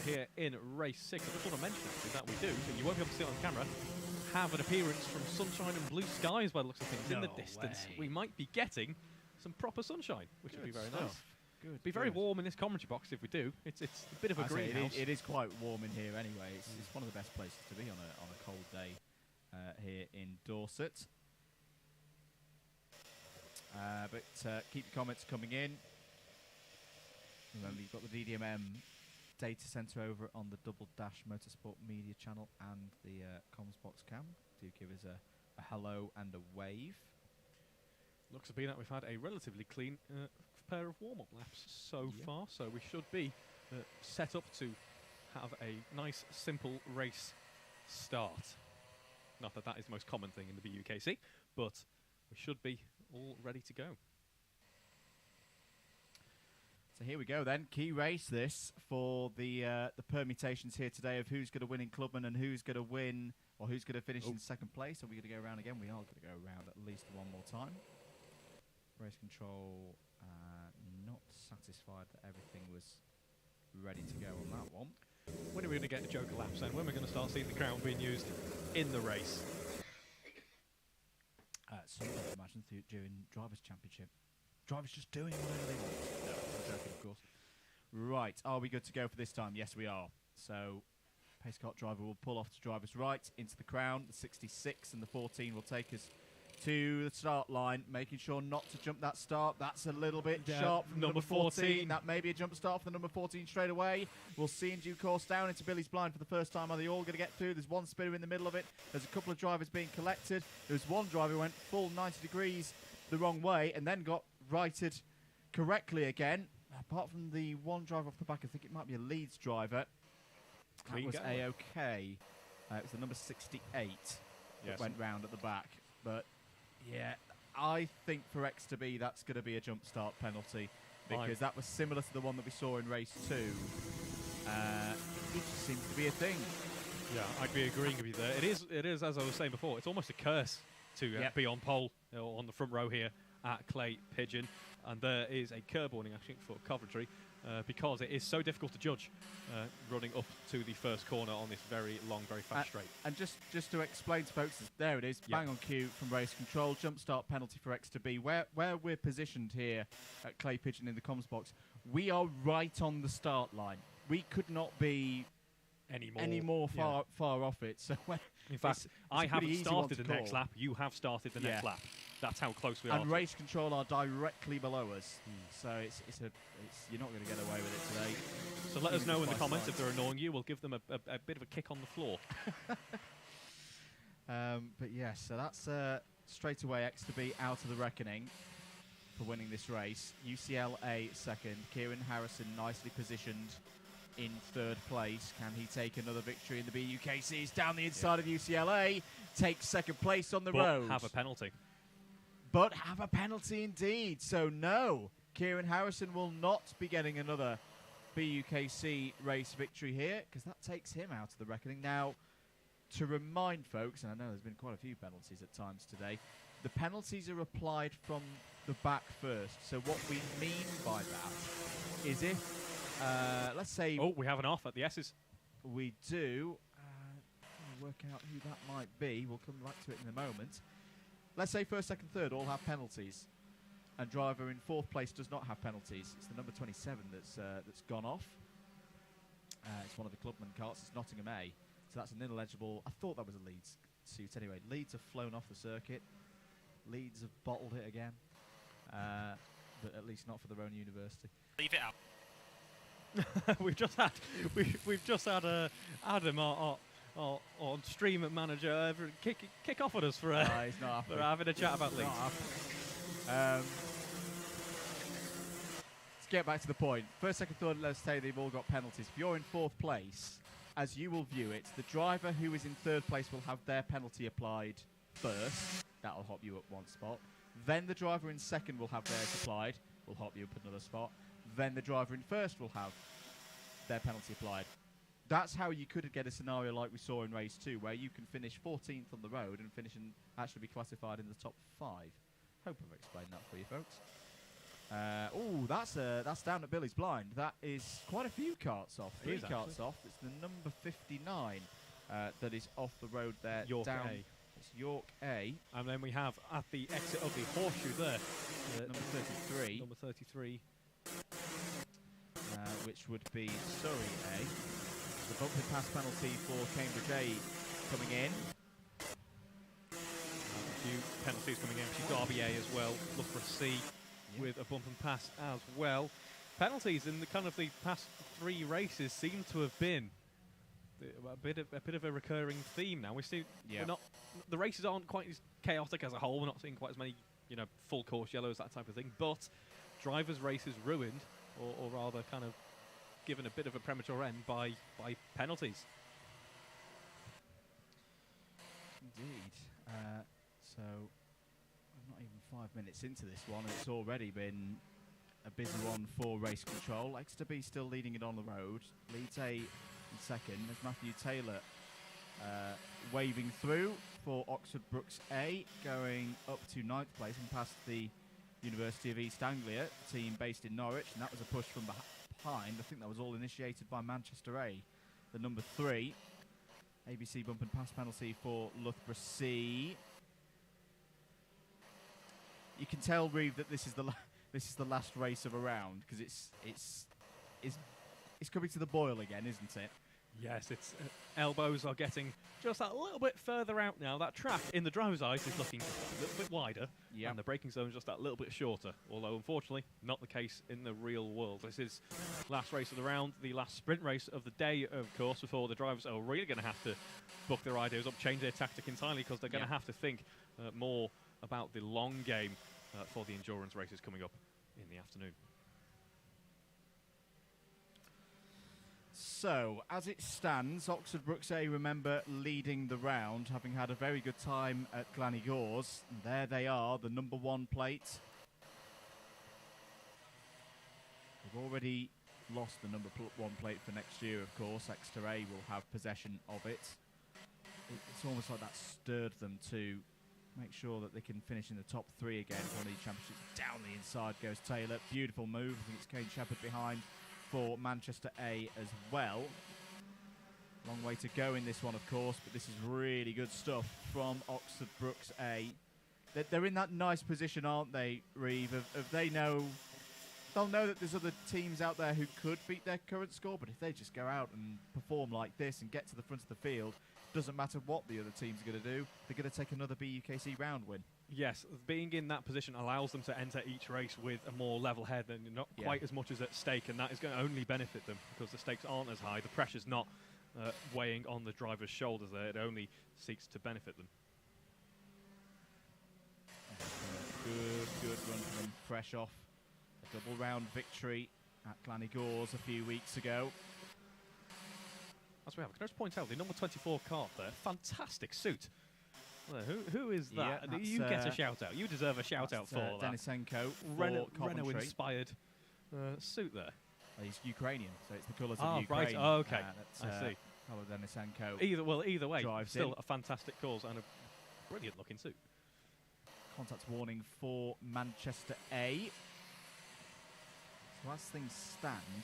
here in race 6. I just want to mention actually that we do, so you won't be able to see it on camera, have an appearance from sunshine and blue skies by the looks of things. In the distance, we might be getting some proper sunshine, which would be very nice. Good. Be very warm in this commentary box if we do. It's a bit of a greenhouse. It is quite warm in here anyway. It's one of the best places to be on a cold day here in Dorset. But keep your comments coming in. Remember, you've got the DDMM data centre over on the Double Dash Motorsport media channel and the comms box cam. Do give us a hello and a wave. Looks to be that we've had a relatively clean pair of warm-up laps so far, so we should be set up to have a nice, simple race start. Not that that is the most common thing in the BUKC, but we should be all ready to go. So here we go then. Key race this for the permutations here today of who's going to win in Clubman and who's going to win, or who's going to finish in second place. Are we going to go around again? We are going to go around at least one more time. Race control not satisfied that everything was ready to go on that one. When are we going to get the Joker laps then? When are we going to start seeing the crown being used in the race? So I imagine during Drivers' Championship. Drivers just doing whatever they want. No, I'm joking, of course. Right, are we good to go for this time? Yes, we are. So, pace kart driver will pull off to driver's right into the crown. The 66 and the 14 will take us to the start line, making sure not to jump that start. That's a little bit sharp from number 14. That may be a jump start for the number 14 straight away. We'll see in due course down into Billy's blind for the first time. Are they all going to get through? There's one spinner in the middle of it. There's a couple of drivers being collected. There's one driver who went full 90 degrees the wrong way and then got righted correctly again. Apart from the one driver off the back, I think it might be a Leeds driver. That was A-OK. It was the number 68 that went round at the back. But yeah, I think for X to B, that's going to be a jump start penalty because that was similar to the one that we saw in race 2. It just seems to be a thing. Yeah, I'd be agreeing with you there. It is, as I was saying before, it's almost a curse to be on pole on the front row here at Clay Pigeon. And there is a curb warning actually for Coventry because it is so difficult to judge running up to the first corner on this very long, very fast straight. And just to explain to folks, there it is, bang on cue from race control, jump start penalty for X to B. Where we're positioned here at Clay Pigeon in the comms box, we are right on the start line. We could not be any more far off it. So in fact, I haven't started the next lap. You have started the next lap. That's how close we are. And race control are directly below us. So you're not going to get away with it today. So let us know in the comments if they're annoying you. We'll give them a bit of a kick on the floor. But yes, so that's straight away X to B out of the reckoning for winning this race. UCLA second. Kieran Harrison nicely positioned in third place. Can he take another victory in the BUKCs? Down the inside of UCLA. Takes second place on the road. Have a penalty. But have a penalty indeed. So no, Kieran Harrison will not be getting another BUKC race victory here, because that takes him out of the reckoning. Now, to remind folks, and I know there's been quite a few penalties at times today, the penalties are applied from the back first. So what we mean by that is if, let's say... Oh, we have an off at the S's. We do. Work out who that might be. We'll come back to it in a moment. Let's say first, second, third all have penalties, and driver in fourth place does not have penalties. It's the number 27 that's gone off. It's one of the Clubman carts. It's Nottingham A. So that's an ineligible. I thought that was a Leeds suit anyway. Leeds have flown off the circuit. Leeds have bottled it again, but at least not for their own university. Leave it out. we've just had Adam, our stream manager, kick off at us for he's not for having a chat about Leeds. Let's get back to the point. First, second, third, let's say they've all got penalties. If you're in fourth place, as you will view it, the driver who is in third place will have their penalty applied first. That'll hop you up one spot. Then the driver in second will have theirs applied. Will hop you up another spot. Then the driver in first will have their penalty applied. That's how you could get a scenario like we saw in race 2, where you can finish 14th on the road and finish and actually be classified in the top 5. Hope I've explained that for you, folks. That's down at Billy's blind. That is quite a few carts off. 3 carts off. It's the number 59 that is off the road there. York down. A. It's York A. And then we have at the exit of the horseshoe there, number 33. Number 33. Which would be Surrey A. The bump and pass penalty for Cambridge A coming in. A few penalties coming in. Derby A as well. Loughborough C with a bump and pass as well. Penalties in the kind of the past 3 races seem to have been a bit of a recurring theme now. We see the races aren't quite as chaotic as a whole. We're not seeing quite as many, full course yellows, that type of thing. But drivers' races ruined, or rather, kind of given a bit of a premature end by penalties. Indeed. So I'm not even 5 minutes into this one. It's already been a busy one for race control. Exeter B still leading it on the road. Leeds A in second. There's Matthew Taylor waving through for Oxford Brookes A, going up to 9th place and past the University of East Anglia team based in Norwich, and that was a push from behind. I think that was all initiated by Manchester A, the number 3. ABC bump and pass penalty for Loughborough C. You can tell, Reeve, that this is the last race of a round, because it's coming to the boil again, isn't it? Yes, it's elbows are getting just that little bit further out now. That track in the driver's eyes is looking a little bit wider, and the braking zone is just that little bit shorter. Although, unfortunately, not the case in the real world. This is last race of the round, the last sprint race of the day, of course, before the drivers are really going to have to book their ideas up, change their tactic entirely, because they're going to have to think more about the long game for the endurance races coming up in the afternoon. So, as it stands, Oxford Brookes A, remember, leading the round, having had a very good time at Glanigors. And there they are, the number 1 plate. They've already lost the number 1 plate for next year, of course. Exeter A will have possession of it. It's almost like that stirred them to make sure that they can finish in the top 3 again for the championships. Down the inside goes Taylor. Beautiful move. I think it's Kane Shepherd behind for Manchester A as well. Long way to go in this one, of course, but this is really good stuff from Oxford Brookes A. They're in that nice position, aren't they, Reeve? They'll know that there's other teams out there who could beat their current score, but if they just go out and perform like this and get to the front of the field, doesn't matter what the other teams are going to do, they're going to take another BUKC round win. Yes, being in that position allows them to enter each race with a more level head and not quite as much as at stake, and that is going to only benefit them because the stakes aren't as high. The pressure's not weighing on the driver's shoulders there. It only seeks to benefit them. Good run from them, fresh off a double round victory at Glannygores a few weeks ago. As we have, can I just point out the number 24 kart there? Fantastic suit. Well, who is that? Yeah, you get a shout out. You deserve a shout out for that. Denisenko for Coventry. Renault-inspired suit there. He's Ukrainian, so it's the colours of Ukraine. Right. Oh, okay. I see. Color Denisenko. Either way, still in. a fantastic cause and a brilliant looking suit. Contact warning for Manchester A. So as things stand,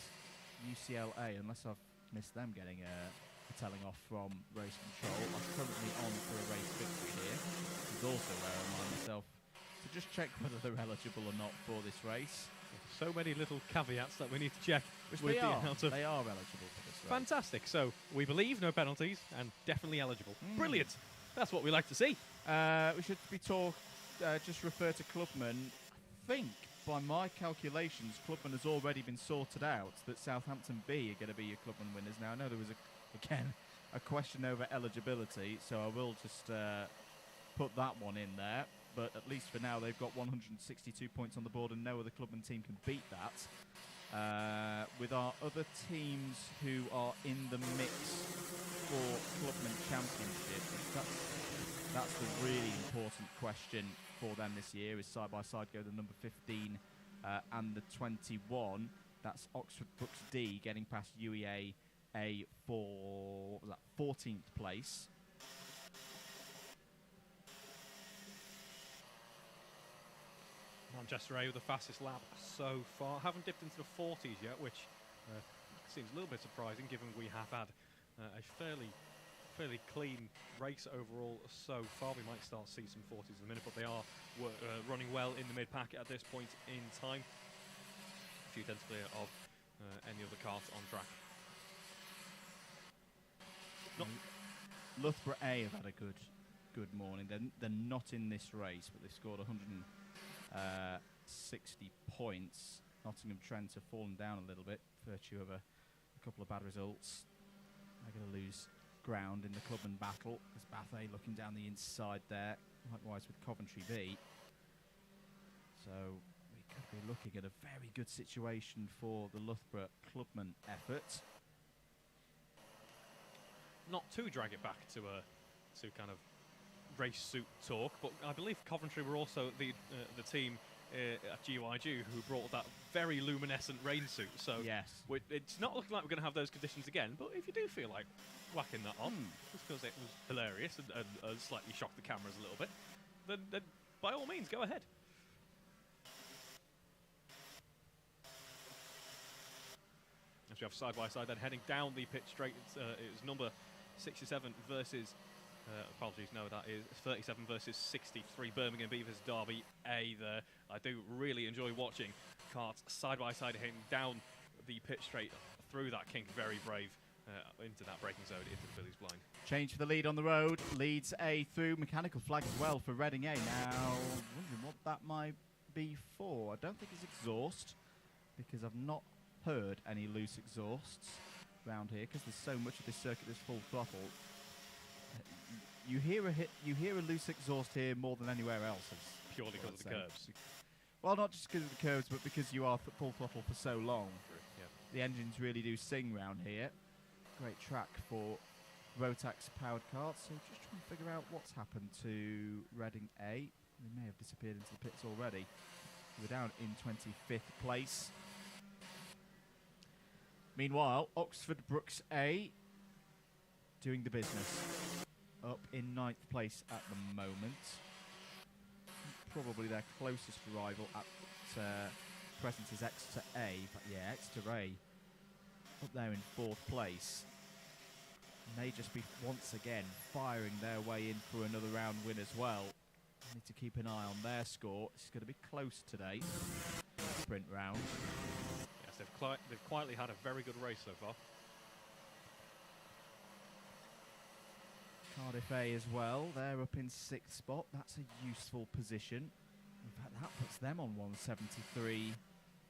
UCLA, unless I've missed them getting a telling off from race control, are currently on for a race victory here. There's also where I remind myself to just check whether they're eligible or not for this race. So many little caveats that we need to check. Which they are. They are eligible for this race. Fantastic. So we believe no penalties and definitely eligible. Brilliant. That's what we like to see. We should be just refer to Clubman. I think, by my calculations, Clubman has already been sorted out that Southampton B are going to be your Clubman winners now. I know there was, again, a question over eligibility, so I will just put that one in there. But at least for now, they've got 162 points on the board, and no other Clubman team can beat that. With our other teams who are in the mix for Clubman Championship, that's the really important question for them this year. Is side by side go the number 15 and the 21. That's Oxford Brooks D getting past UEA A for 14th place. Manchester A with the fastest lap so far. Haven't dipped into the 40s yet, which seems a little bit surprising given we have had a fairly clean race overall so far. We might start to see some 40s in a minute, but they are running well in the mid-pack at this point in time. A few tenths clear of any other cars on track. Loughborough A have had a good morning. They're not in this race, but they've scored 160 points. Nottingham Trent have fallen down a little bit, virtue of a couple of bad results. They're going to lose ground in the Clubman battle. There's Bath A looking down the inside there, likewise with Coventry B. So we could be looking at a very good situation for the Loughborough Clubman effort. Not to drag it back to kind of race suit talk, but I believe Coventry were also the team at GYG who brought that very luminescent rain suit. So yes, it's not looking like we're going to have those conditions again. But if you do feel like whacking that on, just because it was hilarious and slightly shocked the cameras a little bit, then by all means go ahead. As we have side by side, then heading down the pit straight, it was number 67 versus. Apologies, no, that is 37 versus 63. Birmingham Beavers Derby A there. I do really enjoy watching karts side by side heading down the pit straight through that kink. Very brave into that braking zone, into the Billy's blind. Change for the lead on the road. Leads A through. Mechanical flag as well for Reading A. Now, wondering what that might be for. I don't think it's exhaust, because I've not heard any loose exhausts around here, because there's so much of this circuit that's full throttle. You hear a loose exhaust here more than anywhere else. Purely because of the curbs. Well, not just because of the curbs, but because you are full throttle for so long. Yeah. The engines really do sing round here. Great track for Rotax powered karts. So just trying to figure out what's happened to Reading A. They may have disappeared into the pits already. We're down in 25th place. Meanwhile, Oxford Brooks A doing the business. Up in 9th place at the moment. Probably their closest rival at present is Exeter A. But yeah, Exeter A up there in 4th place. May just be once again firing their way in for another round win as well. Need to keep an eye on their score. It's going to be close today. Sprint round. Yes, they've quietly had a very good race so far. Cardiff A as well. They're up in 6th spot. That's a useful position. In fact, that puts them on 173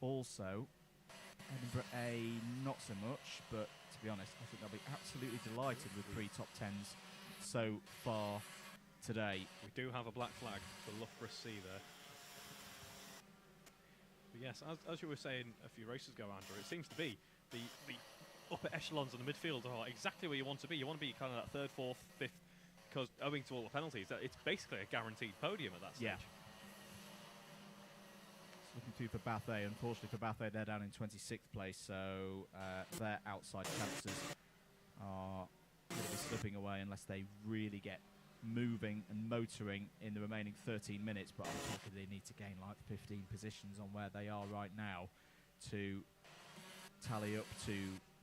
also. Edinburgh A, not so much, but to be honest. I think they'll be absolutely delighted with 3 top 10s so far today. We do have a black flag for Loughborough C there. But yes, as you were saying a few races ago, Andrew, it seems to be the upper echelons of the midfield are exactly where you want to be. You want to be kind of that 3rd, 4th, 5th, because owing to all the penalties, it's basically a guaranteed podium at that stage. Yeah. Looking through for Bath A. Unfortunately for Bath A, they're down in 26th place, so their outside chances are going to be slipping away unless they really get moving and motoring in the remaining 13 minutes. But I'm talking they need to gain like 15 positions on where they are right now to tally up to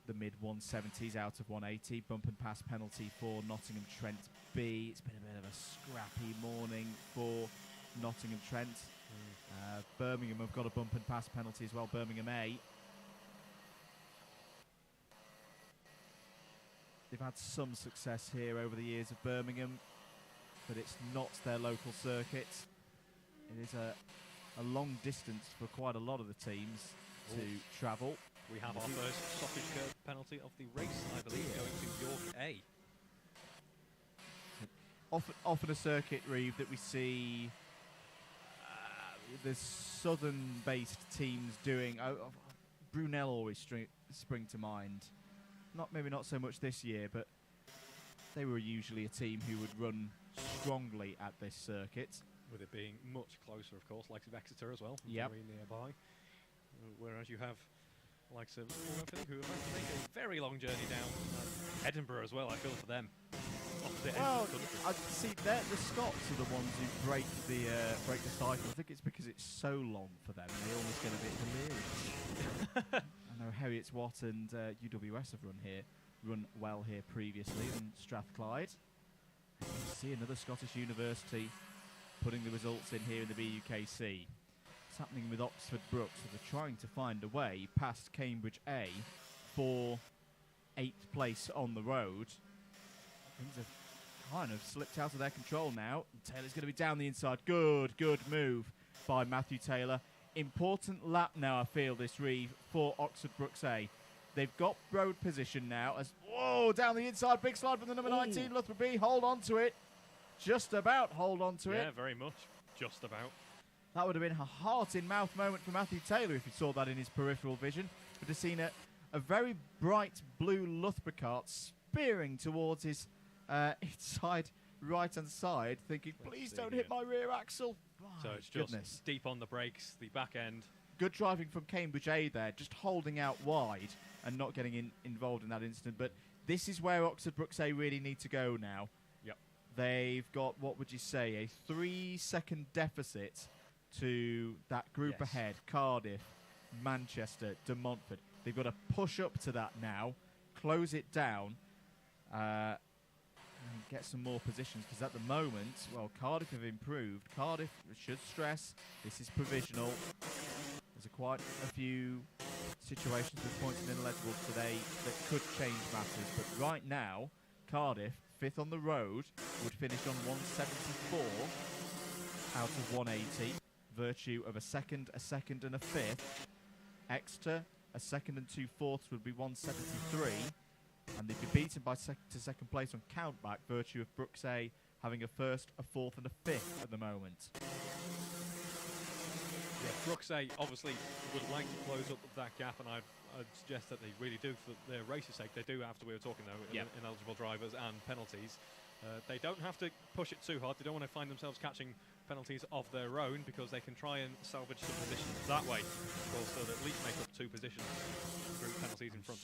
the mid-170s out of 180. Bump and pass penalty for Nottingham Trent B. It's been a bit of a scrappy morning for Nottingham Trent. Birmingham have got a bump and pass penalty as well, Birmingham A. They've had some success here over the years of Birmingham, but it's not their local circuit. It is a long distance for quite a lot of the teams to travel. We have our first stoppage curve penalty of the race, I believe, going to York A. Often a circuit, Reeve, that we see the southern-based teams doing. Brunel always spring to mind. Maybe not so much this year, but they were usually a team who would run strongly at this circuit. With it being much closer, of course, like Exeter as well, yep. Very nearby. Whereas you have likes of who have had to make a very long journey down Edinburgh as well. I feel for them. Well, I see the Scots are the ones who break the cycle. I think it's because it's so long for them, and they almost get a bit delirious. I know Heriot's Watt and UWS have run well here previously, and Strathclyde. And you see another Scottish university putting the results in here in the BUKC. What's happening with Oxford Brookes? So they're trying to find a way past Cambridge A for 8th place on the road. Things have kind of slipped out of their control now. Taylor's going to be down the inside. Good move by Matthew Taylor. Important lap now, I feel, this Reeve for Oxford Brookes A. They've got road position now. Whoa, down the inside. Big slide from the number 19, Loughborough B. Hold on to it. Just about hold on to it. Yeah, very much. Just about. That would have been a heart-in-mouth moment for Matthew Taylor if you saw that in his peripheral vision. Would have seen a very bright blue Loughborough kart spearing towards his inside right-hand side, thinking, please don't hit my rear axle. So it's just deep on the brakes, the back end. Good driving from Cambridge A there, just holding out wide and not getting involved in that incident. But this is where Oxford Brookes A really need to go now. Yep. They've got, what would you say, a 3-second deficit to that group ahead. Cardiff, Manchester, De Montfort. They've got to push up to that now, close it down, and get some more positions, because at the moment, well, Cardiff have improved. Cardiff should stress, this is provisional. There's quite a few situations with points and ineligibles today that could change matters, but right now, Cardiff, 5th on the road, would finish on 174 out of 180, virtue of a second, and a 5th. Exeter, a 2nd and 2 fourths would be 173. And they'd be beaten by to second place on countback, virtue of Brookes A having a 1st, a 4th and a 5th at the moment. Yeah, Brookes A obviously would like to close up that gap, and I'd suggest that they really do for their race's sake. They do have to, we were talking though, ineligible drivers and penalties. They don't have to push it too hard. They don't want to find themselves catching penalties of their own, because they can try and salvage some positions that way. So that at least make up 2 positions through penalties in front.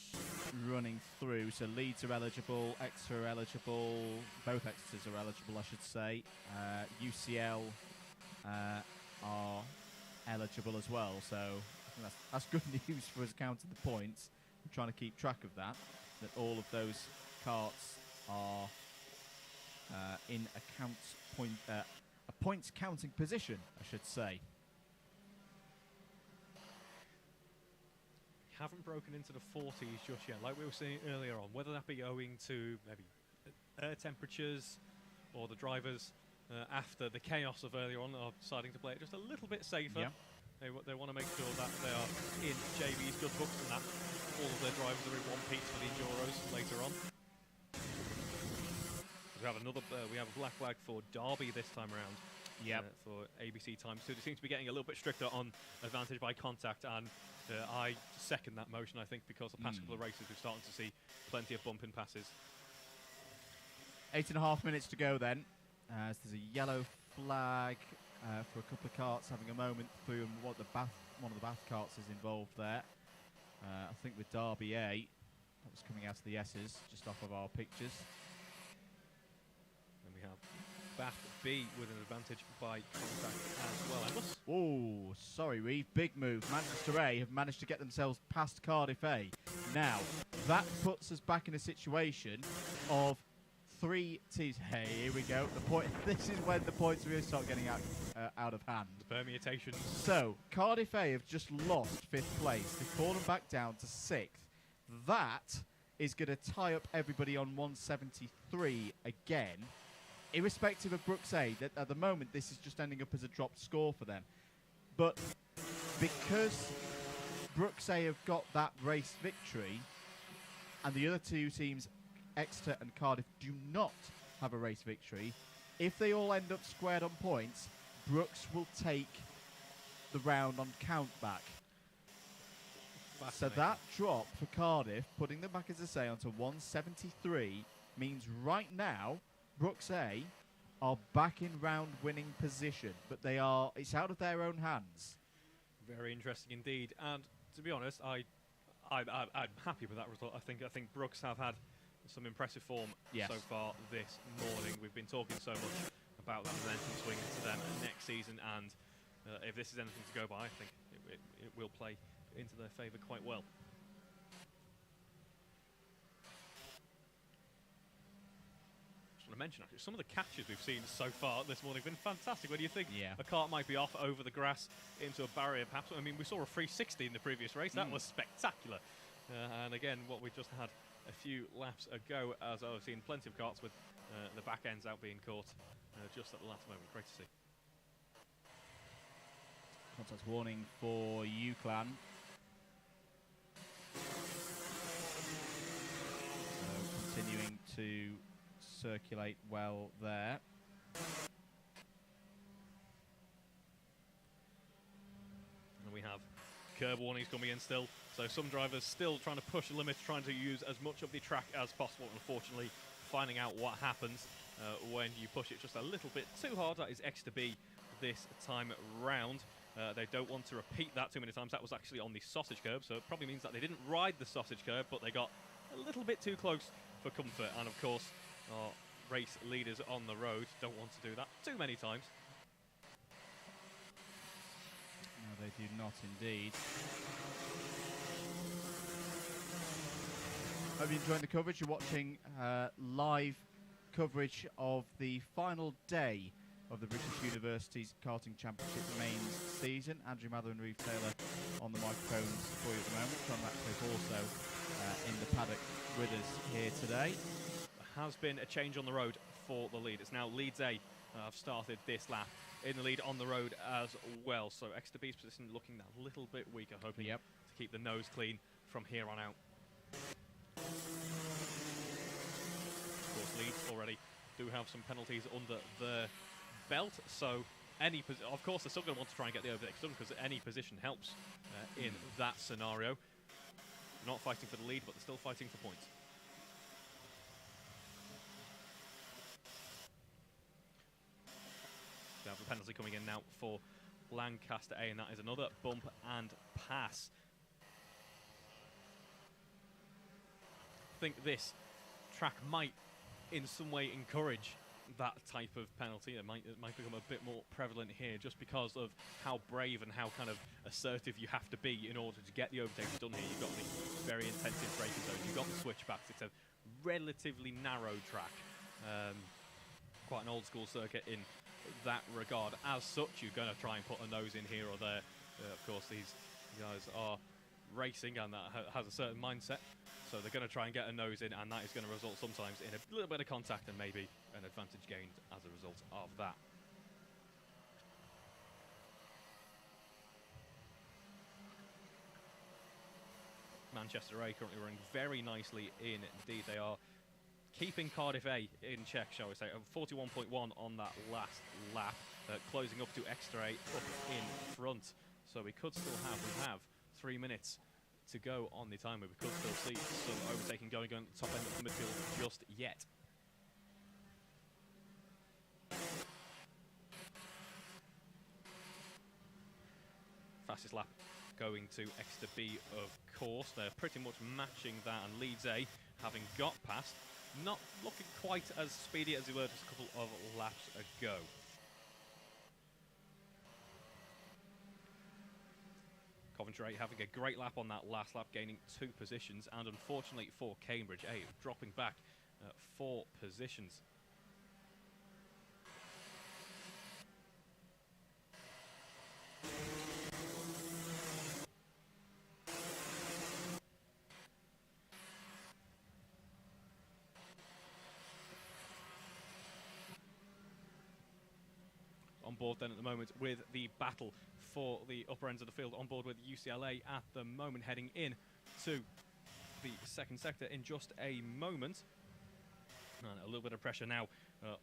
Running through, so Leeds are eligible, Exeter are eligible, both Exeters are eligible, I should say. UCL are eligible as well, so I think that's good news for us counting the points. I'm trying to keep track of that all of those carts are in a points counting position, I should say. Haven't broken into the 40s just yet, like we were saying earlier on, whether that be owing to maybe air temperatures or the drivers after the chaos of earlier on are deciding to play it just a little bit safer. Yeah. They want to make sure that they are in JB's good books and that. all of their drivers are in one piece for the Enduros later on. We have we have a black flag for Derby this time around. For ABC Times 2. They seem to be getting a little bit stricter on advantage by contact, and I second that motion, I think, because the past couple of races we're starting to see plenty of bumping passes. 8.5 minutes to go then. As there's a yellow flag for a couple of karts having a moment through, and one of the Bath karts is involved there. I think with Derby A, that was coming out of the S's, just off of our pictures. And we have Bath B with an advantage by contact as well. Oh, sorry, Reeve. Big move. Manchester A have managed to get themselves past Cardiff A. Now, that puts us back in a situation of 3 teams. Hey, here we go. This is when the points really start getting out of hand. The permutations. So, Cardiff A have just lost 5th place. They've fallen back down to 6th. That is going to tie up everybody on 173 again. Irrespective of Brooks A, that at the moment this is just ending up as a dropped score for them. But because Brooks A have got that race victory, and the other 2 teams, Exeter and Cardiff, do not have a race victory, if they all end up squared on points, Brooks will take the round on count back. So that drop for Cardiff, putting them back, as I say, onto 173, means right now Brooks A are back in round winning position, but it's out of their own hands. Very interesting indeed. And to be honest, I'm happy with that result. I think Brooks have had some impressive form so far this morning. We've been talking so much about that momentum swing to them next season, and if this is anything to go by, I think it will play into their favour quite well. To mention, actually, some of the catches we've seen so far this morning have been fantastic. When you think a kart might be off over the grass into a barrier, perhaps. I mean, we saw a 360 in the previous race. That was spectacular. And again, what we just had a few laps ago, as I've seen plenty of karts with the back ends out being caught just at the last moment. Great to see. Contact warning for U-Clan. So continuing to circulate well there. And we have curb warnings coming in still, so some drivers still trying to push the limits, trying to use as much of the track as possible. Unfortunately, finding out what happens when you push it just a little bit too hard. That is X to B this time round. They don't want to repeat that too many times. That was actually on the sausage curb, so it probably means that they didn't ride the sausage curb, but they got a little bit too close for comfort. And of course, our race leaders on the road don't want to do that too many times. No, they do not indeed. Hope you're enjoying the coverage. You're watching live coverage of the final day of the British University's Karting Championship Mains season. Andrew Mather and Reeve Taylor on the microphones for you at the moment. John Ratcliffe also in the paddock with us here today. There has been a change on the road for the lead. It's now Leeds A have started this lap in the lead on the road as well. So Exeter B's position looking a little bit weaker, hoping to keep the nose clean from here on out. Of course, Leeds already do have some penalties under the belt, so of course they're still going to want to try and get the overtake done, because any position helps in that scenario. Not fighting for the lead, but they're still fighting for points. We have a penalty coming in now for Lancaster A, and that is another bump and pass. I think this track might in some way encourage that type of penalty. It might become a bit more prevalent here, just because of how brave and how kind of assertive you have to be in order to get the overtakes done here. You've got the very intensive braking zones, you've got the switchbacks. It's a relatively narrow track, quite an old school circuit in that regard. As such, you're going to try and put a nose in here or there. Of course, these guys are racing, and that has a certain mindset, so they're going to try and get a nose in, and that is going to result sometimes in a little bit of contact and maybe an advantage gained as a result of that. Manchester A currently running very nicely indeed. They are keeping Cardiff A in check, shall we say. 41.1 on that last lap, closing up to Exeter A up in front. So we could still have 3 minutes to go on the timer. We could still see some overtaking going on at the top end of the midfield just yet. Fastest lap going to Exeter B, of course. They're pretty much matching that, and Leeds A, having got past, not looking quite as speedy as they were just a couple of laps ago. Coventry having a great lap on that last lap, gaining 2 positions, and unfortunately for Cambridge A, dropping back 4 positions. On board then at the moment with the battle for the upper ends of the field, on board with UCLA at the moment, heading in to the second sector in just a moment. And a little bit of pressure now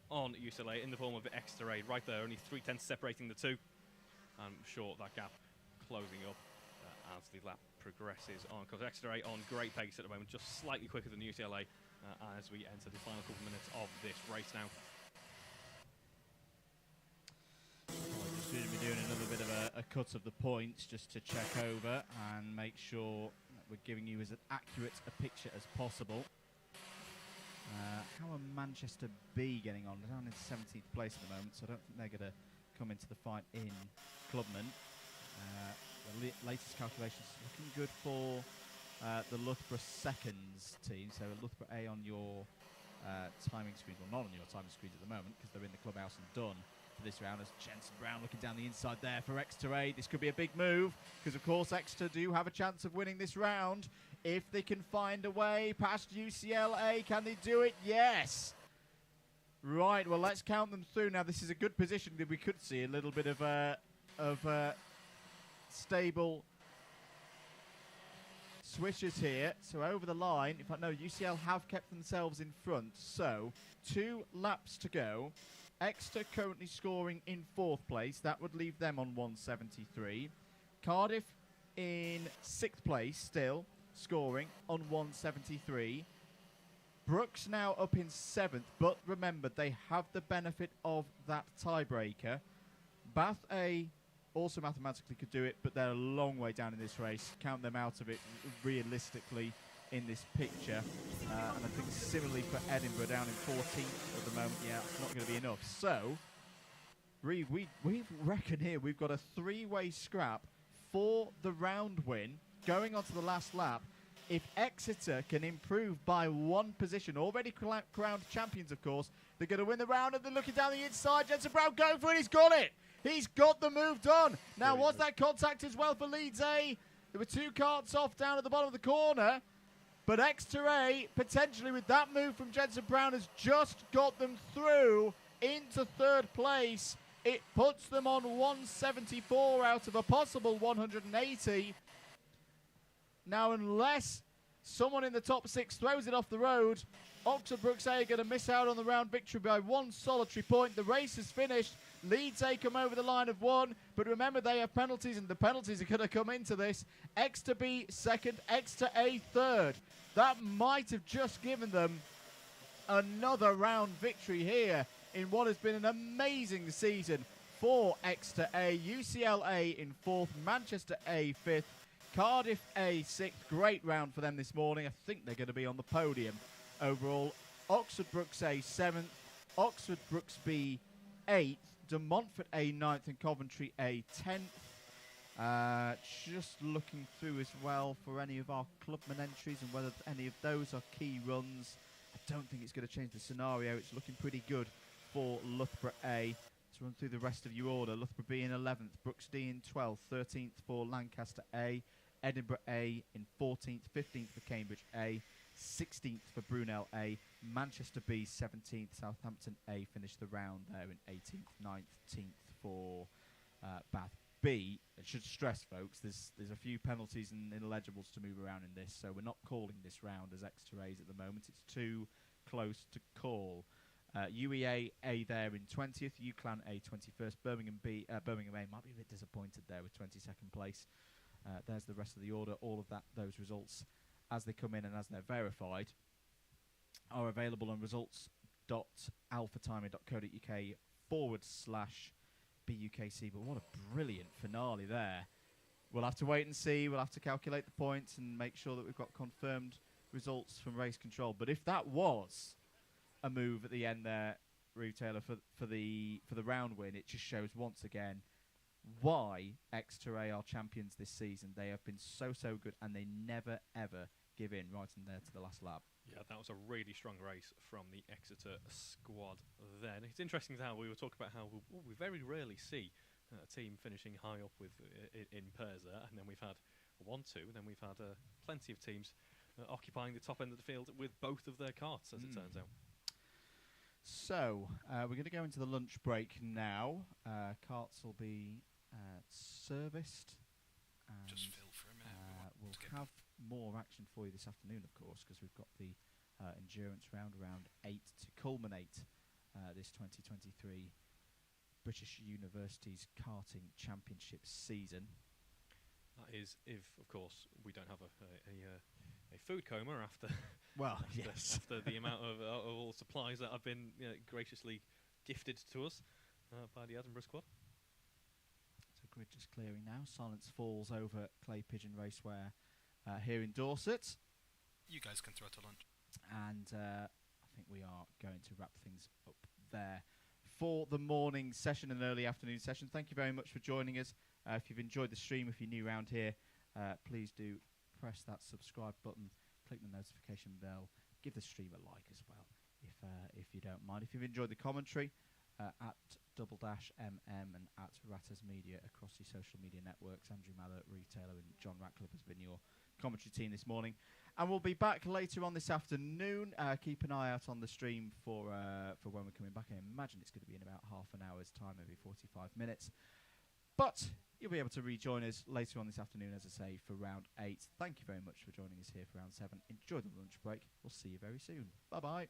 on UCLA in the form of Exeter A right there, only 3/10 separating the two. I'm sure that gap closing up as the lap progresses on, because Exeter A on great pace at the moment, just slightly quicker than UCLA as we enter the final couple of minutes of this race now. Just going to be doing another bit of a cut of the points just to check over and make sure that we're giving you as accurate a picture as possible. How are Manchester B getting on? They're down in 17th place at the moment, so I don't think they're going to come into the fight in Clubman. The latest calculations looking good for the Loughborough seconds team. So Loughborough A on your timing screens, well, not on your timing screens at the moment because they're in the clubhouse and done for this round. As Jensen Brown looking down the inside there for Exeter A. This could be a big move because, of course, Exeter do have a chance of winning this round if they can find a way past UCLA. Can they do it? Yes. Right, well, let's count them through. Now, this is a good position that we could see a little bit of stable switches here. So over the line, in fact, no, UCL have kept themselves in front. So 2 laps to go. Exeter currently scoring in 4th place. That would leave them on 173. Cardiff in 6th place still, scoring on 173. Brooks now up in 7th, but remember, they have the benefit of that tiebreaker. Bath A also mathematically could do it, but they're a long way down in this race. Count them out of it realistically in this picture. And I think similarly for Edinburgh down in 14th at the moment. Yeah, it's not going to be enough. So, Reeve, we reckon here we've got a 3-way scrap for the round win going on to the last lap. If Exeter can improve by 1 position, already crowned champions, of course, they're going to win the round, and they're looking down the inside. Jensen Brown going for it. He's got it. He's got the move done. Now, was that contact as well for Leeds A? There were 2 carts off down at the bottom of the corner. But Exeter A, potentially with that move from Jensen Brown, has just got them through into 3rd place. It puts them on 174 out of a possible 180. Now, unless someone in the top 6 throws it off the road, Oxford Brooks A are going to miss out on the round victory by 1 solitary point. The race is finished. Leeds A come over the line of 1, but remember they have penalties, and the penalties are going to come into this. Exeter B 2nd, Exeter A 3rd. That might have just given them another round victory here in what has been an amazing season for Exeter A. UCLA in 4th, Manchester A 5th, Cardiff A 6th. Great round for them this morning. I think they're going to be on the podium overall. Oxford Brooks A 7th, Oxford Brooks B 8th, De Montfort A 9th, and Coventry A 10th. Just looking through as well for any of our clubman entries and whether any of those are key runs. I don't think it's going to change the scenario. It's looking pretty good for Loughborough A. Let's run through the rest of your order. Loughborough B in 11th, Brooks D in 12th, 13th for Lancaster A, Edinburgh A in 14th, 15th for Cambridge A, 16th for Brunel A, Manchester B 17th, Southampton A finished the round there in 18th, 19th for Bath be, I should stress, folks, there's a few penalties and illegibles to move around in this, so we're not calling this round as extra A's at the moment. It's too close to call. UEA A there in 20th, UClan A 21st, Birmingham A might be a bit disappointed there with 22nd place. There's the rest of the order. All of those results as they come in and as they're verified are available on results.alphatiming.co.uk/BUKC. But what a brilliant finale there. We'll have to wait and see. We'll have to calculate the points and make sure that we've got confirmed results from race control. But if that was a move at the end there, Reeve Taylor, for the round win, it just shows once again why Exeter are champions this season. They have been so good, and they never ever give in right in there to the last lap. Yeah, that was a really strong race from the Exeter squad then. It's interesting how we were talking about how we very rarely see a team finishing high up with in pairs there, and then we've had 1-2, and then we've had plenty of teams occupying the top end of the field with both of their karts, as it turns out. So, we're going to go into the lunch break now. Karts will be serviced. Just fill for a minute. We'll have more action for you this afternoon, of course, because we've got the endurance round 8 to culminate this 2023 British Universities Karting Championships season. That is, if of course we don't have a food coma after. Well, yes, after the amount of all supplies that have been graciously gifted to us by the Edinburgh squad. So grid just clearing now. Silence falls over Clay Pigeon Raceware here in Dorset. You guys can throw it to lunch. And I think we are going to wrap things up there for the morning session and early afternoon session. Thank you very much for joining us. If you've enjoyed the stream, if you're new around here, please do press that subscribe button, click the notification bell, give the stream a like as well, if you don't mind. If you've enjoyed the commentary, at @MM and at Ratters Media across your social media networks, Andrew Mallett, Reeve Taylor and John Ratcliffe has been your commentary team this morning. And we'll be back later on this afternoon. Keep an eye out on the stream for when we're coming back. I imagine it's going to be in about half an hour's time, maybe 45 minutes. But you'll be able to rejoin us later on this afternoon, as I say, for round 8. Thank you very much for joining us here for round 7. Enjoy the lunch break. We'll see you very soon. Bye-bye.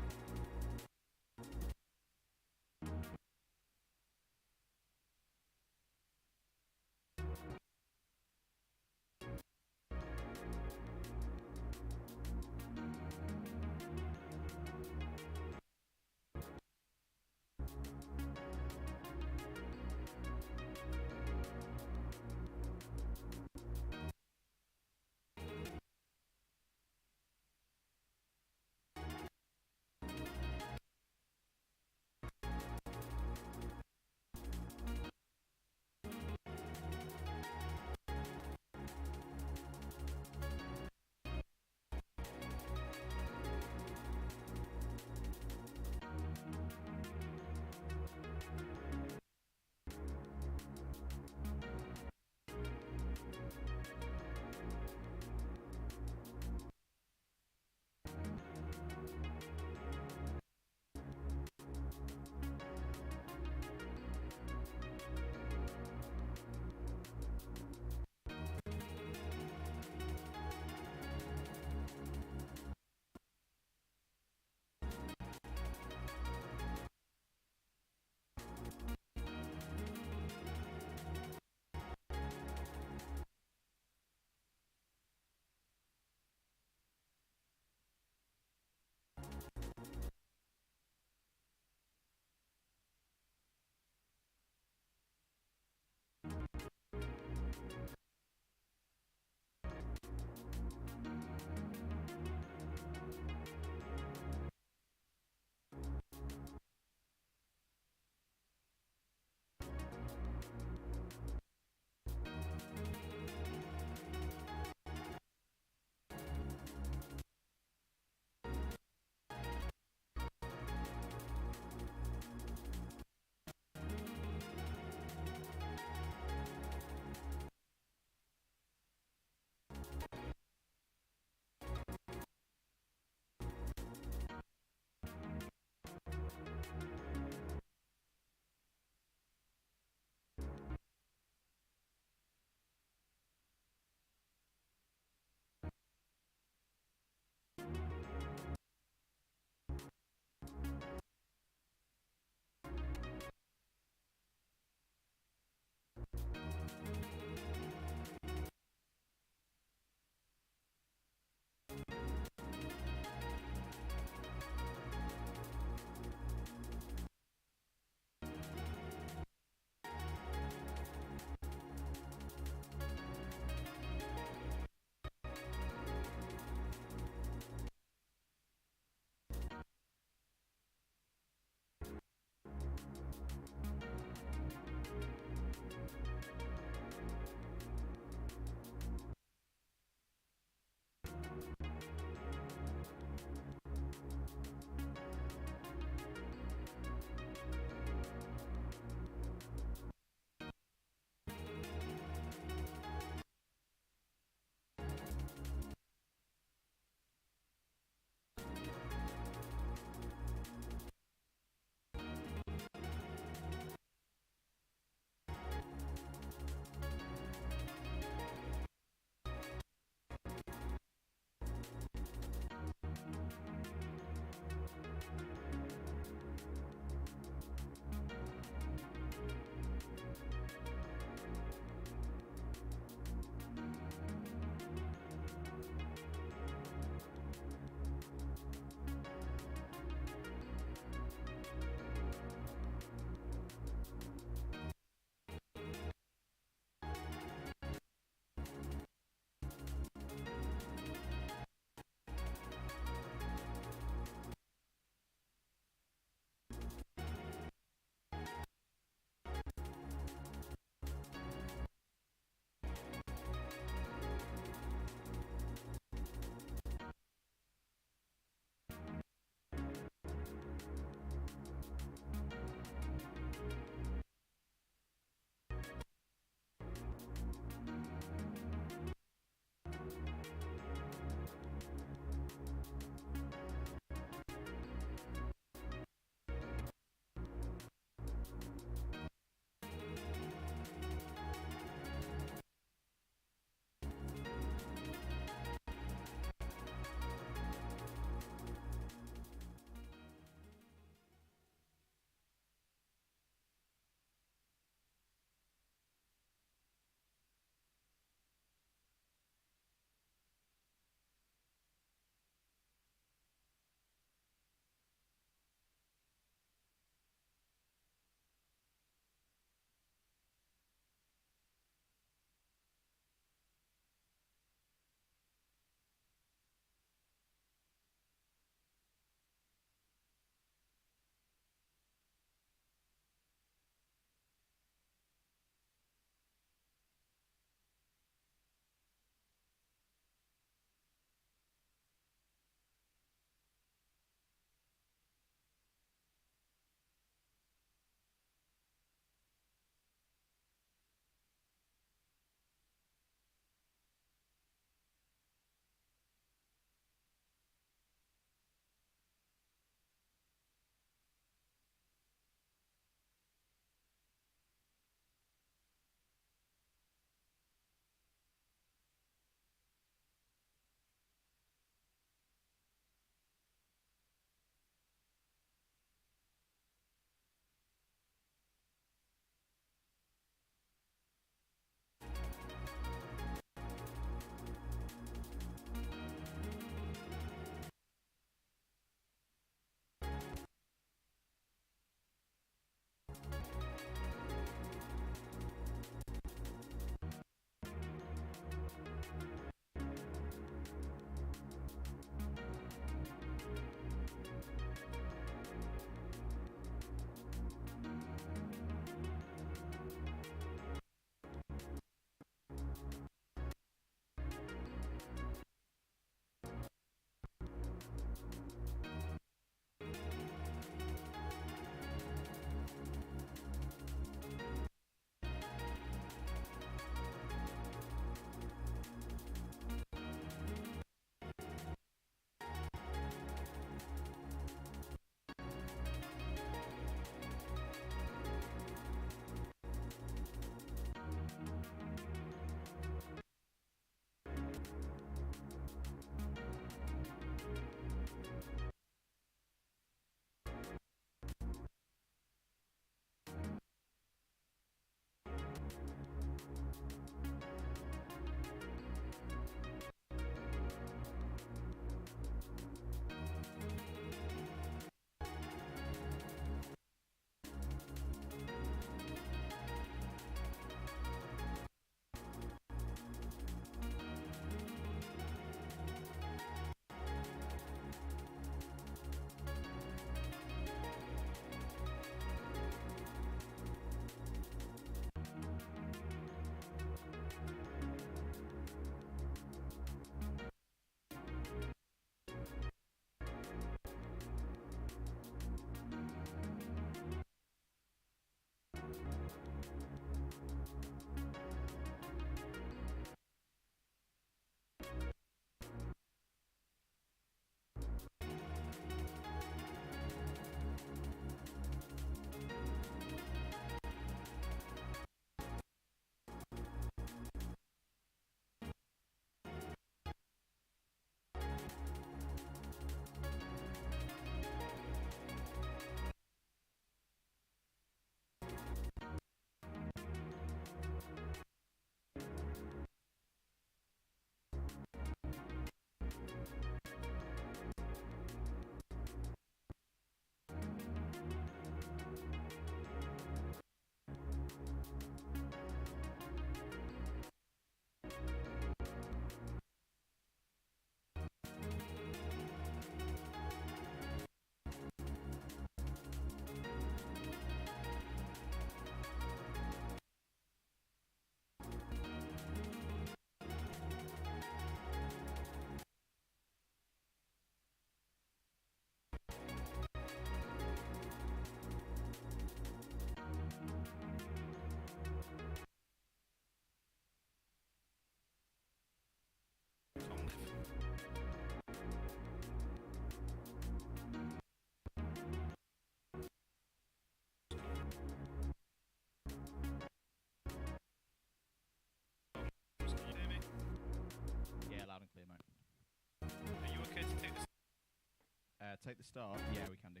take the start. Yeah, we can do.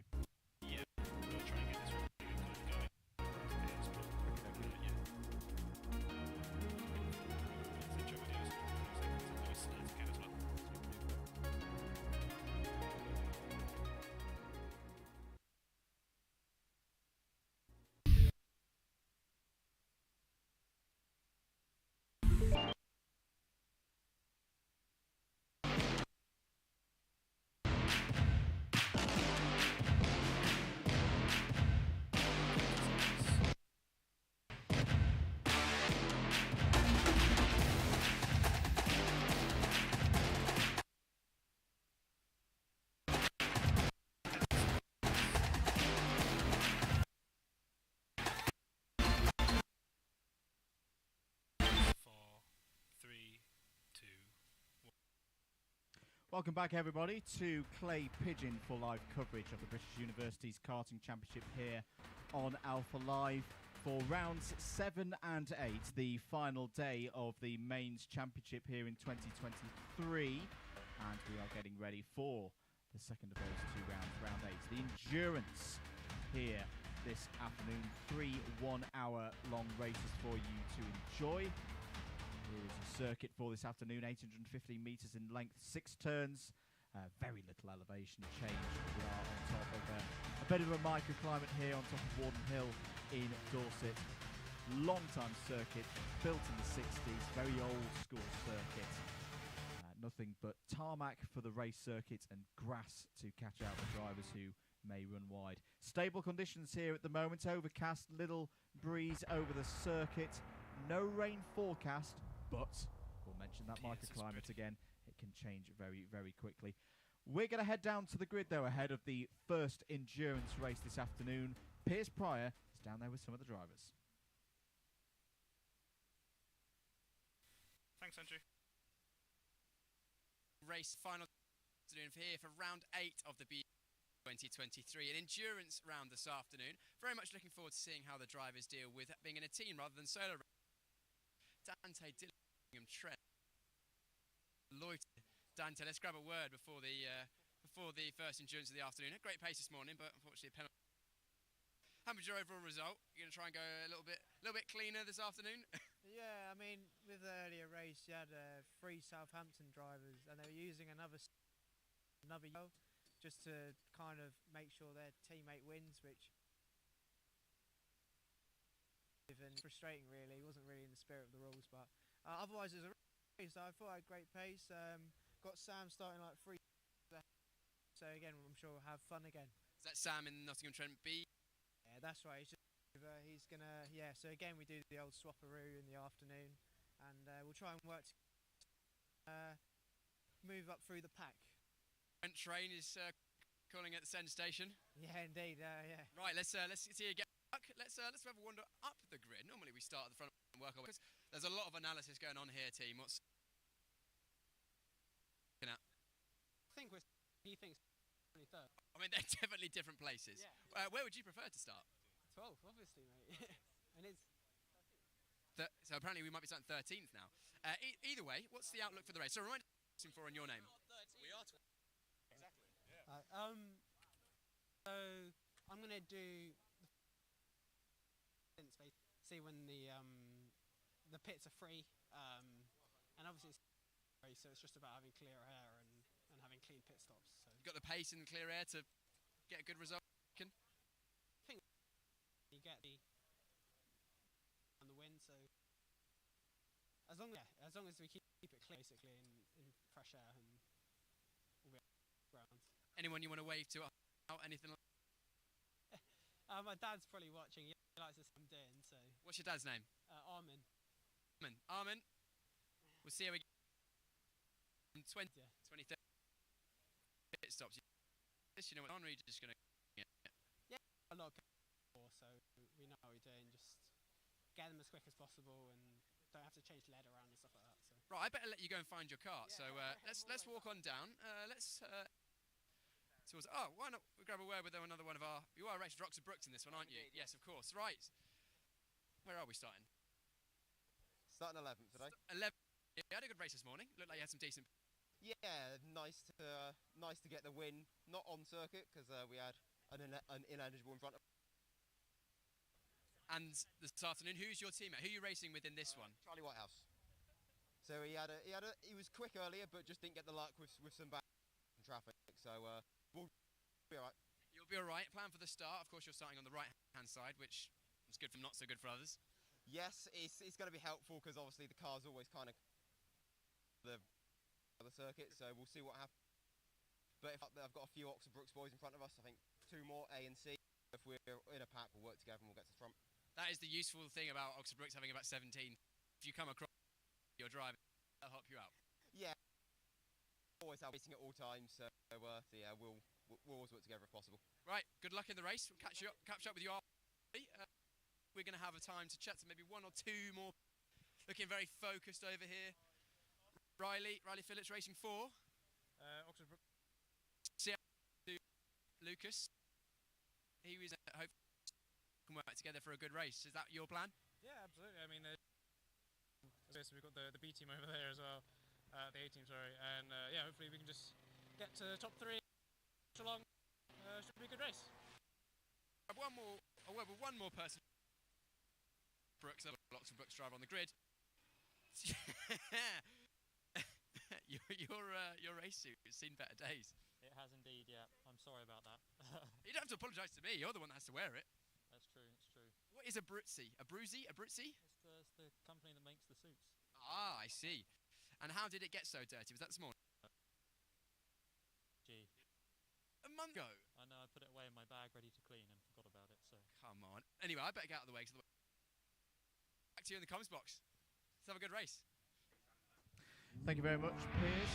Yeah, we'll try and get this one going. Welcome back, everybody, to Clay Pigeon for live coverage of the British University's Karting Championship here on Alpha Live for rounds 7 and 8, the final day of the Mains Championship here in 2023. And we are getting ready for the second of those 2 rounds, round 8. The endurance here this afternoon, 3 one-hour-long races for you to enjoy. Here is a circuit for this afternoon, 850 metres in length, 6 turns, very little elevation change. We are on top of a bit of a microclimate here on top of Warden Hill in Dorset. Long-time circuit, built in the 60s, very old school circuit. Nothing but tarmac for the race circuit and grass to catch out the drivers who may run wide. Stable conditions here at the moment, overcast, little breeze over the circuit, no rain forecast. But we'll mention that microclimate again. It can change very, very quickly. We're going to head down to the grid, though, ahead of the first endurance race this afternoon. Piers Pryor is down there with some of the drivers. Thanks, Andrew. Race final afternoon here for round 8 of the BUKC 2023, an endurance round this afternoon. Very much looking forward to seeing how the drivers deal with being in a team rather than solo. Dante, Dillingham, Trent, Lloyd, Dante. Let's grab a word before the first endurance of the afternoon. A great pace this morning, but unfortunately a penalty. How was your overall result? You're going to try and go a little bit cleaner this afternoon? Yeah, I mean, with the earlier race, you had 3 Southampton drivers, and they were using another yellow just to kind of make sure their teammate wins, which and frustrating really. It wasn't really in the spirit of the rules, but otherwise it was a race. I thought I had great pace. Got Sam starting like 3, so again I'm sure we'll have fun again. Is that Sam in Nottingham Trent B? Yeah, that's right. He's gonna so again we do the old swapperoo in the afternoon, and we'll try and work move up through the pack. Trent train is calling at the centre station. Yeah, indeed. Yeah. Right, let's see you again. Let's have a wander up the grid. Normally we start at the front and work our way. There's a lot of analysis going on here, team. What's looking at? He thinks 23rd. I mean, they're definitely different places. Yeah. Where would you prefer to start? 12th, obviously, mate. And it's so apparently we might be starting 13th now. Either way, what's the outlook for the race? So remind us for on your name. We are 12th. Exactly. Yeah. So I'm gonna do. See when the pits are free, and obviously it's race, so it's just about having clear air and having clean pit stops. So you've got the pace and clear air to get a good result. I think you get the win. So as long as we keep it clear, basically in fresh air, and we'll be ground. Anyone you want to wave to out anything? My dad's probably watching. He likes this I'm doing. So. What's your dad's name? Armin. Armin. We'll see how we get. 20, 23 pit stops. You know what? Henry just going to. Yeah, a lot of people, so we know what we're doing. Just get them as quick as possible, and don't have to change lead around and stuff like that. So. Right, I better let you go and find your cart. Yeah, so let's walk on down. Why not we grab a word with another one of our... You are racing Rocks and Brooks in this one, aren't you? Indeed, yes, of course. Right. Where are we starting? Starting 11th today. 11th. You had a good race this morning. Looked like you had some decent... Yeah, nice to get the win. Not on circuit because we had an ineligible in front of. And this afternoon, who's your teammate? Who are you racing with in this one? Charlie Whitehouse. So he was quick earlier, but just didn't get the luck with some bad traffic. So we'll be all right. You'll be all right. Plan for the start. Of course, you're starting on the right-hand side, which is good for not so good for others. Yes, it's going to be helpful because obviously the car's always kind of the circuit. So we'll see what happens. But if I've got a few Oxford Brooks boys in front of us, I think 2 more, A and C. If we're in a pack, we'll work together and we'll get to the front. That is the useful thing about Oxford Brooks having about 17. If you come across your driver, they'll help you out. Yeah. Always have racing at all times, so yeah, we'll always work together if possible. Right, good luck in the race. We'll catch up with you after. We're going to have a time to chat to maybe 1 or 2 more. Looking very focused over here. Riley Phillips racing for Oxford Brooks. Lucas. He was hope can work together for a good race. Is that your plan? Yeah, absolutely. I mean, we've got the B team over there as well, the A team, sorry, and yeah, hopefully we can just get to the top 3 along. Should be a good race. One more person. Brooks, Oxford Brooks driver on the grid. your race suit has seen better days. It has indeed, yeah. I'm sorry about that. You don't have to apologise to me. You're the one that has to wear it. That's true, it's true. What is a Brutzi? A Bruzy? A Brutzi? It's the company that makes the suits. Ah, I see. And how did it get so dirty? Was that this morning? Gee. A month ago? I know, I put it away in my bag ready to clean and forgot about it, so... Come on. Anyway, I better get out of the way. Back to you in the comments box. Let's have a good race. Thank you very much, Piers.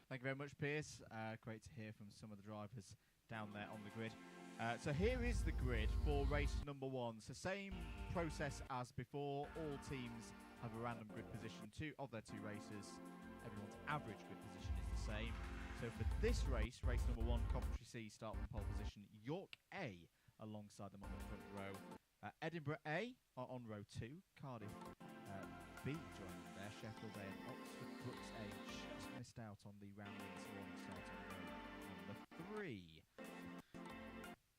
Thank you very much, Piers. Great to hear from some of the drivers down there on the grid. So here is the grid for race number 1. So same process as before. All teams have a random grid position. 2 of their 2 races. Everyone's average grid position is the same. So for this race, race number 1, Coventry C start on pole position. York A alongside them on the front row. Edinburgh A are on row 2. Cardiff B joining them there. Sheffield A and Oxford Brooks A just missed out on the round this morning, starting row number 3.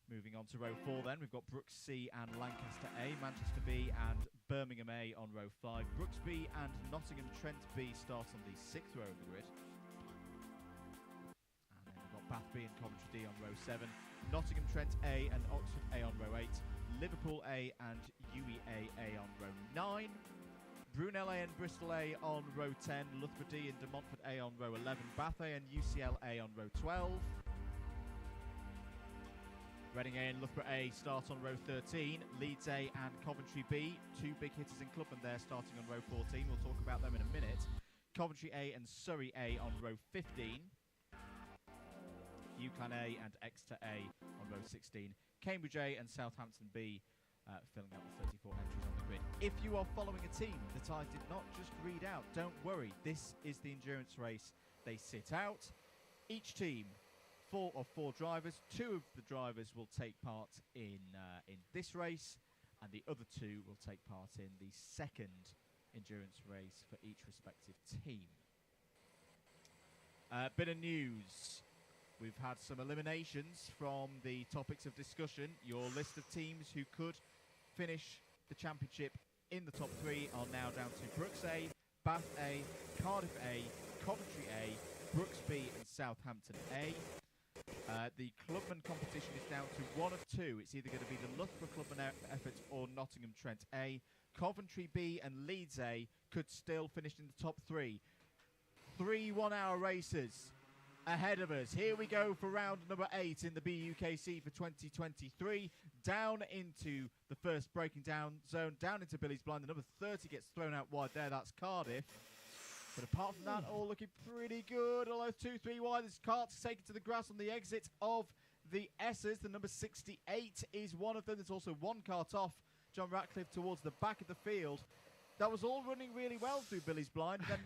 Moving on to row 4 then, we've got Brooks C and Lancaster A, Manchester B and Birmingham A on row 5. Brooks B and Nottingham Trent B start on the 6th row of the grid. And then we've got Bath B and Coventry D on row 7. Nottingham Trent A and Oxford A on row 8. Liverpool A and UEA A on row 9. Brunel A and Bristol A on row 10. Loughborough D and De Montfort A on row 11. Bath A and UCL A on row 12. Reading A and Loughborough A start on row 13. Leeds A and Coventry B, 2 big hitters in Club100 there starting on row 14. We'll talk about them in a minute. Coventry A and Surrey A on row 15. UCLan A and Exeter A on row 16. Cambridge A and Southampton B filling out the 34 entries on the grid. If you are following a team that I did not just read out, don't worry. This is the endurance race. They sit out. Each team, 4 of 4 drivers. 2 of the drivers will take part in this race, and the other 2 will take part in the second endurance race for each respective team. Bit of news. We've had some eliminations from the topics of discussion. Your list of teams who could finish the championship in the top 3 are now down to Brooks A, Bath A, Cardiff A, Coventry A, Brooks B and Southampton A. The Clubman competition is down to 1 of 2. It's either going to be the Loughborough Clubman effort or Nottingham Trent A. Coventry B and Leeds A could still finish in the top 3. 3 1-hour races ahead of us. Here we go for round number 8 in the BUKC for 2023. Down into the first breaking down zone, down into Billy's blind. The number 30 gets thrown out wide there. That's Cardiff. But apart from that, all looking pretty good. Although 2-3 wide, this kart's taken to the grass on the exit of the S's. The number 68 is one of them. There's also 1 kart off John Ratcliffe towards the back of the field. That was all running really well through Billy's blind. Then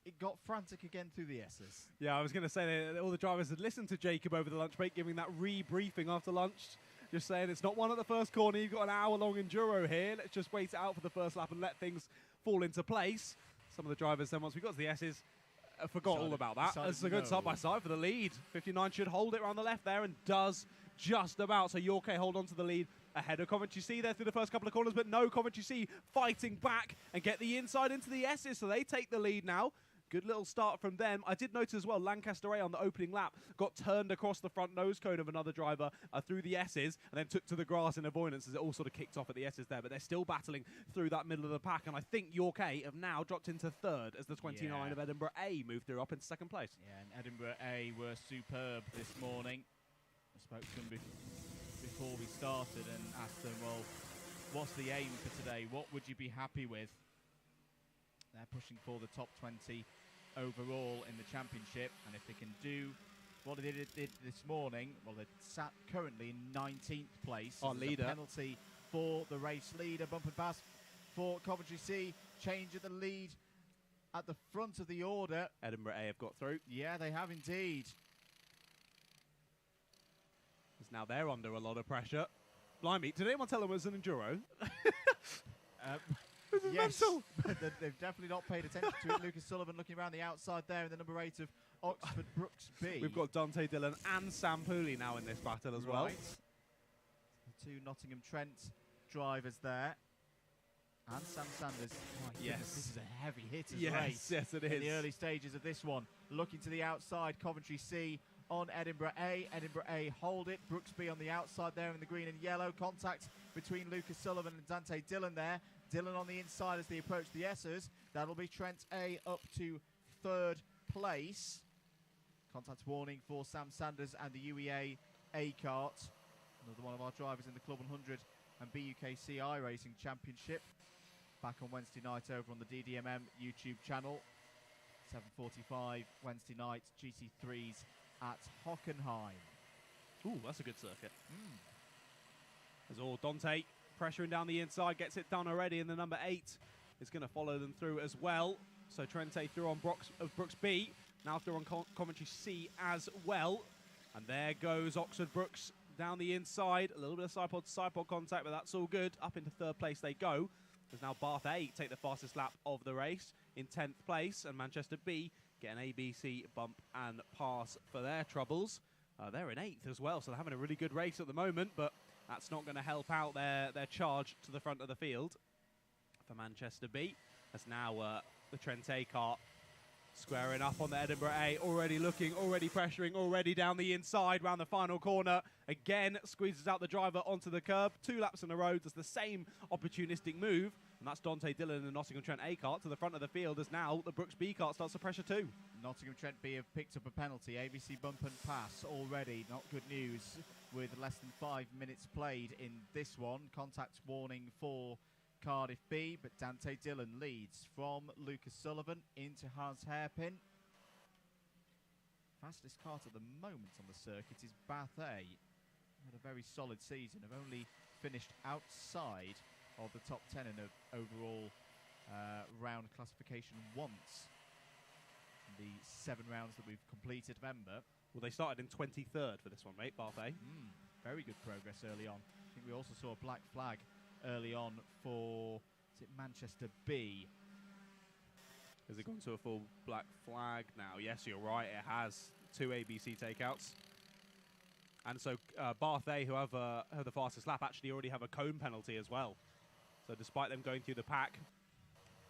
it got frantic again through the S's. Yeah, I was going to say that all the drivers had listened to Jacob over the lunch break, giving that re-briefing after lunch. Just saying, it's not one at the first corner. You've got an hour-long enduro here. Let's just wait it out for the first lap and let things fall into place. Some of the drivers then, once we got to the S's, forgot all about that. It's a good side-by-side for the lead. 59 should hold it around the left there and does just about. So Yorkay hold on to the lead ahead of Coventry C there through the first couple of corners, but no, Coventry C fighting back and get the inside into the S's, so they take the lead now. Good little start from them. I did notice as well, Lancaster A on the opening lap got turned across the front nose cone of another driver through the S's and then took to the grass in avoidance as it all sort of kicked off at the S's there. But they're still battling through that middle of the pack. And I think York A have now dropped into third as the 29 of Edinburgh A moved through up into second place. Yeah, and Edinburgh A were superb this morning. I spoke to them before we started and asked them, well, what's the aim for today? What would you be happy with? They're pushing for the top 20 overall in the championship, and if they can do what they did this morning, well, they're sat currently in 19th place. Our leader. Penalty for the race leader. Bump and pass for Coventry C. Change of the lead at the front of the order. Edinburgh A have got through. Yeah, they have indeed. Because now they're under a lot of pressure. Blimey, did anyone tell them it was an enduro? Yes, but they've definitely not paid attention to it. Lucas Sullivan looking around the outside there in the number 8 of Oxford Brooks B. We've got Dante Dillon and Sam Pooley now in this battle as well. The two Nottingham Trent drivers there. And Sam Sanders. Oh, yes. Goodness, this is a heavy hitters race. Yes, it is. In the early stages of this one. Looking to the outside, Coventry C on Edinburgh A. Edinburgh A hold it. Brooks B on the outside there in the green and yellow. Contact between Lucas Sullivan and Dante Dillon there. Dillon on the inside as they approach the S's. That'll be Trent A up to third place. Contact warning for Sam Sanders and the UEA A-Kart. Another one of our drivers in the Club 100 and BUKC iRacing Championship. Back on Wednesday night over on the DDMM YouTube channel. 7:45 Wednesday night, GT3s at Hockenheim. Ooh, that's a good circuit. There's all Dante pressuring down the inside, gets it done already, and the number 8 is going to follow them through as well. So Trente through on Brooks B, now through on Coventry C as well. And there goes Oxford Brooks down the inside, a little bit of side-pod contact, but that's all good. Up into third place they go. There's now Bath A take the fastest lap of the race in 10th place, and Manchester B get an ABC bump and pass for their troubles. They're in 8th as well, so they're having a really good race at the moment, but that's not going to help out their charge to the front of the field for Manchester B. As now the Trente car squaring up on the Edinburgh A, already looking, already pressuring, already down the inside, round the final corner. Again, squeezes out the driver onto the curb. 2 laps in a row, does the same opportunistic move. And that's Dante Dillon and the Nottingham Trent A kart to the front of the field as now the Brooks B kart starts to pressure too. Nottingham Trent B have picked up a penalty. ABC bump and pass already. Not good news with less than 5 minutes played in this one. Contact warning for Cardiff B, but Dante Dillon leads from Lucas Sullivan into Hans Hairpin. Fastest kart at the moment on the circuit is Bath A. Had a very solid season. Have only finished outside of the top 10 in overall round classification once. The 7 rounds that we've completed, remember. Well, they started in 23rd for this one, mate, Bath A. Very good progress early on. I think we also saw a black flag early on for, is it Manchester B? Has it gone to a full black flag now? Yes, you're right, it has 2 ABC takeouts. And so Bath A, who have the fastest lap, actually already have a cone penalty as well. So despite them going through the pack,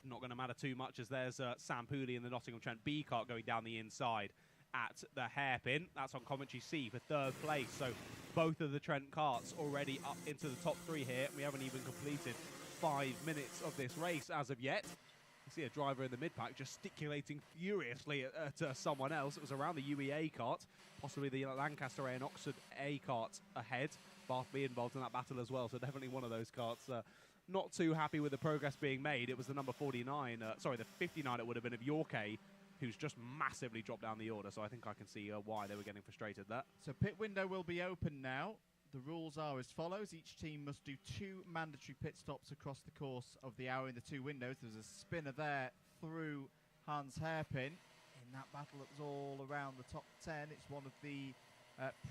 not going to matter too much as there's Sam Pooley in the Nottingham Trent B kart going down the inside at the hairpin. That's on Coventry C for 3rd place. So both of the Trent karts already up into the top 3 here. We haven't even completed 5 minutes of this race as of yet. You see a driver in the mid-pack gesticulating furiously at someone else. It was around the UEA kart, possibly the Lancaster A and Oxford A kart ahead. Bath B involved in that battle as well, so definitely one of those karts. Not too happy with the progress being made. It was the number 49, sorry, the 59 it would have been of Yorkay, who's just massively dropped down the order. So I think I can see why they were getting frustrated there. So pit window will be open now. The rules are as follows. Each team must do 2 mandatory pit stops across the course of the hour in the 2 windows. There's a spinner there through Hans Hairpin. In that battle that was all around the top 10, it's one of the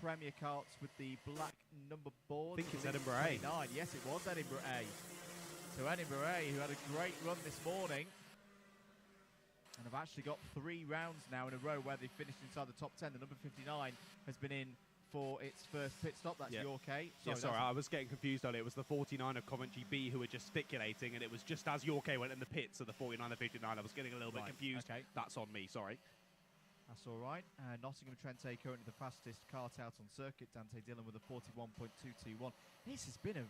Premier karts with the black number board. I think it's Edinburgh A. 29. Yes, it was Edinburgh A. So Edinburgh A, who had a great run this morning, and have actually got 3 rounds now in a row where they finished inside the top 10. The number 59 has been in for its first pit stop. That's York A. Sorry, I was getting confused on it. It was the 49 of Coventry B who were gesticulating, and it was just as York A went in the pits of the 49 and 59. I was getting a little bit confused. Okay. That's on me, sorry. That's all right. Nottingham Trent A currently the fastest kart out on circuit. Dante Dillon with a 41.221. This has been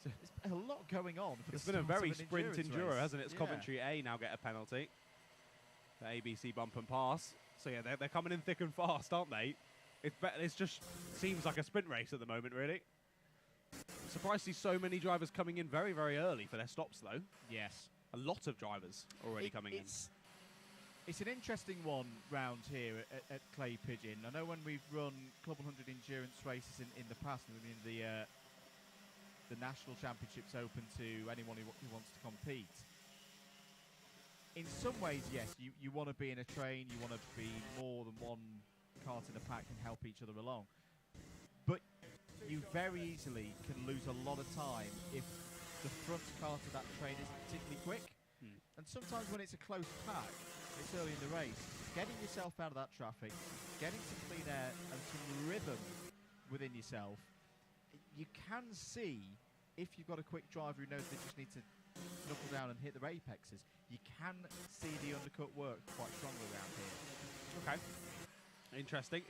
there's a lot going on. It's been a very sprint enduro, race. hasn't it? It's Coventry A now get a penalty. The ABC bump and pass. So yeah, they're coming in thick and fast, aren't they? It's just seems like a sprint race at the moment, really. I'm surprised to see so many drivers coming in very, very early for their stops, though. Yes. A lot of drivers already coming in. It's an interesting one round here at Clay Pigeon. I know when we've run Club 100 Endurance races in the past, I mean the National Championships open to anyone who wants to compete. In some ways, yes, you want to be in a train, you want to be more than one kart in a pack and help each other along. But you very easily can lose a lot of time if the front kart of that train isn't particularly quick. And sometimes when it's a close pack, it's early in the race, getting yourself out of that traffic, getting some clean air and some rhythm within yourself, you can see, if you've got a quick driver who knows they just need to knuckle down and hit their apexes, you can see the undercut work quite strongly around here. Okay. Interesting.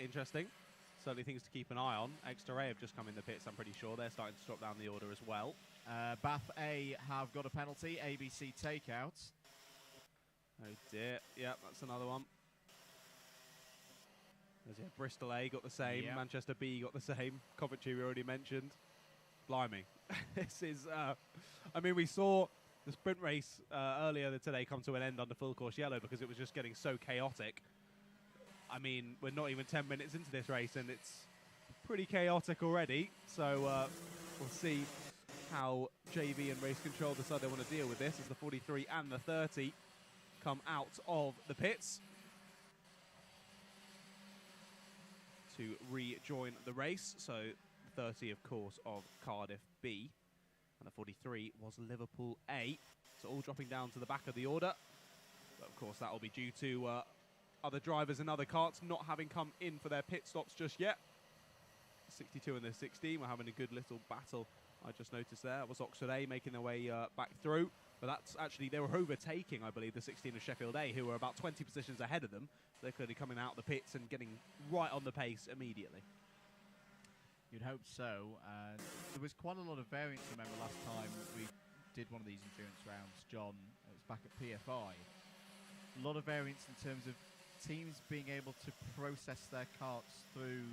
Certainly things to keep an eye on. Exeter A have just come in the pits, I'm pretty sure. They're starting to drop down the order as well. Bath A have got a penalty, ABC takeouts. Oh dear, yeah, that's another one. Bristol A got the same, Manchester B got the same, Coventry we already mentioned. Blimey. This is, I mean, we saw the sprint race earlier today come to an end under full course yellow because it was just getting so chaotic. I mean, we're not even 10 minutes into this race and it's pretty chaotic already. So we'll see how JV and Race Control decide they want to deal with this as the 43 and the 30 come out of the pits to rejoin the race. So 30, of course, of Cardiff B, and the 43 was Liverpool A. So all dropping down to the back of the order. But of course, that will be due to other drivers and other karts not having come in for their pit stops just yet. 62 and the 16 were having a good little battle. I just noticed there was Oxford A making their way back through. But that's actually, they were overtaking, I believe, the 16 of Sheffield A, who were about 20 positions ahead of them. They're clearly coming out the pits and getting right on the pace immediately. You'd hope so. There was quite a lot of variance, remember, last time we did one of these endurance rounds, John. It was back at PFI. A lot of variance in terms of teams being able to process their karts through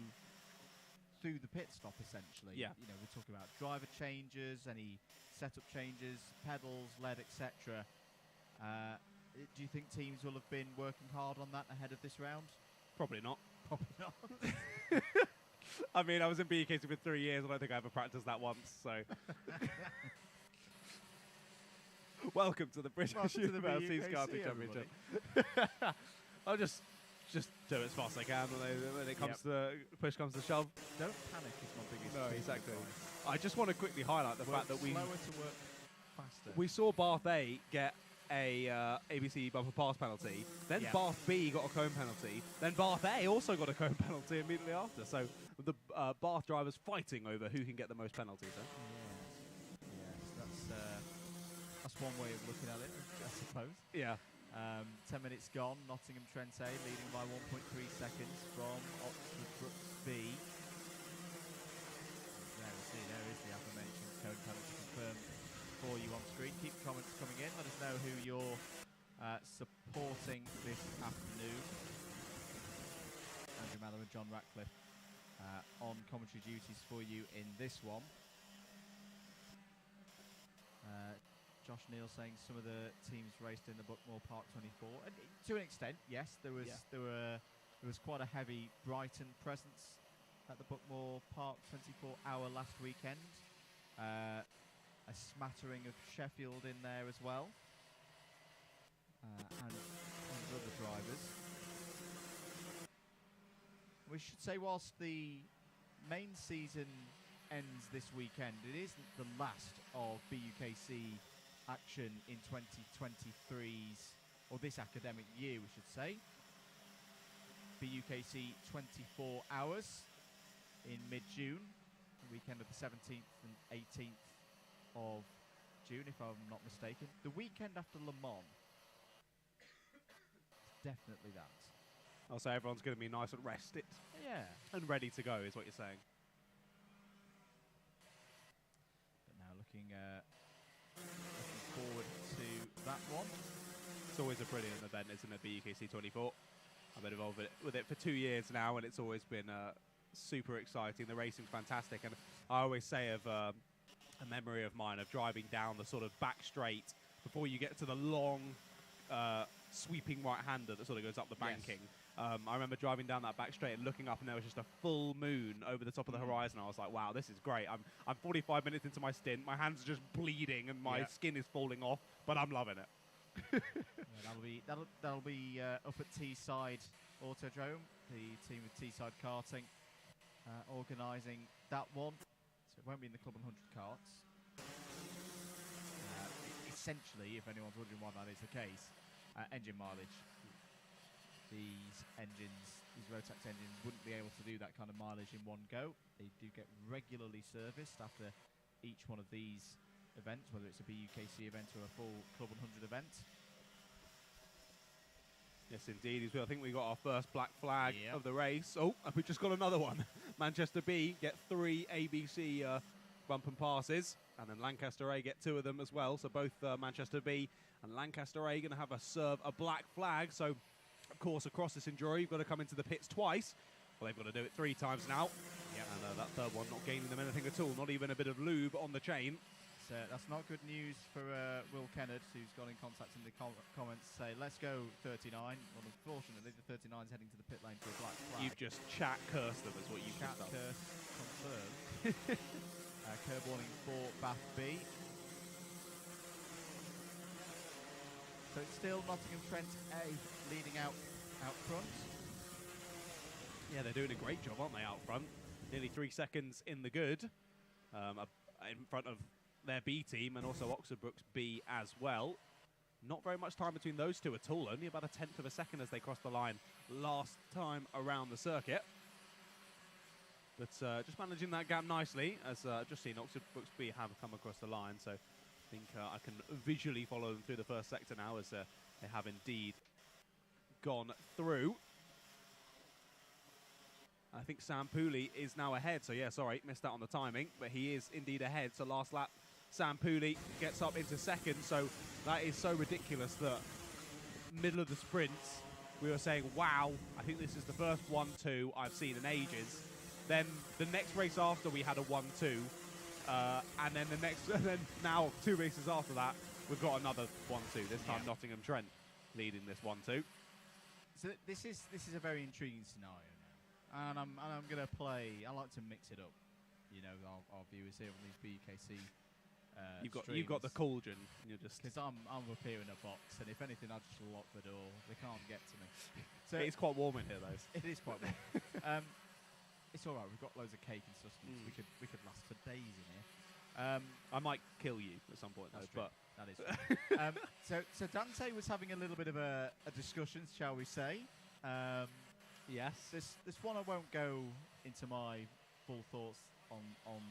the pit stop, essentially. Yeah. You know, we're talking about driver changes, any setup changes, pedals, lead, etc. Do you think teams will have been working hard on that ahead of this round? Probably not. Probably not. I mean, I was in BUKC for 3 years. I don't think I ever practiced that once. So, welcome to the British University's Karting Championship. I'll just do it as fast as I can when it comes to push comes to shove. Don't panic is my biggest. No, exactly. I just want to quickly highlight the fact that we slower to work faster. We saw Bath A get a ABC bumper pass penalty. Then Bath B got a cone penalty. Then Bath A also got a cone penalty immediately after. So the Bath drivers fighting over who can get the most penalties. Yes, that's one way of looking at it, I suppose. Yeah. 10 minutes gone. Nottingham Trent A leading by 1.3 seconds from Oxford Brooks B. There is the aforementioned code penalty confirmed for you on screen. Keep comments coming in. Let us know who you're supporting this afternoon. Andrew Mather and John Ratcliffe on commentary duties for you in this one. Josh Neal saying some of the teams raced in the Buckmore Park 24. And to an extent, yes, there was quite a heavy Brighton presence at the Buckmore Park 24 hour last weekend. A smattering of Sheffield in there as well, and other drivers. We should say, whilst the main season ends this weekend, it isn't the last of BUKC action in 2023's, or this academic year, we should say. BUKC 24 hours in mid-June, the weekend of the 17th and 18th of June, if I'm not mistaken. The weekend after Le Mans. Definitely that. I'll say everyone's going to be nice and rested. Yeah. And ready to go, is what you're saying. But now looking forward to that one. It's always a brilliant event, isn't it, BUKC 24? I've been involved with it for 2 years now, and it's always been super exciting. The racing's fantastic, and I always say of a memory of mine of driving down the sort of back straight before you get to the long sweeping right-hander that sort of goes up the banking. I remember driving down that back straight and looking up, and there was just a full moon over the top of the horizon. I was like, wow, this is great. I'm 45 minutes into my stint. My hands are just bleeding, and my skin is falling off, but I'm loving it. That'll be up at Teesside Autodrome, the team with Teesside Karting, organising that one. So it won't be in the Club100 karts. Essentially, if anyone's wondering why that is the case, engine mileage. These Rotax engines wouldn't be able to do that kind of mileage in one go. They do get regularly serviced after each one of these events, whether it's a BUKC event or a full Club100 event. Yes, indeed. I think we got our first black flag of the race. Oh, and we just got another one. Manchester B get 3 ABC bump and passes, and then Lancaster A get 2 of them as well. So both Manchester B and Lancaster A going to have a black flag. So, of course, across this Enduro, you've got to come into the pits twice. Well, they've got to do it 3 times now. And that third one not gaining them anything at all, not even a bit of lube on the chain. So that's not good news for Will Kennard, who's got in contact in the comments to say, let's go 39. Well, unfortunately, the 39's heading to the pit lane for a black flag. You've just chat cursed them, is what you've chat just done. Curse confirmed. Curb warning for Bath B. So it's still Nottingham Trent A leading out front. Yeah, they're doing a great job, aren't they, out front? Nearly 3 seconds in the good, in front of their B team, and also Oxford Brook's B as well. Not very much time between those two at all, only about 1/10 of a second as they crossed the line last time around the circuit. But just managing that gap nicely, as I've just seen Oxford Brook's B have come across the line, so I think I can visually follow them through the first sector now, as they have indeed gone through. I think Sam Pooley is now ahead, so yeah, sorry, missed out on the timing, but he is indeed ahead. So last lap, Sam Pooley gets up into second, so that is so ridiculous that middle of the sprint, we were saying, wow, I think this is the first 1-2 I've seen in ages. Then the next race after, we had a 1-2, and then now 2 races after that, we've got another 1-2. This time Nottingham Trent leading this 1-2. So this is a very intriguing scenario. And I'm going to play. I like to mix it up. You know, our viewers here on these BUKC you've got the cauldron. You're just because I'm up here in a box, and if anything, I just lock the door. They can't get to me. So it's quite warm in here, though. It is quite warm. It's all right. We've got loads of cake and sustenance. We could last for days in here. I might kill you at some point, though. But that is true. So Dante was having a little bit of a discussion, shall we say? Yes. This one I won't go into my full thoughts on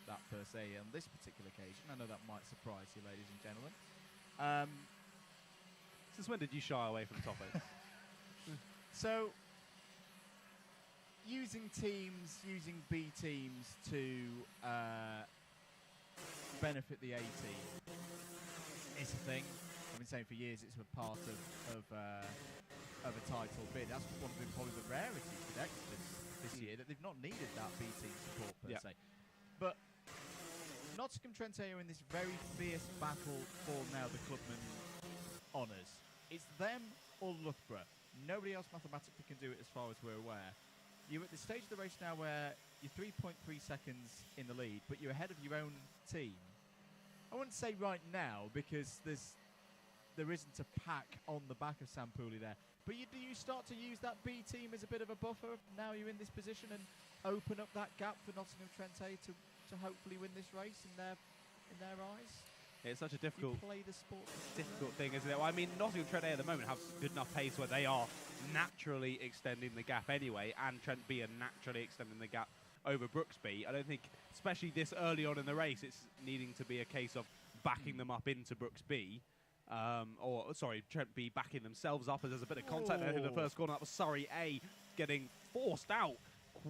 that per se on this particular occasion. I know that might surprise you, ladies and gentlemen. Since when did you shy away from topics? So, using B teams to benefit the A team is a thing. I've been saying for years it's a part of a title bid. That's one of probably the rarities with Exodus this year, that they've not needed that B team support per se. But Nottingham Trent are in this very fierce battle for now the Clubman honours. It's them or Loughborough. Nobody else mathematically can do it as far as we're aware. You're at the stage of the race now where you're 3.3 seconds in the lead, but you're ahead of your own team. I wouldn't say right now, because there isn't a pack on the back of Sam Pooley there. But do you start to use that B team as a bit of a buffer now you're in this position? And open up that gap for Nottingham Trent A to hopefully win this race in their eyes? It's such a difficult, play the sport. difficult thing, isn't it? Well, I mean, Nottingham Trent A at the moment have good enough pace where they are naturally extending the gap anyway, and Trent B are naturally extending the gap over Brooks B. I don't think, especially this early on in the race, it's needing to be a case of backing them up into Brooks B. Or, sorry, Trent B backing themselves up as there's a bit of contact there in the first corner. That was Surrey A getting forced out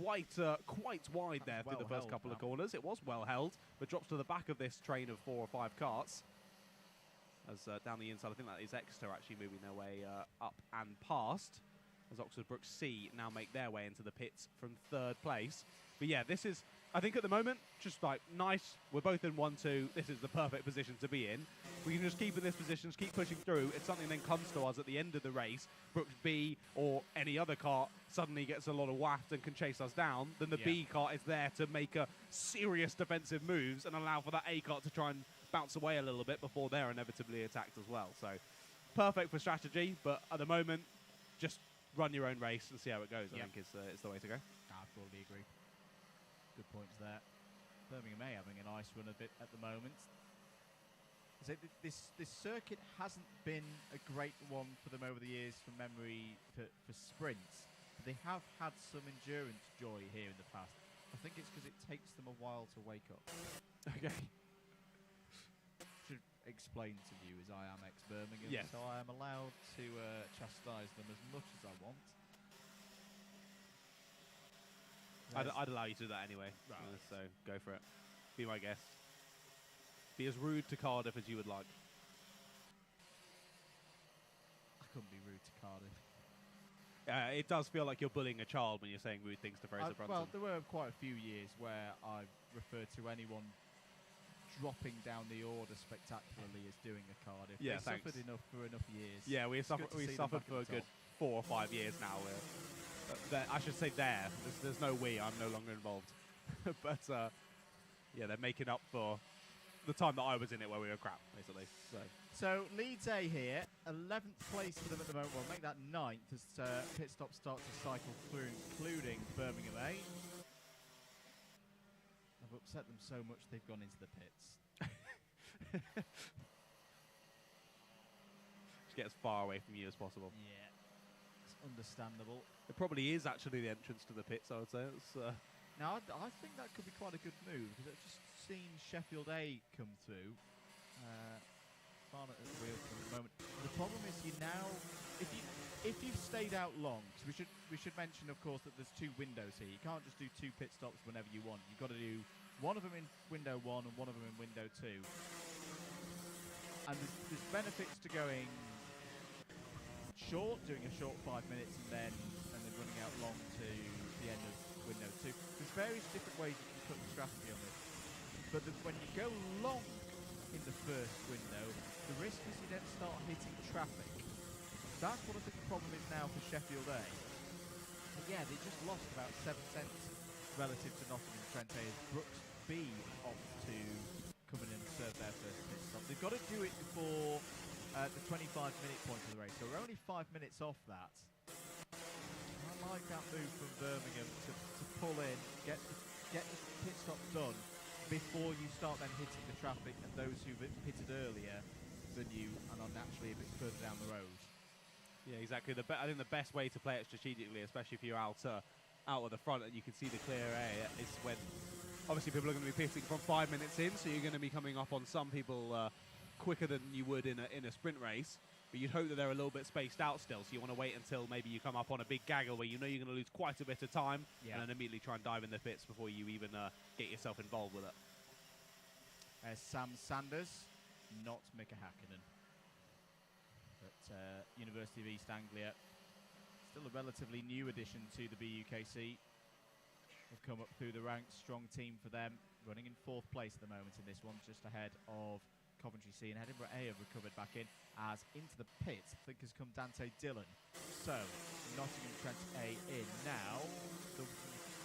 quite wide there through the first couple of corners. It was well held, but drops to the back of this train of 4 or 5 carts. As down the inside, I think that is Exeter actually moving their way up and past. As Oxford Brooks C now make their way into the pits from 3rd place. But yeah, this is, I think at the moment, just like nice. We're both in 1-2. This is the perfect position to be in. We can just keep in this position, keep pushing through. If something then comes to us at the end of the race, Brooks B or any other cart suddenly gets a lot of waft and can chase us down, then the B cart is there to make a serious defensive moves and allow for that A cart to try and bounce away a little bit before they're inevitably attacked as well. So perfect for strategy, but at the moment, just run your own race and see how it goes. I think is the way to go. I fully agree. Good points there. Birmingham A having a nice run a bit at the moment. So this circuit hasn't been a great one for them over the years from memory for sprints. But they have had some endurance joy here in the past. I think it's because it takes them a while to wake up. Okay. Should explain to you as I am ex-Birmingham, yes. So I am allowed to chastise them as much as I want. I'd allow you to do that anyway, so go for it. Be my guest. Be as rude to Cardiff as you would like. I couldn't be rude to Cardiff. It does feel like you're bullying a child when you're saying rude things to Fraser Brunson. Well, there were quite a few years where I referred to anyone dropping down the order spectacularly as doing a Cardiff. Yeah, they suffered enough for enough years. Yeah, we suffered for a good 4 or 5 years now. I should say there's no we. I'm no longer involved. But yeah, they're making up for the time that I was in it where we were crap, basically. So Leeds A here, 11th place for them at the moment. Well, make that 9th as pit stops start to cycle through, including Birmingham A. I've upset them so much they've gone into the pits. Just get as far away from you as possible. Yeah, it's understandable. It probably is actually the entrance to the pits, I would say. Now, I think that could be quite a good move, because I've just seen Sheffield A come through. Far at the wheel at the moment. The problem is you now, if you've stayed out long, so we should mention, of course, that there's 2 windows here. You can't just do 2 pit stops whenever you want. You've got to do one of them in window 1 and one of them in window 2. And there's benefits to going short, doing a short 5 minutes, and then running out long to the end of window 2. There's various different ways you can cut the strategy on this. But when you go long in the first window, the risk is you then start hitting traffic. That's what I think the problem is now for Sheffield A. But yeah, they just lost about 7 tenths relative to Nottingham Trent A as Brooks B opt to come in and serve their first pit stop. They've got to do it before the 25-minute point of the race, so we're only 5 minutes off that. I like that move from Birmingham to pull in, get the pit stop done before you start then hitting the traffic and those who've pitted earlier than you and are naturally a bit further down the road. Yeah, exactly. I think the best way to play it strategically, especially if you're out of the front and you can see the clear air, is when obviously people are going to be pitting from 5 minutes in, so you're going to be coming up on some people quicker than you would in a sprint race. But you'd hope that they're a little bit spaced out still, so you want to wait until maybe you come up on a big gaggle where you know you're going to lose quite a bit of time, and then immediately try and dive in the pits before you even get yourself involved with it. There's Sam Sanders, not Mika Hakkinen. But University of East Anglia, still a relatively new addition to the BUKC. Have come up through the ranks, strong team for them, running in 4th place at the moment in this one, just ahead of Coventry C, and Edinburgh A have recovered back in, as into the pits, I think, has come Dante Dillon. So, Nottingham Trent A in. Now, the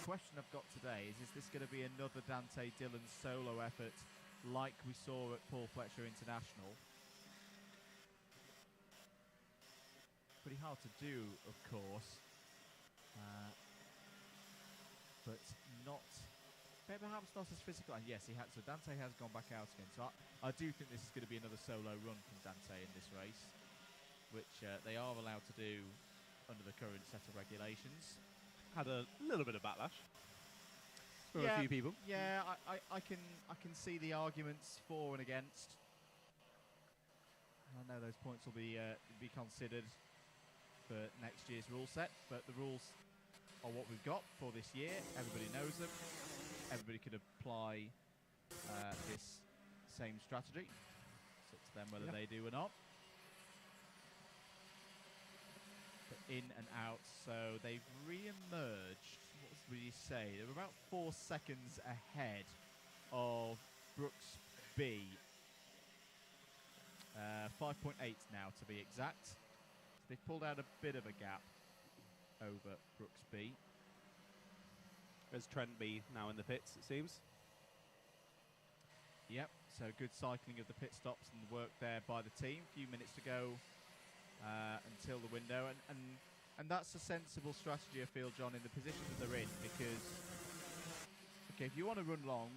question I've got today is this going to be another Dante Dillon solo effort like we saw at Paul Fletcher International? Pretty hard to do, of course. But not, perhaps not as physical. And yes, he had. So Dante has gone back out again. So I do think this is going to be another solo run from Dante in this race, which they are allowed to do under the current set of regulations. Had a little bit of backlash from a few people. Yeah, I can see the arguments for and against. I know those points will be considered for next year's rule set, but the rules are what we've got for this year. Everybody knows them. Everybody could apply this same strategy. It's up to them whether they do or not. But in and out, so they've re-emerged. What would you say? They're about 4 seconds ahead of Brooks B. 5.8 now to be exact. So they've pulled out a bit of a gap over Brooks B. There's Trent B now in the pits, it seems. Yep, so good cycling of the pit stops and the work there by the team. A few minutes to go until the window. And that's a sensible strategy, I feel, John, in the position that they're in. Because, okay, if you want to run long,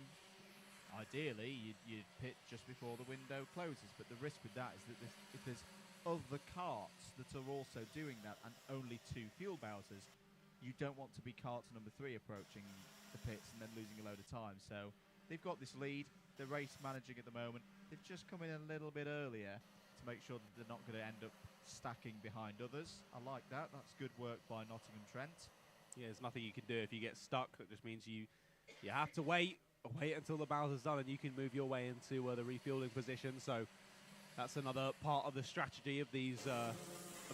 ideally you'd pit just before the window closes. But the risk with that is that if there's other carts that are also doing that and only 2 fuel bowsers, you don't want to be cart number 3 approaching the pits and then losing a load of time. So they've got this lead. They're race managing at the moment. They've just come in a little bit earlier to make sure that they're not going to end up stacking behind others. I like that. That's good work by Nottingham Trent. Yeah, there's nothing you can do if you get stuck. That just means you have to wait until the Bowser's done, and you can move your way into the refueling position. So that's another part of the strategy of these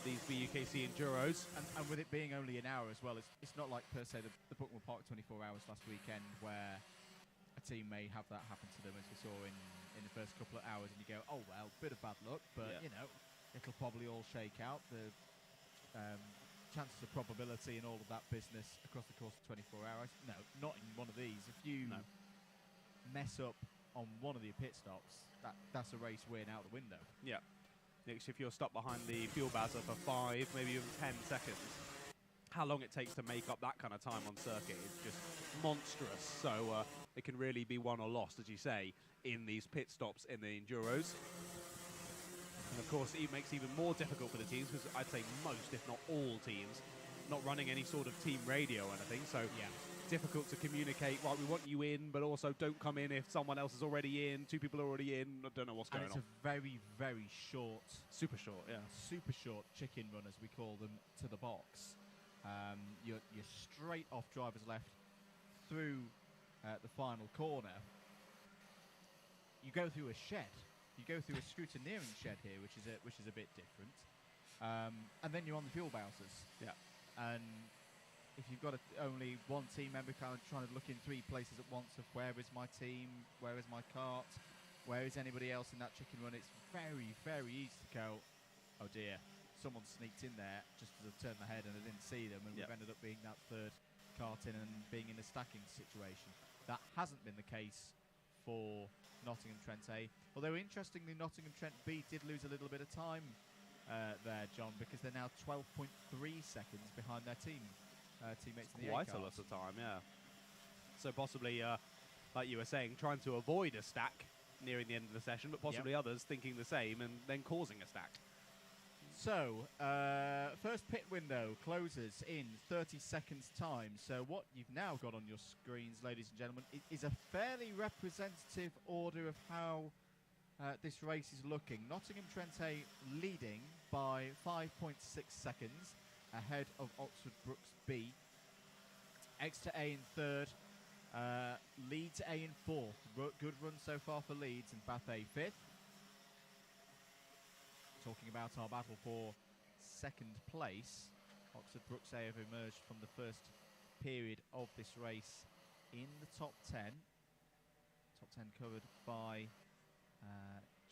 BUKC Enduros. And with it being only an hour as well, it's not like per se the Bookmore Park 24 hours last weekend where a team may have that happen to them, as we saw in the first couple of hours, and you go, oh well, bit of bad luck, but you know, it'll probably all shake out. The chances of probability and all of that business across the course of 24 hours, no, not in one of these. If you mess up on one of the pit stops, that's a race win out the window. Yeah. Next, if you're stuck behind the fuel bowser for 5, maybe even 10 seconds, how long it takes to make up that kind of time on circuit is just monstrous. So it can really be won or lost, as you say, in these pit stops in the Enduros. And of course, it makes it even more difficult for the teams, because I'd say most, if not all teams, not running any sort of team radio or anything. So difficult to communicate, right, we want you in, but also don't come in if someone else is already in, 2 people are already in, I don't know what's going on. And it's a very, very short... Super short, yeah. Super short chicken run, as we call them, to the box. You're straight off driver's left through the final corner. You go through a shed. You go through a scrutineering shed here, which is a bit different. And then you're on the fuel bowsers. Yeah. And if you've got only one team member kind of trying to look in 3 places at once of where is my team, where is my cart, where is anybody else in that chicken run, it's very, very easy to go, oh dear, someone sneaked in there just as I turned my head and I didn't see them, and we've ended up being that 3rd cart in and being in a stacking situation. That hasn't been the case for Nottingham Trent A. Although, interestingly, Nottingham Trent B did lose a little bit of time there, John, because they're now 12.3 seconds behind their teammates in the Quite A-cars. a lot of time, yeah. So possibly, like you were saying, trying to avoid a stack nearing the end of the session, but possibly others thinking the same and then causing a stack. So, first pit window closes in 30 seconds' time. So what you've now got on your screens, ladies and gentlemen, is a fairly representative order of how this race is looking. Nottingham Trent A leading by 5.6 seconds ahead of Oxford Brooks B. Exeter A in 3rd. Leeds A in 4th. Good run so far for Leeds, and Bath A 5th. Talking about our battle for 2nd place, Oxford Brooks A have emerged from the first period of this race in the top 10. Top 10 covered by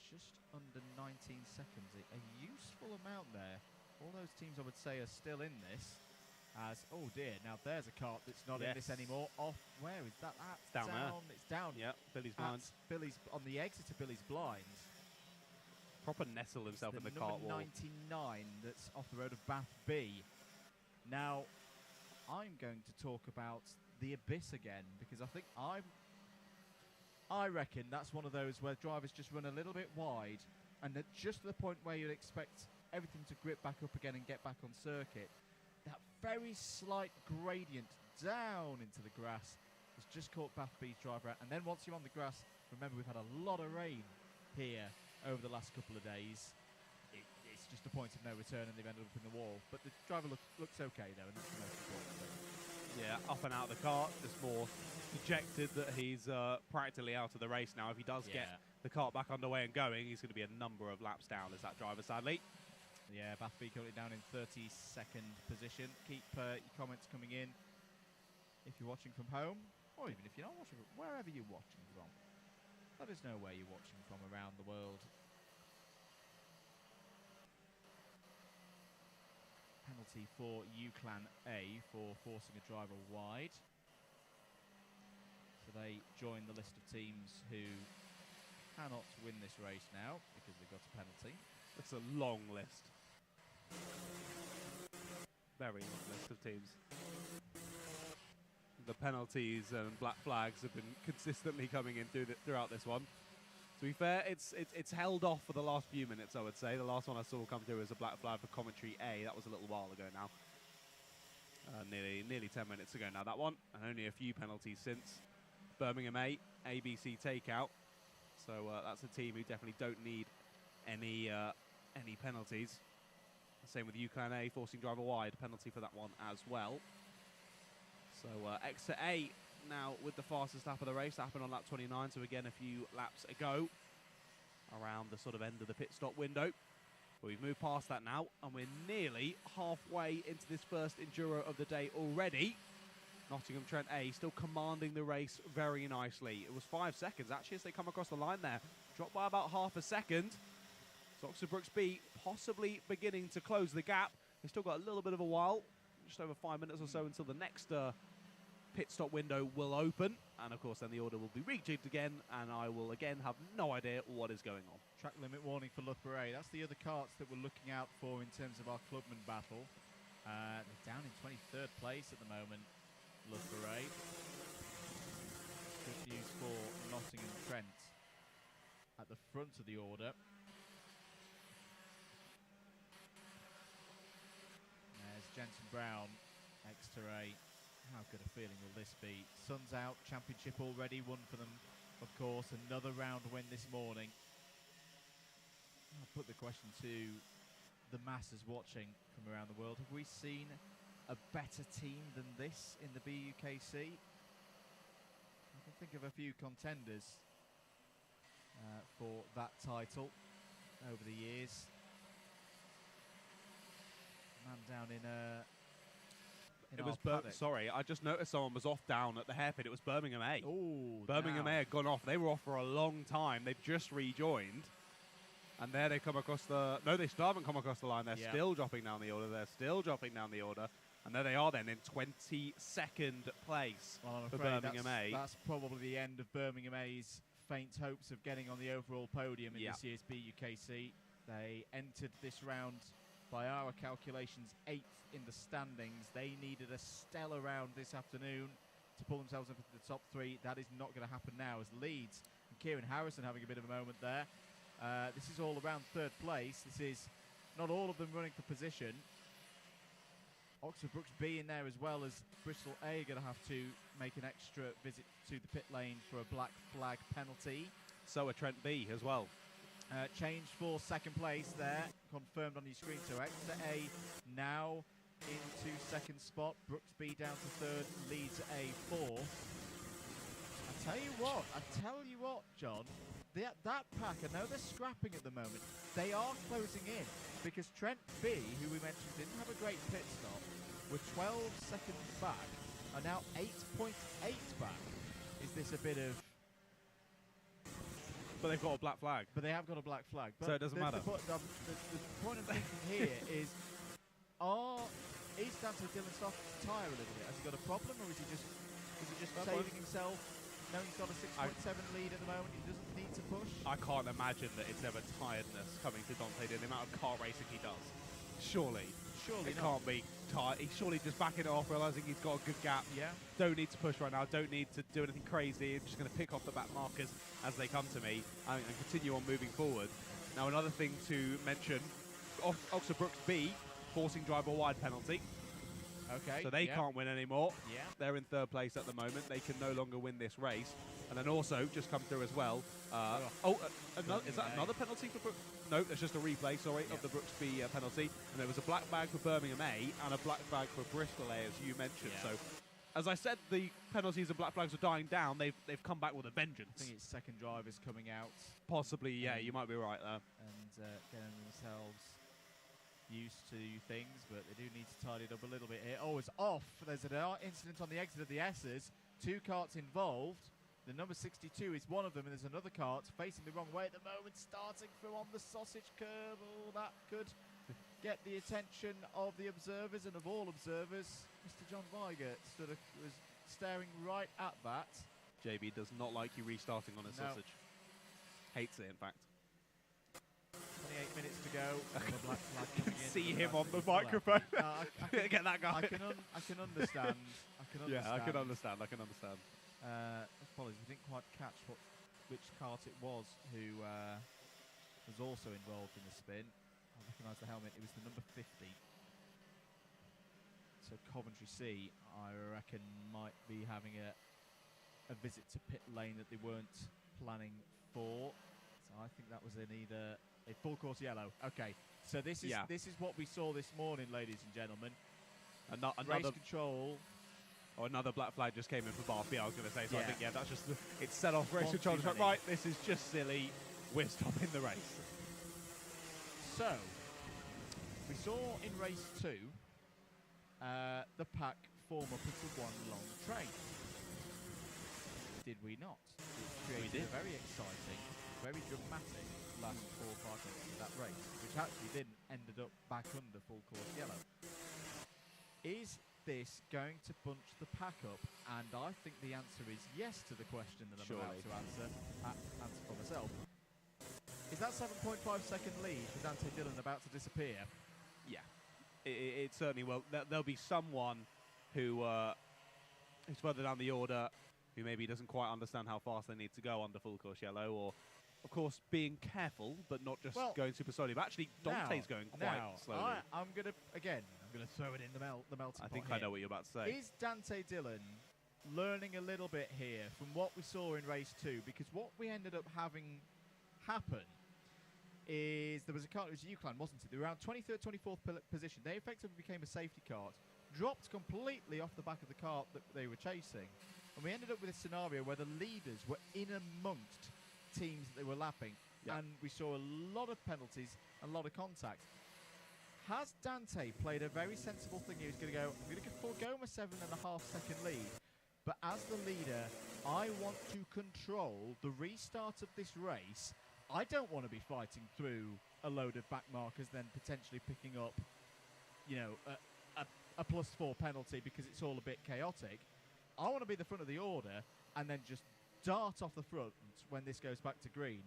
just under 19 seconds. A useful amount there. All those teams, I would say, are still in this. As, oh dear, now there's a cart that's not in this anymore. Off, where is that at? It's down there. It's down. Yep, Billy's blind. Billy's, on the exit to Billy's blind. Proper nestle himself in the cart wall. 99 that's off the road of Bath B. Now, I'm going to talk about the abyss again, because I reckon that's one of those where drivers just run a little bit wide, and at just the point where you'd expect everything to grip back up again and get back on circuit, that very slight gradient down into the grass has just caught Bath B's driver out. And then once you're on the grass, remember we've had a lot of rain here over the last couple of days. It's just a point of no return, and they've ended up in the wall. But the driver looks okay though, and that's the most important thing. Yeah, up and out of the kart, just more dejected that he's practically out of the race now. If he does get the kart back underway and going, he's going to be a number of laps down as that driver, sadly. Yeah, Bath B currently down in 32nd position. Keep your comments coming in if you're watching from home, or even if you're not watching, wherever you're watching from. Let us know where you're watching from around the world. Penalty for UClan A for forcing a driver wide. So they join the list of teams who cannot win this race now because they've got a penalty. It's a long list. Very long list of teams. The penalties and black flags have been consistently coming in throughout this one. To be fair, it's held off for the last few minutes, I would say. The last one I saw come through was a black flag for commentary A. That was a little while ago now. Nearly 10 minutes ago now, that one. And only a few penalties since. Birmingham A, ABC takeout. So that's a team who definitely don't need any penalties. Same with UClan A, forcing driver wide. Penalty for that one as well. So Exeter A now with the fastest lap of the race. That happened on lap 29, so again a few laps ago. Around the sort of end of the pit stop window. But we've moved past that now, and we're nearly halfway into this first Enduro of the day already. Nottingham Trent A still commanding the race very nicely. It was 5 seconds actually as they come across the line there. Dropped by about half a second. So Oxford Brooks B possibly beginning to close the gap. They've still got a little bit of a while, just over 5 minutes or so until the next pit stop window will open. And of course then the order will be rejigged again, and I will again have no idea what is going on. Track limit warning for Loughborough A. That's the other karts that we're looking out for in terms of our clubman battle. They're down in 23rd place at the moment, Loughborough A. Good news for Nottingham Trent at the front of the order. There's Jensen Brown, Exeter A. How good a feeling will this be? Sun's out, championship already won for them, of course. Another round win this morning. I'll put the question to the masses watching from around the world. Have we seen a better team than this in the BUKC? I can think of a few contenders for that title over the years. Man down in it was sorry, I just noticed someone was off down at the hairpin. It was Birmingham A. Oh, Birmingham A had gone off. They were off for a long time. They've just rejoined. And there they come across the... No, they still haven't come across the line. They're still dropping down the order. They're still dropping down the order. And there they are then in 22nd place for Birmingham A. That's probably the end of Birmingham A's faint hopes of getting on the overall podium in this year's BUKC. They entered this round, by our calculations, 8th in the standings. They needed a stellar round this afternoon to pull themselves up into the top 3. That is not going to happen now, as Leeds and Kieran Harrison having a bit of a moment there. This is all around 3rd place. This is not all of them running for position. Oxford Brooks B in there, as well as Bristol A, are going to have to make an extra visit to the pit lane for a black flag penalty. So are Trent B as well. Change for 2nd place there, confirmed on your screen. So Exeter A now into 2nd spot. Brooks B down to 3rd. Leeds A 4th. I tell you what, John. That pack, I know they're scrapping at the moment. They are closing in, because Trent B, who we mentioned didn't have a great pit stop, were 12 seconds back, are now 8.8 back. Is this a bit of... But they've got a black flag. But they have got a black flag. But so it doesn't matter. The point I'm thinking here is down to Dylan Stock's tyre a little bit? Has he got a problem, or is he just saving himself? No, he's got a 6.7 lead at the moment. He doesn't need to push. I can't imagine that it's ever tiredness coming to Dante in the amount of car racing he does. Surely. Surely it not. can't be tight. He's surely just backing it off, realising he's got a good gap. Yeah. Don't need to push right now. Don't need to do anything crazy. I'm just going to pick off the back markers as they come to me and continue on moving forward. Now, another thing to mention, Oxford Brooks B forcing driver wide penalty. Okay. So they can't win anymore. Yeah. They're in third place at the moment. They can no longer win this race. And then also, just come through as well. Is that another penalty for Brooks? No, that's just a replay, sorry, of the Brooks B penalty. And there was a black bag for Birmingham A and a black bag for Bristol A, as you mentioned. So, as I said, the penalties and black flags were dying down. They've come back with a vengeance. I think it's second drivers coming out. Possibly, yeah, you might be right there. And getting themselves used to things, but they do need to tidy it up a little bit here. Oh, it's off. There's an incident on the exit of the S's. 2 karts involved. The number 62 is one of them, and there's another kart facing the wrong way at the moment, starting from on the sausage curve. Oh, that could get the attention of the observers and of all observers. Mr. John Weigert was staring right at that. JB does not like you restarting on his sausage. Hates it, in fact. 28 minutes to go. Black flag coming in. See him on the microphone. Get that guy. I can understand. Yeah, I can understand. Apologies, we didn't quite catch which kart it was who was also involved in the spin. I recognise the helmet. It was the number 50. So Coventry C, I reckon, might be having a visit to pit lane that they weren't planning for. So I think that was either a full course yellow. Okay, so this is what we saw this morning, ladies and gentlemen. Another race control. Oh, another black flag just came in for Bar B, I was going to say. So I think, that's just it's set off One race control. too many. Right, this is just silly. We're stopping the race. So, we saw in race 2 the pack form up into one long train. Did we not? It created a very exciting, very dramatic last 4 or 5 minutes of that race, which actually ended up back under full course yellow. Is this going to bunch the pack up? And I think the answer is yes to the question that I'm about to answer for myself. Is that 7.5 second lead for Dante Dillon about to disappear? Yeah, it certainly will. There'll be someone who's further down the order who maybe doesn't quite understand how fast they need to go under full course yellow, or of course being careful but not just going super slowly. But actually, Dante's going quite slowly. I'm gonna throw it in the melting pot. I think I know what you're about to say. Is Dante Dillon learning a little bit here from what we saw in race 2? Because what we ended up having happen is there was a kart, it was Uclan, wasn't it? They were around 23rd, 24th position. They effectively became a safety kart, dropped completely off the back of the kart that they were chasing, and we ended up with a scenario where the leaders were in amongst teams that they were lapping, and we saw a lot of penalties, a lot of contact. Has Dante played a very sensible thing? He was going to go, I'm going to forego my 7.5 second lead, but as the leader, I want to control the restart of this race. I don't want to be fighting through a load of back markers, then potentially picking up, a +4 penalty because it's all a bit chaotic. I want to be the front of the order and then just dart off the front when this goes back to green.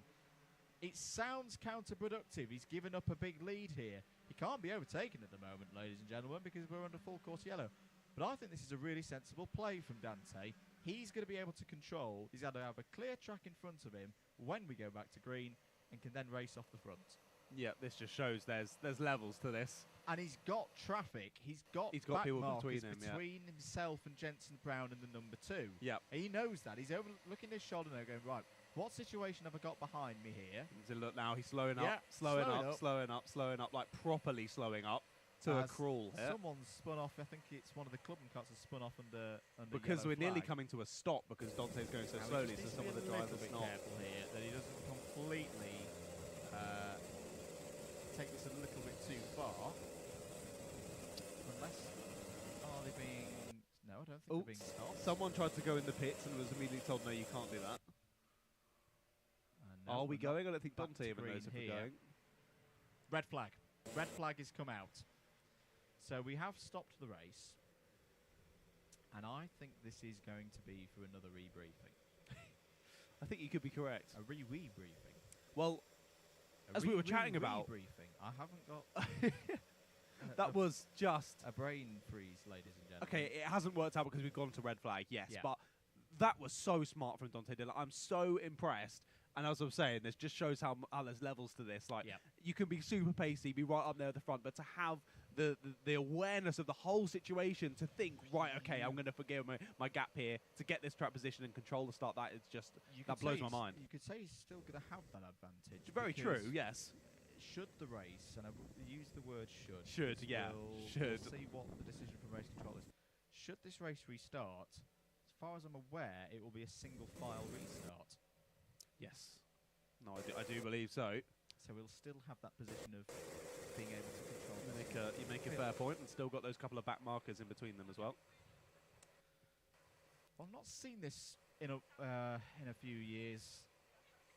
It sounds counterproductive. He's given up a big lead here. He can't be overtaken at the moment, ladies and gentlemen, because we're under full course yellow. But I think this is a really sensible play from Dante. He's going to be able to control. He's got to have a clear track in front of him when we go back to green and can then race off the front. Yeah, this just shows there's levels to this. And he's got traffic. He's got people between him, between himself and Jensen Brown and the number 2. Yeah. He knows that. He's looking his shoulder now going, right, what situation have I got behind me here? Look now, he's slowing up, slowing up, like properly slowing up to a crawl here. Someone's spun off, I think it's one of the Club100 carts has spun off under because we're yellow nearly flag. coming to a stop because Dante's going so slowly, so some of the drivers are not. Careful here that he doesn't completely take this a little bit too far. Unless, are they being... No, I don't think they're being stopped. Someone tried to go in the pits and was immediately told, no, you can't do that. No, are we going? I don't think Dante even knows if we're going. Red flag. Red flag has come out. So we have stopped the race. And I think this is going to be for another rebriefing. I think you could be correct. A re-briefing. Well, as we were chatting about... Briefing. I haven't got... That was just a brain freeze, ladies and gentlemen. Okay, it hasn't worked out because we've gone to red flag, yes, Yeah. but that was so smart from Dante Dillon. I'm so impressed. And as I'm saying, this just shows how there's levels to this. Like, you can be super pacey, be right up there at the front, but to have the awareness of the whole situation, to think, right, okay, I'm going to forgive my gap here to get this track position and control the start, that is just, that blows my mind. You could say he's still going to have that advantage. Very true, yes. Should the race, and I use the word should. Should, yeah. We'll see what the decision from race control is. Should this race restart, as far as I'm aware, it will be a single file restart. Yes. No, I do believe so. So we'll still have that position of being able to control. You make a fair point, and still got those couple of back markers in between them as well. Well, I've not seen this in a few years.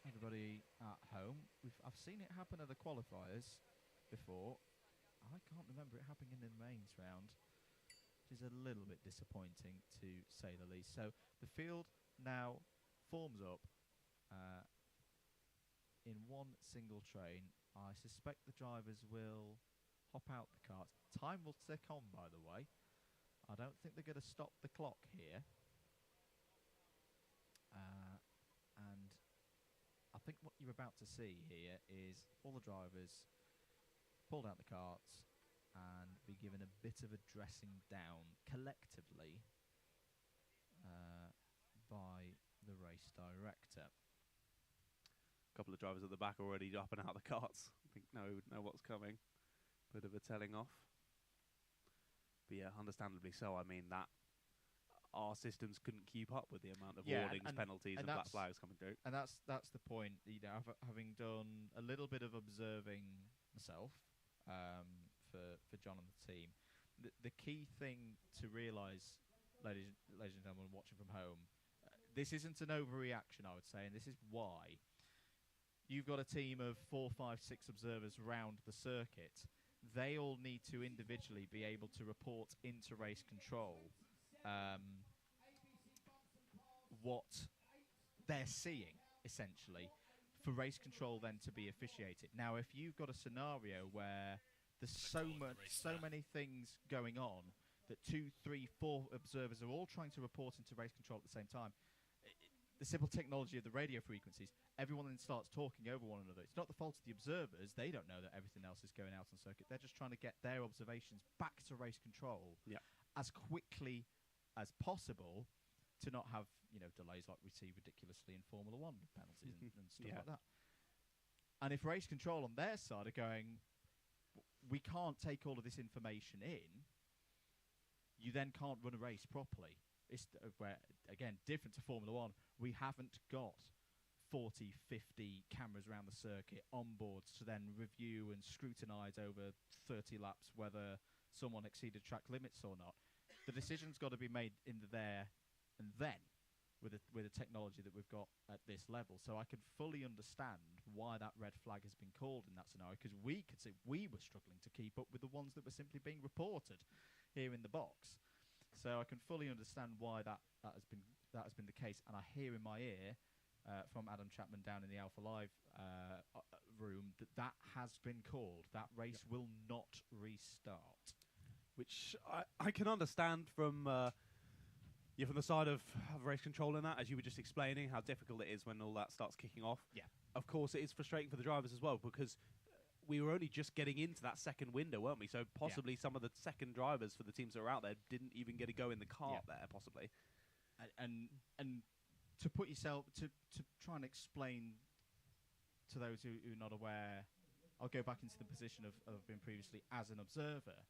Everybody at home, I've seen it happen at the qualifiers before. I can't remember it happening in the mains round, which is a little bit disappointing to say the least. So the field now forms up in one single train. I suspect the drivers will hop out the carts. Time will tick on, by the way. I don't think they're going to stop the clock here. And I think what you're about to see here is all the drivers pulled out the carts and be given a bit of a dressing down collectively by the race director. A couple of drivers at the back already up and out of the carts. I think know what's coming. Bit of a telling off. But yeah, understandably so. I mean, that our systems couldn't keep up with the amount of warnings, penalties, and black flags coming through. And that's the point. You know, having done a little bit of observing myself for John and the team, the key thing to realise, ladies and gentlemen, watching from home, this isn't an overreaction, I would say, and this is why. You've got a team of 4, 5, 6 observers round the circuit. They all need to individually be able to report into race control what they're seeing, essentially, for race control then to be officiated. Now, if you've got a scenario where there's so many things going on that 2, 3, 4 observers are all trying to report into race control at the same time, the simple technology of the radio frequencies, everyone then starts talking over one another. It's not the fault of the observers. They don't know that everything else is going out on circuit. They're just trying to get their observations back to race control as quickly as possible to not have, delays like we see ridiculously in Formula 1 penalties and stuff like that. And if race control on their side are going, we can't take all of this information in, you then can't run a race properly. It's where, again, different to Formula 1, we haven't got 40, 50 cameras around the circuit on boards to then review and scrutinise over 30 laps whether someone exceeded track limits or not. The decision's got to be made in the there and then with the technology that we've got at this level. So I can fully understand why that red flag has been called in that scenario, because we could see we were struggling to keep up with the ones that were simply being reported here in the box. So I can fully understand why that has been the case, and I hear in my ear from Adam Chapman down in the Alpha Live room that has been called. That race will not restart, which I can understand from from the side of race control and that, as you were just explaining, how difficult it is when all that starts kicking off. Yeah, of course it is frustrating for the drivers as well, because we were only just getting into that second window, weren't we? So possibly some of the second drivers for the teams that are out there didn't even get to go in the kart there, possibly. And to put yourself to try and explain to those who are not aware, I'll go back into the position of being previously as an observer.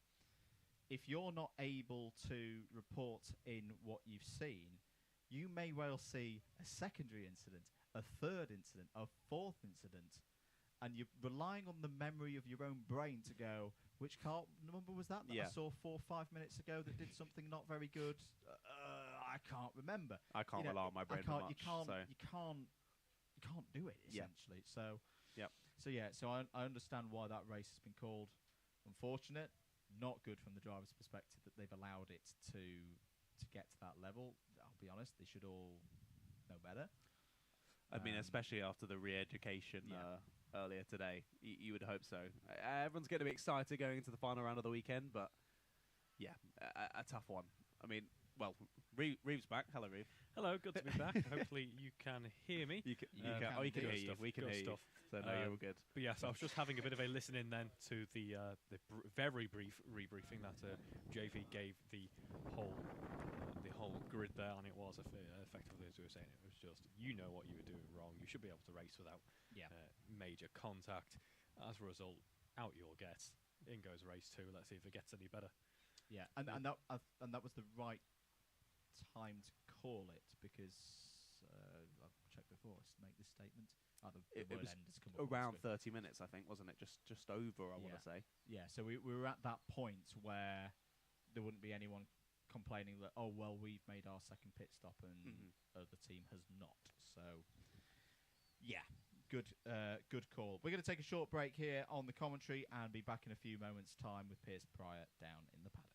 If you're not able to report in what you've seen, you may well see a secondary incident, a third incident, a fourth incident, and you're relying on the memory of your own brain to go, which kart number was that I saw 4 or 5 minutes ago that did something not very good? I can't remember. I can't rely on my brain much. You can't do it, essentially. So I understand why that race has been called. Unfortunate, not good from the driver's perspective that they've allowed it to get to that level. I'll be honest, they should all know better. I mean, especially after the re-education earlier today. You would hope so. Everyone's going to be excited going into the final round of the weekend, but yeah, a tough one. I mean, well, Reeve's back. Hello, Reeve. Hello, good to be back. Hopefully you can hear me. You can hear you. We can hear you. So no, you're all good. But yes, I was just having a bit of a listen in then to the very brief rebriefing that JV gave the whole grid there, and it was effectively, as we were saying, it was just, you know what you were doing wrong. You should be able to race without major contact. As a result, out you all get. In goes race 2. Let's see if it gets any better. Yeah, and that was the right time to call it, because I've checked before to make this statement. It was around 30 minutes, I think, wasn't it? Just over, I want to say. Yeah, so we were at that point where there wouldn't be anyone complaining that, oh, well, we've made our second pit stop and the team has not. So, yeah, good call. We're going to take a short break here on the commentary and be back in a few moments' time with Piers Pryor down in the paddock.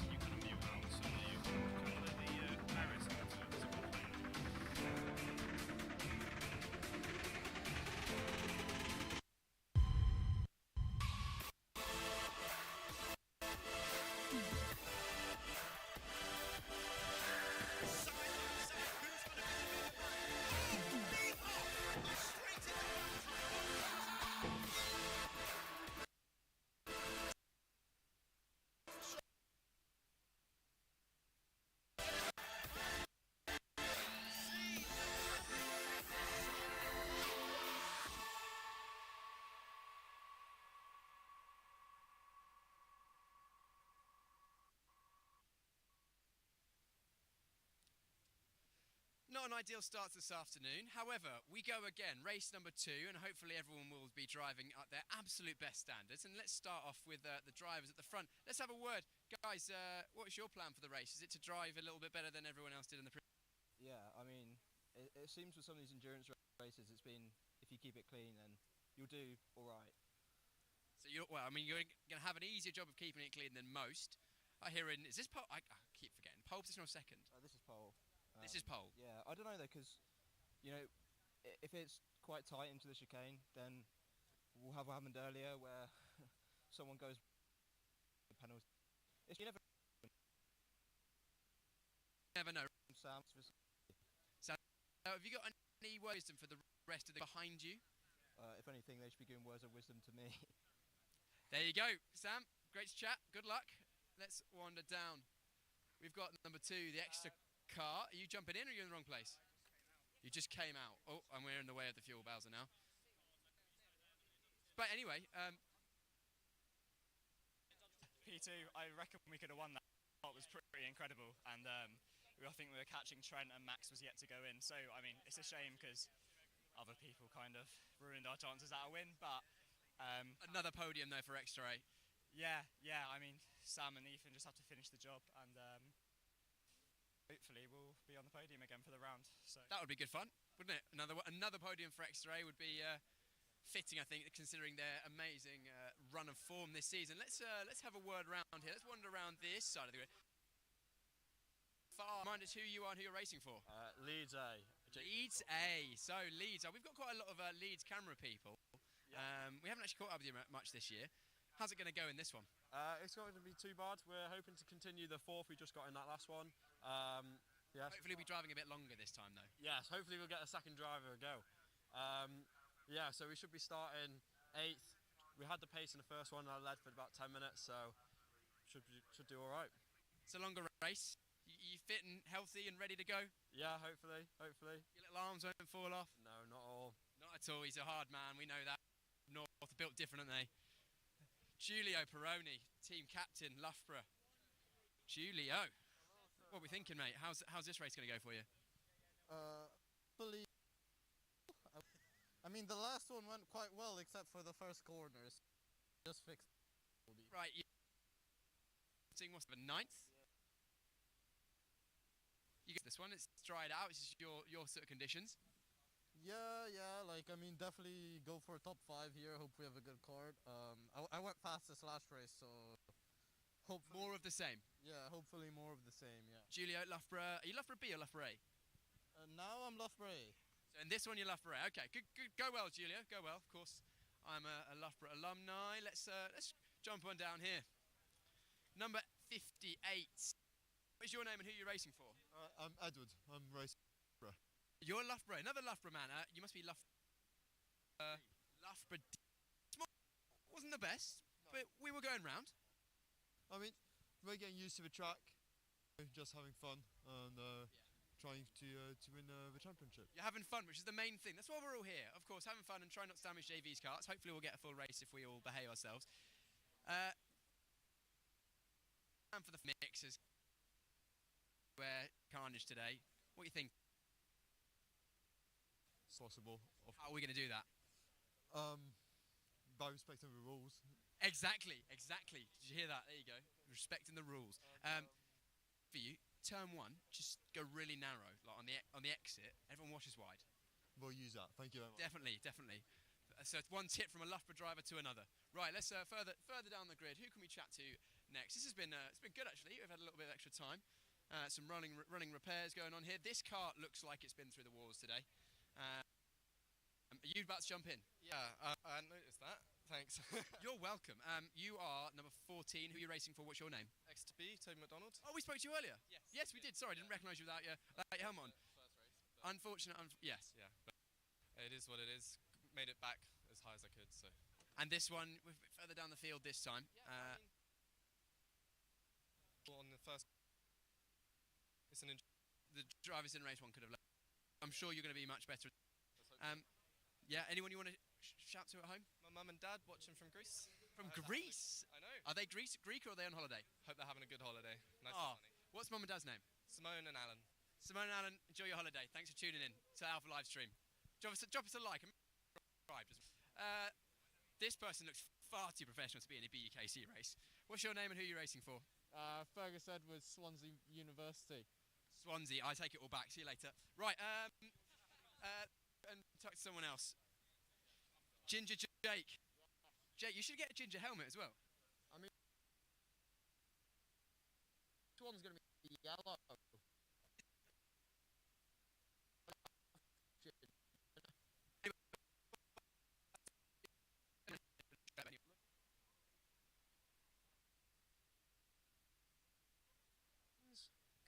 You kind of mute out, so you kind of let the iRacing into it as a Not an ideal start this afternoon. However, we go again, race number 2, and hopefully everyone will be driving at their absolute best standards. And let's start off with the drivers at the front. Let's have a word. Guys, what's your plan for the race? Is it to drive a little bit better than everyone else did in the Yeah, I mean, it seems with some of these endurance races, it's been, if you keep it clean, then you'll do all right. So you're going to have an easier job of keeping it clean than most. I hear is this pole? I keep forgetting. Pole position or second? This is pole. This is pole. Yeah, I don't know though, because if it's quite tight into the chicane, then we'll have what happened earlier where someone goes penalty. You never know. Sam, have you got any wisdom for the rest of the behind you? If anything, they should be giving words of wisdom to me. There you go, Sam. Great to chat. Good luck. Let's wander down. We've got number 2, the extra car. Are you jumping in or are you in the wrong place? You just came out. Oh, and we're in the way of the fuel bowser now. But anyway, P2, I reckon we could have won that. It was pretty incredible, and I think we were catching Trent and Max was yet to go in. So, I mean, it's a shame because other people kind of ruined our chances at a win, but... another podium, though, for Extra 8. Yeah, I mean, Sam and Ethan just have to finish the job, and hopefully we'll be on the podium again for the round. So that would be good fun, wouldn't it? Another podium for Extra A would be fitting, I think, considering their amazing run of form this season. Let's have a word around here. Let's wander around this side of the grid. Remind us who you are and who you're racing for. Leeds A. Leeds A. So Leeds A. We've got quite a lot of Leeds camera people. Yeah. We haven't actually caught up with you much this year. How's it going to go in this one? It's not going to be too bad. We're hoping to continue the 4th we just got in that last one. Yes. Hopefully we'll be driving a bit longer this time, though. Yes, hopefully we'll get a second driver a go. Yeah, so we should be starting 8th. We had the pace in the first one, and I led for about 10 minutes, so should do all right. It's a longer race. You fit and healthy and ready to go? Yeah, hopefully. Your little arms won't fall off? No, not all. Not at all. He's a hard man. We know that. North are built different, aren't they? Giulio Peroni, team captain, Loughborough. Giulio, what are we thinking, mate? How's this race going to go for you? I mean, the last one went quite well, except for the first corners. Just fixed. Right, seeing what's the 9th? You get this one. It's dried out. It's just your sort of conditions. Yeah, like, I mean, definitely go for a top 5 here. Hope we have a good card. I went fast this last race, so More of the same. Yeah, hopefully more of the same. Yeah. Julio, Loughborough. Are you Loughborough B or Loughborough A? Now I'm Loughborough A. So in this one, you're Loughborough A. Okay, good. Go well, Julio. Go well. Of course, I'm a Loughborough alumni. Let's jump on down here. Number 58. What's your name and who are you racing for? I'm Edward. I'm racing Loughborough. You're Loughborough. Another Loughborough man. You must be Loughborough D. Wasn't the best, but we were going round. I mean, we're getting used to the track, just having fun and trying to win the championship. You're having fun, which is the main thing. That's why we're all here. Of course, having fun and trying not to damage JV's carts. Hopefully we'll get a full race if we all behave ourselves. And for the mixers, where carnage today. What do you think? It's possible. How are we going to do that? By respecting the rules. Exactly. Did you hear that? There you go. Respecting the rules. For you, turn one, just go really narrow, like on the exit. Everyone washes wide. We'll use that. Thank you very much. Definitely. So it's one tip from a Loughborough driver to another. Right, let's further down the grid. Who can we chat to next? This has been it's been good actually. We've had a little bit of extra time. Some running repairs going on here. This cart looks like it's been through the wars today. Are you about to jump in? Yeah, I noticed that. Thanks. You're welcome. You are number 14. Who are you racing for? What's your name? X2B, Toby McDonald. Oh, we spoke to you earlier. Yes, we did. Sorry, I didn't recognise you without your helmet on. Unfortunate. Yes. Yeah, but it is what it is. Made it back as high as I could. So. And this one, we're a bit further down the field this time. On the first, the drivers in race one could have left. I'm sure you're going to be much better. Yeah, anyone you want to shout to at home? My mum and dad watching from Greece. From Greece? I know. Are they Greek or are they on holiday? Hope they're having a good holiday. Nice and sunny. What's mum and dad's name? Simone and Alan. Simone and Alan, enjoy your holiday. Thanks for tuning in to Alpha Live Stream. Drop us a like and subscribe. This person looks far too professional to be in a BUKC race. What's your name and who are you racing for? Fergus Edwards, Swansea University. Swansea, I take it all back. See you later. Right, and talk to someone else. Ginger Jake. Jake, you should get a ginger helmet as well. I mean, this one's going to be yellow.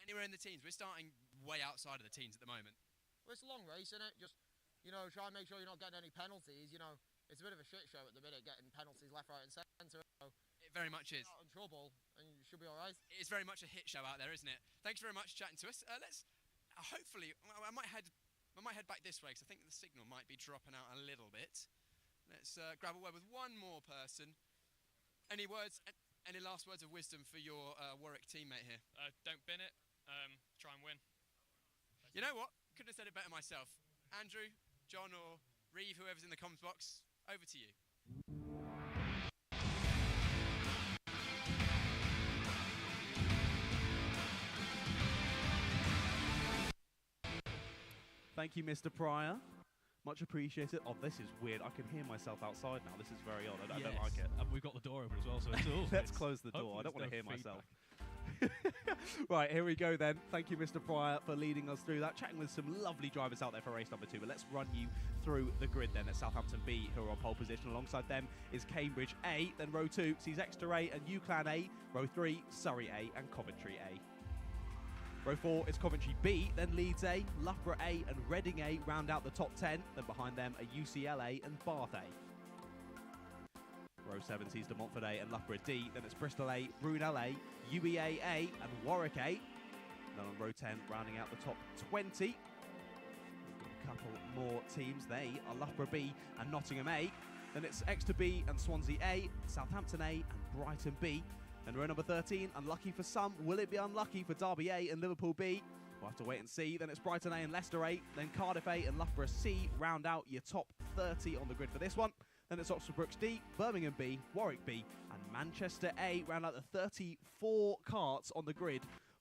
Anywhere in the teens. We're starting way outside of the teens at the moment. Well, it's a long race, isn't it? Just, try and make sure you're not getting any penalties. It's a bit of a shit show at the minute, getting penalties left, right and centre. So it very much is. Out in trouble, and you should be all right. It's very much a hit show out there, isn't it? Thanks very much for chatting to us. Let's, hopefully, I might head back this way, because I think the signal might be dropping out a little bit. Let's grab a word with one more person. Any last words of wisdom for your Warwick teammate here? Don't bin it. Try and win. You know what? Couldn't have said it better myself. Andrew, John, or Reeve, whoever's in the comms box, over to you. Thank you, Mr. Pryor. Much appreciated. Oh, this is weird. I can hear myself outside now. This is very odd. I don't like it. And we've got the door open as well, so it's all. Let's close the door. I don't want to hear myself. Right, here we go then. Thank you, Mr. Pryor, for leading us through that. Chatting with some lovely drivers out there for race number 2. But let's run you through the grid then at Southampton B, who are on pole position. Alongside them is Cambridge A. Then row 2 sees Exeter A and UClan A. Row 3, Surrey A and Coventry A. Row 4 is Coventry B, then Leeds A, Loughborough A and Reading A round out the top 10. Then behind them are UCLA and Bath A. Row 7 sees De Montfort A and Loughborough D. Then it's Bristol A, Brunel A, UEA A and Warwick A. Then on row 10, rounding out the top 20. A couple more teams. They are Loughborough B and Nottingham A. Then it's Exeter B and Swansea A, Southampton A and Brighton B. Then row number 13, unlucky for some. Will it be unlucky for Derby A and Liverpool B? We'll have to wait and see. Then it's Brighton A and Leicester A. Then Cardiff A and Loughborough C round out your top 30 on the grid for this one. Then it's Oxford Brookes D, Birmingham B, Warwick B, and Manchester A round out the 34 karts on the grid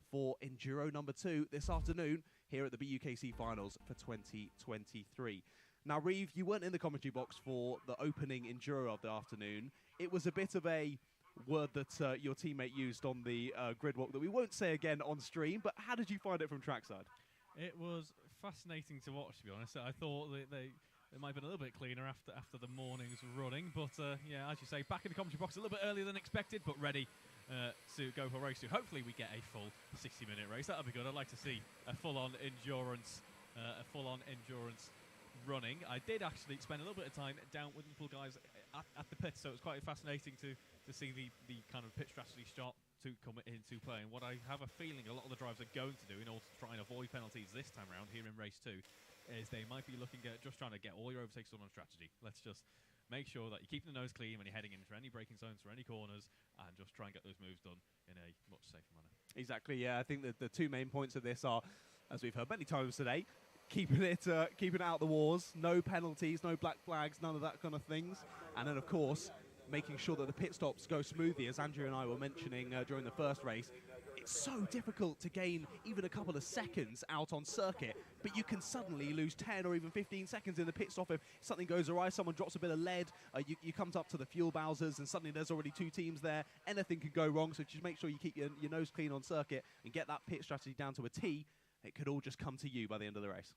for Enduro number 2 this afternoon here at the BUKC Finals for 2023. Now, Reeve, you weren't in the commentary box for the opening Enduro of the afternoon. It was a bit of a word that your teammate used on the grid walk that we won't say again on stream, but how did you find it from trackside? It was fascinating to watch, to be honest. I thought that they might have been a little bit cleaner after the morning's running, but yeah, as you say, back in the commentary box a little bit earlier than expected, but ready to go for race 2. Hopefully we get a full 60-minute race. That'll be good. I'd like to see a full-on endurance running. I did actually spend a little bit of time down with Liverpool guys at the pit, so it was quite fascinating to see the kind of pit strategy start to come into play. And what I have a feeling a lot of the drivers are going to do in order to try and avoid penalties this time around here in race 2 is they might be looking at just trying to get all your overtakes done on strategy. Let's just make sure that you keep the nose clean when you're heading into any braking zones or any corners, and just try and get those moves done in a much safer manner. Exactly, yeah. I think that the two main points of this are, as we've heard many times today, keeping it out the wars, no penalties, no black flags, none of that kind of things, and then of course making sure that the pit stops go smoothly. As Andrew and I were mentioning during the first race, it's so difficult to gain even a couple of seconds out on circuit, but you can suddenly lose 10 or even 15 seconds in the pit stop if something goes awry, someone drops a bit of lead, you come up to the fuel bowsers and suddenly there's already 2 teams there. Anything can go wrong, so just make sure you keep your nose clean on circuit and get that pit strategy down to a T. It could all just come to you by the end of the race.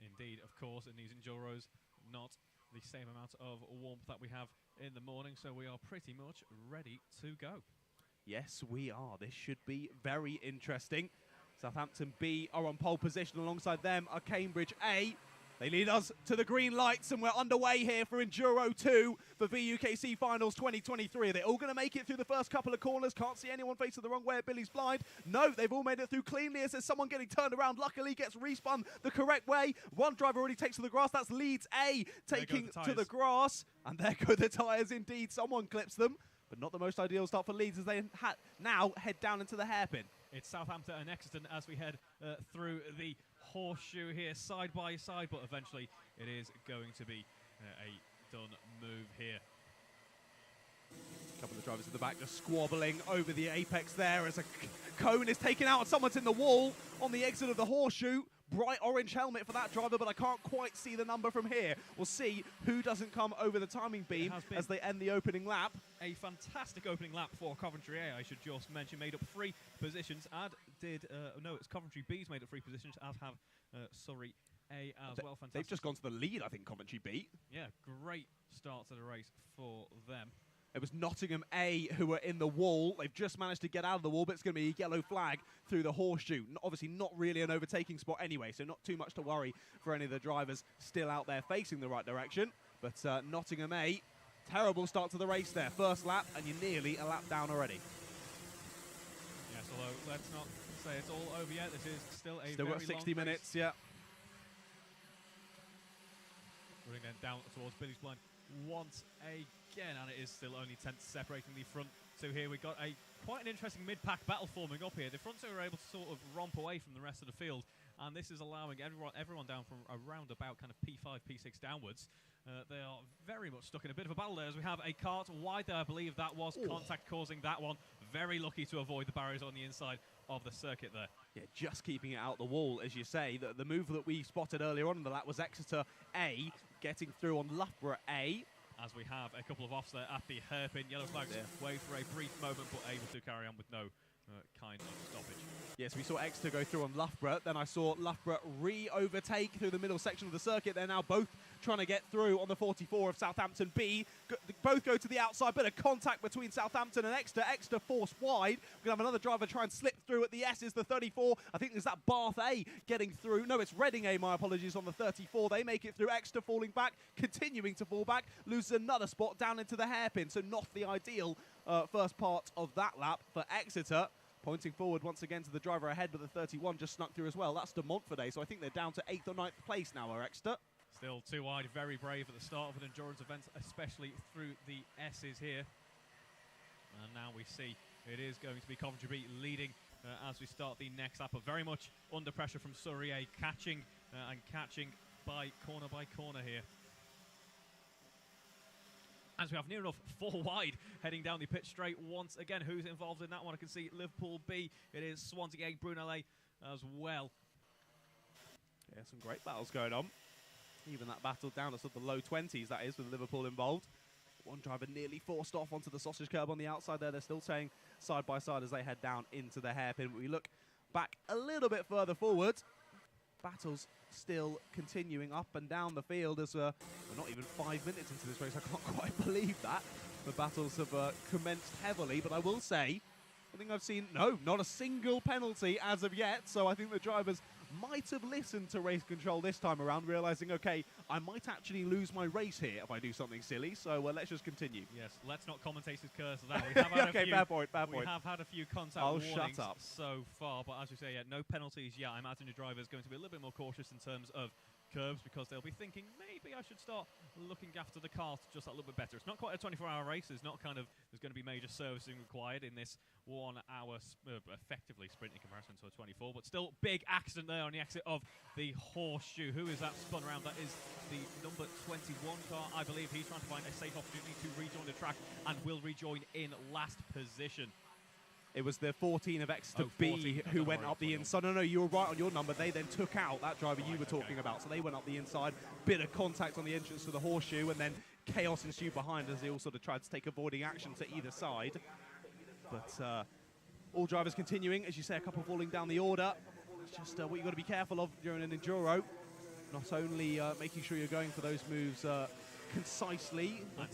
Indeed, of course, in these Enduros, not the same amount of warmth that we have in the morning, so we are pretty much ready to go. Yes, we are. This should be very interesting. Southampton B are on pole position. Alongside them are Cambridge A. They lead us to the green lights, and we're underway here for Enduro 2 for BUKC Finals 2023. Are they all going to make it through the first couple of corners? Can't see anyone facing the wrong way at Billy's Blind. No, they've all made it through cleanly as there's someone getting turned around. Luckily, gets respun the correct way. One driver already takes to the grass. That's Leeds A taking to the grass. And there go the tyres indeed. Someone clips them. But not the most ideal start for Leeds as they now head down into the hairpin. It's Southampton and Exeter as we head through the horseshoe here side by side, but eventually it is going to be a done move here. A couple of drivers in the back just squabbling over the apex there as a cone is taken out and someone's in the wall on the exit of the horseshoe. Bright orange helmet for that driver, but I can't quite see the number from here. We'll see who doesn't come over the timing beam as they end the opening lap. A fantastic opening lap for Coventry A, I should just mention, made up 3 positions. It's Coventry B's made up 3 positions, as have Surrey A as well. Fantastic. They've just gone to the lead, I think, Coventry B. Yeah, great start to the race for them. It was Nottingham A who were in the wall. They've just managed to get out of the wall, but it's going to be a yellow flag through the horseshoe. Obviously not really an overtaking spot anyway, so not too much to worry for any of the drivers still out there facing the right direction. But Nottingham A, terrible start to the race there. First lap, and you're nearly a lap down already. Yes, although let's not say it's all over yet. This is still a Still very got 60 long minutes, race. yeah. Running then down towards Billy's Blind once again, and it is still only 10th separating the front 2 here. We've got quite an interesting mid-pack battle forming up here. The front 2 are able to sort of romp away from the rest of the field, and this is allowing everyone down from around about kind of P5, P6 downwards. They are very much stuck in a bit of a battle there as we have a kart wide there. I believe that was contact causing that one. Very lucky to avoid the barriers on the inside of the circuit there. Yeah, just keeping it out the wall, as you say. The move that we spotted earlier on in the lap was Exeter A getting through on Loughborough A. As we have a couple of offs there at the hairpin. Yellow flags wave for a brief moment, but able to carry on with no kind of stoppage. Yes, we saw Exeter go through on Loughborough. Then I saw Loughborough re-overtake through the middle section of the circuit. They're now both trying to get through on the 44 of Southampton B. Both go to the outside. Bit of contact between Southampton and Exeter. Exeter forced wide. We're going to have another driver try and slip through at the S's, the 34. I think there's that Bath A getting through. No, it's Reading A, my apologies, on the 34. They make it through. Exeter falling back, continuing to fall back. Loses another spot down into the hairpin. So not the ideal first part of that lap for Exeter. Pointing forward once again to the driver ahead, but the 31 just snuck through as well. That's De Montfort, so I think they're down to 8th or 9th place now, are Exeter. Still too wide, very brave at the start of an endurance event, especially through the S's here. And now we see it is going to be Coventry B leading as we start the next lap, but very much under pressure from Surrey A, catching by corner here. As we have near enough 4 wide heading down the pit straight once again. Who's involved in that one? I can see Liverpool B. It is Swansea A, Brunel A as well. Yeah, some great battles going on. Even that battle down at sort of the low 20s, that is, with Liverpool involved. One driver nearly forced off onto the sausage curb on the outside there. They're still staying side by side as they head down into the hairpin. We look back a little bit further forward. Battles still continuing up and down the field as we're not even 5 minutes into this race. I can't quite believe that. The battles have commenced heavily, but I will say, I think I've seen, no, not a single penalty as of yet, so I think the drivers might have listened to race control this time around, realising, okay, I might actually lose my race here if I do something silly, so let's just continue. Yes, let's not commentators curse that. We have had okay, fair point, fair point. We have had a few contact warnings shut up. so far, but as we say, yeah, no penalties yet. I imagine the driver is going to be a little bit more cautious in terms of curbs because they'll be thinking maybe I should start looking after the kart just a little bit better. It's not quite a 24-hour race. There's not there's going to be major servicing required in this 1 hour effectively sprint in comparison to a 24, but still big accident there on the exit of the horseshoe. Who is that spun around? That is the number 21 car. I believe he's trying to find a safe opportunity to rejoin the track and will rejoin in last position. It was the 14 of Exeter B who went up the inside. No, you were right on your number. They then took out that driver you were talking about. So they went up the inside, bit of contact on the entrance to the horseshoe, and then chaos ensued behind as they all sort of tried to take avoiding action to either side. But all drivers continuing, as you say, a couple falling down the order. It's just what you've got to be careful of during an enduro. Not only making sure you're going for those moves concisely, but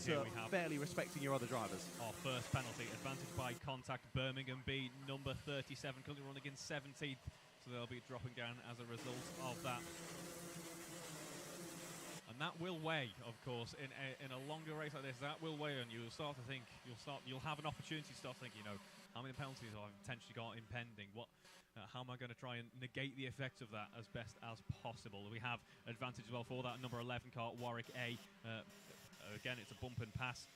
fairly respecting your other drivers. Our first penalty, advantage by contact. Birmingham B, number 37, currently running in 17th, so they'll be dropping down as a result of that. And that will weigh, of course, in a longer race like this. That will weigh, and you'll start to think, you'll have an opportunity to start thinking, how many penalties have I potentially got impending? How am I going to try and negate the effects of that as best as possible? We have advantage as well for that number 11 car, Warwick A. Again, it's a bump and pass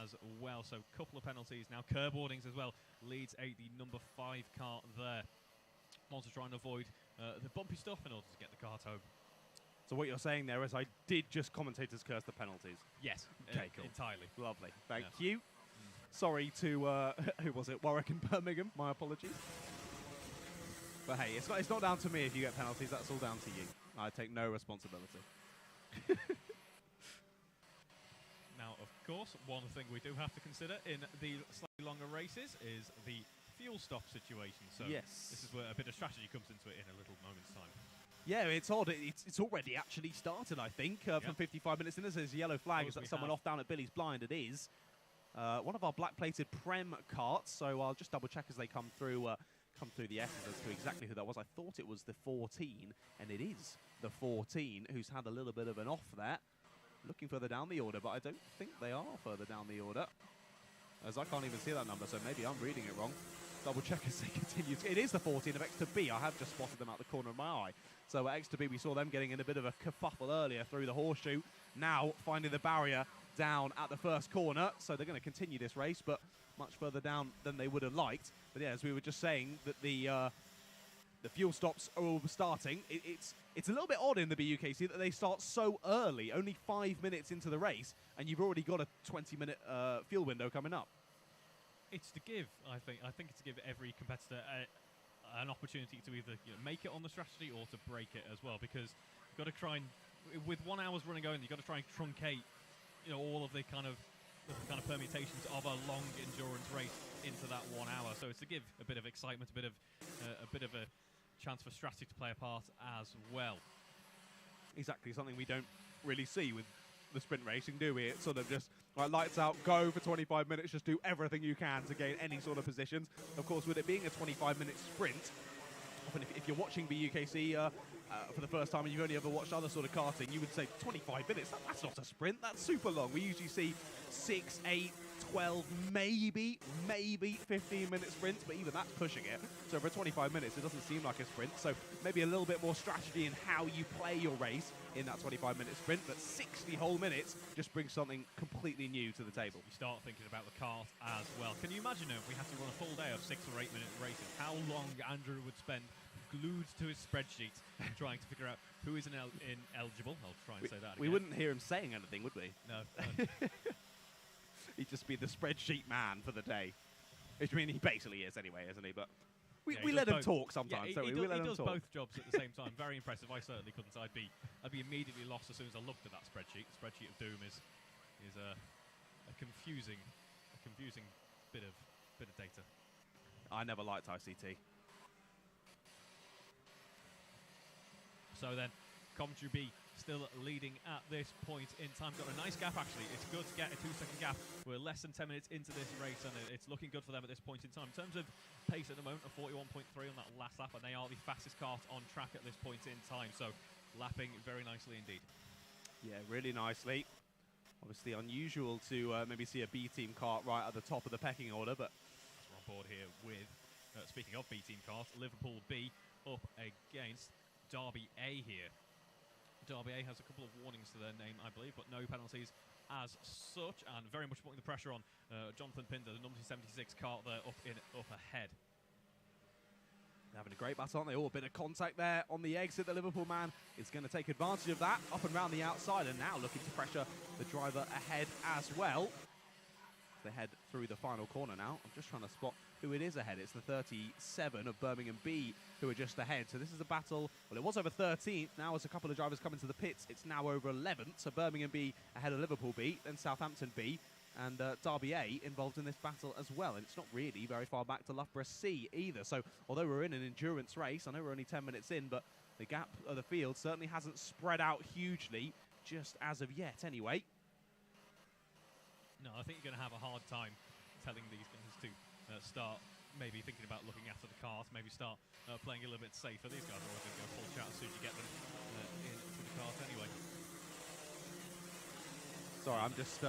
as well, so a couple of penalties. Now curb warnings as well. Leeds A, the number 5 car there. Also trying to avoid the bumpy stuff in order to get the kart home. So what you're saying there is I did just commentators curse the penalties? Yes. Okay, cool. Entirely. Lovely. Thank you. Sorry to, who was it? Warwick and Birmingham. My apologies. But hey, it's not down to me if you get penalties. That's all down to you. I take no responsibility. Now, of course, one thing we do have to consider in the slightly longer races is the fuel stop situation. So this is where a bit of strategy comes into it in a little moment's time. Yeah, it's odd. It's already actually started, I think, from 55 minutes in. There's a yellow flag. Is that someone off down at Billy's Blind? It is. One of our black-plated Prem karts, so I'll just double-check as they come through the S's as to exactly who that was. I thought it was the 14, and it is the 14 who's had a little bit of an off there. Looking further down the order, but I don't think they are further down the order, as I can't even see that number, so maybe I'm reading it wrong. Double check as they continue. It is the 14 of Exeter B. I have just spotted them out the corner of my eye. So at Exeter B, we saw them getting in a bit of a kerfuffle earlier through the horseshoe. Now finding the barrier down at the first corner, so they're going to continue this race, but much further down than they would have liked. But yeah, as we were just saying, that the fuel stops are all starting. It's a little bit odd in the BUKC that they start so early, only 5 minutes into the race, and you've already got a 20-minute fuel window coming up. It's to give, I think. I think it's to give every competitor an opportunity to either make it on the strategy or to break it as well, because you've got to try and, with 1 hour's running going, you've got to try and truncate, all of the kind of permutations of a long endurance race into that 1 hour. So it's to give a bit of excitement, a bit of a chance for strategy to play a part as well. Exactly, something we don't really see with the sprint racing, do we? It's sort of just lights out, go for 25 minutes, just do everything you can to gain any sort of positions. Of course, with it being a 25-minute sprint, often if you're watching BUKC for the first time and you've only ever watched other sort of karting, you would say 25 minutes, that's not a sprint, that's super long. We usually see 6, 8, 12, maybe 15-minute sprints, but even that's pushing it. So for 25 minutes, it doesn't seem like a sprint. So maybe a little bit more strategy in how you play your race in that 25-minute sprint, but 60 whole minutes just brings something completely new to the table. You start thinking about the kart as well. Can you imagine if we had to run a full day of 6 or 8 minute races, how long Andrew would spend glued to his spreadsheet trying to figure out who is ineligible? I'll try and say that again. We wouldn't hear him saying anything, would we? No. He'd just be the spreadsheet man for the day. Which, I mean, he basically is anyway, isn't he? But we let him talk sometimes, don't we? We let him talk. He does both jobs at the same time. Very impressive. I certainly couldn't. I'd be immediately lost as soon as I looked at that spreadsheet. The spreadsheet of doom is confusing bit of data. I never liked ICT. So then, Commentary B still leading at this point in time. Got a nice gap, actually. It's good to get a 2-second gap. We're less than 10 minutes into this race, and it's looking good for them at this point in time. In terms of pace at the moment, a 41.3 on that last lap, and they are the fastest kart on track at this point in time. So, lapping very nicely indeed. Yeah, really nicely. Obviously unusual to maybe see a B-team kart right at the top of the pecking order, but we're on board here with, speaking of B-team karts, Liverpool B up against Derby A here. Derby A has a couple of warnings to their name, I believe, but no penalties as such, and very much putting the pressure on Jonathan Pinder, the number 76 kart there up ahead. They're having a great battle, aren't they? Oh, a bit of contact there on the exit. The Liverpool man is going to take advantage of that, up and round the outside, and now looking to pressure the driver ahead as well. They head through the final corner now. I'm just trying to spot who it is ahead. It's the 37 of Birmingham B who are just ahead. So this is a battle. Well, it was over 13th. Now as a couple of drivers come into the pits, it's now over 11th. So Birmingham B ahead of Liverpool B, then Southampton B, and Derby A involved in this battle as well. And it's not really very far back to Loughborough C either. So although we're in an endurance race, I know we're only 10 minutes in, but the gap of the field certainly hasn't spread out hugely, just as of yet anyway. No, I think you're going to have a hard time telling these guys to start maybe thinking about looking after the cart, maybe start playing a little bit safer. These guys are always going to go full chat as soon as you get them into the cart anyway. Sorry, I'm just...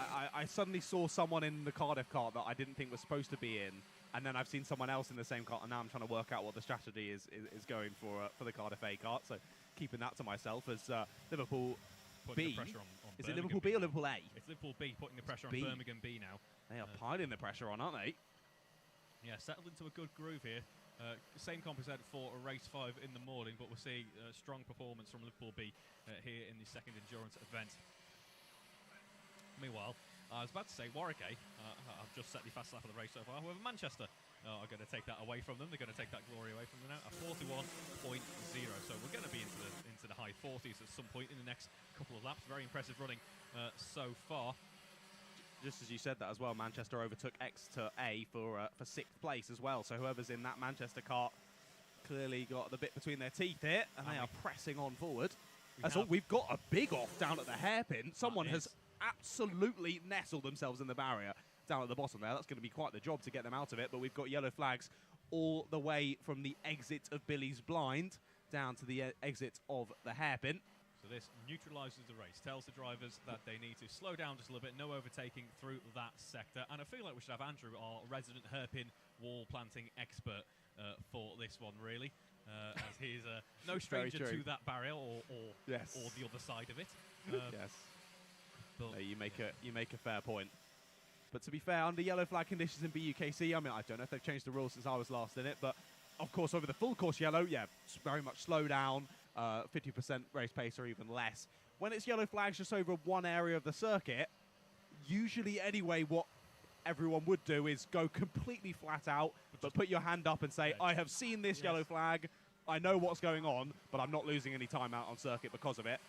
I suddenly saw someone in the Cardiff cart that I didn't think was supposed to be in, and then I've seen someone else in the same cart, and now I'm trying to work out what the strategy is going for the Cardiff A cart, so keeping that to myself as Liverpool B. On is it Liverpool B or Liverpool A? It's Liverpool B putting the pressure on B. Birmingham B now. They are piling the pressure on, aren't they? Yeah, settled into a good groove here. Same comp as had for race 5 in the morning, but we're seeing strong performance from Liverpool B here in the second endurance event. Meanwhile, I was about to say Warwick A. I've just set the fast lap of the race so far. However, Manchester are going to take that away from them. They're going to take that glory away from them now. A 41.0. So we're going to be into the high 40s at some point in the next couple of laps. Very impressive running so far. Just as you said that as well, Manchester overtook X to A for 6th place as well. So whoever's in that Manchester kart clearly got the bit between their teeth here, and they are pressing on forward. We've got a big off down at the hairpin. Someone has absolutely nestled themselves in the barrier down at the bottom there. That's going to be quite the job to get them out of it, but we've got yellow flags all the way from the exit of Billy's blind down to the exit of the hairpin. So this neutralises the race, tells the drivers that they need to slow down just a little bit, no overtaking through that sector. And I feel like we should have Andrew, our resident hairpin wall planting expert, for this one, really, as he's no stranger to that barrier or the other side of it. Yes. No, you make a fair point. But to be fair, under yellow flag conditions in BUKC, I mean, I don't know if they've changed the rules since I was last in it, but of course over the full course yellow, yeah, it's very much slow down, 50% race pace or even less. When it's yellow flags just over one area of the circuit, usually anyway what everyone would do is go completely flat out, but put your hand up and say, I have seen this yellow flag, I know what's going on, but I'm not losing any time out on circuit because of it.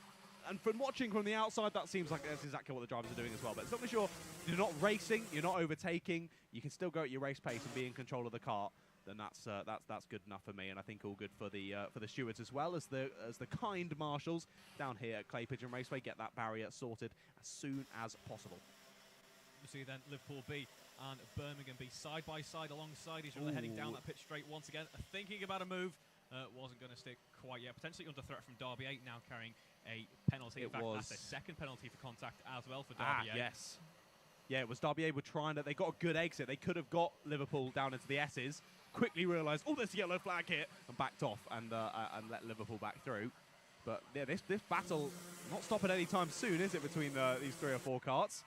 And from watching from the outside, that seems like that's exactly what the drivers are doing as well. But as long as you're not racing, you're not overtaking, you can still go at your race pace and be in control of the kart, then that's good enough for me. And I think all good for the stewards as well as the kind marshals down here at Clay Pigeon Raceway get that barrier sorted as soon as possible. You see then Liverpool B and Birmingham B side by side alongside each other, heading down that pit straight once again, thinking about a move. Wasn't going to stick quite yet. Potentially under threat from Derby 8, now carrying a penalty. In fact, that's a second penalty for contact as well for Derby 8. Yes. Yeah, it was Derby 8 were trying to... They got a good exit. They could have got Liverpool down into the S's, quickly realised, oh, there's a yellow flag here, and backed off and let Liverpool back through. But yeah, this battle not stopping any time soon, is it, between these 3 or 4 karts?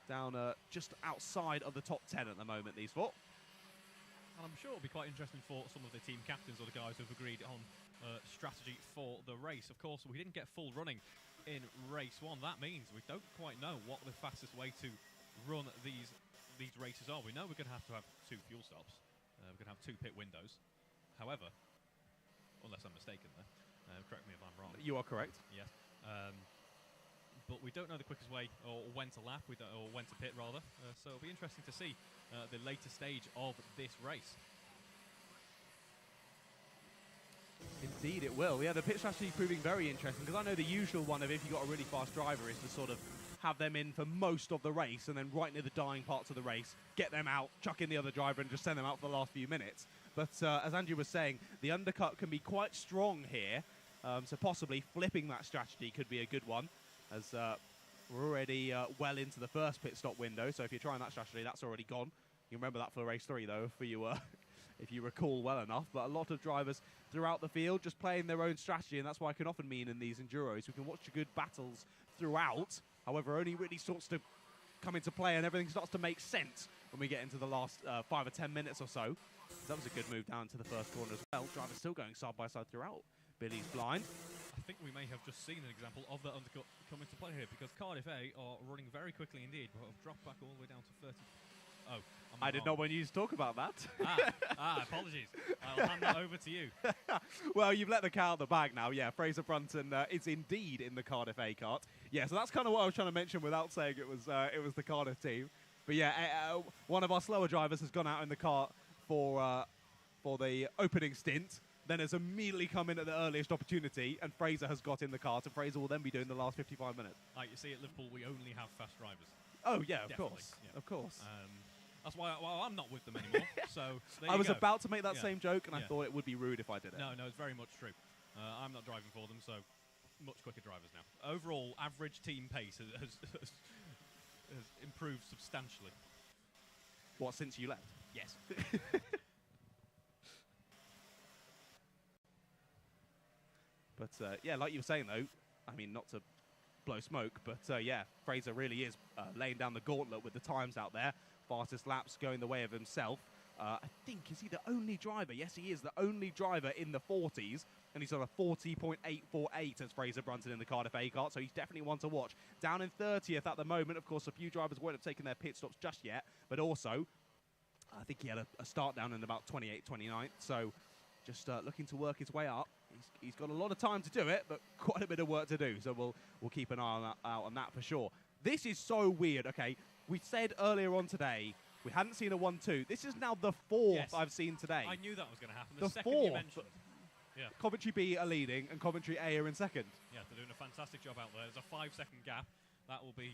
Down just outside of the top 10 at the moment, these 4. And I'm sure it'll be quite interesting for some of the team captains or the guys who've agreed on strategy for the race. Of course, we didn't get full running in race 1. That means we don't quite know what the fastest way to run these races are. We know we're going to have 2 fuel stops. We're going to have 2 pit windows. However, unless I'm mistaken there, correct me if I'm wrong. You are correct. Yes. but we don't know the quickest way or when to lap, or when to pit rather. So it'll be interesting to see the later stage of this race. Indeed it will. Yeah, the pit strategy proving very interesting, because I know the usual one of if you've got a really fast driver is to sort of have them in for most of the race, and then right near the dying parts of the race, get them out, chuck in the other driver, and just send them out for the last few minutes. But as Andrew was saying, the undercut can be quite strong here, so possibly flipping that strategy could be a good one, as we're already well into the first pit stop window, so if you're trying that strategy, that's already gone. You remember that for race 3, though, for you, if you recall well enough. But a lot of drivers throughout the field just playing their own strategy, and that's why I can often mean in these Enduros, we can watch good battles throughout, however, only really starts to come into play and everything starts to make sense when we get into the last 5 or 10 minutes or so. That was a good move down to the first corner as well. Drivers still going side by side throughout. Billy's blind. I think we may have just seen an example of that undercut come into play here, because Cardiff A are running very quickly indeed, but have dropped back all the way down to 30. Oh, I did not want you to talk about that. Apologies. I'll hand that over to you. Well, you've let the cat out of the bag now. Yeah, Fraser Brunton is indeed in the Cardiff A kart. Yeah, so that's kind of what I was trying to mention without saying it was the Cardiff team. But yeah, one of our slower drivers has gone out in the kart for the opening stint, then has immediately come in at the earliest opportunity, and Fraser has got in the kart, and Fraser will then be doing the last 55 minutes. Like you see, at Liverpool, we only have fast drivers. Oh, yeah, Definitely, of course. yeah. Of course. That's why I'm not with them anymore. So I was about to make that same joke, and I thought it would be rude if I did it. No, it's very much true. I'm not driving for them, so much quicker drivers now. Overall, average team pace has improved substantially. What, since you left? Yes. But yeah, like you were saying though, I mean, not to blow smoke, but yeah, Fraser really is laying down the gauntlet with the times out there. Fastest laps going the way of himself. I think, is he the only driver? Yes, he is the only driver in the 40s, and he's on a 40.848 as Fraser Brunton in the Cardiff A kart, so he's definitely one to watch. Down in 30th at the moment. Of course, a few drivers won't have taken their pit stops just yet, but also, I think he had a start down in about 28th, 29th, so just looking to work his way up. He's got a lot of time to do it, but quite a bit of work to do, so we'll keep an eye out on that for sure. This is so weird, okay? We said earlier on today we hadn't seen a 1-2. This is now the 4th I've seen today. I knew that was going to happen. The second 4th. you mentioned. Yeah. Coventry B are leading, and Coventry A are in second. Yeah, they're doing a fantastic job out there. There's a 5-second gap. That will be,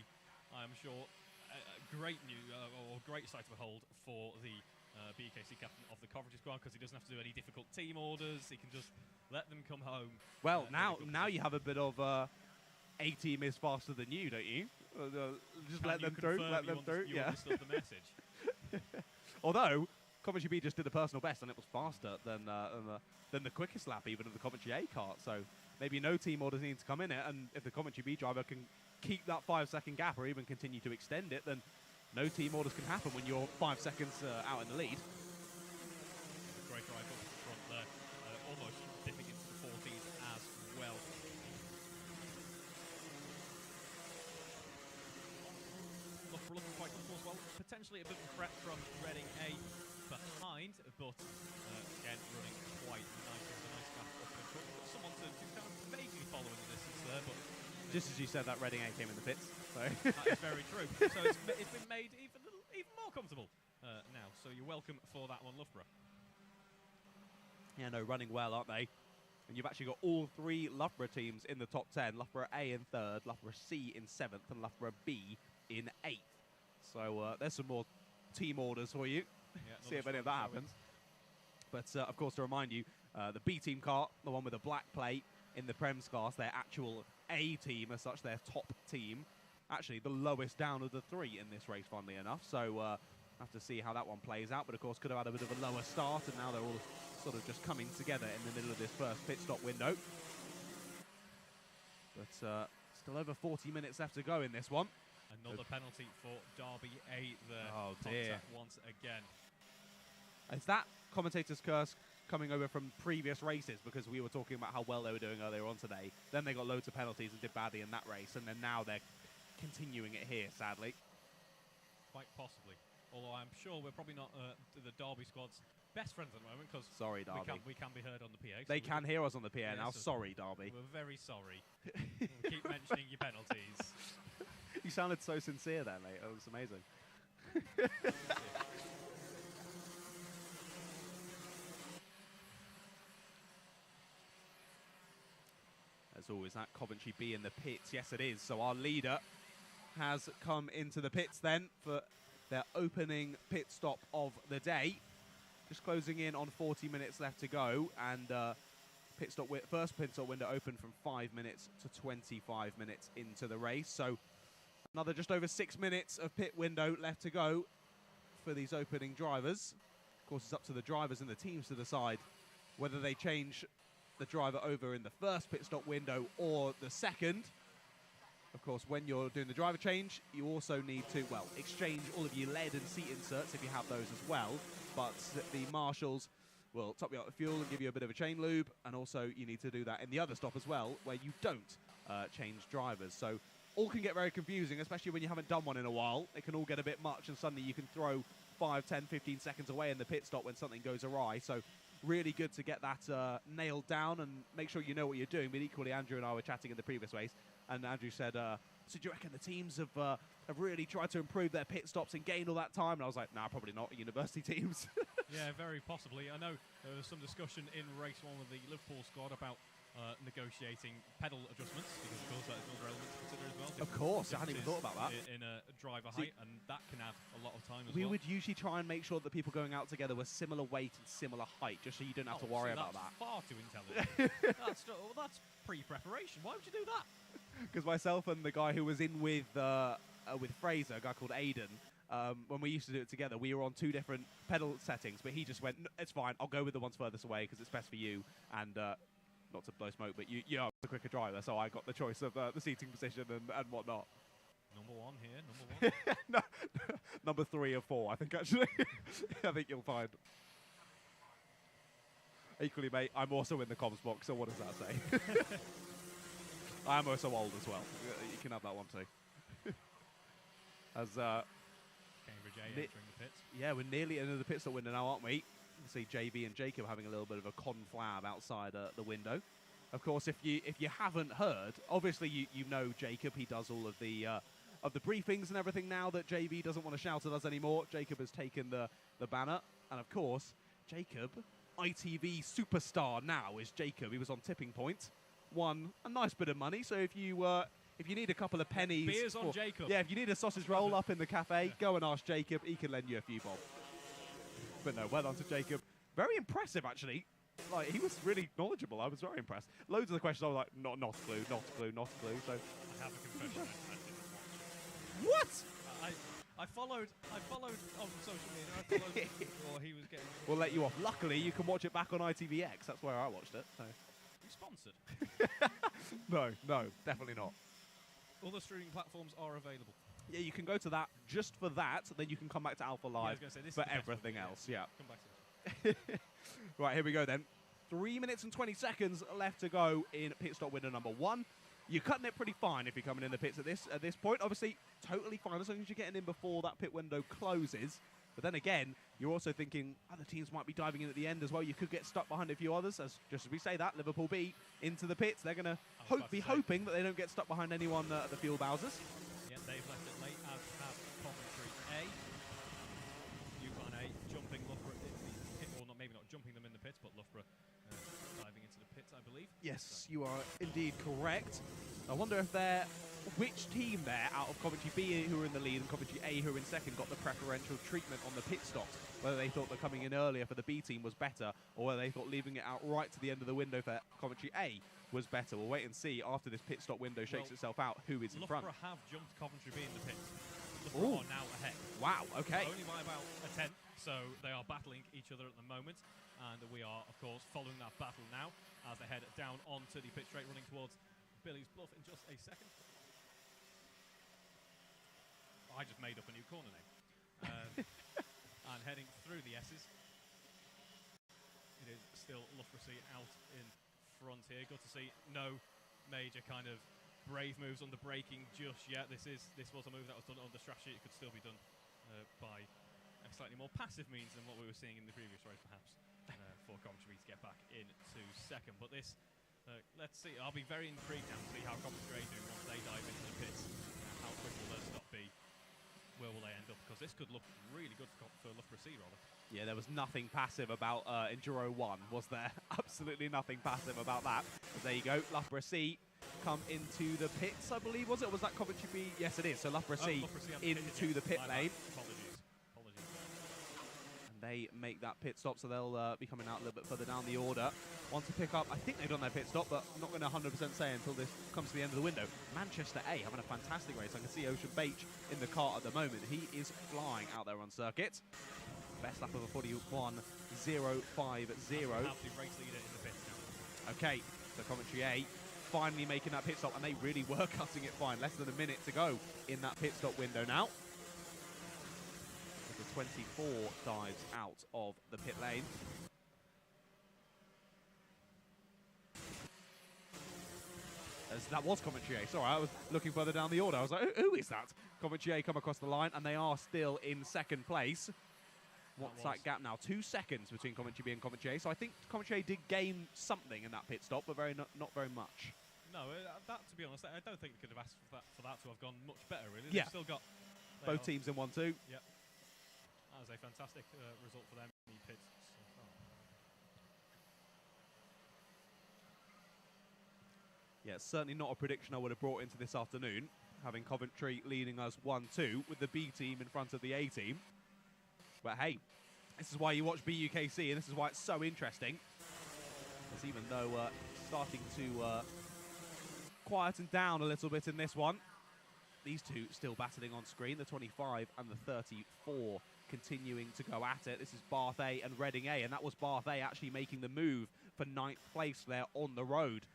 I'm sure, a great great sight to behold for the BUKC captain of the Coventry squad, because he doesn't have to do any difficult team orders. He can just let them come home. Well, now you have a bit of A team is faster than you, don't you? Just let them through. Let them through. You understood the message. Although Coventry B just did a personal best, and it was faster than the quickest lap even of the Coventry A kart. So maybe no team orders need to come in it, and if the Coventry B driver can keep that 5-second gap or even continue to extend it, then no team orders can happen when you're 5 seconds out in the lead. Great drive up front there, almost dipping into the 40s as well. Looking quite comfortable as well. Potentially a bit of a threat from Reading A behind, but again running quite nicely with a nice gap up in front. Got someone to kind of vaguely follow in the distance there, but just as you said, that Reading A came in the pits. So. That is very true. So it's been made even more comfortable now. So you're welcome for that one, Loughborough. Yeah, no, running well, aren't they? And you've actually got all 3 Loughborough teams in the top 10. Loughborough A in 3rd, Loughborough C in 7th, and Loughborough B in 8th. So there's some more team orders for you. Yeah, see if any of that happens. But of course, to remind you, the B team kart, the one with the black plate in the Prems class, their actual A team as such, their top team, actually the lowest down of the 3 in this race, funnily enough. So have to see how that one plays out. But of course, could have had a bit of a lower start, and now they're all sort of just coming together in the middle of this first pit stop window. But still over 40 minutes left to go in this one. Another penalty for Derby A there. Oh dear. Once again. Is that commentator's curse coming over from previous races, because we were talking about how well they were doing earlier on today? Then they got loads of penalties and did badly in that race, and then now they're continuing it here, sadly. Quite possibly. Although I'm sure we're probably not, the Derby squad's best friends at the moment because sorry, Darby. We can be heard on the PA. They can hear us on the PA now. So sorry, Darby. We're very sorry. We'll keep mentioning your penalties. You sounded so sincere there, mate. It was amazing. As always, that Coventry B in the pits. Yes, it is. So our leader has come into the pits then for their opening pit stop of the day. Just closing in on 40 minutes left to go, and first pit stop window opened from 5 minutes to 25 minutes into the race. So another just over 6 minutes of pit window left to go for these opening drivers. Of course, it's up to the drivers and the teams to decide whether they change the driver over in the first pit stop window or the second. Of course, when you're doing the driver change, you also need to, well, exchange all of your lead and seat inserts if you have those as well. But the marshals will top you up with fuel and give you a bit of a chain lube. And also, you need to do that in the other stop as well, where you don't change drivers. So all can get very confusing, especially when you haven't done one in a while. It can all get a bit much, and suddenly you can throw 5, 10, 15 seconds away in the pit stop when something goes awry. So really good to get that nailed down and make sure you know what you're doing. But equally, Andrew and I were chatting in the previous race, and Andrew said, so do you reckon the teams have really tried to improve their pit stops and gain all that time? And I was like, nah, probably not, university teams. Yeah, very possibly. I know there was some discussion in race 1 with the Liverpool squad about negotiating pedal adjustments, because of course that is another element to consider as well. Of course, I hadn't even thought about that. In a driver height, and that can add a lot of time as well. We would usually try and make sure that people going out together were similar weight and similar height, just so you don't have to worry about that. Far too intelligent. That's pre-preparation. Why would you do that? Because myself and the guy who was in with Fraser, a guy called Aidan, when we used to do it together, we were on 2 different pedal settings, but he just went, it's fine, I'll go with the ones furthest away because it's best for you, and not to blow smoke, but you are the quicker driver, so I got the choice of the seating position and whatnot. Number 1 here, number 1. No, number 3 or 4, I think, actually. I think you'll find. Equally, mate, I'm also in the comms box, so what does that say? I am also old as well. You can have that one too. As Cambridge A entering the pits. Yeah, we're nearly into the pit stop window now, aren't we? You can see JB and Jacob having a little bit of a conflab outside the window. Of course, if you haven't heard, obviously you know Jacob. He does all of the briefings and everything now that JB doesn't want to shout at us anymore. Jacob has taken the banner, and of course, Jacob, ITV superstar now is Jacob. He was on Tipping Point, won a nice bit of money. So if you need a couple of pennies, beers on Jacob. Yeah, if you need a sausage roll up in the cafe, go and ask Jacob. He can lend you a few bob. But no, well done to Jacob. Very impressive, actually. Like, he was really knowledgeable. I was very impressed. Loads of the questions I was like, not a clue, not a clue, not a clue. So I have a confession. I didn't watch it. What? I followed on social media. I followed while he was getting. We'll let you off. Luckily, you can watch it back on ITVX. That's where I watched it. So. You sponsored? No, definitely not. Other streaming platforms are available. Yeah, you can go to that just for that. Then you can come back to Alpha Live for everything else. Yeah. Come back to it. Right, here we go then. 3 minutes and 20 seconds left to go in pit stop window number 1. You're cutting it pretty fine if you're coming in the pits at this point. Obviously, totally fine as long as you're getting in before that pit window closes. But then again, you're also thinking other teams might be diving in at the end as well. You could get stuck behind a few others. Just as we say that, Liverpool B into the pits. They're going to be hoping that they don't get stuck behind anyone at the fuel Bowsers. Yeah, they've left it late, as have Coventry A. Yukon A jumping Loughborough in the pit, or not, maybe not jumping them in the pits, but Loughborough diving into the pits, I believe. Yes, you are indeed correct. I wonder if which team there out of Coventry B who are in the lead and Coventry A who are in second got the preferential treatment on the pit stops. Whether they thought that coming in earlier for the B team was better, or whether they thought leaving it out right to the end of the window for Coventry A was better. We'll wait and see after this pit stop window shakes itself out who is in front. Loughborough have jumped Coventry B in the pits. Loughborough are now ahead. Wow, okay. Only by about a tenth, so they are battling each other at the moment. And we are, of course, following that battle now as they head down onto the pit straight, running towards Billy's Bluff in just a second. I just made up a new corner name. And heading through the S's. It is still Loughborough C out in front here. Good to see no major kind of brave moves on the braking just yet. This was a move that was done under strategy. It could still be done by a slightly more passive means than what we were seeing in the previous race, perhaps, for Coventry to get back into second. But this, let's see, I'll be very intrigued now to see how Coventry do once they dive into the pits. How quick will their stop be? Where will they end up? Because this could look really good for Loughborough C, rather. Yeah, there was nothing passive about Enduro 1, was there? Absolutely nothing passive about that. But there you go, Loughborough C come into the pits, I believe, was it? Or was that Coventry B? Yes, it is. So Loughborough C into the pit lane. Apologies. And they make that pit stop, so they'll be coming out a little bit further down the order. Want to pick up, I think they've done their pit stop, but I'm not going to 100% say until this comes to the end of the window. Manchester A having a fantastic race. I can see Ocean Beach in the kart at the moment. He is flying out there on circuit. Best lap of a 41.050. Have the race leader in the pits now. Okay, so Coventry A finally making that pit stop, and they really were cutting it fine. Less than a minute to go in that pit stop window now. The 24 dives out of the pit lane. As that was Coventry A. Sorry, I was looking further down the order. I was like, who is that? Coventry A come across the line, and they are still in second place. What's that gap now? 2 seconds between Coventry B and Coventry A. So I think Coventry A did gain something in that pit stop, but not very much. No, that, to be honest, I don't think they could have asked for that to have gone much better, really. Yeah. They've still got both teams in 1-2. Yep. That was a fantastic result for them in the pits. So Yeah, certainly not a prediction I would have brought into this afternoon, having Coventry leading us 1-2 with the B team in front of the A team. But hey, this is why you watch BUKC, and this is why it's so interesting. Because even though starting to quieten down a little bit in this one, these two still battling on screen, the 25 and the 34 continuing to go at it. This is Bath A and Reading A, and that was Bath A actually making the move for 9th place there on the road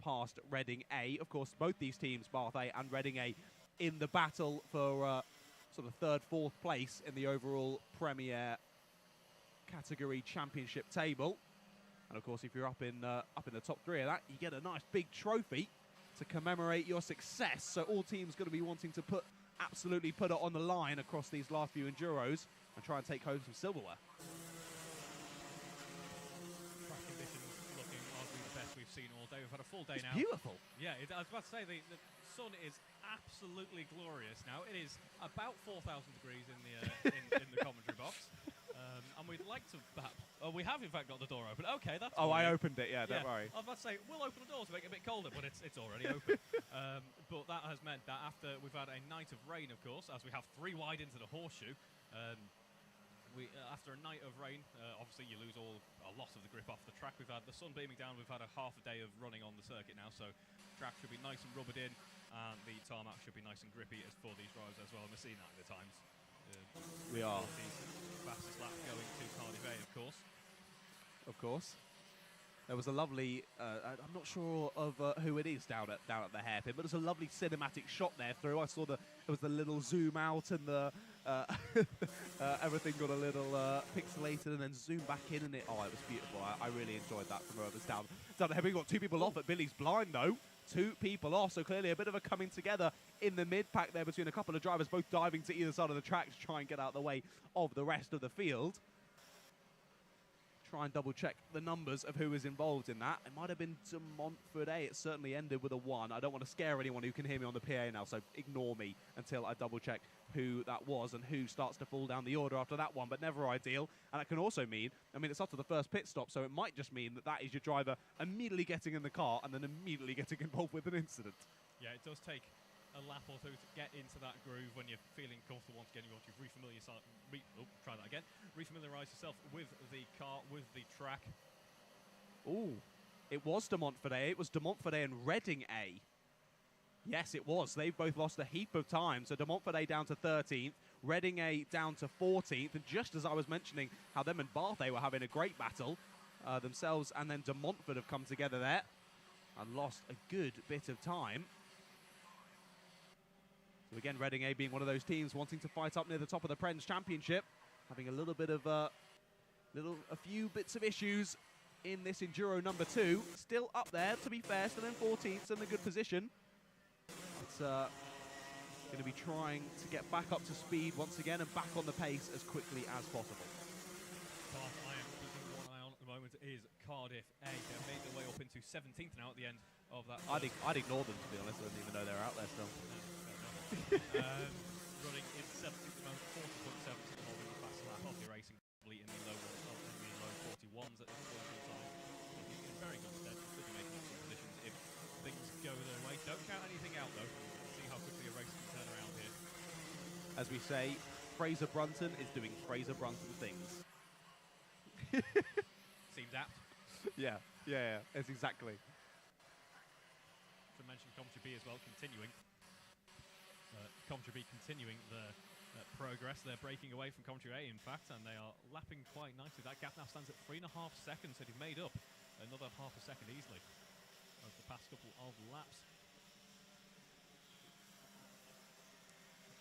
past Reading A. Of course, both these teams, Bath A and Reading A, in the battle for sort of 3rd, 4th place in the overall Premier category championship table. And of course, if you're up in the top 3 of that, you get a nice big trophy to commemorate your success. So all teams going to be wanting to absolutely put it on the line across these last few Enduros and try and take home some silverware. track conditions looking arguably the best we've seen all day. We've had a full day now. Beautiful. Yeah, I was about to say the sun is absolutely glorious now. It is about 4,000 degrees in the commentary box. And we'd like to perhaps... Oh, we have in fact got the door open. Okay, that's... Oh, I opened it, yeah, don't worry. I was about to say, we'll open the door to make it a bit colder, but it's already open. But that has meant that after we've had a night of rain, of course, as we have 3 wide into the horseshoe, after a night of rain, obviously you lose a lot of the grip off the track. We've had the sun beaming down. We've had a half a day of running on the circuit now, so the track should be nice and rubbered in, and the tarmac should be nice and grippy as for these drivers as well. And we're seeing that at the times. We are. Fastest lap going to Cardiff A, of course. Of course. There was a lovely, I'm not sure of who it is down at the hairpin, but there's a lovely cinematic shot there through. I saw it was the little zoom out and the everything got a little pixelated and then zoom back in, and it was beautiful. I really enjoyed that from whoever's down there. We've got 2 people off at Billy's blind though. 2 people off, so clearly a bit of a coming together in the mid-pack there between a couple of drivers, both diving to either side of the track to try and get out of the way of the rest of the field. Try and double-check the numbers of who was involved in that. It might have been De Montfort A. It certainly ended with a 1. I don't want to scare anyone who can hear me on the PA now, so ignore me until I double-check who that was and who starts to fall down the order after that one, but never ideal. And that can also mean, it's after the first pit stop, so it might just mean that is your driver immediately getting in the car and then immediately getting involved with an incident. Yeah, it does take a lap or 2 to get into that groove when you're feeling comfortable once again. You want to refamiliarise yourself with the car, with the track. Ooh, it was De Montfort A. It was De Montfort A and Reading A. Yes, it was. They've both lost a heap of time. So De Montfort A down to 13th, Reading A down to 14th. And just as I was mentioning how them and Bath A were having a great battle themselves, and then De Montfort have come together there and lost a good bit of time. So again, Reading A being one of those teams wanting to fight up near the top of the Prens Championship, having a little bit of a few bits of issues in this Enduro number 2. Still up there, to be fair, still in 14th, still in a good position. It's going to be trying to get back up to speed once again and back on the pace as quickly as possible. Path I am keeping one eye on at the moment is Cardiff A. They made their way up into 17th now at the end of that. I'd ignore them, to be honest. I didn't even know they were out there still. Running in 17th at the moment, 40.7, holding the fast lap of the racing, probably in the low 41s at this point in time. In very good stead, should be making up some positions if things go their way. Don't count anything out though. See how quickly a race can turn around here. As we say, Fraser Brunton is doing Fraser Brunton things. Seems apt. Yeah, it's exactly. To mention Coventry B as well, continuing. Coventry B continuing the progress. They're breaking away from Coventry A, in fact, and they are lapping quite nicely. That gap now stands at 3.5 seconds, so they've made up another half a second easily over the past couple of laps.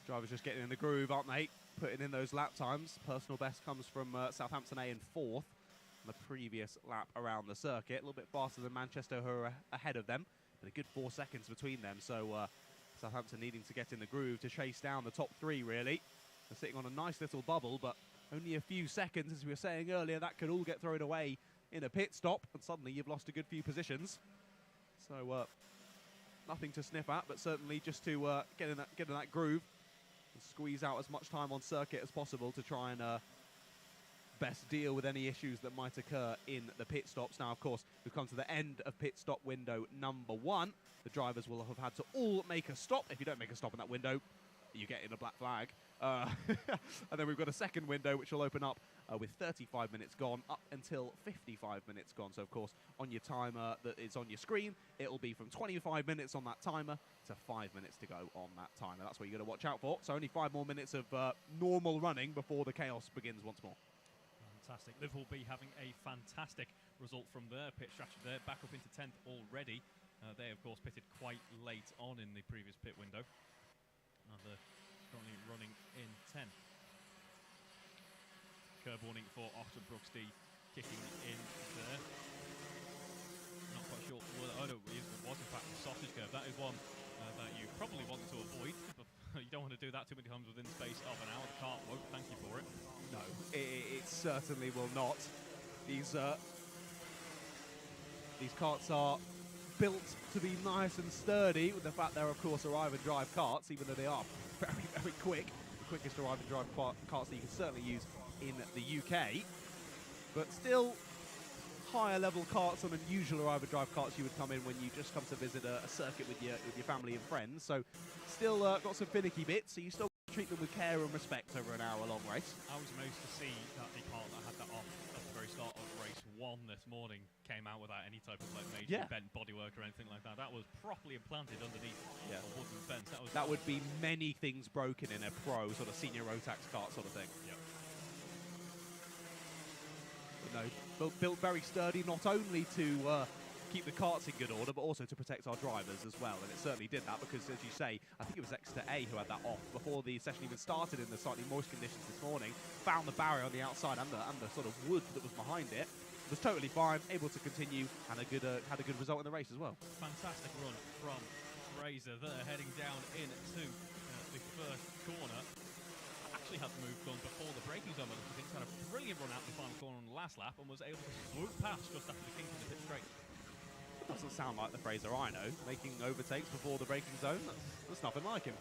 Drivers just getting in the groove, aren't they? Putting in those lap times. Personal best comes from Southampton A in 4th on the previous lap around the circuit. A little bit faster than Manchester, who are ahead of them, but a good 4 seconds between them. So Southampton needing to get in the groove to chase down the top 3, really. They're sitting on a nice little bubble, but only a few seconds, as we were saying earlier. That could all get thrown away in a pit stop, and suddenly you've lost a good few positions. So nothing to sniff at, but certainly just to get in that groove and squeeze out as much time on circuit as possible to try and best deal with any issues that might occur in the pit stops. Now, of course, we've come to the end of pit stop window number 1. The drivers will have had to all make a stop. If you don't make a stop in that window, you get in a black flag. And then we've got a second window which will open up with 35 minutes gone up until 55 minutes gone. So, of course, on your timer that is on your screen, it'll be from 25 minutes on that timer to 5 minutes to go on that timer. That's what you're going to watch out for. So only 5 more minutes of normal running before the chaos begins once more. Fantastic. Liverpool B having a fantastic result from their pit strategy there, back up into 10th already. They, of course, pitted quite late on in the previous pit window. And they're currently running in 10th. Curb warning for Oxford Brooks D kicking in there. Not quite sure. Oh no, it was in fact the sausage curve. That is one that you probably want to avoid. You don't want to do that too many times within the space of an hour. The cart won't thank you for it. No, it certainly will not. These carts are built to be nice and sturdy, with the fact they're, of course, arrive and drive carts, even though they are very, very quick. The quickest arrive and drive carts that you can certainly use in the UK. But still, higher level carts and unusual arrive and drive carts you would come in when you just come to visit a circuit with your family and friends. So still got some finicky bits, so you still treat them with care and respect over an hour-long race. I was amazed to see that the car that had that off at the very start of race 1 this morning came out without any type of major bent bodywork or anything like that. That was properly implanted underneath a wooden fence. That would be many things broken in a pro sort of senior Rotax kart sort of thing. Yep. But no, built very sturdy, not only to keep the carts in good order, but also to protect our drivers as well. And it certainly did that because, as you say, I think it was Exeter A who had that off before the session even started in the slightly moist conditions this morning. Found the barrier on the outside and the sort of wood that was behind it. Was totally fine, able to continue, and had a good result in the race as well. Fantastic run from Fraser there, heading down into the first corner. Actually had the move done before the braking zone. I think had a brilliant run out the final corner on the last lap and was able to swoop past just after the kink in the pit straight. Doesn't sound like the Fraser I know, making overtakes before the braking zone. That's nothing like him.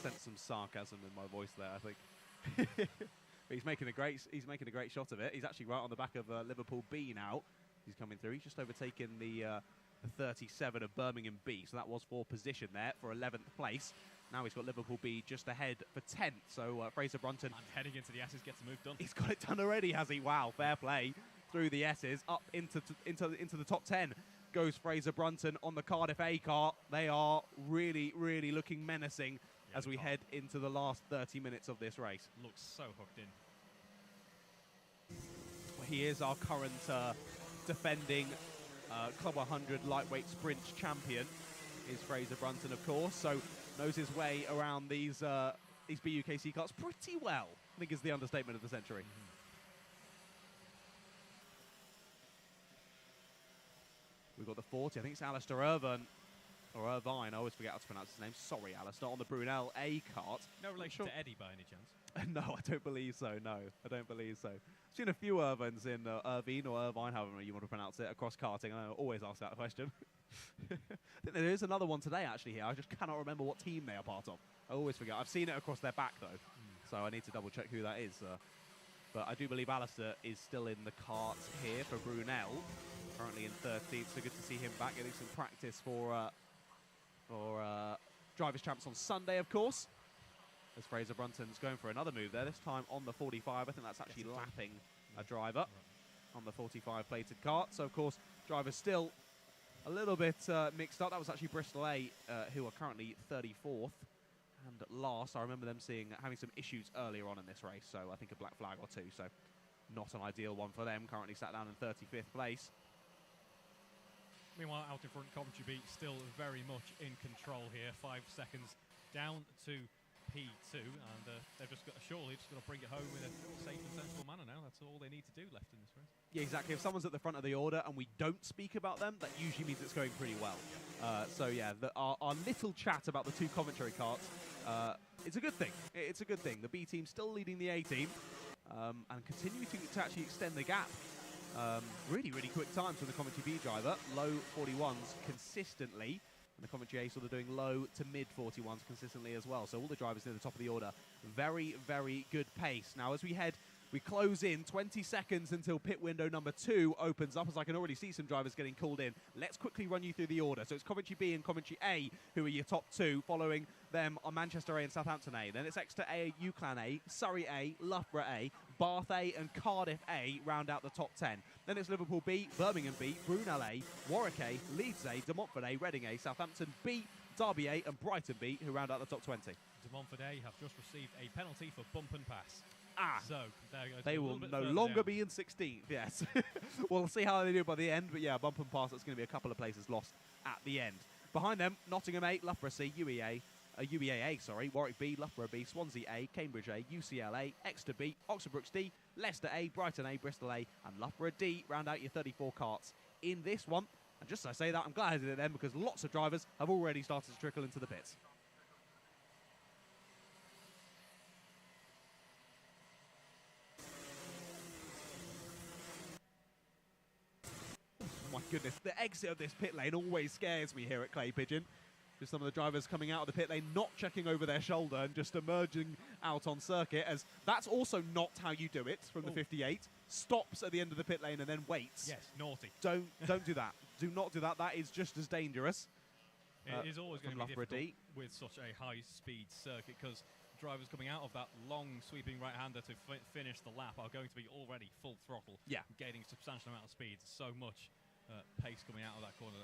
Sense some sarcasm in my voice there, I think. But he's making a great shot of it. He's actually right on the back of Liverpool B now. He's coming through. He's just overtaken the 37 of Birmingham B. So that was for position there for 11th place. Now he's got Liverpool B just ahead for 10th. So Fraser Brunton. And heading into the S's, gets the move done. He's got it done already, has he? Wow, fair play. Through the S's, up into the top 10 goes Fraser Brunton on the Cardiff A car. They are really, really looking menacing as we head into the last 30 minutes of this race. Looks so hooked in. He is our current defending Club 100 lightweight sprint champion, is Fraser Brunton, of course. So knows his way around these BUKC carts pretty well, I think is the understatement of the century. We've got the 40, I think it's Alistair Irvine or Irvine, I always forget how to pronounce his name. Sorry, Alistair, on the Brunel A kart. No relation to Eddie by any chance? No, I don't believe so. No, I don't believe so. I've seen a few Irvines in Irvine or Irvine, however you want to pronounce it, across karting. I always ask that question. I think there is another one today, actually, here. I just cannot remember what team they are part of. I always forget. I've seen it across their back, though, so I need to double-check who that is. But I do believe Alistair is still in the kart here for Brunel, currently in 13th, so good to see him back getting some practice for Drivers' Champs on Sunday, of course. As Fraser Brunton's going for another move there, this time on the 45. I think that's actually lapping a driver on the 45 plated kart. So, of course, drivers still a little bit mixed up. That was actually Bristol A, who are currently 34th. And last, I remember them having some issues earlier on in this race. So, I think a black flag or two. So, not an ideal one for them. Currently sat down in 35th place. Meanwhile, out in front, Coventry Beat still very much in control here. 5 seconds down to P2, and they've just got to bring it home in a safe and sensible manner now. That's all they need to do left in this race. Yeah, exactly. If someone's at the front of the order and we don't speak about them, that usually means it's going pretty well. So yeah, our little chat about the two Coventry karts, it's a good thing. It's a good thing. The B team still leading the A team and continuing to actually extend the gap. Really, really quick times from the Coventry B driver. Low 41s consistently. And the Coventry A sort of doing low to mid 41s consistently as well. So all the drivers near the top of the order. Very, very good pace. Now as we close in 20 seconds until pit window number 2 opens up, as I can already see some drivers getting called in. Let's quickly run you through the order. So it's Coventry B and Coventry A who are your top 2. Following them are Manchester A and Southampton A. Then it's Exeter A, UCLan A, Surrey A, Loughborough A, Bath A and Cardiff A round out the top 10. Then it's Liverpool B, Birmingham B, Brunel A, Warwick A, Leeds A, De Montfort A, Reading A, Southampton B, Derby A and Brighton B who round out the top 20. De Montfort A have just received a penalty for bump and pass. So they will no longer be in 16th, yes. We'll see how they do by the end, but yeah, bump and pass, that's going to be a couple of places lost at the end. Behind them, Nottingham A, Loughborough C, UEA, Warwick B, Loughborough B, Swansea A, Cambridge A, UCL A, Exeter B, Oxford Brookes D, Leicester A, Brighton A, Bristol A, and Loughborough D round out your 34 karts in this one. And just as I say that, I'm glad I did it then because lots of drivers have already started to trickle into the pits. My goodness, the exit of this pit lane always scares me here at Clay Pigeon. Just some of the drivers coming out of the pit lane, not checking over their shoulder and just emerging out on circuit, as that's also not how you do it from the 58. Stops at the end of the pit lane and then waits. Yes, naughty. Don't do that. Do not do that. That is just as dangerous. It is always going to be difficult with such a high-speed circuit because drivers coming out of that long sweeping right-hander to finish the lap are going to be already full throttle, gaining a substantial amount of speed. So much pace coming out of that corner.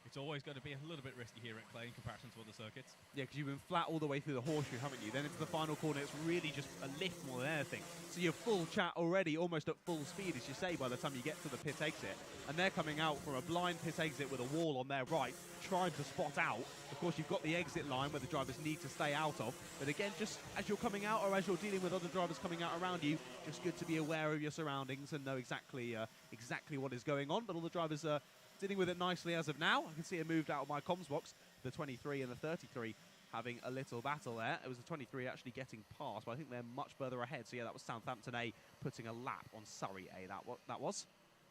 It's always going to be a little bit risky here at Clay in comparison to other circuits. Yeah, because you've been flat all the way through the horseshoe, haven't you? Then into the final corner, it's really just a lift more than anything. So you're full chat already, almost at full speed, as you say, by the time you get to the pit exit. And they're coming out from a blind pit exit with a wall on their right, trying to spot out. Of course, you've got the exit line where the drivers need to stay out of. But again, just as you're coming out or as you're dealing with other drivers coming out around you, just good to be aware of your surroundings and know exactly what is going on. But all the drivers are dealing with it nicely as of now. I can see it moved out of my comms box. The 23 and the 33 having a little battle there. It was the 23 actually getting past, but I think they're much further ahead. So yeah, that was Southampton A putting a lap on Surrey A. That was.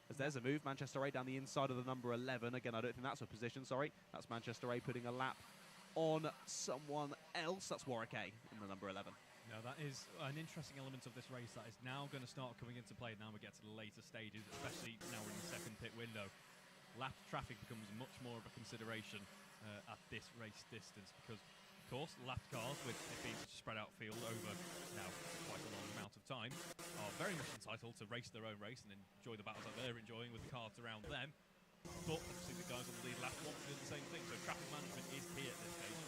As there's a move, Manchester A down the inside of the number 11. Again, I don't think that's a position, sorry. That's Manchester A putting a lap on someone else. That's Warwick A in the number 11. Now, that is an interesting element of this race that is now going to start coming into play now we get to the later stages, especially now we're in the second pit window. Lap traffic becomes much more of a consideration at this race distance because, of course, lapped cars, with it being such a spread out field over now quite a long amount of time, are very much entitled to race their own race and enjoy the battles that they're enjoying with the cars around them. But obviously the guys on the lead lap want to do the same thing, so traffic management is key at this stage.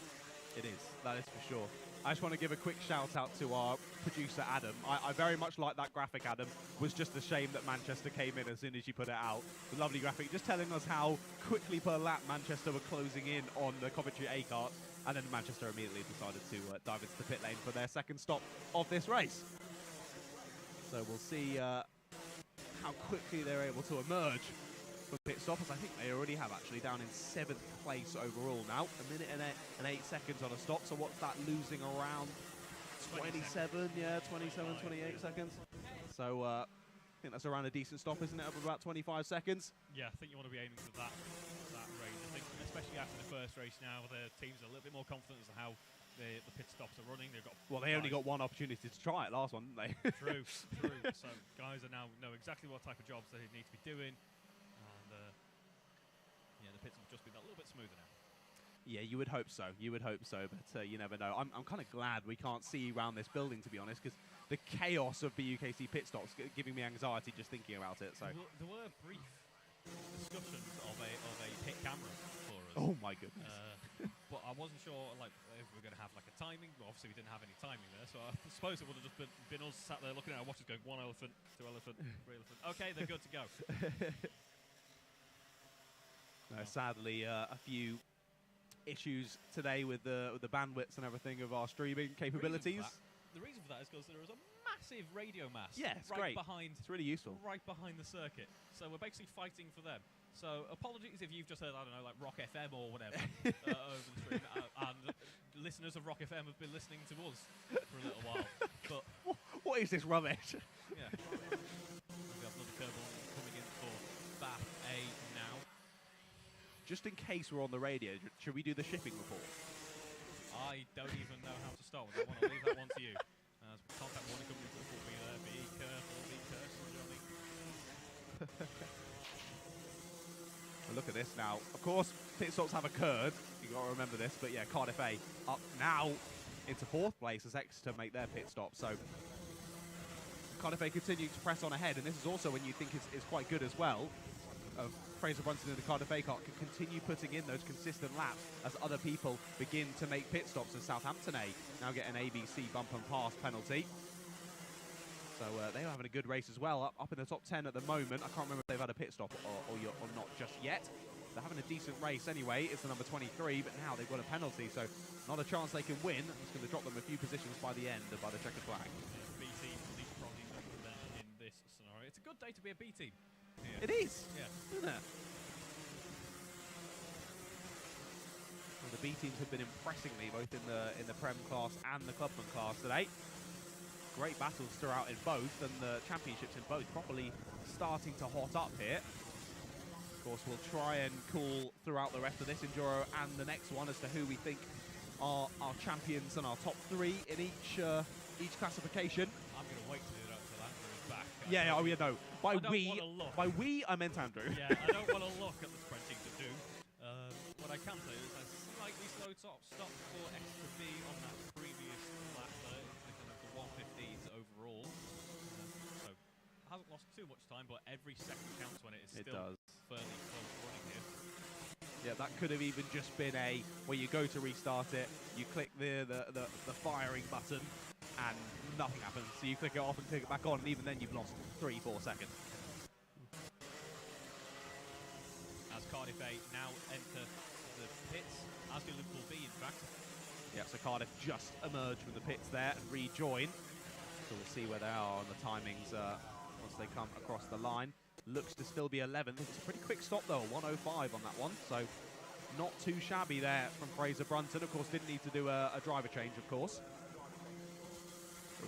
It is, that is for sure. I just want to give a quick shout out to our producer Adam. I very much like that graphic, Adam. Was just a shame that Manchester came in as soon as you put it out. The lovely graphic, just telling us how quickly per lap Manchester were closing in on the Coventry A kart, and then Manchester immediately decided to dive into the pit lane for their second stop of this race. So we'll see how quickly they're able to emerge for pit stoppers. I think they already have actually down in 7th place overall now. A minute and 8 seconds on a stop. So what's that losing around 27? Yeah, 27, 28 seconds. So I think that's around a decent stop, isn't it? Of about 25 seconds. Yeah, I think you want to be aiming for that range. I think especially after the first race now, the teams are a little bit more confident as to how the pit stops are running. They've got they only got one opportunity to try it last one, didn't they? True. So guys are now know exactly what type of jobs they need to be doing, and the pits will just be that little bit smoother now. Yeah, you would hope so. You would hope so, but you never know. I'm kind of glad we can't see around this building, to be honest, because the chaos of BUKC pit stops giving me anxiety just thinking about it. So there were brief discussions of a pit camera for us. Oh my goodness. But I wasn't sure if we were going to have a timing. Well, obviously we didn't have any timing there, so I suppose it would have just been us sat there looking at our watches going 1 elephant, 2 elephant, 3 elephant. Okay, they're good to go. No, sadly, a few issues today with the bandwidths and everything of our streaming capabilities. The reason for that is because there is a massive radio mast it's right great. behind. It's really useful. Right behind the circuit. So we're basically fighting for them. So apologies if you've just heard, I don't know, like Rock FM or whatever over the stream. And listeners of Rock FM have been listening to us for a little while. But what is this rubbish? Yeah. We've got another curveball coming in for Bath A now. Just in case we're on the radio, should we do the shipping report? I don't even know how to start with that one. I'll leave that one to you. As contact warning coming to the full be there. Be careful, Johnny. Look at this now. Of course, pit stops have occurred. You've got to remember this. But yeah, Cardiff A up now into 4th place as Exeter make their pit stop. So Cardiff A continuing to press on ahead. And this is also when you think is quite good as well. Fraser Brunson in the Cardiff A car can continue putting in those consistent laps as other people begin to make pit stops. And Southampton A now get an ABC bump and pass penalty. So they are having a good race as well, up in the top 10 at the moment. I can't remember if they've had a pit stop or not just yet. They're having a decent race anyway. It's the number 23, but now they've got a penalty, so not a chance they can win. It's going to drop them a few positions by the end by the checkered flag. B team leapfrogging them in this scenario. It's a good day to be a B team. It is. Yeah. Isn't it? Well, the B teams have been impressing me both in the Prem class and the Clubman class today. Great battles throughout in both, and the championships in both properly starting to hot up here. Of course, we'll try and call throughout the rest of this Enduro and the next one as to who we think are our champions and our top 3 in each classification. I'm going to wait to do that until Andrew's back. Yeah, no. By we, I meant Andrew. Yeah, I don't want to look at the sprinting to do. What I can say is a slightly slow stop for Extra B on that previous lap there. The 115s overall. So hasn't lost too much time, but every second counts when it is still fairly close running here. Yeah, that could have even just been where you go to restart it, you click the firing button, and nothing happens. So you click it off and click it back on, and even then you've lost 3-4 seconds. As Cardiff A now enter the pits, as do Liverpool B, in fact. Yeah, so Cardiff just emerge from the pits there and rejoin. So we'll see where they are on the timings once they come across the line. Looks to still be 11th. It's a pretty quick stop though, 105 on that one. So not too shabby there from Fraser Brunton. Of course, didn't need to do a driver change, of course.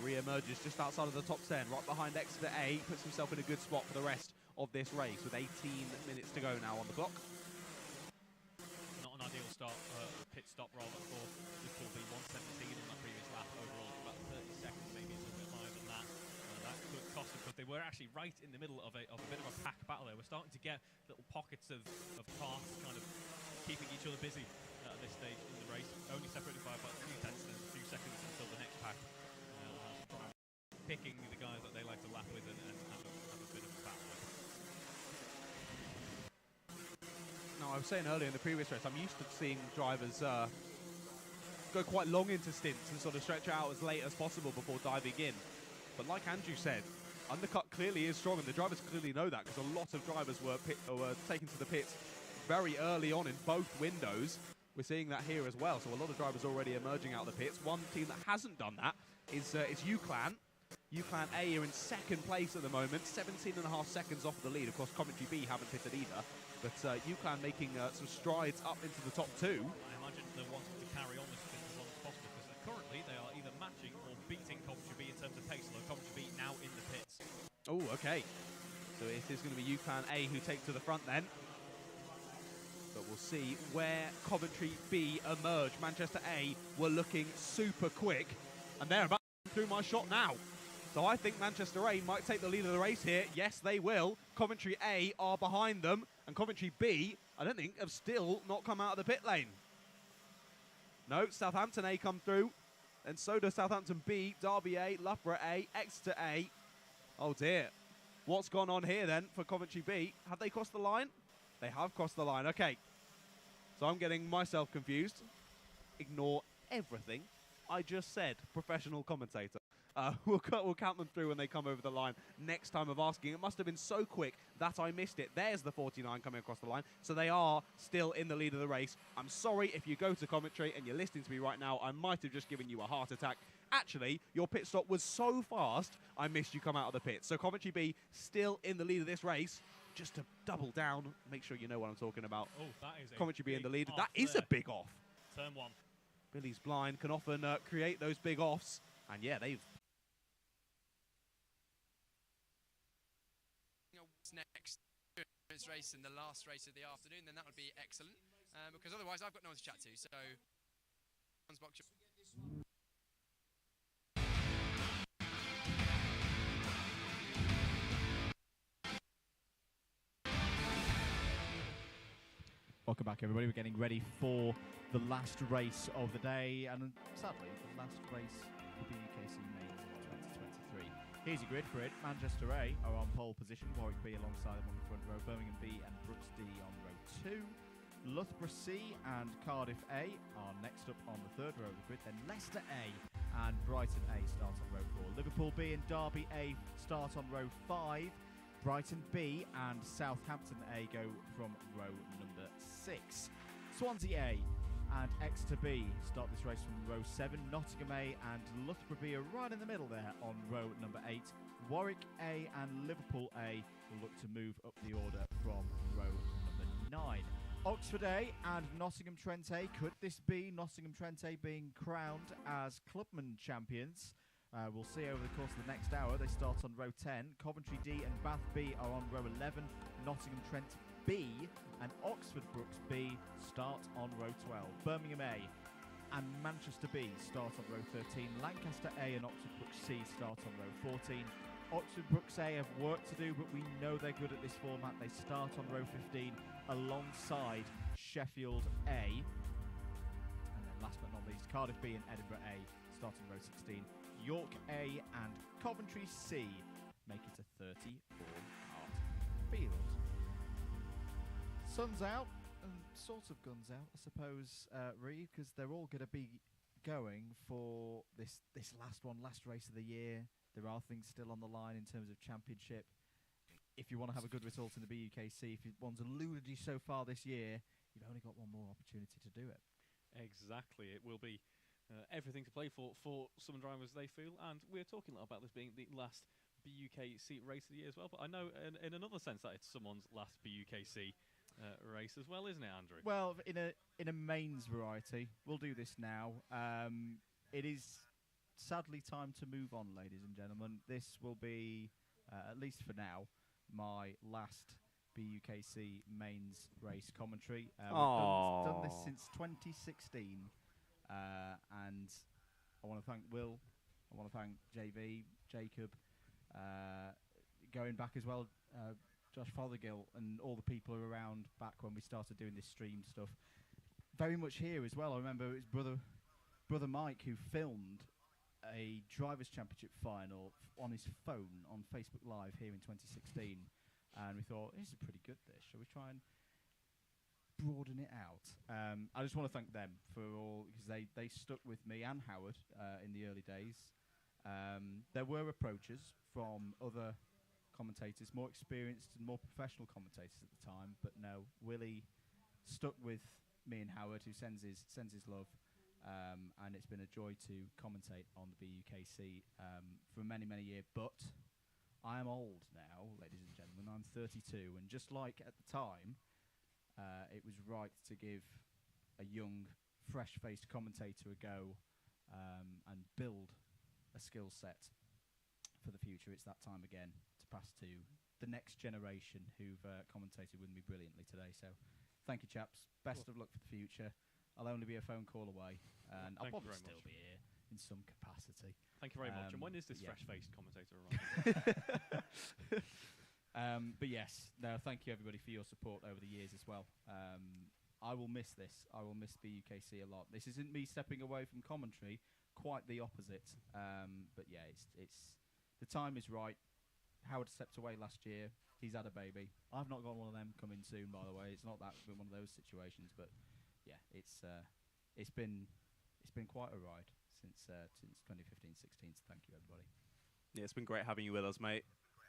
Re-emerges just outside of the top 10, right behind Exeter A. Puts himself in a good spot for the rest of this race with 18 minutes to go now on the clock. Not an ideal start, pit stop rather for Liverpool B, 117 on that previous lap overall, about 30 seconds, maybe a little bit higher than that. That could cost them, because they were actually right in the middle of a bit of a pack battle there. We're starting to get little pockets of cars kind of keeping each other busy at this stage in the race, only separated by about 2 tenths and a few seconds until the next pack. Picking the guys that they like to lap with and have a bit of a battle with. No, I was saying earlier in the previous race, I'm used to seeing drivers go quite long into stints and sort of stretch out as late as possible before diving in. But like Andrew said, undercut clearly is strong, and the drivers clearly know that, because a lot of drivers were taken to the pits very early on in both windows. We're seeing that here as well, so a lot of drivers already emerging out of the pits. One team that hasn't done that is UClan. UClan A are in second place at the moment, 17.5 seconds off the lead. Of course, Coventry B haven't pitted either, but UClan making some strides up into the top 2. I imagine they're wanting to carry on this thing as long as possible, because currently they are either matching or beating Coventry B in terms of pace, although Coventry B now in the pits. Oh, okay. So it is going to be UClan A who take to the front then. But we'll see where Coventry B emerge. Manchester A were looking super quick, and they're about to through my shot now. So I think Manchester A might take the lead of the race here. Yes, they will. Coventry A are behind them, and Coventry B, I don't think, have still not come out of the pit lane. No, Southampton A come through, and so does Southampton B, Derby A, Loughborough A, Exeter A. Oh dear. What's gone on here then for Coventry B? Have they crossed the line? They have crossed the line. Okay. So I'm getting myself confused. Ignore everything I just said. Professional commentator. We'll count them through when they come over the line next time of asking. It must have been so quick that I missed it. There's the 49 coming across the line. So they are still in the lead of the race. I'm sorry if you go to commentary and you're listening to me right now. I might have just given you a heart attack. Actually, your pit stop was so fast, I missed you come out of the pit. So Coventry B still in the lead of this race. Just to double down, make sure you know what I'm talking about. Oh, that is a Coventry B in the lead. off That is there. a big off. Turn 1. Billy's blind can often create those big offs. And yeah, they've... What's next? Race in the last race of the afternoon, then that would be excellent. Because otherwise I've got no one to chat to, so... Welcome back, everybody. We're getting ready for the last race of the day, and sadly, the last race for the BUKC Mains in 2023. Here's your grid for it. Manchester A are on pole position, Warwick B alongside them on the front row, Birmingham B and Brooks D on row 2. Loughborough C and Cardiff A are next up on the third row of the grid. Then Leicester A and Brighton A start on row 4. Liverpool B and Derby A start on row 5. Brighton B and Southampton A go from row number 6. Swansea A and Exeter B start this race from row 7. Nottingham A and Loughborough B are right in the middle there on row number 8. Warwick A and Liverpool A will look to move up the order from row number 9. Oxford A and Nottingham Trent A. Could this be Nottingham Trent A being crowned as Clubman champions? We'll see over the course of the next hour. They start on row 10. Coventry D and Bath B are on row 11. Nottingham Trent B and Oxford Brooks B start on row 12. Birmingham A and Manchester B start on row 13. Lancaster A and Oxford Brooks C start on row 14. Oxford Brooks A have work to do, but we know they're good at this format. They start on row 15 alongside Sheffield A. And then last but not least, Cardiff B and Edinburgh A start on row 16. York A and Coventry C make it a 34-part field. Sun's out and sort of guns out, I suppose, Reeve, because they're all going to be going for this last race of the year. There are things still on the line in terms of championship. If you want to have a good result in the BUKC, if one's eluded you so far this year, you've only got one more opportunity to do it. Exactly. It will be everything to play for some drivers, they feel. And we're talking a lot about this being the last BUKC race of the year as well. But I know in another sense that it's someone's last BUKC race as well, isn't it, Andrew? Well, in a mains variety, we'll do this now. It is sadly time to move on, ladies and gentlemen. This will be, at least for now, my last BUKC mains race commentary. We've done this since 2016, and I want to thank Will, I want to thank JV, Jacob, going back as well, Josh Fothergill, and all the people around back when we started doing this stream stuff. Very much here as well. I remember it was brother Mike who filmed a Drivers' Championship final on his phone on Facebook Live here in 2016, and we thought, this is pretty good, this. Shall we try and broaden it out? I just want to thank them for all, because they stuck with me and Howard in the early days. There were approaches from other commentators, more experienced and more professional commentators at the time, but no, Willie stuck with me and Howard, who sends his love. and it's been a joy to commentate on the BUKC for many, many years. But I am old now, ladies and gentlemen. I'm 32, and just like at the time, it was right to give a young, fresh-faced commentator a go and build a skill set for the future. It's that time again to pass to the next generation who've commentated with me brilliantly today. So thank you, chaps. Best of luck for the future. I'll only be a phone call away, and I'll probably still be here in some capacity. Thank you very much. And when is this fresh-faced commentator arriving? But yes, no, thank you everybody for your support over the years as well. I will miss this. I will miss BUKC a lot. This isn't me stepping away from commentary, quite the opposite. But yeah, it's the time is right. Howard stepped away last year. He's had a baby. I've not got one of them coming soon, by the way. It's not that one of those situations, but yeah, it's been quite a ride since 2015-16. So thank you, everybody. Yeah, it's been great having you with us, mate.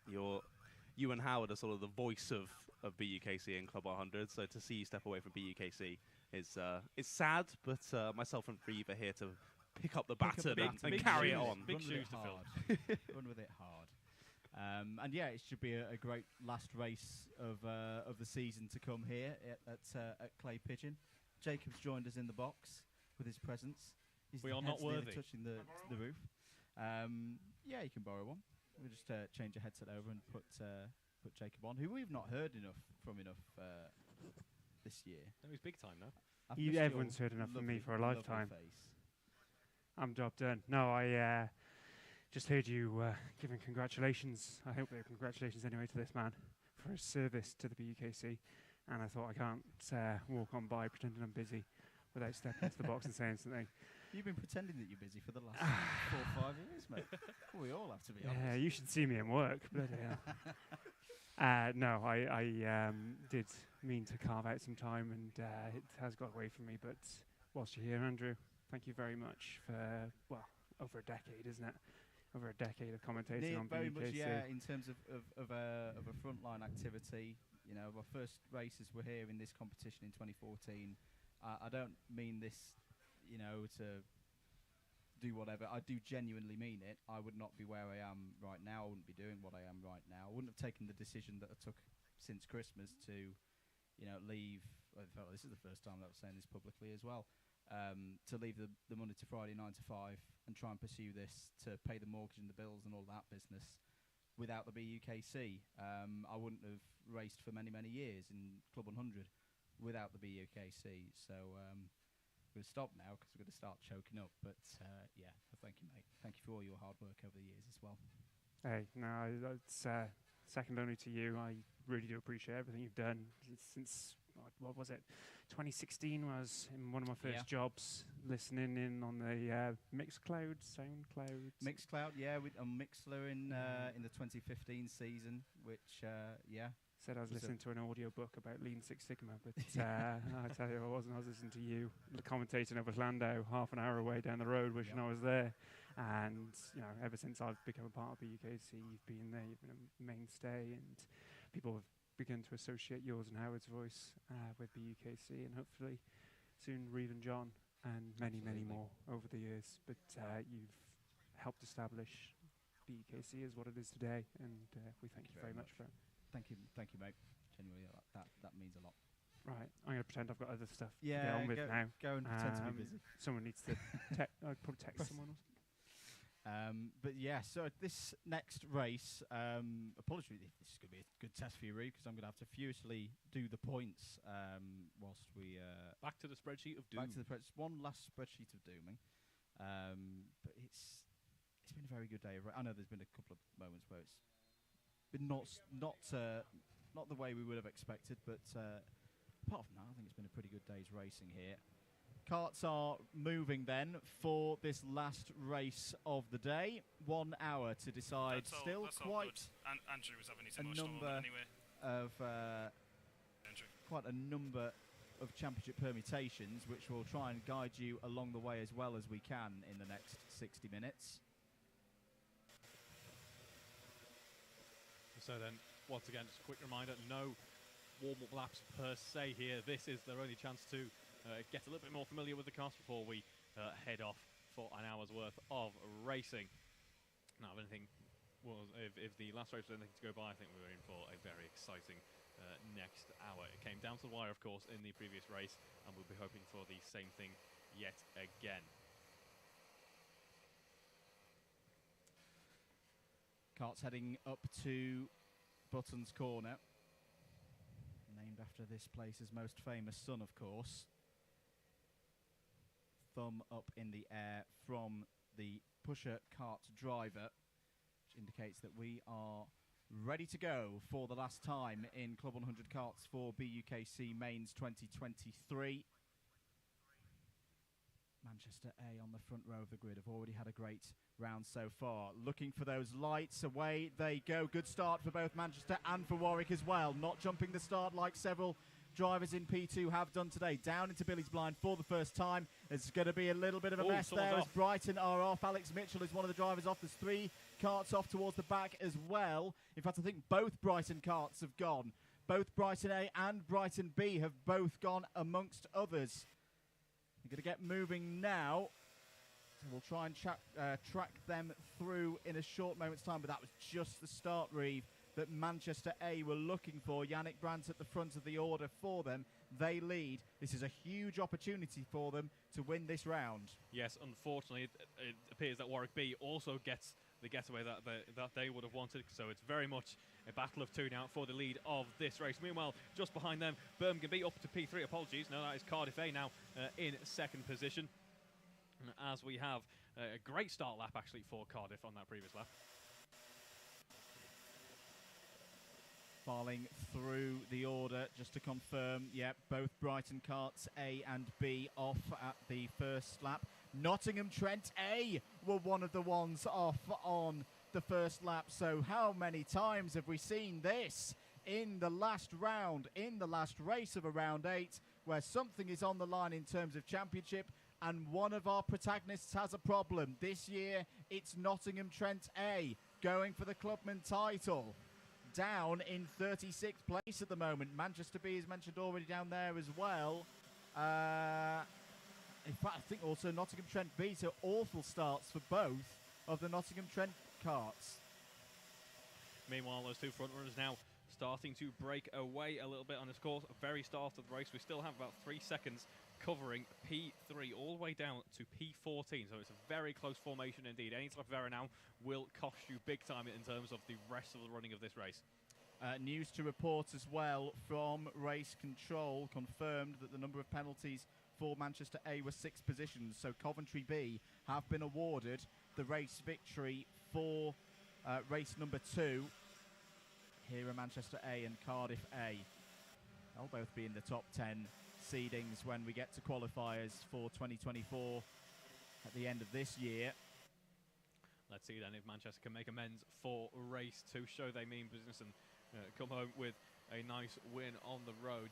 You and Howard are sort of the voice of BUKC and Club 100. So to see you step away from BUKC is sad, but myself and Reeve are here to pick up the baton and carry it on. Big shoes to fill. Run with it hard. And yeah, it should be a great last race of the season to come here at Clay Pigeon. Jacob's joined us in the box with his presence. We are not worthy. Touching the roof. Yeah, you can borrow one. We'll just change your headset over and put Jacob on, who we've not heard from enough this year. No, he's big time now. Everyone's heard enough from me for a lifetime. I'm job done. No, I just heard you giving congratulations. I hope they're congratulations anyway to this man for his service to the BUKC. And I thought I can't walk on by pretending I'm busy without stepping into the box and saying something. You've been pretending that you're busy for the last 4 or 5 years, mate. Well, we all have to be honest. Yeah, you should see me in work. Bloody hell. No, I did mean to carve out some time, and it has got away from me. But whilst you're here, Andrew, thank you very much for, well, over a decade, isn't it? Over a decade of commentating on very BUKC. much, yeah, in terms of a frontline activity. You know, our first races were here in this competition in 2014. I don't mean this, you know, to do whatever. I do genuinely mean it. I would not be where I am right now. I wouldn't be doing what I am right now. I wouldn't have taken the decision that I took since Christmas to, you know, leave. Well, this is the first time that I was saying this publicly as well. To leave the Monday to Friday 9 to 5 and try and pursue this to pay the mortgage and the bills and all that business without the BUKC. I wouldn't have raced for many, many years in Club 100 without the BUKC. So we're going to stop now because we're going to start choking up. But yeah, thank you, mate. Thank you for all your hard work over the years as well. Hey, no, it's second only to you. I really do appreciate everything you've done since, what was it, 2016 was in one of my first jobs, listening in on the Mixcloud, SoundCloud. Mixcloud, yeah, on Mixler in the 2015 season, which, yeah. Said I was listening to an audio book about Lean Six Sigma, but I tell you I wasn't. I was listening to you commentating over Landau, half an hour away down the road, wishing I was there. And you know, ever since I've become a part of BUKC, you've been there, you've been a mainstay, and people have begun to associate yours and Howard's voice with BUKC, and hopefully soon Reeve and John, and many, many more over the years. But you've helped establish BUKC as what it is today, and we thank you very much for it. Thank you, mate. Genuinely, that means a lot. Right, I'm going to pretend I've got other stuff to get on with now. Go and pretend to be busy. Someone needs to I'd probably text someone or something. But yeah, so this next race, apologies if this is going to be a good test for you, Reeve, because I'm going to have to furiously do the points whilst we... back to the spreadsheet of doom. Back to the one last spreadsheet of dooming. But it's been a very good day. I know there's been a couple of moments where it's been not the way we would have expected, but apart from that, I think it's been a pretty good day's racing here. Carts are moving then for this last race of the day. 1 hour to decide. That's still quite Andrew was having his emotional moment anyway. Quite a number of championship permutations, which will try and guide you along the way as well as we can in the next 60 minutes. So then, once again, just a quick reminder, no warm-up laps per se here. This is their only chance to get a little bit more familiar with the cars before we head off for an hour's worth of racing. Now, if the last race was anything to go by, I think we were in for a very exciting next hour. It came down to the wire, of course, in the previous race, and we'll be hoping for the same thing yet again. Karts heading up to Button's Corner, named after this place's most famous son, of course. Thumb up in the air from the pusher kart driver, which indicates that we are ready to go for the last time in Club 100 Karts for BUKC Mains 2023. Manchester A on the front row of the grid have already had a great round so far. Looking for those lights. Away they go. Good start for both Manchester and for Warwick as well. Not jumping the start like several drivers in P2 have done today. Down into Billy's blind for the first time. It's going to be a little bit of a mess there as Brighton are off. Alex Mitchell is one of the drivers off. There's 3 karts off towards the back as well. In fact, I think both Brighton karts have gone. Both Brighton A and Brighton B have both gone amongst others. We're going to get moving now. So we'll try and track them through in a short moment's time, but that was just the start, Reeve, that Manchester A were looking for. Yannick Brandt at the front of the order for them. They lead. This is a huge opportunity for them to win this round. Yes, unfortunately, it appears that Warwick B also gets the getaway that they would have wanted. So it's very much a battle of 2 now for the lead of this race. Meanwhile, just behind them, Birmingham B up to P3. Apologies. No, that is Cardiff A now in second position. As we have a great start lap, actually, for Cardiff on that previous lap. Filing through the order, just to confirm, yep, both Brighton karts A and B off at the first lap. Nottingham Trent A were one of the ones off on the first lap. So how many times have we seen this in the last round, in the last race of a round 8, where something is on the line in terms of championship, and one of our protagonists has a problem. This year, it's Nottingham Trent A going for the clubman title. Down in 36th place at the moment. Manchester B is mentioned already down there as well. In fact, I think also Nottingham Trent B, so awful starts for both of the Nottingham Trent karts. Meanwhile, those 2 front runners now starting to break away a little bit on this course. Very start of the race. We still have about 3 seconds covering P3 all the way down to P14. So it's a very close formation indeed. Any type of error now will cost you big time in terms of the rest of the running of this race. News to report as well from Race Control confirmed that the number of penalties for Manchester A were 6 positions. So Coventry B have been awarded the race victory for race number 2. Here are Manchester A and Cardiff A. They'll both be in the top 10 seedings when we get to qualifiers for 2024 at the end of this year. Let's see then if Manchester can make amends for race 2, show they mean business, and come home with a nice win on the road.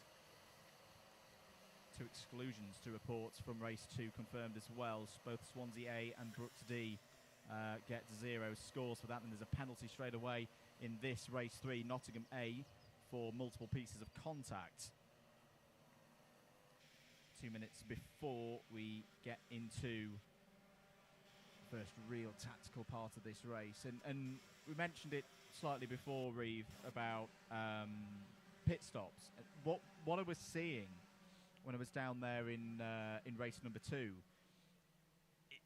2 exclusions to report from race 2 confirmed as well. Both Swansea A and Brooks D get 0 scores for that, and there's a penalty straight away in this race 3, Nottingham A, for multiple pieces of contact. 2 minutes before we get into the first real tactical part of this race. And we mentioned it slightly before, Reeve, about pit stops. What I was seeing when I was down there in race number 2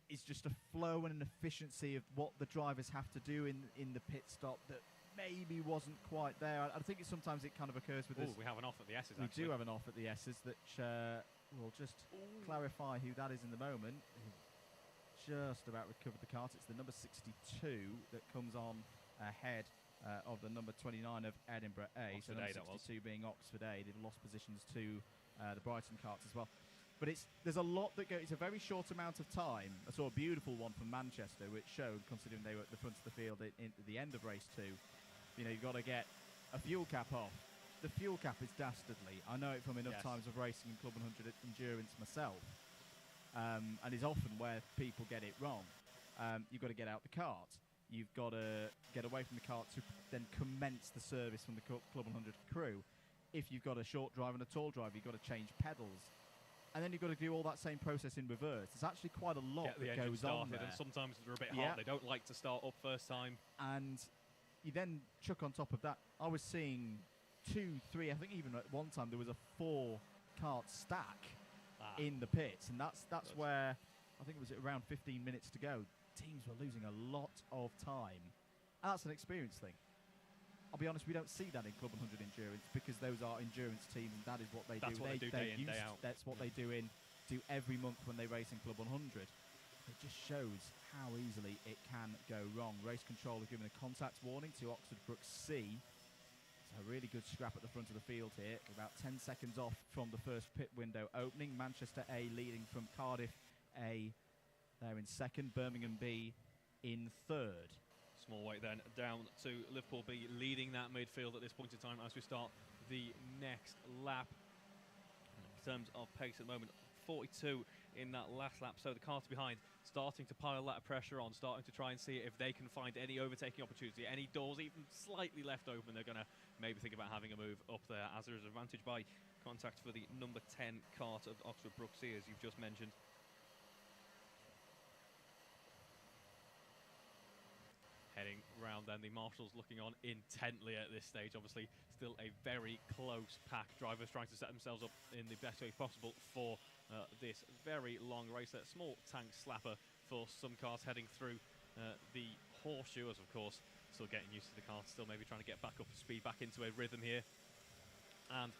is just a flow and an efficiency of what the drivers have to do in the pit stop that maybe wasn't quite there. I think sometimes it kind of occurs with us. We have an off at the S's, We actually. do have an off at the S's that we'll just clarify who that is in the moment. Just about recovered the kart. It's the number 62 that comes on ahead of the number 29 of Edinburgh A. Oxford so A, number that was. 62 being Oxford A. They've lost positions to the Brighton karts as well. But there's a lot that goes. It's a very short amount of time. I saw a beautiful one from Manchester, which showed, considering they were at the front of the field at the end of race 2, you know, you've got to get a fuel cap off. The fuel cap is dastardly. I know it from enough times of racing in Club 100 Endurance myself, and is often where people get it wrong. You've got to get out the cart. You've got to get away from the cart to then commence the service from the Club 100 crew. If you've got a short drive and a tall drive, you've got to change pedals. and then you've got to do all that same process in reverse. There's actually quite a lot Get the that engine goes on started, there. and sometimes they're a bit hot. They don't like to start up first time. And you then chuck on top of that. I was seeing 2, 3, I think even at one time there was a 4-kart stack in the pits, and that's where I think it was around 15 minutes to go. Teams were losing a lot of time, and that's an experience thing. I'll be honest, we don't see that in Club 100 Endurance because those are endurance teams, and that is what they do. That's what they do day in, day out. That's what they do every month when they race in Club 100. It just shows how easily it can go wrong. Race control have given a contact warning to Oxford Brook C. It's a really good scrap at the front of the field here. About 10 seconds off from the first pit window opening. Manchester A leading from Cardiff A there in second. Birmingham B in third. Small weight then down to Liverpool B, leading that midfield at this point in time as we start the next lap. In terms of pace at the moment, 42 in that last lap, so the cars behind starting to pile that pressure on, starting to try and see if they can find any overtaking opportunity, any doors even slightly left open. They're going to maybe think about having a move up there, as there is advantage by contact for the number 10 kart of Oxford Brook C, as you've just mentioned. Heading round then, the marshals looking on intently at this stage. Obviously still a very close pack. Drivers trying to set themselves up in the best way possible for this very long race. A small tank slapper for some cars heading through the horseshoe, as of course still getting used to the car, still maybe trying to get back up to speed, back into a rhythm here. And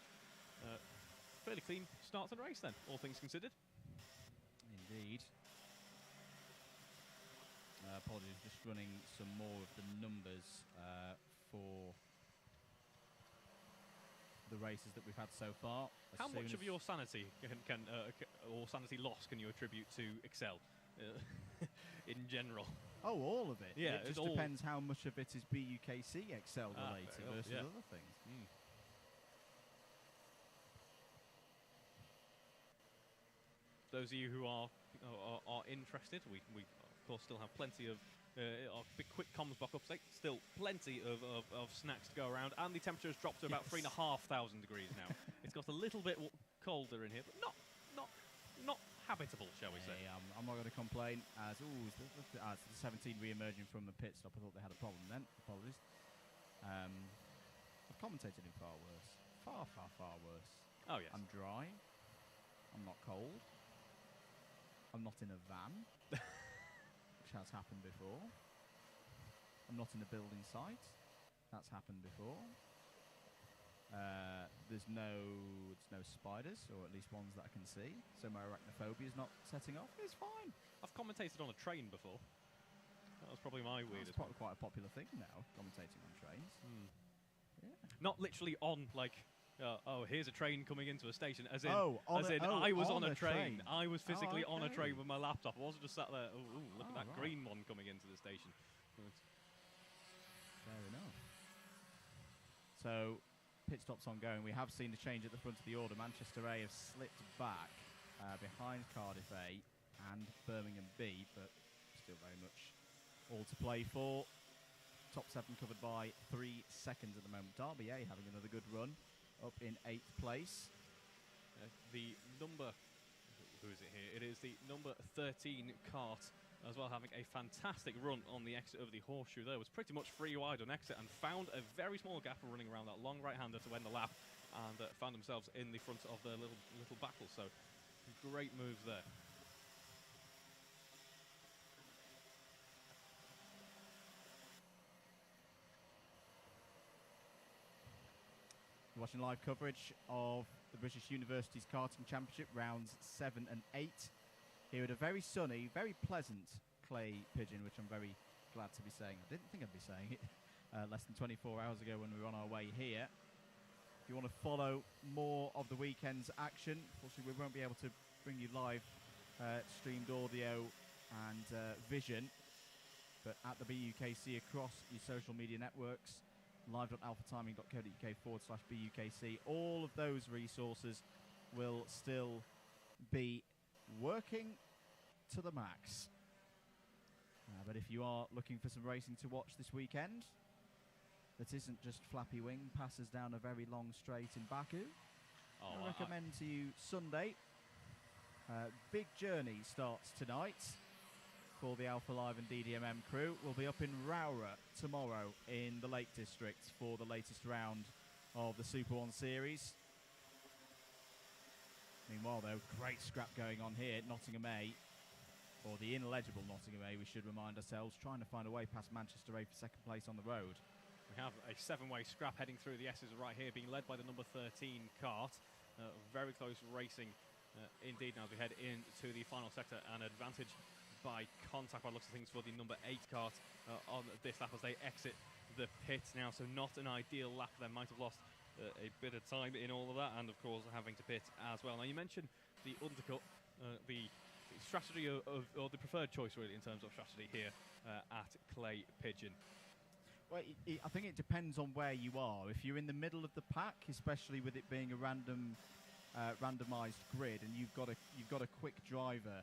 fairly clean start to the race then, all things considered. Indeed. Apologies, just running some more of the numbers for the races that we've had so far. How much of your sanity or sanity loss can you attribute to Excel in general? Oh, all of it. Yeah, it just depends how much of it is BUKC Excel related versus other things. Those of you who are interested, we of course still have plenty of our big quick comms block upstate, still plenty of snacks to go around, and the temperature has dropped to about 3,500 degrees now. It's got a little bit colder in here, but not habitable, shall we say. I'm not going to complain. As the 17 re-emerging from the pit stop, I thought they had a problem then. Apologies. I've commentated in far worse. Far worse. Oh, yes. I'm dry. I'm not cold. I'm not in a van, which has happened before. I'm not in a building site. That's happened before. There's no spiders, or at least ones that I can see. So my arachnophobia is not setting off. It's fine. I've commentated on a train before. That was probably my weirdest. It's quite a popular thing now, commentating on trains. Yeah. Not literally on, like, oh, here's a train coming into a station, as in, I was on a train. I was physically on a okay. train with my laptop. I wasn't just sat there, look at that green one coming into the station. Fair enough. So, pit stops ongoing. We have seen a change at the front of the order. Manchester A have slipped back behind Cardiff A and Birmingham B, but still very much all to play for. Top 7 covered by 3 seconds at the moment. Derby A having another good run, up in 8th place. The number, who is it here? It is the number 13 kart as well, having a fantastic run on the exit of the horseshoe there. Was pretty much free wide on exit and found a very small gap running around that long right-hander to end the lap, and found themselves in the front of the little battle. So great moves there. Watching live coverage of the British Universities Karting Championship, rounds 7 and 8. Here at a very sunny, very pleasant Clay Pigeon, which I'm very glad to be saying. I didn't think I'd be saying it less than 24 hours ago when we were on our way here. If you want to follow more of the weekend's action, unfortunately we won't be able to bring you live streamed audio and vision, but at the BUKC across your social media networks, live.alphatiming.co.uk/BUKC. All of those resources will still be working to the max. But if you are looking for some racing to watch this weekend, that isn't just flappy wing passes down a very long straight in Baku, I recommend to you Sunday, Big journey starts tonight for the Alpha Live and DDMM crew. We'll be up in Rowra tomorrow in the Lake District for the latest round of the Super 1 Series. Meanwhile, though, great scrap going on here at Nottingham A, or the ineligible Nottingham A, we should remind ourselves, trying to find a way past Manchester A for second place on the road. We have a 7-way scrap heading through the S's right here, being led by the number 13 kart. Very close racing indeed now as we head into the final sector, and advantage by contact by looks of things for the number 8 kart on this lap as they exit the pits now. So not an ideal lap for them, might have lost a bit of time in all of that, and of course having to pit as well. Now you mentioned the undercut, the strategy or the preferred choice really in terms of strategy here at Clay Pigeon. Well, I think it depends on where you are. If you're in the middle of the pack, especially with it being a randomized grid, and you've got a quick driver,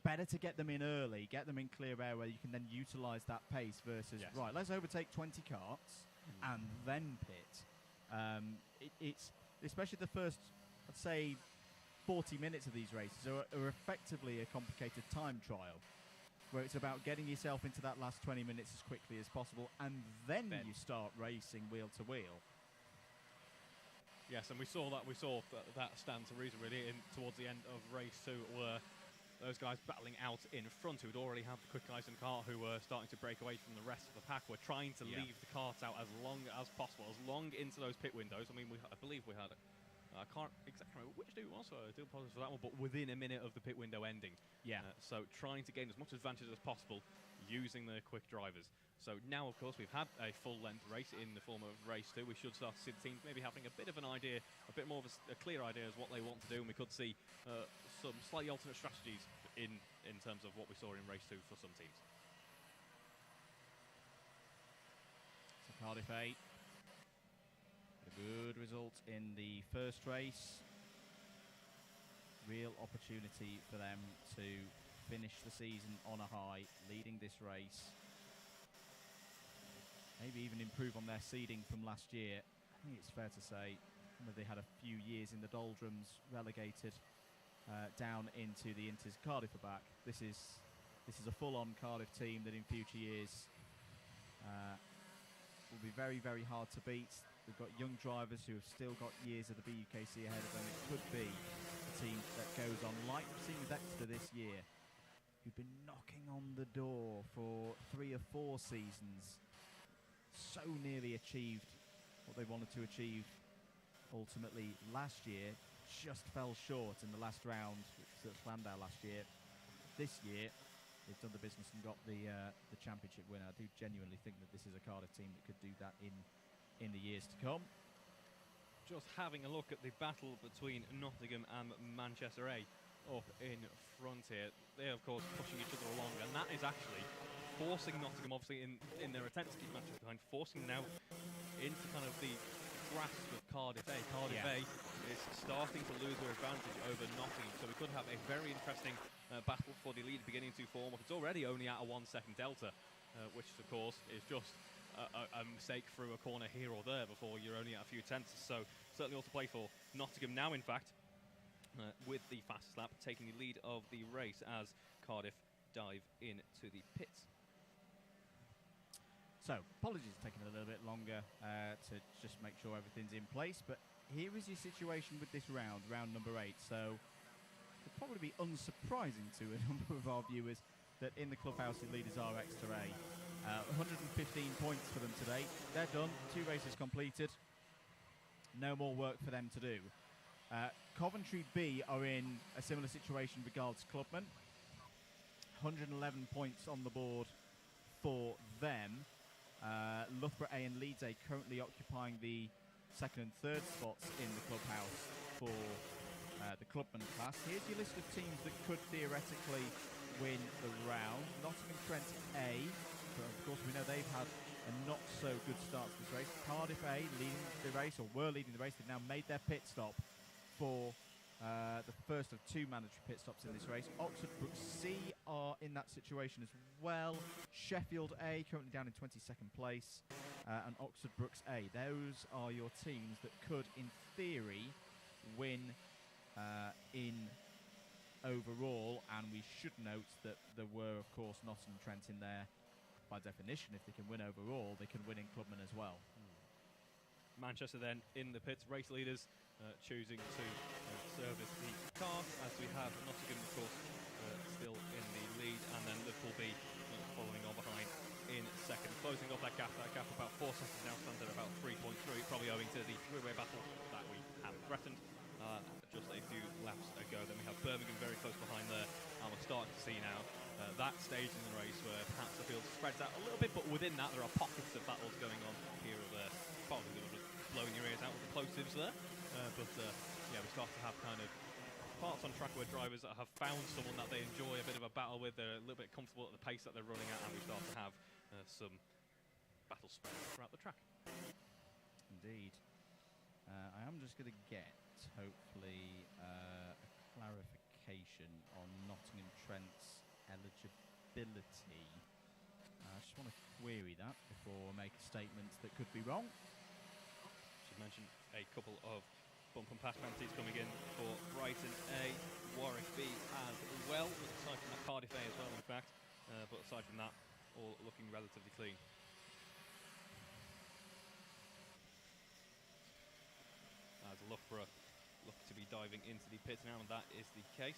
better to get them in early, get them in clear air where you can then utilize that pace versus right. Let's overtake 20 karts and then pit. It's especially the first, I'd say, 40 minutes of these races are effectively a complicated time trial, where it's about getting yourself into that last 20 minutes as quickly as possible, and then you start racing wheel to wheel. Yes, and we saw that stand to reason really towards the end of race 2, where those guys battling out in front who'd already had the quick guys in kart who were starting to break away from the rest of the pack were trying to leave the karts out as long as possible, as long into those pit windows. I mean, I believe we had I can't exactly remember which do it was, so I do apologise for that one, but within a minute of the pit window ending. Yeah. So trying to gain as much advantage as possible using the quick drivers. So now, of course, we've had a full-length race in the form of race 2. We should start to see the teams maybe having a bit of an idea, a bit more of a clear idea as what they want to do, and we could see some slightly alternate strategies in terms of what we saw in race 2 for some teams. So Cardiff 8. A good result in the first race. Real opportunity for them to finish the season on a high, leading this race. Maybe even improve on their seeding from last year. I think it's fair to say they had a few years in the doldrums, relegated down into the Inters. Cardiff are back. This is a full-on Cardiff team that in future years will be very, very hard to beat. We've got young drivers who have still got years of the BUKC ahead of them. It could be a team that goes on, like we've seen with Exeter this year, who've been knocking on the door for 3 or 4 seasons. So nearly achieved what they wanted to achieve ultimately last year. Just fell short in the last round, which was at Landau last year. This year, they've done the business and got the championship winner. I do genuinely think that this is a Cardiff team that could do that in the years to come. Just having a look at the battle between Nottingham and Manchester A up in front here. They're, of course, pushing each other along, and that is actually forcing Nottingham, obviously, in their attempt to keep Manchester behind, forcing them now into kind of the grasp of Cardiff A. Cardiff A is starting to lose their advantage over Nottingham, so we could have a very interesting battle for the lead beginning to form up. It's already only at a 1-second delta, which, of course, is just a mistake through a corner here or there before you're only at a few tenths. So certainly all to play for Nottingham now, in fact, with the fastest lap, taking the lead of the race as Cardiff dive into the pits. So, apologies for taking a little bit longer to just make sure everything's in place, but here is your situation with this round number 8. So, it'll probably be unsurprising to a number of our viewers that in the clubhouse the leaders are Exeter A. 115 points for them today. They're done. 2 races completed. No more work for them to do. Coventry B are in a similar situation regards Clubman. 111 points on the board for them. Loughborough A and Leeds A currently occupying the 2nd and 3rd spots in the clubhouse for the Clubman class. Here's your list of teams that could theoretically win the round. Nottingham Trent A, but of course we know they've had a not so good start to this race. Cardiff A leading the race, or were leading the race. They've now made their pit stop for the first of 2 mandatory pit stops in this race. Oxford Brook C are in that situation as well. Sheffield A currently down in 22nd place, and Oxford Brooks A. Those are your teams that could, in theory, win in overall, and we should note that there were, of course, Nottingham Trent in there. By definition, if they can win overall, they can win in Clubman as well. Manchester then in the pits, race leaders choosing to service the car, as we have Nottingham, of course, still in the lead, and then Liverpool B following on behind in second, closing off that gap about 4 seconds now, stands at about 3.3, probably owing to the three-way battle that we have threatened just a few laps ago. Then we have Birmingham very close behind there, and we're starting to see now that stage in the race where perhaps the field spreads out a little bit, but within that there are pockets of battles going on here or there. Probably a little bit blowing your ears out with the plosives there, but yeah, we start to have kind of parts on track where drivers that have found someone that they enjoy a bit of a battle with, they're a little bit comfortable at the pace that they're running at, and we start to have some battle spread throughout the track. Indeed. I am just going to get, hopefully, a clarification on Nottingham Trent's eligibility. I just want to query that before I make a statement that could be wrong. Should mention a couple of bump and pass penalties coming in for Brighton A, Warwick B as well, aside from that Cardiff A as well, in fact. But aside from that, all looking relatively clean. As Loughborough look to be diving into the pits now, and that is the case.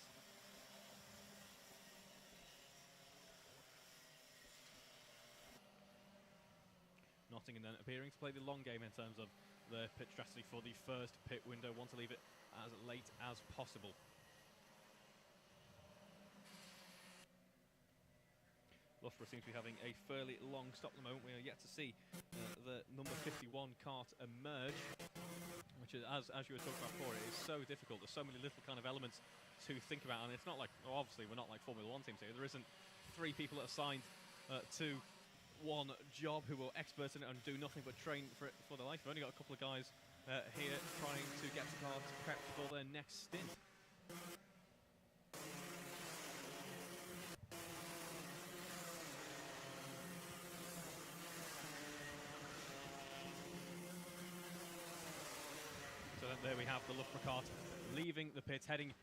Nottingham then appearing to play the long game in terms of their pit strategy for the first pit window, want to leave it as late as possible. Loughborough seems to be having a fairly long stop at the moment. We are yet to see the number 51 kart emerge, which is, as you were talking about before, it is so difficult. There's so many little kind of elements to think about, and it's not like, well, obviously we're not like Formula 1 teams here. There isn't 3 people assigned to one job who are experts in it and do nothing but train for it for their life. We've only got a couple of guys here trying to get the cars prepped for their next stint. So then there we have the Loughborough kart leaving the pits, heading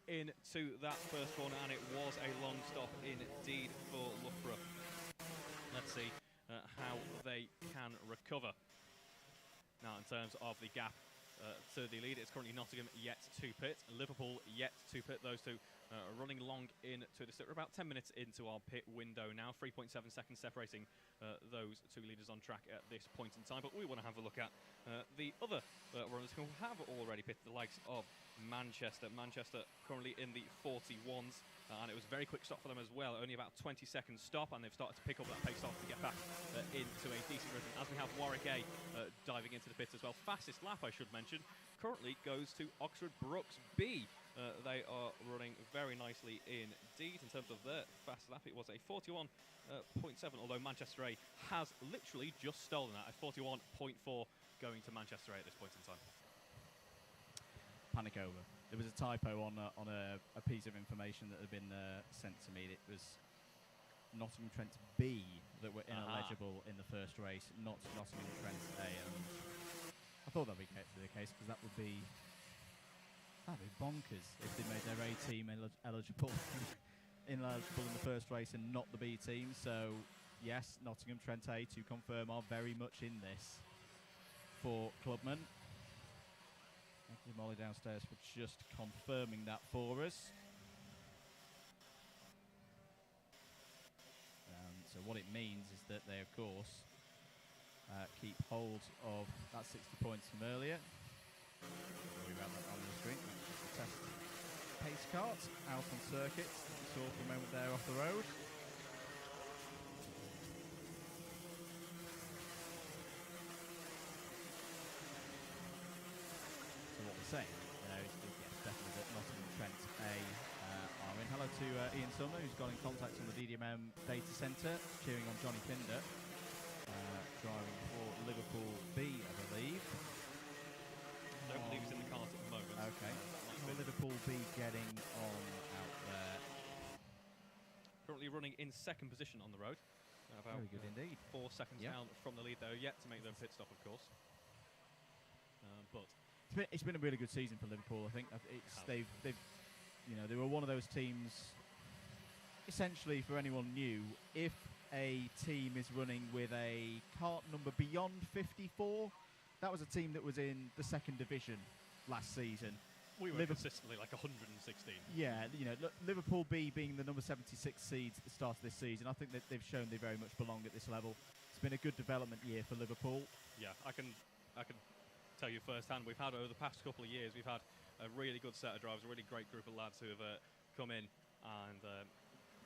into that first corner, and it was a long stop indeed for Loughborough. Let's see how they can recover. Now, in terms of the gap to the lead, it's currently Nottingham yet to pit, Liverpool yet to pit. Those two running long into the sit. We're about 10 minutes into our pit window now, 3.7 seconds separating those two leaders on track at this point in time. But we want to have a look at the other runners who have already pitted, the likes of Manchester. Manchester currently in the 41s, and it was a very quick stop for them as well, only about 20 seconds stop, and they've started to pick up that pace off to get back into a decent rhythm, as we have Warwick A diving into the pits as well. Fastest lap, I should mention, currently goes to Oxford Brooks B. They are running very nicely indeed in terms of their fast lap. It was a 41.7, although Manchester A has literally just stolen that, a 41.4 going to Manchester A at this point in time. Panic over. There was a typo on a piece of information that had been sent to me. It was Nottingham Trent B that were ineligible in the first race, not Nottingham Trent A. And I thought that would be the case, because that'd be bonkers if they made their A team ineligible in the first race and not the B team. So yes, Nottingham Trent A, to confirm, are very much in this for Clubman. Thank you, Molly, downstairs, for just confirming that for us. So what it means is that they, of course, keep hold of that 60 points from earlier. Don't worry about that on the screen. That's just a test pace kart out on circuit. We saw for a moment there off the road. What we're saying, is yes, definitely that Nottingham Trent A are in. Hello to Ian Sumner, who's got in contact on the DDMM data centre, cheering on Johnny Pinder, driving for Liverpool B, I believe. I don't believe he's in the cart at the moment. Okay. Liverpool B getting on out there. Currently running in second position on the road. About very good indeed. 4 seconds down from the lead. They're yet to make their pit stop, of course. But it's been a really good season for Liverpool. I think they've You know, they were one of those teams, essentially for anyone new, if a team is running with a kart number beyond 54, that was a team that was in the second division last season. We were consistently like 116. Yeah, you know, Liverpool B being the number 76 seeds at the start of this season, I think that they've shown they very much belong at this level. It's been a good development year for Liverpool. Yeah, I can tell you firsthand, we've had over the past couple of years, we've had a really good set of drivers, a really great group of lads who have come in and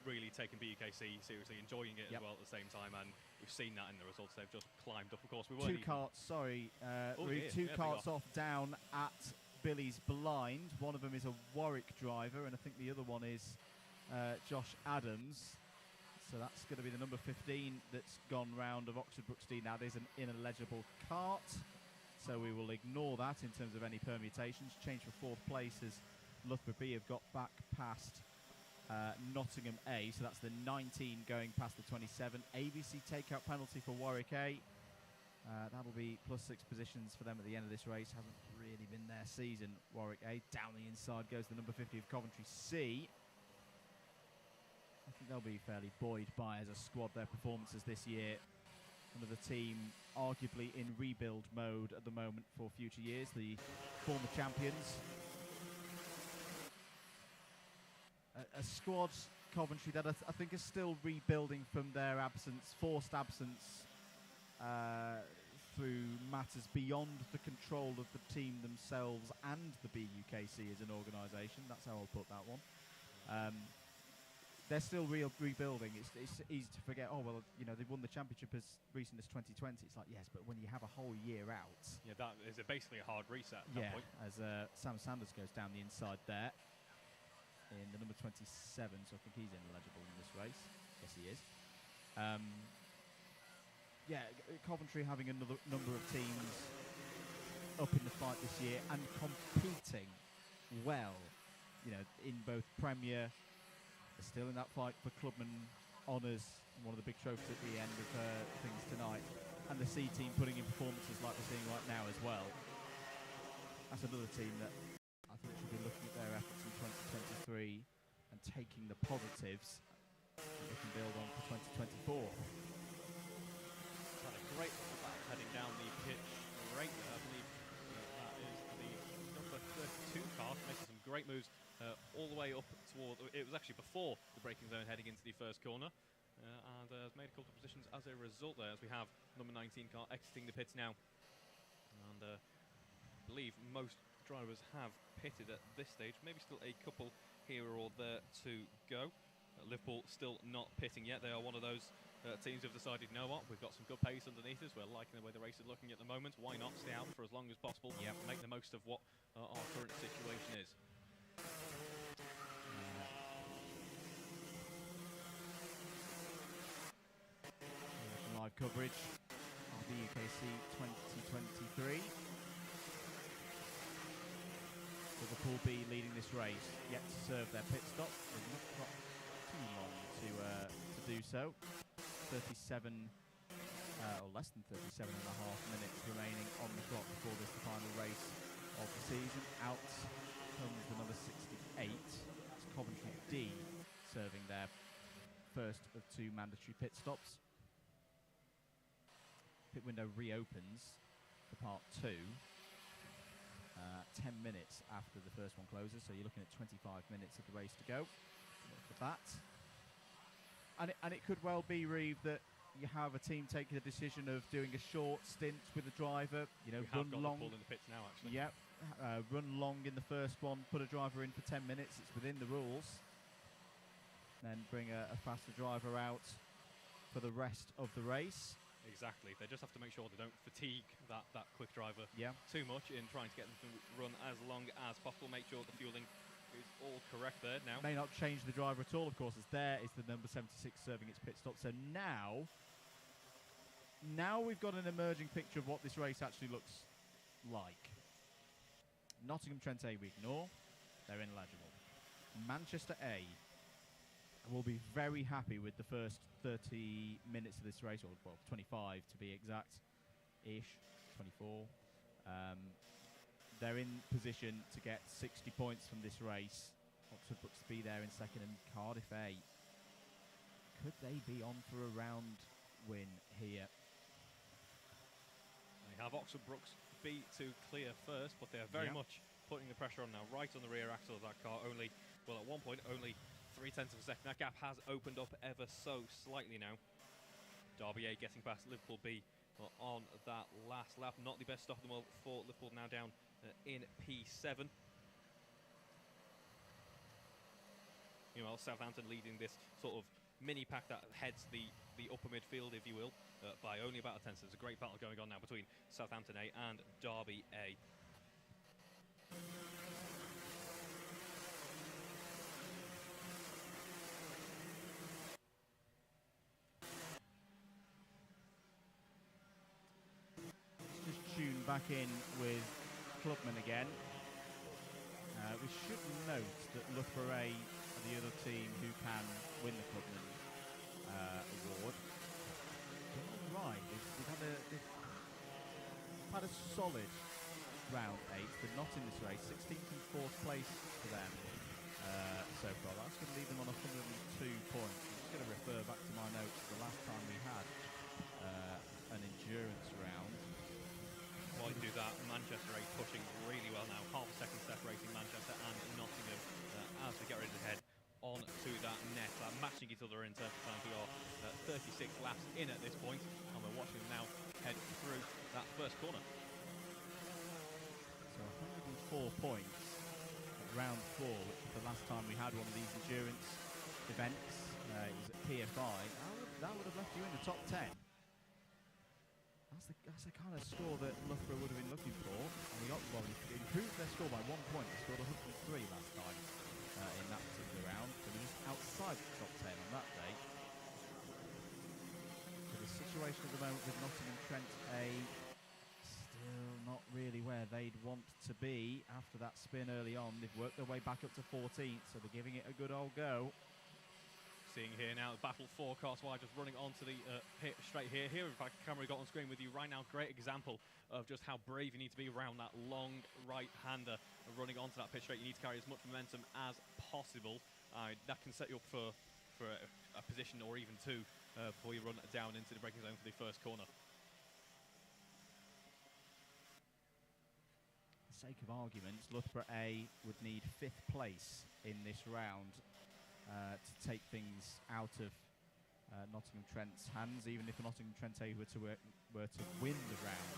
really taken BUKC seriously, enjoying it as well at the same time, and we've seen that in the results. They've just climbed up. Of course, we weren't two carts off down at Billy's blind. One of them is a Warwick driver, and I think the other one is Josh Adams. So that's going to be the number 15 that's gone round of Oxford Brookes Dean. Now, there's an ineligible cart, so we will ignore that in terms of any permutations. Change for fourth place as Loughborough B have got back past Nottingham A, so that's the 19 going past the 27. ABC takeout penalty for Warwick A. That'll be +6 positions for them at the end of this race. Hasn't really been their season. Warwick A. Down the inside goes the number 50 of Coventry C. I think they'll be fairly buoyed by, as a squad, their performances this year. Another team arguably in rebuild mode at the moment for future years, the former champions. A squad, Coventry, that I think is still rebuilding from their forced absence through matters beyond the control of the team themselves and the BUKC as an organisation. That's how I'll put that one. They're still rebuilding. It's easy to forget, oh, well, you know, they've won the championship as recent as 2020. It's like, yes, but when you have a whole year out. Yeah, that is basically a hard reset at that point. As Sam Sanders goes down the inside there in the number 27, so I think he's ineligible in this race. Yes, he is. Coventry having another number of teams up in the fight this year and competing well, you know, in both Premier. They're still in that fight for Clubman honours, one of the big trophies at the end of things tonight, and the C team putting in performances like we're seeing right now as well. That's another team that I think should be looking at their efforts in 2023 and taking the positives that they can build on for 2024. Had a great back heading down the pitch right there. I believe that is the number 32 car, making some great moves all the way up toward. It was actually before the braking zone, heading into the first corner, and has made a couple of positions as a result there. As we have number 19 car exiting the pits now, and I believe most drivers have pitted at this stage. Maybe still a couple here or there to go. Liverpool still not pitting yet. They are one of those teams who have decided, you know what, we've got some good pace underneath us. We're liking the way the race is looking at the moment. Why not stay out for as long as possible? Yep. Make the most of what our current situation is. Live coverage of the UKC 2023. Liverpool B leading this race, yet to serve their pit stop. They've not got too long to do so. 37, or less than 37 and a half minutes remaining on the clock before this the final race of the season. Out comes the number 68. It's Coventry D serving their first of two mandatory pit stops. Pit window reopens for part 2 10 minutes after the first one closes, so you're looking at 25 minutes of the race to go. Look at that. And it could well be, Reeve, that you have a team taking the decision of doing a short stint with the driver, you know, we run have got long. the pull in the pits now, actually. Yep, run long in the first one, put a driver in for 10 minutes, it's within the rules. Then bring a faster driver out for the rest of the race. Exactly. They just have to make sure they don't fatigue that quick driver too much in trying to get them to run as long as possible. Make sure the fueling is all correct there now. May not change the driver at all, of course, as there is the number 76 serving its pit stop. So now we've got an emerging picture of what this race actually looks like. Nottingham Trent A we ignore. They're ineligible. Manchester A will be very happy with the first 30 minutes of this race, or well, 25 to be exact-ish, 24. They're in position to get 60 points from this race Oxford Brooks B there in second, and Cardiff A. Could they be on for a round win here? They have Oxford Brooks B to clear first, but they are very much putting the pressure on now, right on the rear axle of that car. Only, well, at one point, only 0.3 of a second. That gap has opened up ever so slightly now. Derby A getting past Liverpool B on that last lap. Not the best stop in the world for Liverpool, now down in P7. Meanwhile, Southampton leading this sort of mini pack that heads the upper midfield, if you will, by only about a tenth. So there's a great battle going on now between Southampton A and Derby A. Just tune back in with Clubman again. We should note that Loughborough A are the other team who can win the Clubman award. All right, they've had a solid round 8. They're not in this race. 16th and 4th place for them so far. That's going to leave them on 102 points. I'm just going to refer back to my notes. The last time we had an endurance round. While you do that, Manchester A pushing really well now. Half a second separating Manchester and Nottingham as we get ready to head on to that net. Matching each other in terms of time. We are 36 laps in at this point, and we're watching them now head through that first corner. So 104 points at round 4, which is the last time we had one of these endurance events. It was at PFI. That would have left you in the top 10. That's the kind of score that Loughborough would have been looking for. And they improved their score by 1 point. They scored 103 last time in that particular round. So they're just outside the top 10 on that day. So the situation at the moment with Nottingham Trent A still not really where they'd want to be after that spin early on. They've worked their way back up to 14th, so they're giving it a good old go. Seeing here now, battle forecast-wise, just running onto the pit straight here. Here, in fact, the camera we got on screen with you right now. Great example of just how brave you need to be around that long right-hander running onto that pit straight. You need to carry as much momentum as possible. That can set you up for a position or even two before you run down into the braking zone for the first corner. For the sake of argument, Loughborough A would need 5th place in this round to take things out of Nottingham Trent's hands. Even if Nottingham Trent A were to win the round,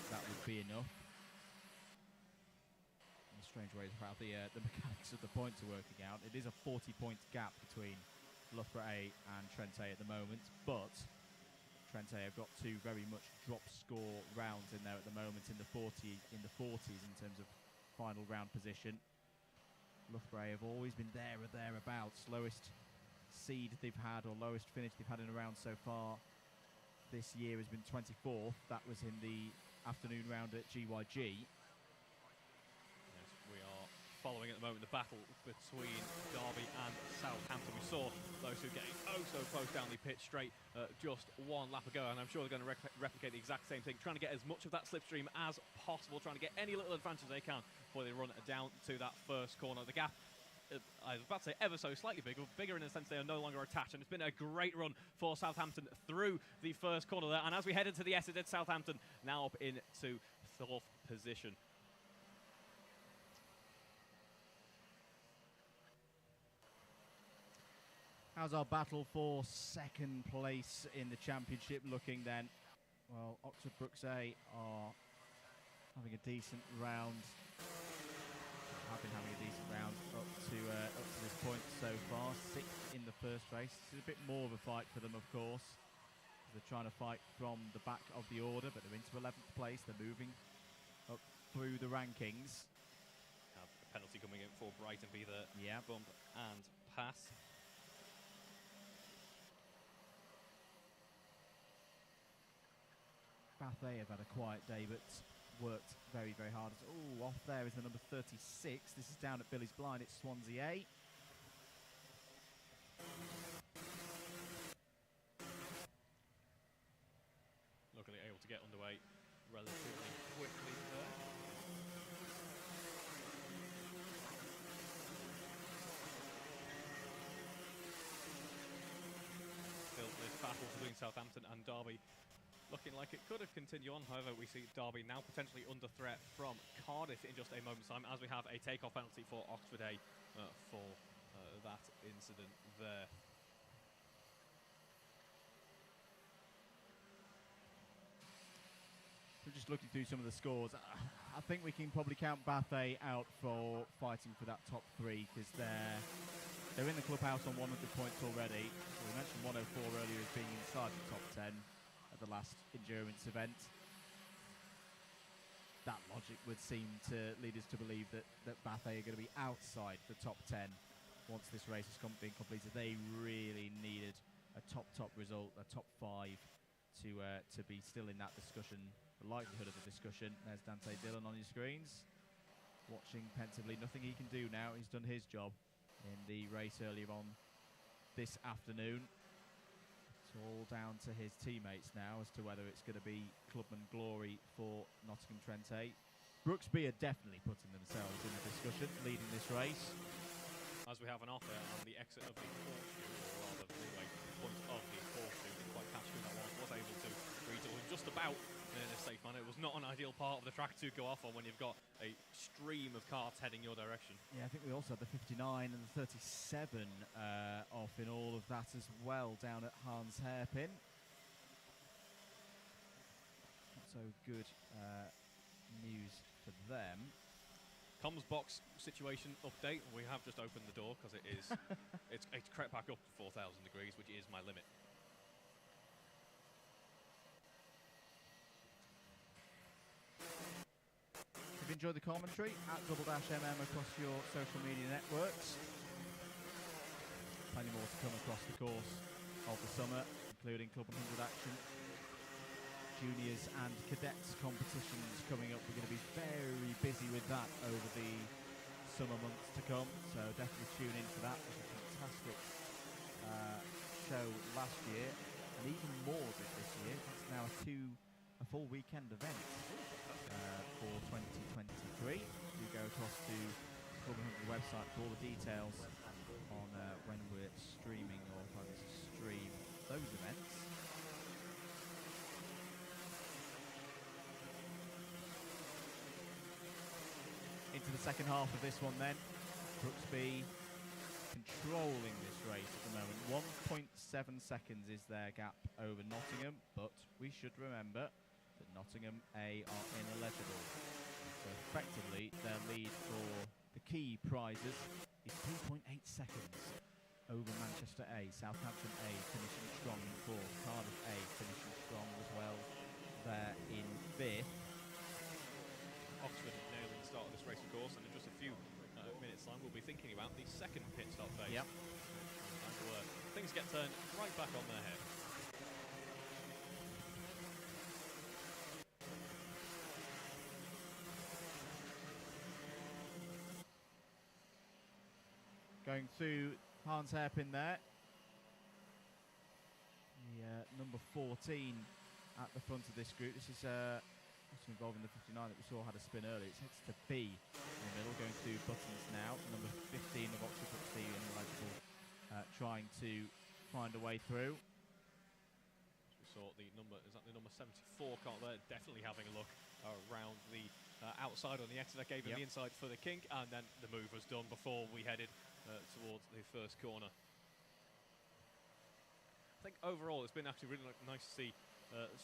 that would be enough. In a strange way, how the mechanics of the points are working out. It is a 40-point gap between Loughborough A and Trent A at the moment, but Trent A have got 2 very much drop score rounds in there at the moment in the 40s in terms of final round position. Loughborough have always been there or thereabouts. Lowest seed they've had, or lowest finish they've had in a round so far this year has been 24th. That was in the afternoon round at GYG. Yes, we are following at the moment the battle between Derby and Southampton. We saw those two getting so close down the pitch straight just 1 lap ago, and I'm sure they're going to replicate the exact same thing, trying to get as much of that slipstream as possible, trying to get any little advantage they can before they run down to that first corner. The gap, I was about to say ever so slightly bigger in the sense they are no longer attached, and it's been a great run for Southampton through the first corner there. And as we head into the Essendon, Southampton now up into 4th position. How's our battle for 2nd place in the championship looking then? Well, Oxford Brooks A are having a decent round. Have been having a decent round up to this point so far. 6th in the first race. This is a bit more of a fight for them, of course. They're trying to fight from the back of the order, but they're into 11th place. They're moving up through the rankings. Have a penalty coming in for Brighton, be the bump and pass. Bath A have had a quiet day, but worked very, very hard. Oh, off there is the number 36. This is down at Billy's Blind. It's Swansea A. Luckily able to get underway relatively quickly there. Southampton and Derby looking like it could have continued on. However, we see Derby now potentially under threat from Cardiff in just a moment's time, as we have a takeoff penalty for Oxford A for that incident there. So just looking through some of the scores, I think we can probably count Bathe out for fighting for that top 3, because they're in the clubhouse on 100 points already. So we mentioned 104 earlier as being inside the top 10 at the last endurance event. That logic would seem to lead us to believe that Bathe are going to be outside the top 10 once this race has been completed. They really needed a top result, a top 5, to be still in that discussion, the likelihood of the discussion. There's Dante Dillon on your screens, watching pensively. Nothing he can do now. He's done his job in the race earlier on this afternoon. It's all down to his teammates now as to whether it's going to be Clubman glory for Nottingham Trent A. Brooksby are definitely putting themselves in the discussion, leading this race. As we have an offer on the exit of the horseshoe, or rather the point of the horseshoe, didn't quite catch who that was able to reach it just about in a safe manner. It was not an ideal part of the track to go off on when you've got a stream of carts heading your direction. Yeah, I think we also had the 59 and the 37 off in all of that as well down at Hans Hairpin. Not so good news for them. Comms box situation update. We have just opened the door because it is it's crept back up to 4,000 degrees, which is my limit. If you've enjoyed the commentary, at @MM across your social media networks. Plenty more to come across the course of the summer, including Club100 action, juniors and cadets competitions coming up. We're going to be very busy with that over the summer months to come, so definitely tune in for that. It was a fantastic show last year, and even more of it this year. That's now a full weekend event for 2023. You go across to the Club100 website for all the details on when we're streaming or planning to stream those events. Into the second half of this one then. Brooksby controlling this race at the moment. 1.7 seconds is their gap over Nottingham, but we should remember that Nottingham A are ineligible. So effectively their lead for the key prizes is 2.8 seconds over Manchester A. Southampton A finishing strong in 4th. Cardiff A finishing strong as well there in 5th. Oxford nailing the start of this race, of course, and in just a few minutes' time, we'll be thinking about the second pit stop phase. Yep. Things get turned right back on their head. Going through Hans Hairpin there. The number 14 at the front of this group. This is also involving the 59 that we saw had a spin earlier. It heads to B in the middle, going through buttons now. Number 15 of Oxford Brooksby ineligible, trying to find a way through. We saw the number, is that the number 74 cart there? Definitely having a look around the outside on the exit. That gave him the inside for the kink, and then the move was done before we headed towards the first corner. I think overall it's been actually really nice to see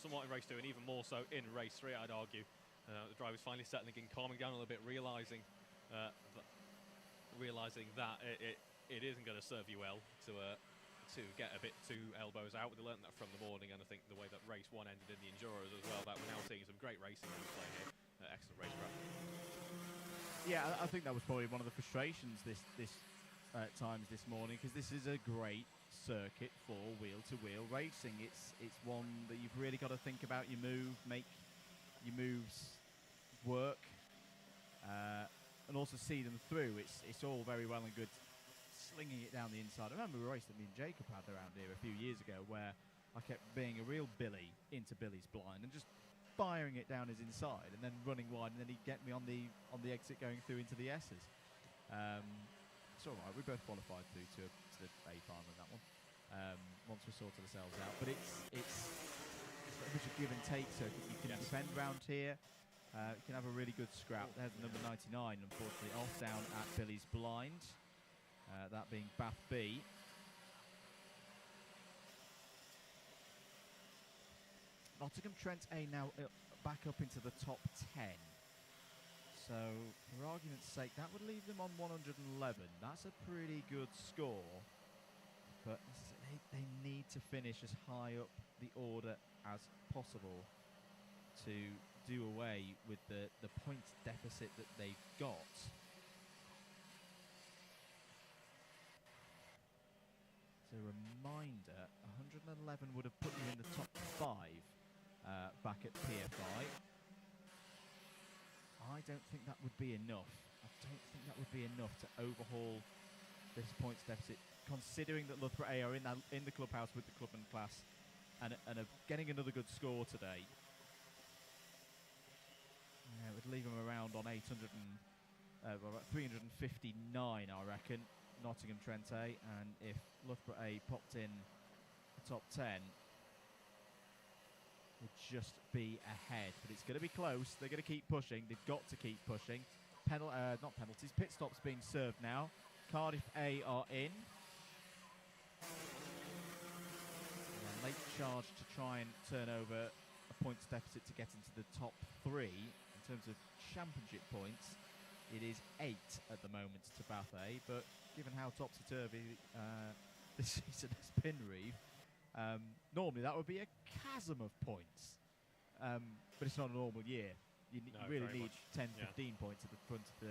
somewhat in race 2 and even more so in race 3, I'd argue. The drivers finally settling in, calming down a little bit, realising that it isn't going to serve you well to get a bit too elbows out. We learned that from the morning, and I think the way that race 1 ended in the Enduros as well, that we're now seeing some great racing on display here. Excellent racecraft. Yeah, I think that was probably one of the frustrations this times this morning, because this is a great circuit for wheel-to-wheel racing. It's one that you've really got to think about your move, make your moves work, and also see them through. It's all very well and good slinging it down the inside. I remember a race that me and Jacob had around here a few years ago where I kept being a real Billy into Billy's blind and just firing it down his inside and then running wide, and then he'd get me on the exit going through into the S's. It's all right. We both qualified through to the A final in that one. once we sorted ourselves out. But it's very much a give and take circuit. You can defend round here. You can have a really good scrap. There's number 99, unfortunately, off down at Billy's blind. That being Bath B. Nottingham Trent A now back up into the top 10. So, for argument's sake, that would leave them on 111. That's a pretty good score. But they need to finish as high up the order as possible to do away with the points deficit that they've got. As a reminder, 111 would have put you in the top 5 back at PFI. I don't think that would be enough. I don't think that would be enough to overhaul this points deficit, considering that Loughborough A are in the clubhouse with the clubman class and are getting another good score today. It would leave them around on 359, I reckon, Nottingham Trent A, and if Loughborough A popped in the top 10, would just be ahead. But it's going to be close. They're going to keep pushing. They've got to keep pushing. Not penalties, pit stops being served now. Cardiff A are in. Late charge to try and turn over a points deficit to get into the top 3. In terms of championship points, it is 8 at the moment to Bath A, but given how topsy-turvy this season has been, Reeve, normally that would be a chasm of points. But it's not a normal year. You really need 10, 15 points at the front of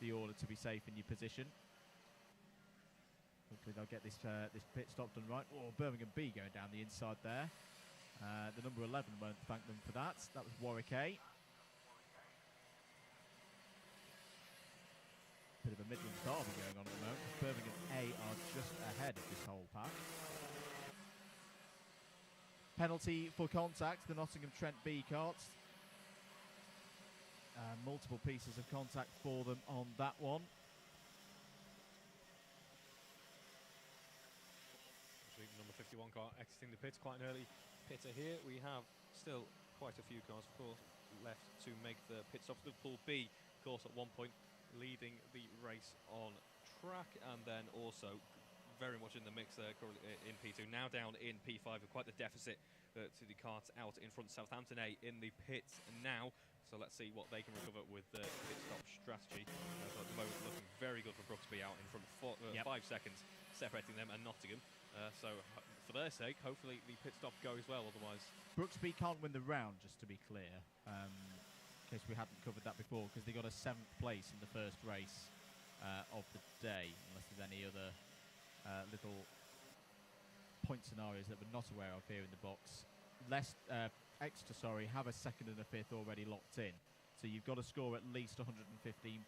the order to be safe in your position. Hopefully they'll get this pit stop done right. Oh, Birmingham B going down the inside there. The number 11 won't thank them for that. That was Warwick A. Bit of a Midlands derby going on at the moment. Birmingham A are just ahead of this whole pack. Penalty for contact, the Nottingham Trent B carts. Multiple pieces of contact for them on that one. Number 51 car exiting the pits, quite an early pitter here. We have still quite a few cars, of course, left to make the pit stops. Liverpool B, of course, at one point leading the race on track, and then also very much in the mix there currently in P2. Now down in P5 with quite the deficit to the carts out in front. Southampton A in the pits now. So let's see what they can recover with the pit stop strategy. So at the moment, looking very good for Brooksby out in front of 5 seconds, separating them and Nottingham. So for their sake, hopefully the pit stop goes well. Otherwise, Brooksby can't win the round, just to be clear. In case we hadn't covered that before, because they got a 7th place in the first race of the day, unless there's any other little point scenarios that we're not aware of here in the box. Exeter, have a 2nd and a 5th already locked in. So you've got to score at least 115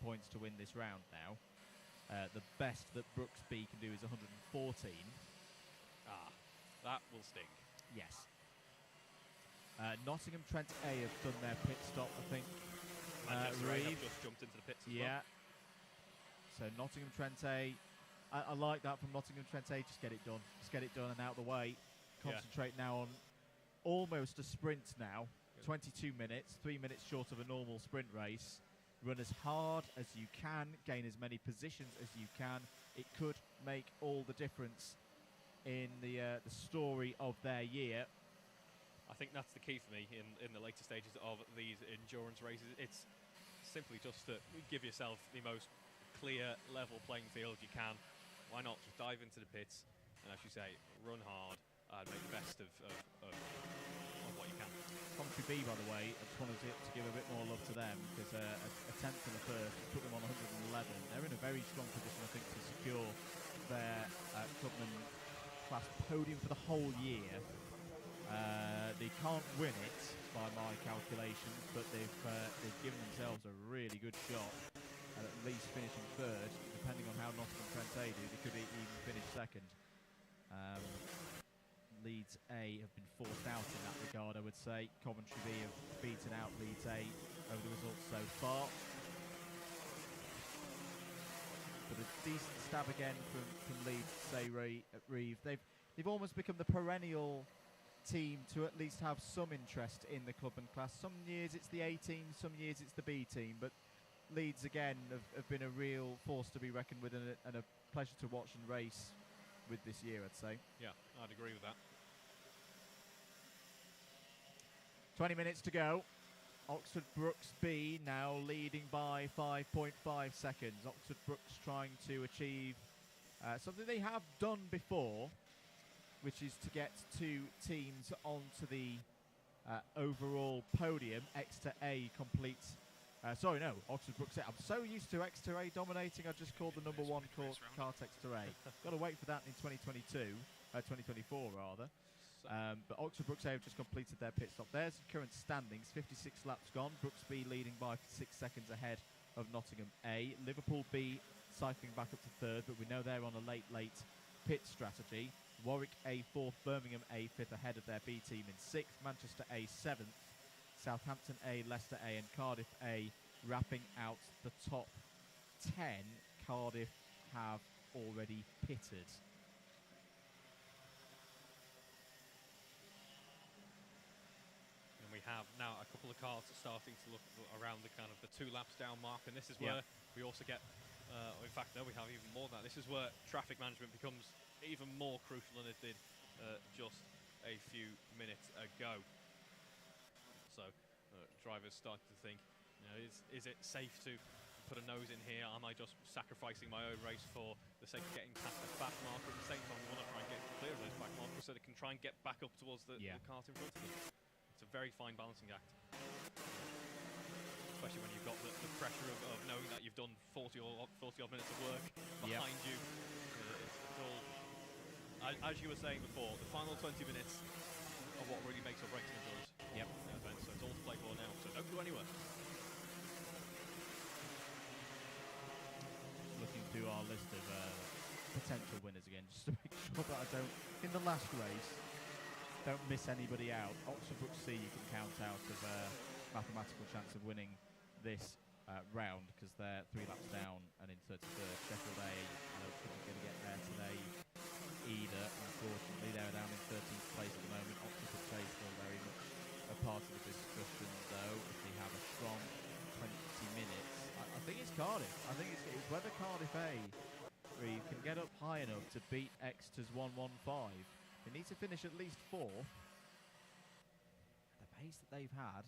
points to win this round now. The best that Brooksby can do is 114. That will sting. Yes. Nottingham Trent A have done their pit stop, I think. Manchester A Reeve have just jumped into the pits as well. So Nottingham Trent A, I like that from Nottingham Trent A. Just get it done. Just get it done and out of the way. Concentrate now on almost a sprint now. 22 minutes, 3 minutes short of a normal sprint race. Run as hard as you can, gain as many positions as you can. It could make all the difference in the story of their year. I think that's the key for me in the later stages of these endurance races. It's simply just to give yourself the most clear, level playing field you can. Why not just dive into the pits and, as you say, run hard and make the best of what you can. Coventry B, by the way, I just wanted to give a bit more love to them, because a 10th and a 1st put them on 111. They're in a very strong position, I think, to secure their Clubman class podium for the whole year. They can't win it by my calculations, but they've given themselves a really good shot at least finishing 3rd. Depending on how Nottingham Trent A do, they could even finish 2nd. Leeds A have been forced out in that regard, I would say. Coventry B have beaten out Leeds A over the results so far. But a decent stab again from Leeds, say Reeve. they've almost become the perennial team to at least have some interest in the club and class. Some years it's the A team, some years it's the B team, but Leeds again have been a real force to be reckoned with, and a pleasure to watch and race with this year, I'd say. Yeah, I'd agree with that. 20 minutes to go. Oxford Brookes B now leading by 5.5 seconds. Oxford Brookes trying to achieve something they have done before, which is to get two teams onto the overall podium. Exeter A completes. Sorry, no, Oxford Brookes A. I'm so used to Exeter A dominating, I just called the number one kart Exeter A. Got to wait for that in 2024 rather. But Oxford Brookes A have just completed their pit stop. There's the current standings, 56 laps gone. Brookes B leading by 6 seconds ahead of Nottingham A. Liverpool B cycling back up to third, but we know they're on a late pit strategy. Warwick A 4th, Birmingham A 5th ahead of their B team in 6th. Manchester A 7th. Southampton A, Leicester A and Cardiff A wrapping out the top 10. Cardiff have already pitted. We have now a couple of cars starting to look around the kind of the 2 laps down mark, and this is where we also get, in fact, no, we have even more than that. This is where traffic management becomes even more crucial than it did just a few minutes ago. So drivers start to think, you know, is it safe to put a nose in here? Am I just sacrificing my own race for the sake of getting past the back marker? At the same time, we want to try and get clear of those back markers so they can try and get back up towards the cart in front of them. It's a very fine balancing act, especially when you've got the pressure of knowing that you've done 40 odd minutes of work behind you. It's all, as you were saying before, the final 20 minutes are what really makes or breaks an endurance event. So it's all to play for now. So don't go anywhere. Looking through our list of potential winners again, just to make sure that I don't, in the last race, don't miss anybody out. Oxford Brookes C you can count out of mathematical chance of winning this round because they're 3 laps down and in 33rd. Sheffield A, I don't think we're going to get there today either, unfortunately. They're down in 13th place at the moment. Oxford Brookes A still very much a part of the discussion though. If they have a strong 20 minutes, I think it's Cardiff. I think it's whether Cardiff A Reeve can get up high enough to beat Exeter's 115. They need to finish at least 4th. The pace that they've had,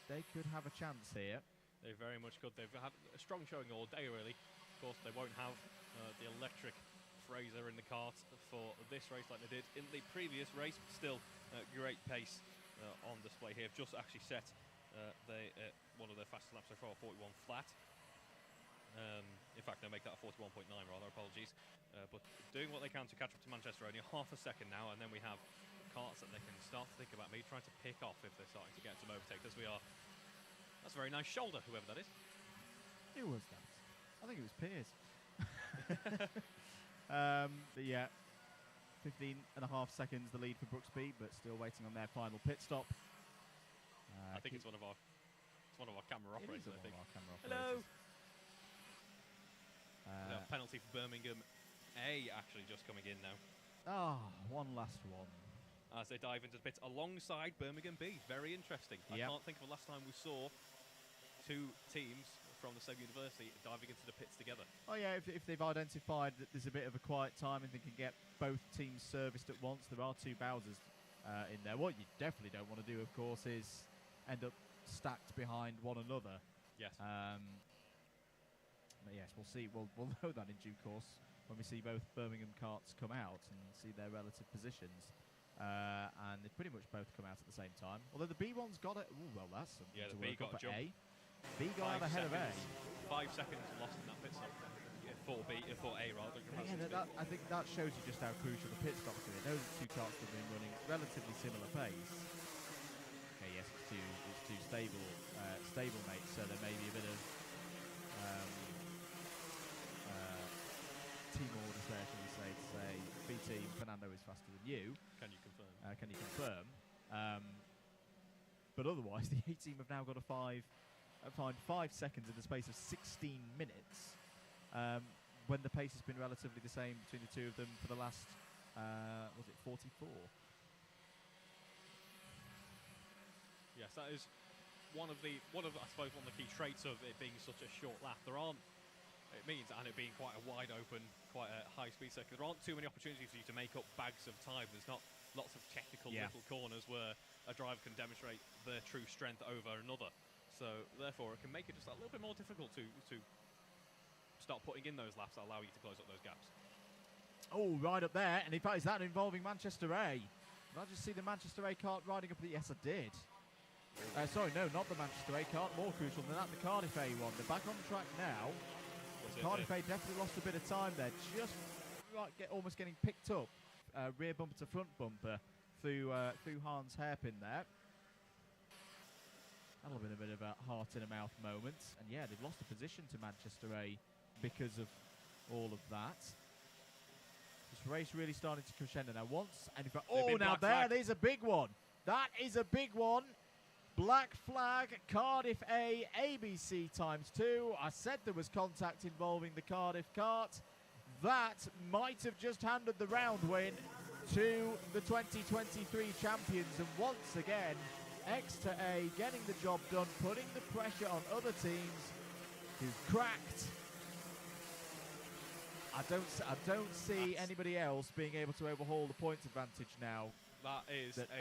they could have a chance here. They very much could. They've had a strong showing all day, really. Of course, they won't have the electric Fraser in the kart for this race like they did in the previous race. Still, great pace on display here. Just actually set one of their fastest laps so far, 41 flat. In fact, they'll make that a 41.9 rather, apologies. But doing what they can to catch up to Manchester, only half a second now, and then we have karts that they can start to think about maybe trying to pick off if they're starting to get some overtake, as we are. That's a very nice shoulder, whoever that is. Who was that? I think it was Piers. But yeah, 15.5 seconds the lead for Brookes B, but still waiting on their final pit stop. I think it's one of our camera operators. I think. Hello. Penalty for Birmingham A actually just coming in now. One last one. As they dive into the pits alongside Birmingham B. Very interesting. I can't think of the last time we saw 2 teams from the same university diving into the pits together. Oh yeah, if they've identified that there's a bit of a quiet time and they can get both teams serviced at once, there are 2 Bowsers in there. What you definitely don't want to do, of course, is end up stacked behind one another. Yes. But yes, we'll see. We'll know that in due course when we see both Birmingham karts come out and see their relative positions. And they pretty much both come out at the same time. Although the B1's got it. Ooh, well, that's something the to B work got on for a jump. A. B got out ahead of A. 5 seconds lost in that pit stop. For A rather. I think that shows you just how crucial the pit stops are. Those 2 karts have been running relatively similar pace. Okay, yes, it's two stable mates, so there may be a bit of team orders there, shall we say, to say, B team, Fernando is faster than you. Can you confirm? Can you confirm? But otherwise, the A team have now got find 5 seconds in the space of 16 minutes. when the pace has been relatively the same between the two of them for the last, was it 44? Yes, that is one of I suppose one of the key traits of it being such a short lap. It means, and it being quite a wide open, quite a high speed circuit, there aren't too many opportunities for you to make up bags of time. There's not lots of technical little corners where a driver can demonstrate their true strength over another. So therefore, it can make it just a little bit more difficult to start putting in those laps that allow you to close up those gaps. Oh, right up there, and in fact, is that involving Manchester A? Did I just see the Manchester A kart riding up the... Yes, I did. Sorry, no, not the Manchester A kart. More crucial than that, the Cardiff A one. They're back on track now. Cardiff A definitely lost a bit of time there. Just right, almost getting picked up. Rear bumper to front bumper through Hahn's hairpin there. That'll have been a bit of a heart in a mouth moment. And yeah, they've lost a position to Manchester A because of all of that. This race really starting to crescendo now. Now there's a big one. That is a big one. Black flag, Cardiff A, ABC ×2. I said there was contact involving the Cardiff kart. That might have just handed the round win to the 2023 champions. And once again, Exeter A getting the job done, putting the pressure on other teams who've cracked. I don't see anybody else being able to overhaul the points advantage now that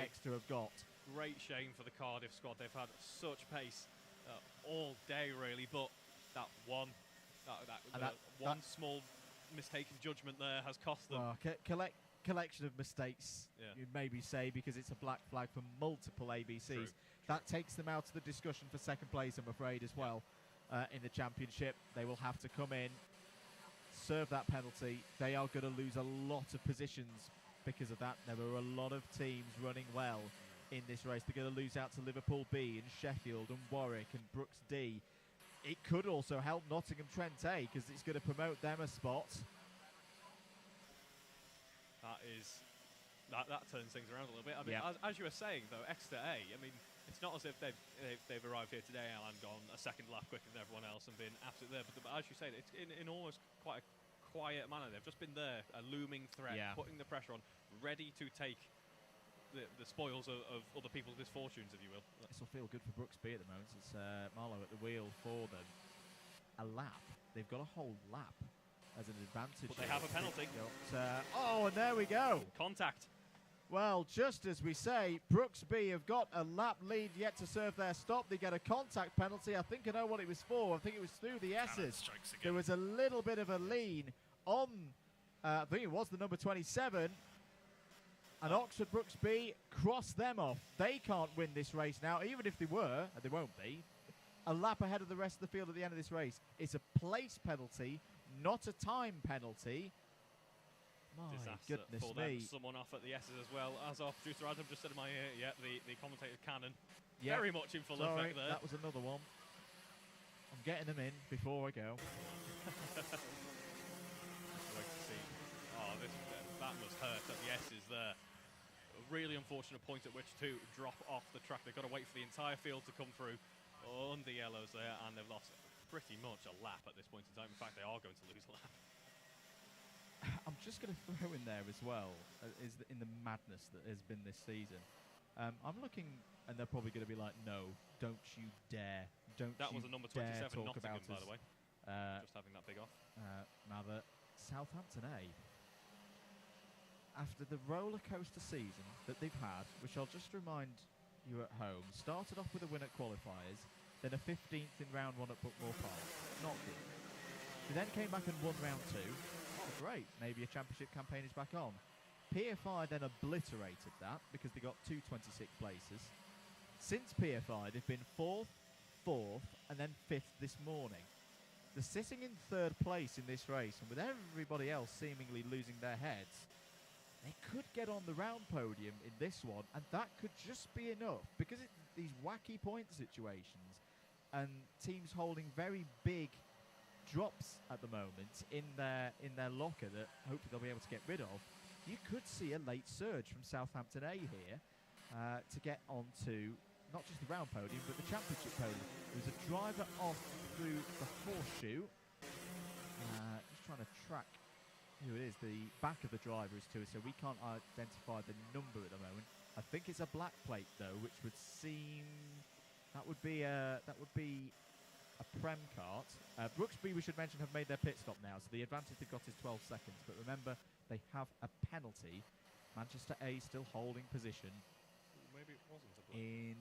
Exeter have got. Great shame for the Cardiff squad. They've had such pace all day, really, but that one small mistake in judgment there has cost them. Collection of mistakes, you'd maybe say, because it's a black flag for multiple ABCs. True. That takes them out of the discussion for second place, I'm afraid, as well, in the championship. They will have to come in, serve that penalty. They are going to lose a lot of positions because of that. There were a lot of teams running well in this race. They're going to lose out to Liverpool B and Sheffield and Warwick and Brooks D. It could also help Nottingham Trent A because it's going to promote them a spot. That turns things around a little bit. I mean, as you were saying though, Exeter A, I mean, it's not as if they've arrived here today and gone a second lap quicker than everyone else and been absolutely there. But as you say, it's in almost quite a quiet manner. They've just been there, a looming threat, putting the pressure on, ready to take the spoils of other people's misfortunes, if you will. This will feel good for Brooks B at the moment. It's Marlowe at the wheel for them. A lap. They've got a whole lap as an advantage. But they have a penalty. And there we go. Contact. Well, just as we say, Brooks B have got a lap lead yet to serve their stop. They get a contact penalty. I think I know what it was for. I think it was through the S's. There was a little bit of a lean on, I think it was the number 27. And Oxford Brooks B cross them off. They can't win this race now, even if they were, and they won't be, a lap ahead of the rest of the field at the end of this race. It's a place penalty, not a time penalty. My Disaster goodness for me. them. Someone off at the S's as well. As our producer Adam just said in my ear, the commentator Cannon. Yep. Very much in full Sorry, effect there. that was another one. I'm getting them in before I go. Wait to see. Oh, that must hurt at the S's there. A really unfortunate point at which to drop off the track. They've got to wait for the entire field to come through on the yellows there, and they've lost pretty much a lap at this point in time. In fact, they are going to lose a lap. I'm just going to throw in there as well, in the madness that has been this season. I'm looking, and they're probably going to be like, no, don't you dare. That was a number 27 Nottingham, by the way. Just having that big off. Rather, Southampton A. After the roller coaster season that they've had, which I'll just remind you at home, started off with a win at qualifiers, then a 15th in round 1 at Bookmore Park. Not good. They then came back and won round 2. Oh, great. Maybe a championship campaign is back on. PFI then obliterated that because they got 2 26 places. Since PFI, they've been 4th, and then 5th this morning. They're sitting in 3rd place in this race, and with everybody else seemingly losing their heads, they could get on the round podium in this one, and that could just be enough because it's these wacky point situations and teams holding very big drops at the moment in their locker that hopefully they'll be able to get rid of. You could see a late surge from Southampton A here to get onto not just the round podium but the championship podium. There's a driver off through the horseshoe. Just trying to track who it is. The back of the driver is to it, so we can't identify the number at the moment. I think it's a black plate though, which would seem that would be a Prem kart. Brooksby, we should mention, have made their pit stop now, so the advantage they've got is 12 seconds. But remember, they have a penalty. Manchester A still holding position. Maybe it wasn't a black. In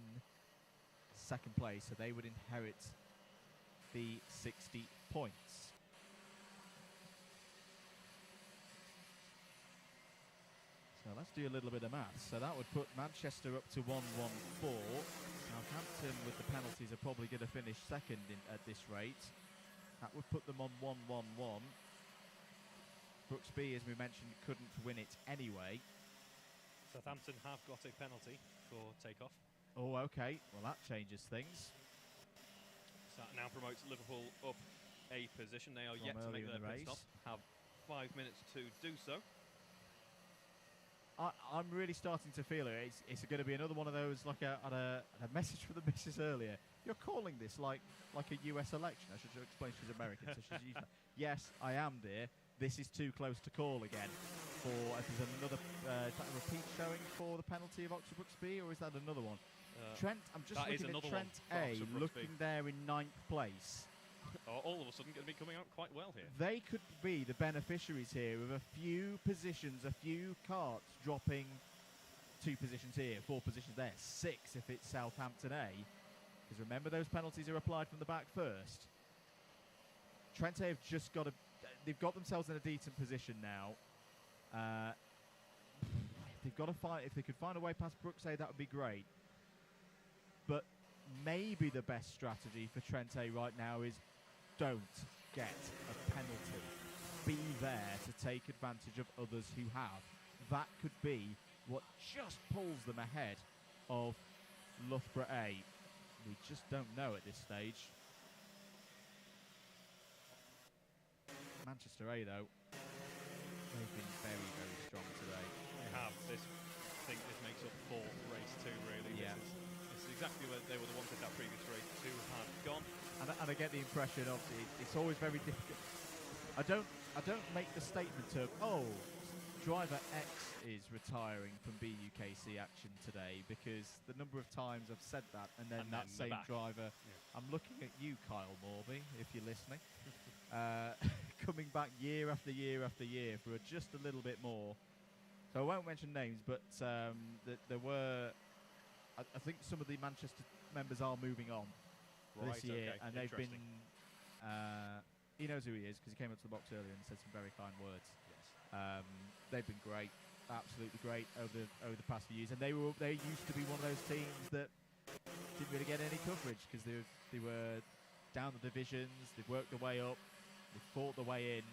second place, so they would inherit the 60 points. So let's do a little bit of maths. So that would put Manchester up to 114. Southampton with the penalties are probably going to finish second at this rate. That would put them on 111. Brooksby, as we mentioned, couldn't win it anyway. Southampton have got a penalty for takeoff. Oh, okay. Well, that changes things. So that now promotes Liverpool up a position. They are From yet to make earlier their in the pit stop. race. Have 5 minutes to do so. I'm really starting to feel it. It's going to be another one of those, like a message from the missus earlier. You're calling this like a US election. I should explain she's American. So she's used yes, I am, dear. This is too close to call again. If there's another is that a repeat showing for the penalty of Oxford Brooksby, or is that another one? Trent, I'm just looking at Trent A, looking there in 9th place. All of a sudden going to be coming out quite well here. They could be the beneficiaries here of a few positions, a few karts dropping 2 positions here, 4 positions there, 6 if it's Southampton A. Because remember, those penalties are applied from the back first. Trent A have just got they've got themselves in a decent position now. They've got to find, if they could find a way past Brooks A, that would be great. But maybe the best strategy for Trent A right now is don't get a penalty. Be there to take advantage of others who have. That could be what just pulls them ahead of Loughborough A. We just don't know at this stage. Manchester A, though, they've been very, very strong today. They have. I think this makes up for race 2, really. Yeah. This is exactly where they were the ones in that previous race 2 had gone. And I get the impression of it's always very difficult. I don't make the statement of, oh, driver X is retiring from BUKC action today, because the number of times I've said that, and then that same driver, I'm looking at you, Kyle Morby, if you're listening, coming back year after year after year for just a little bit more. So I won't mention names, but there were, I think some of the Manchester members are moving on this year, and they've been, he knows who he is because he came up to the box earlier and said some very kind words. Yes. They've been great, absolutely great over the past few years, and they used to be one of those teams that didn't really get any coverage because they were down the divisions, they've worked their way up, they've fought their way in,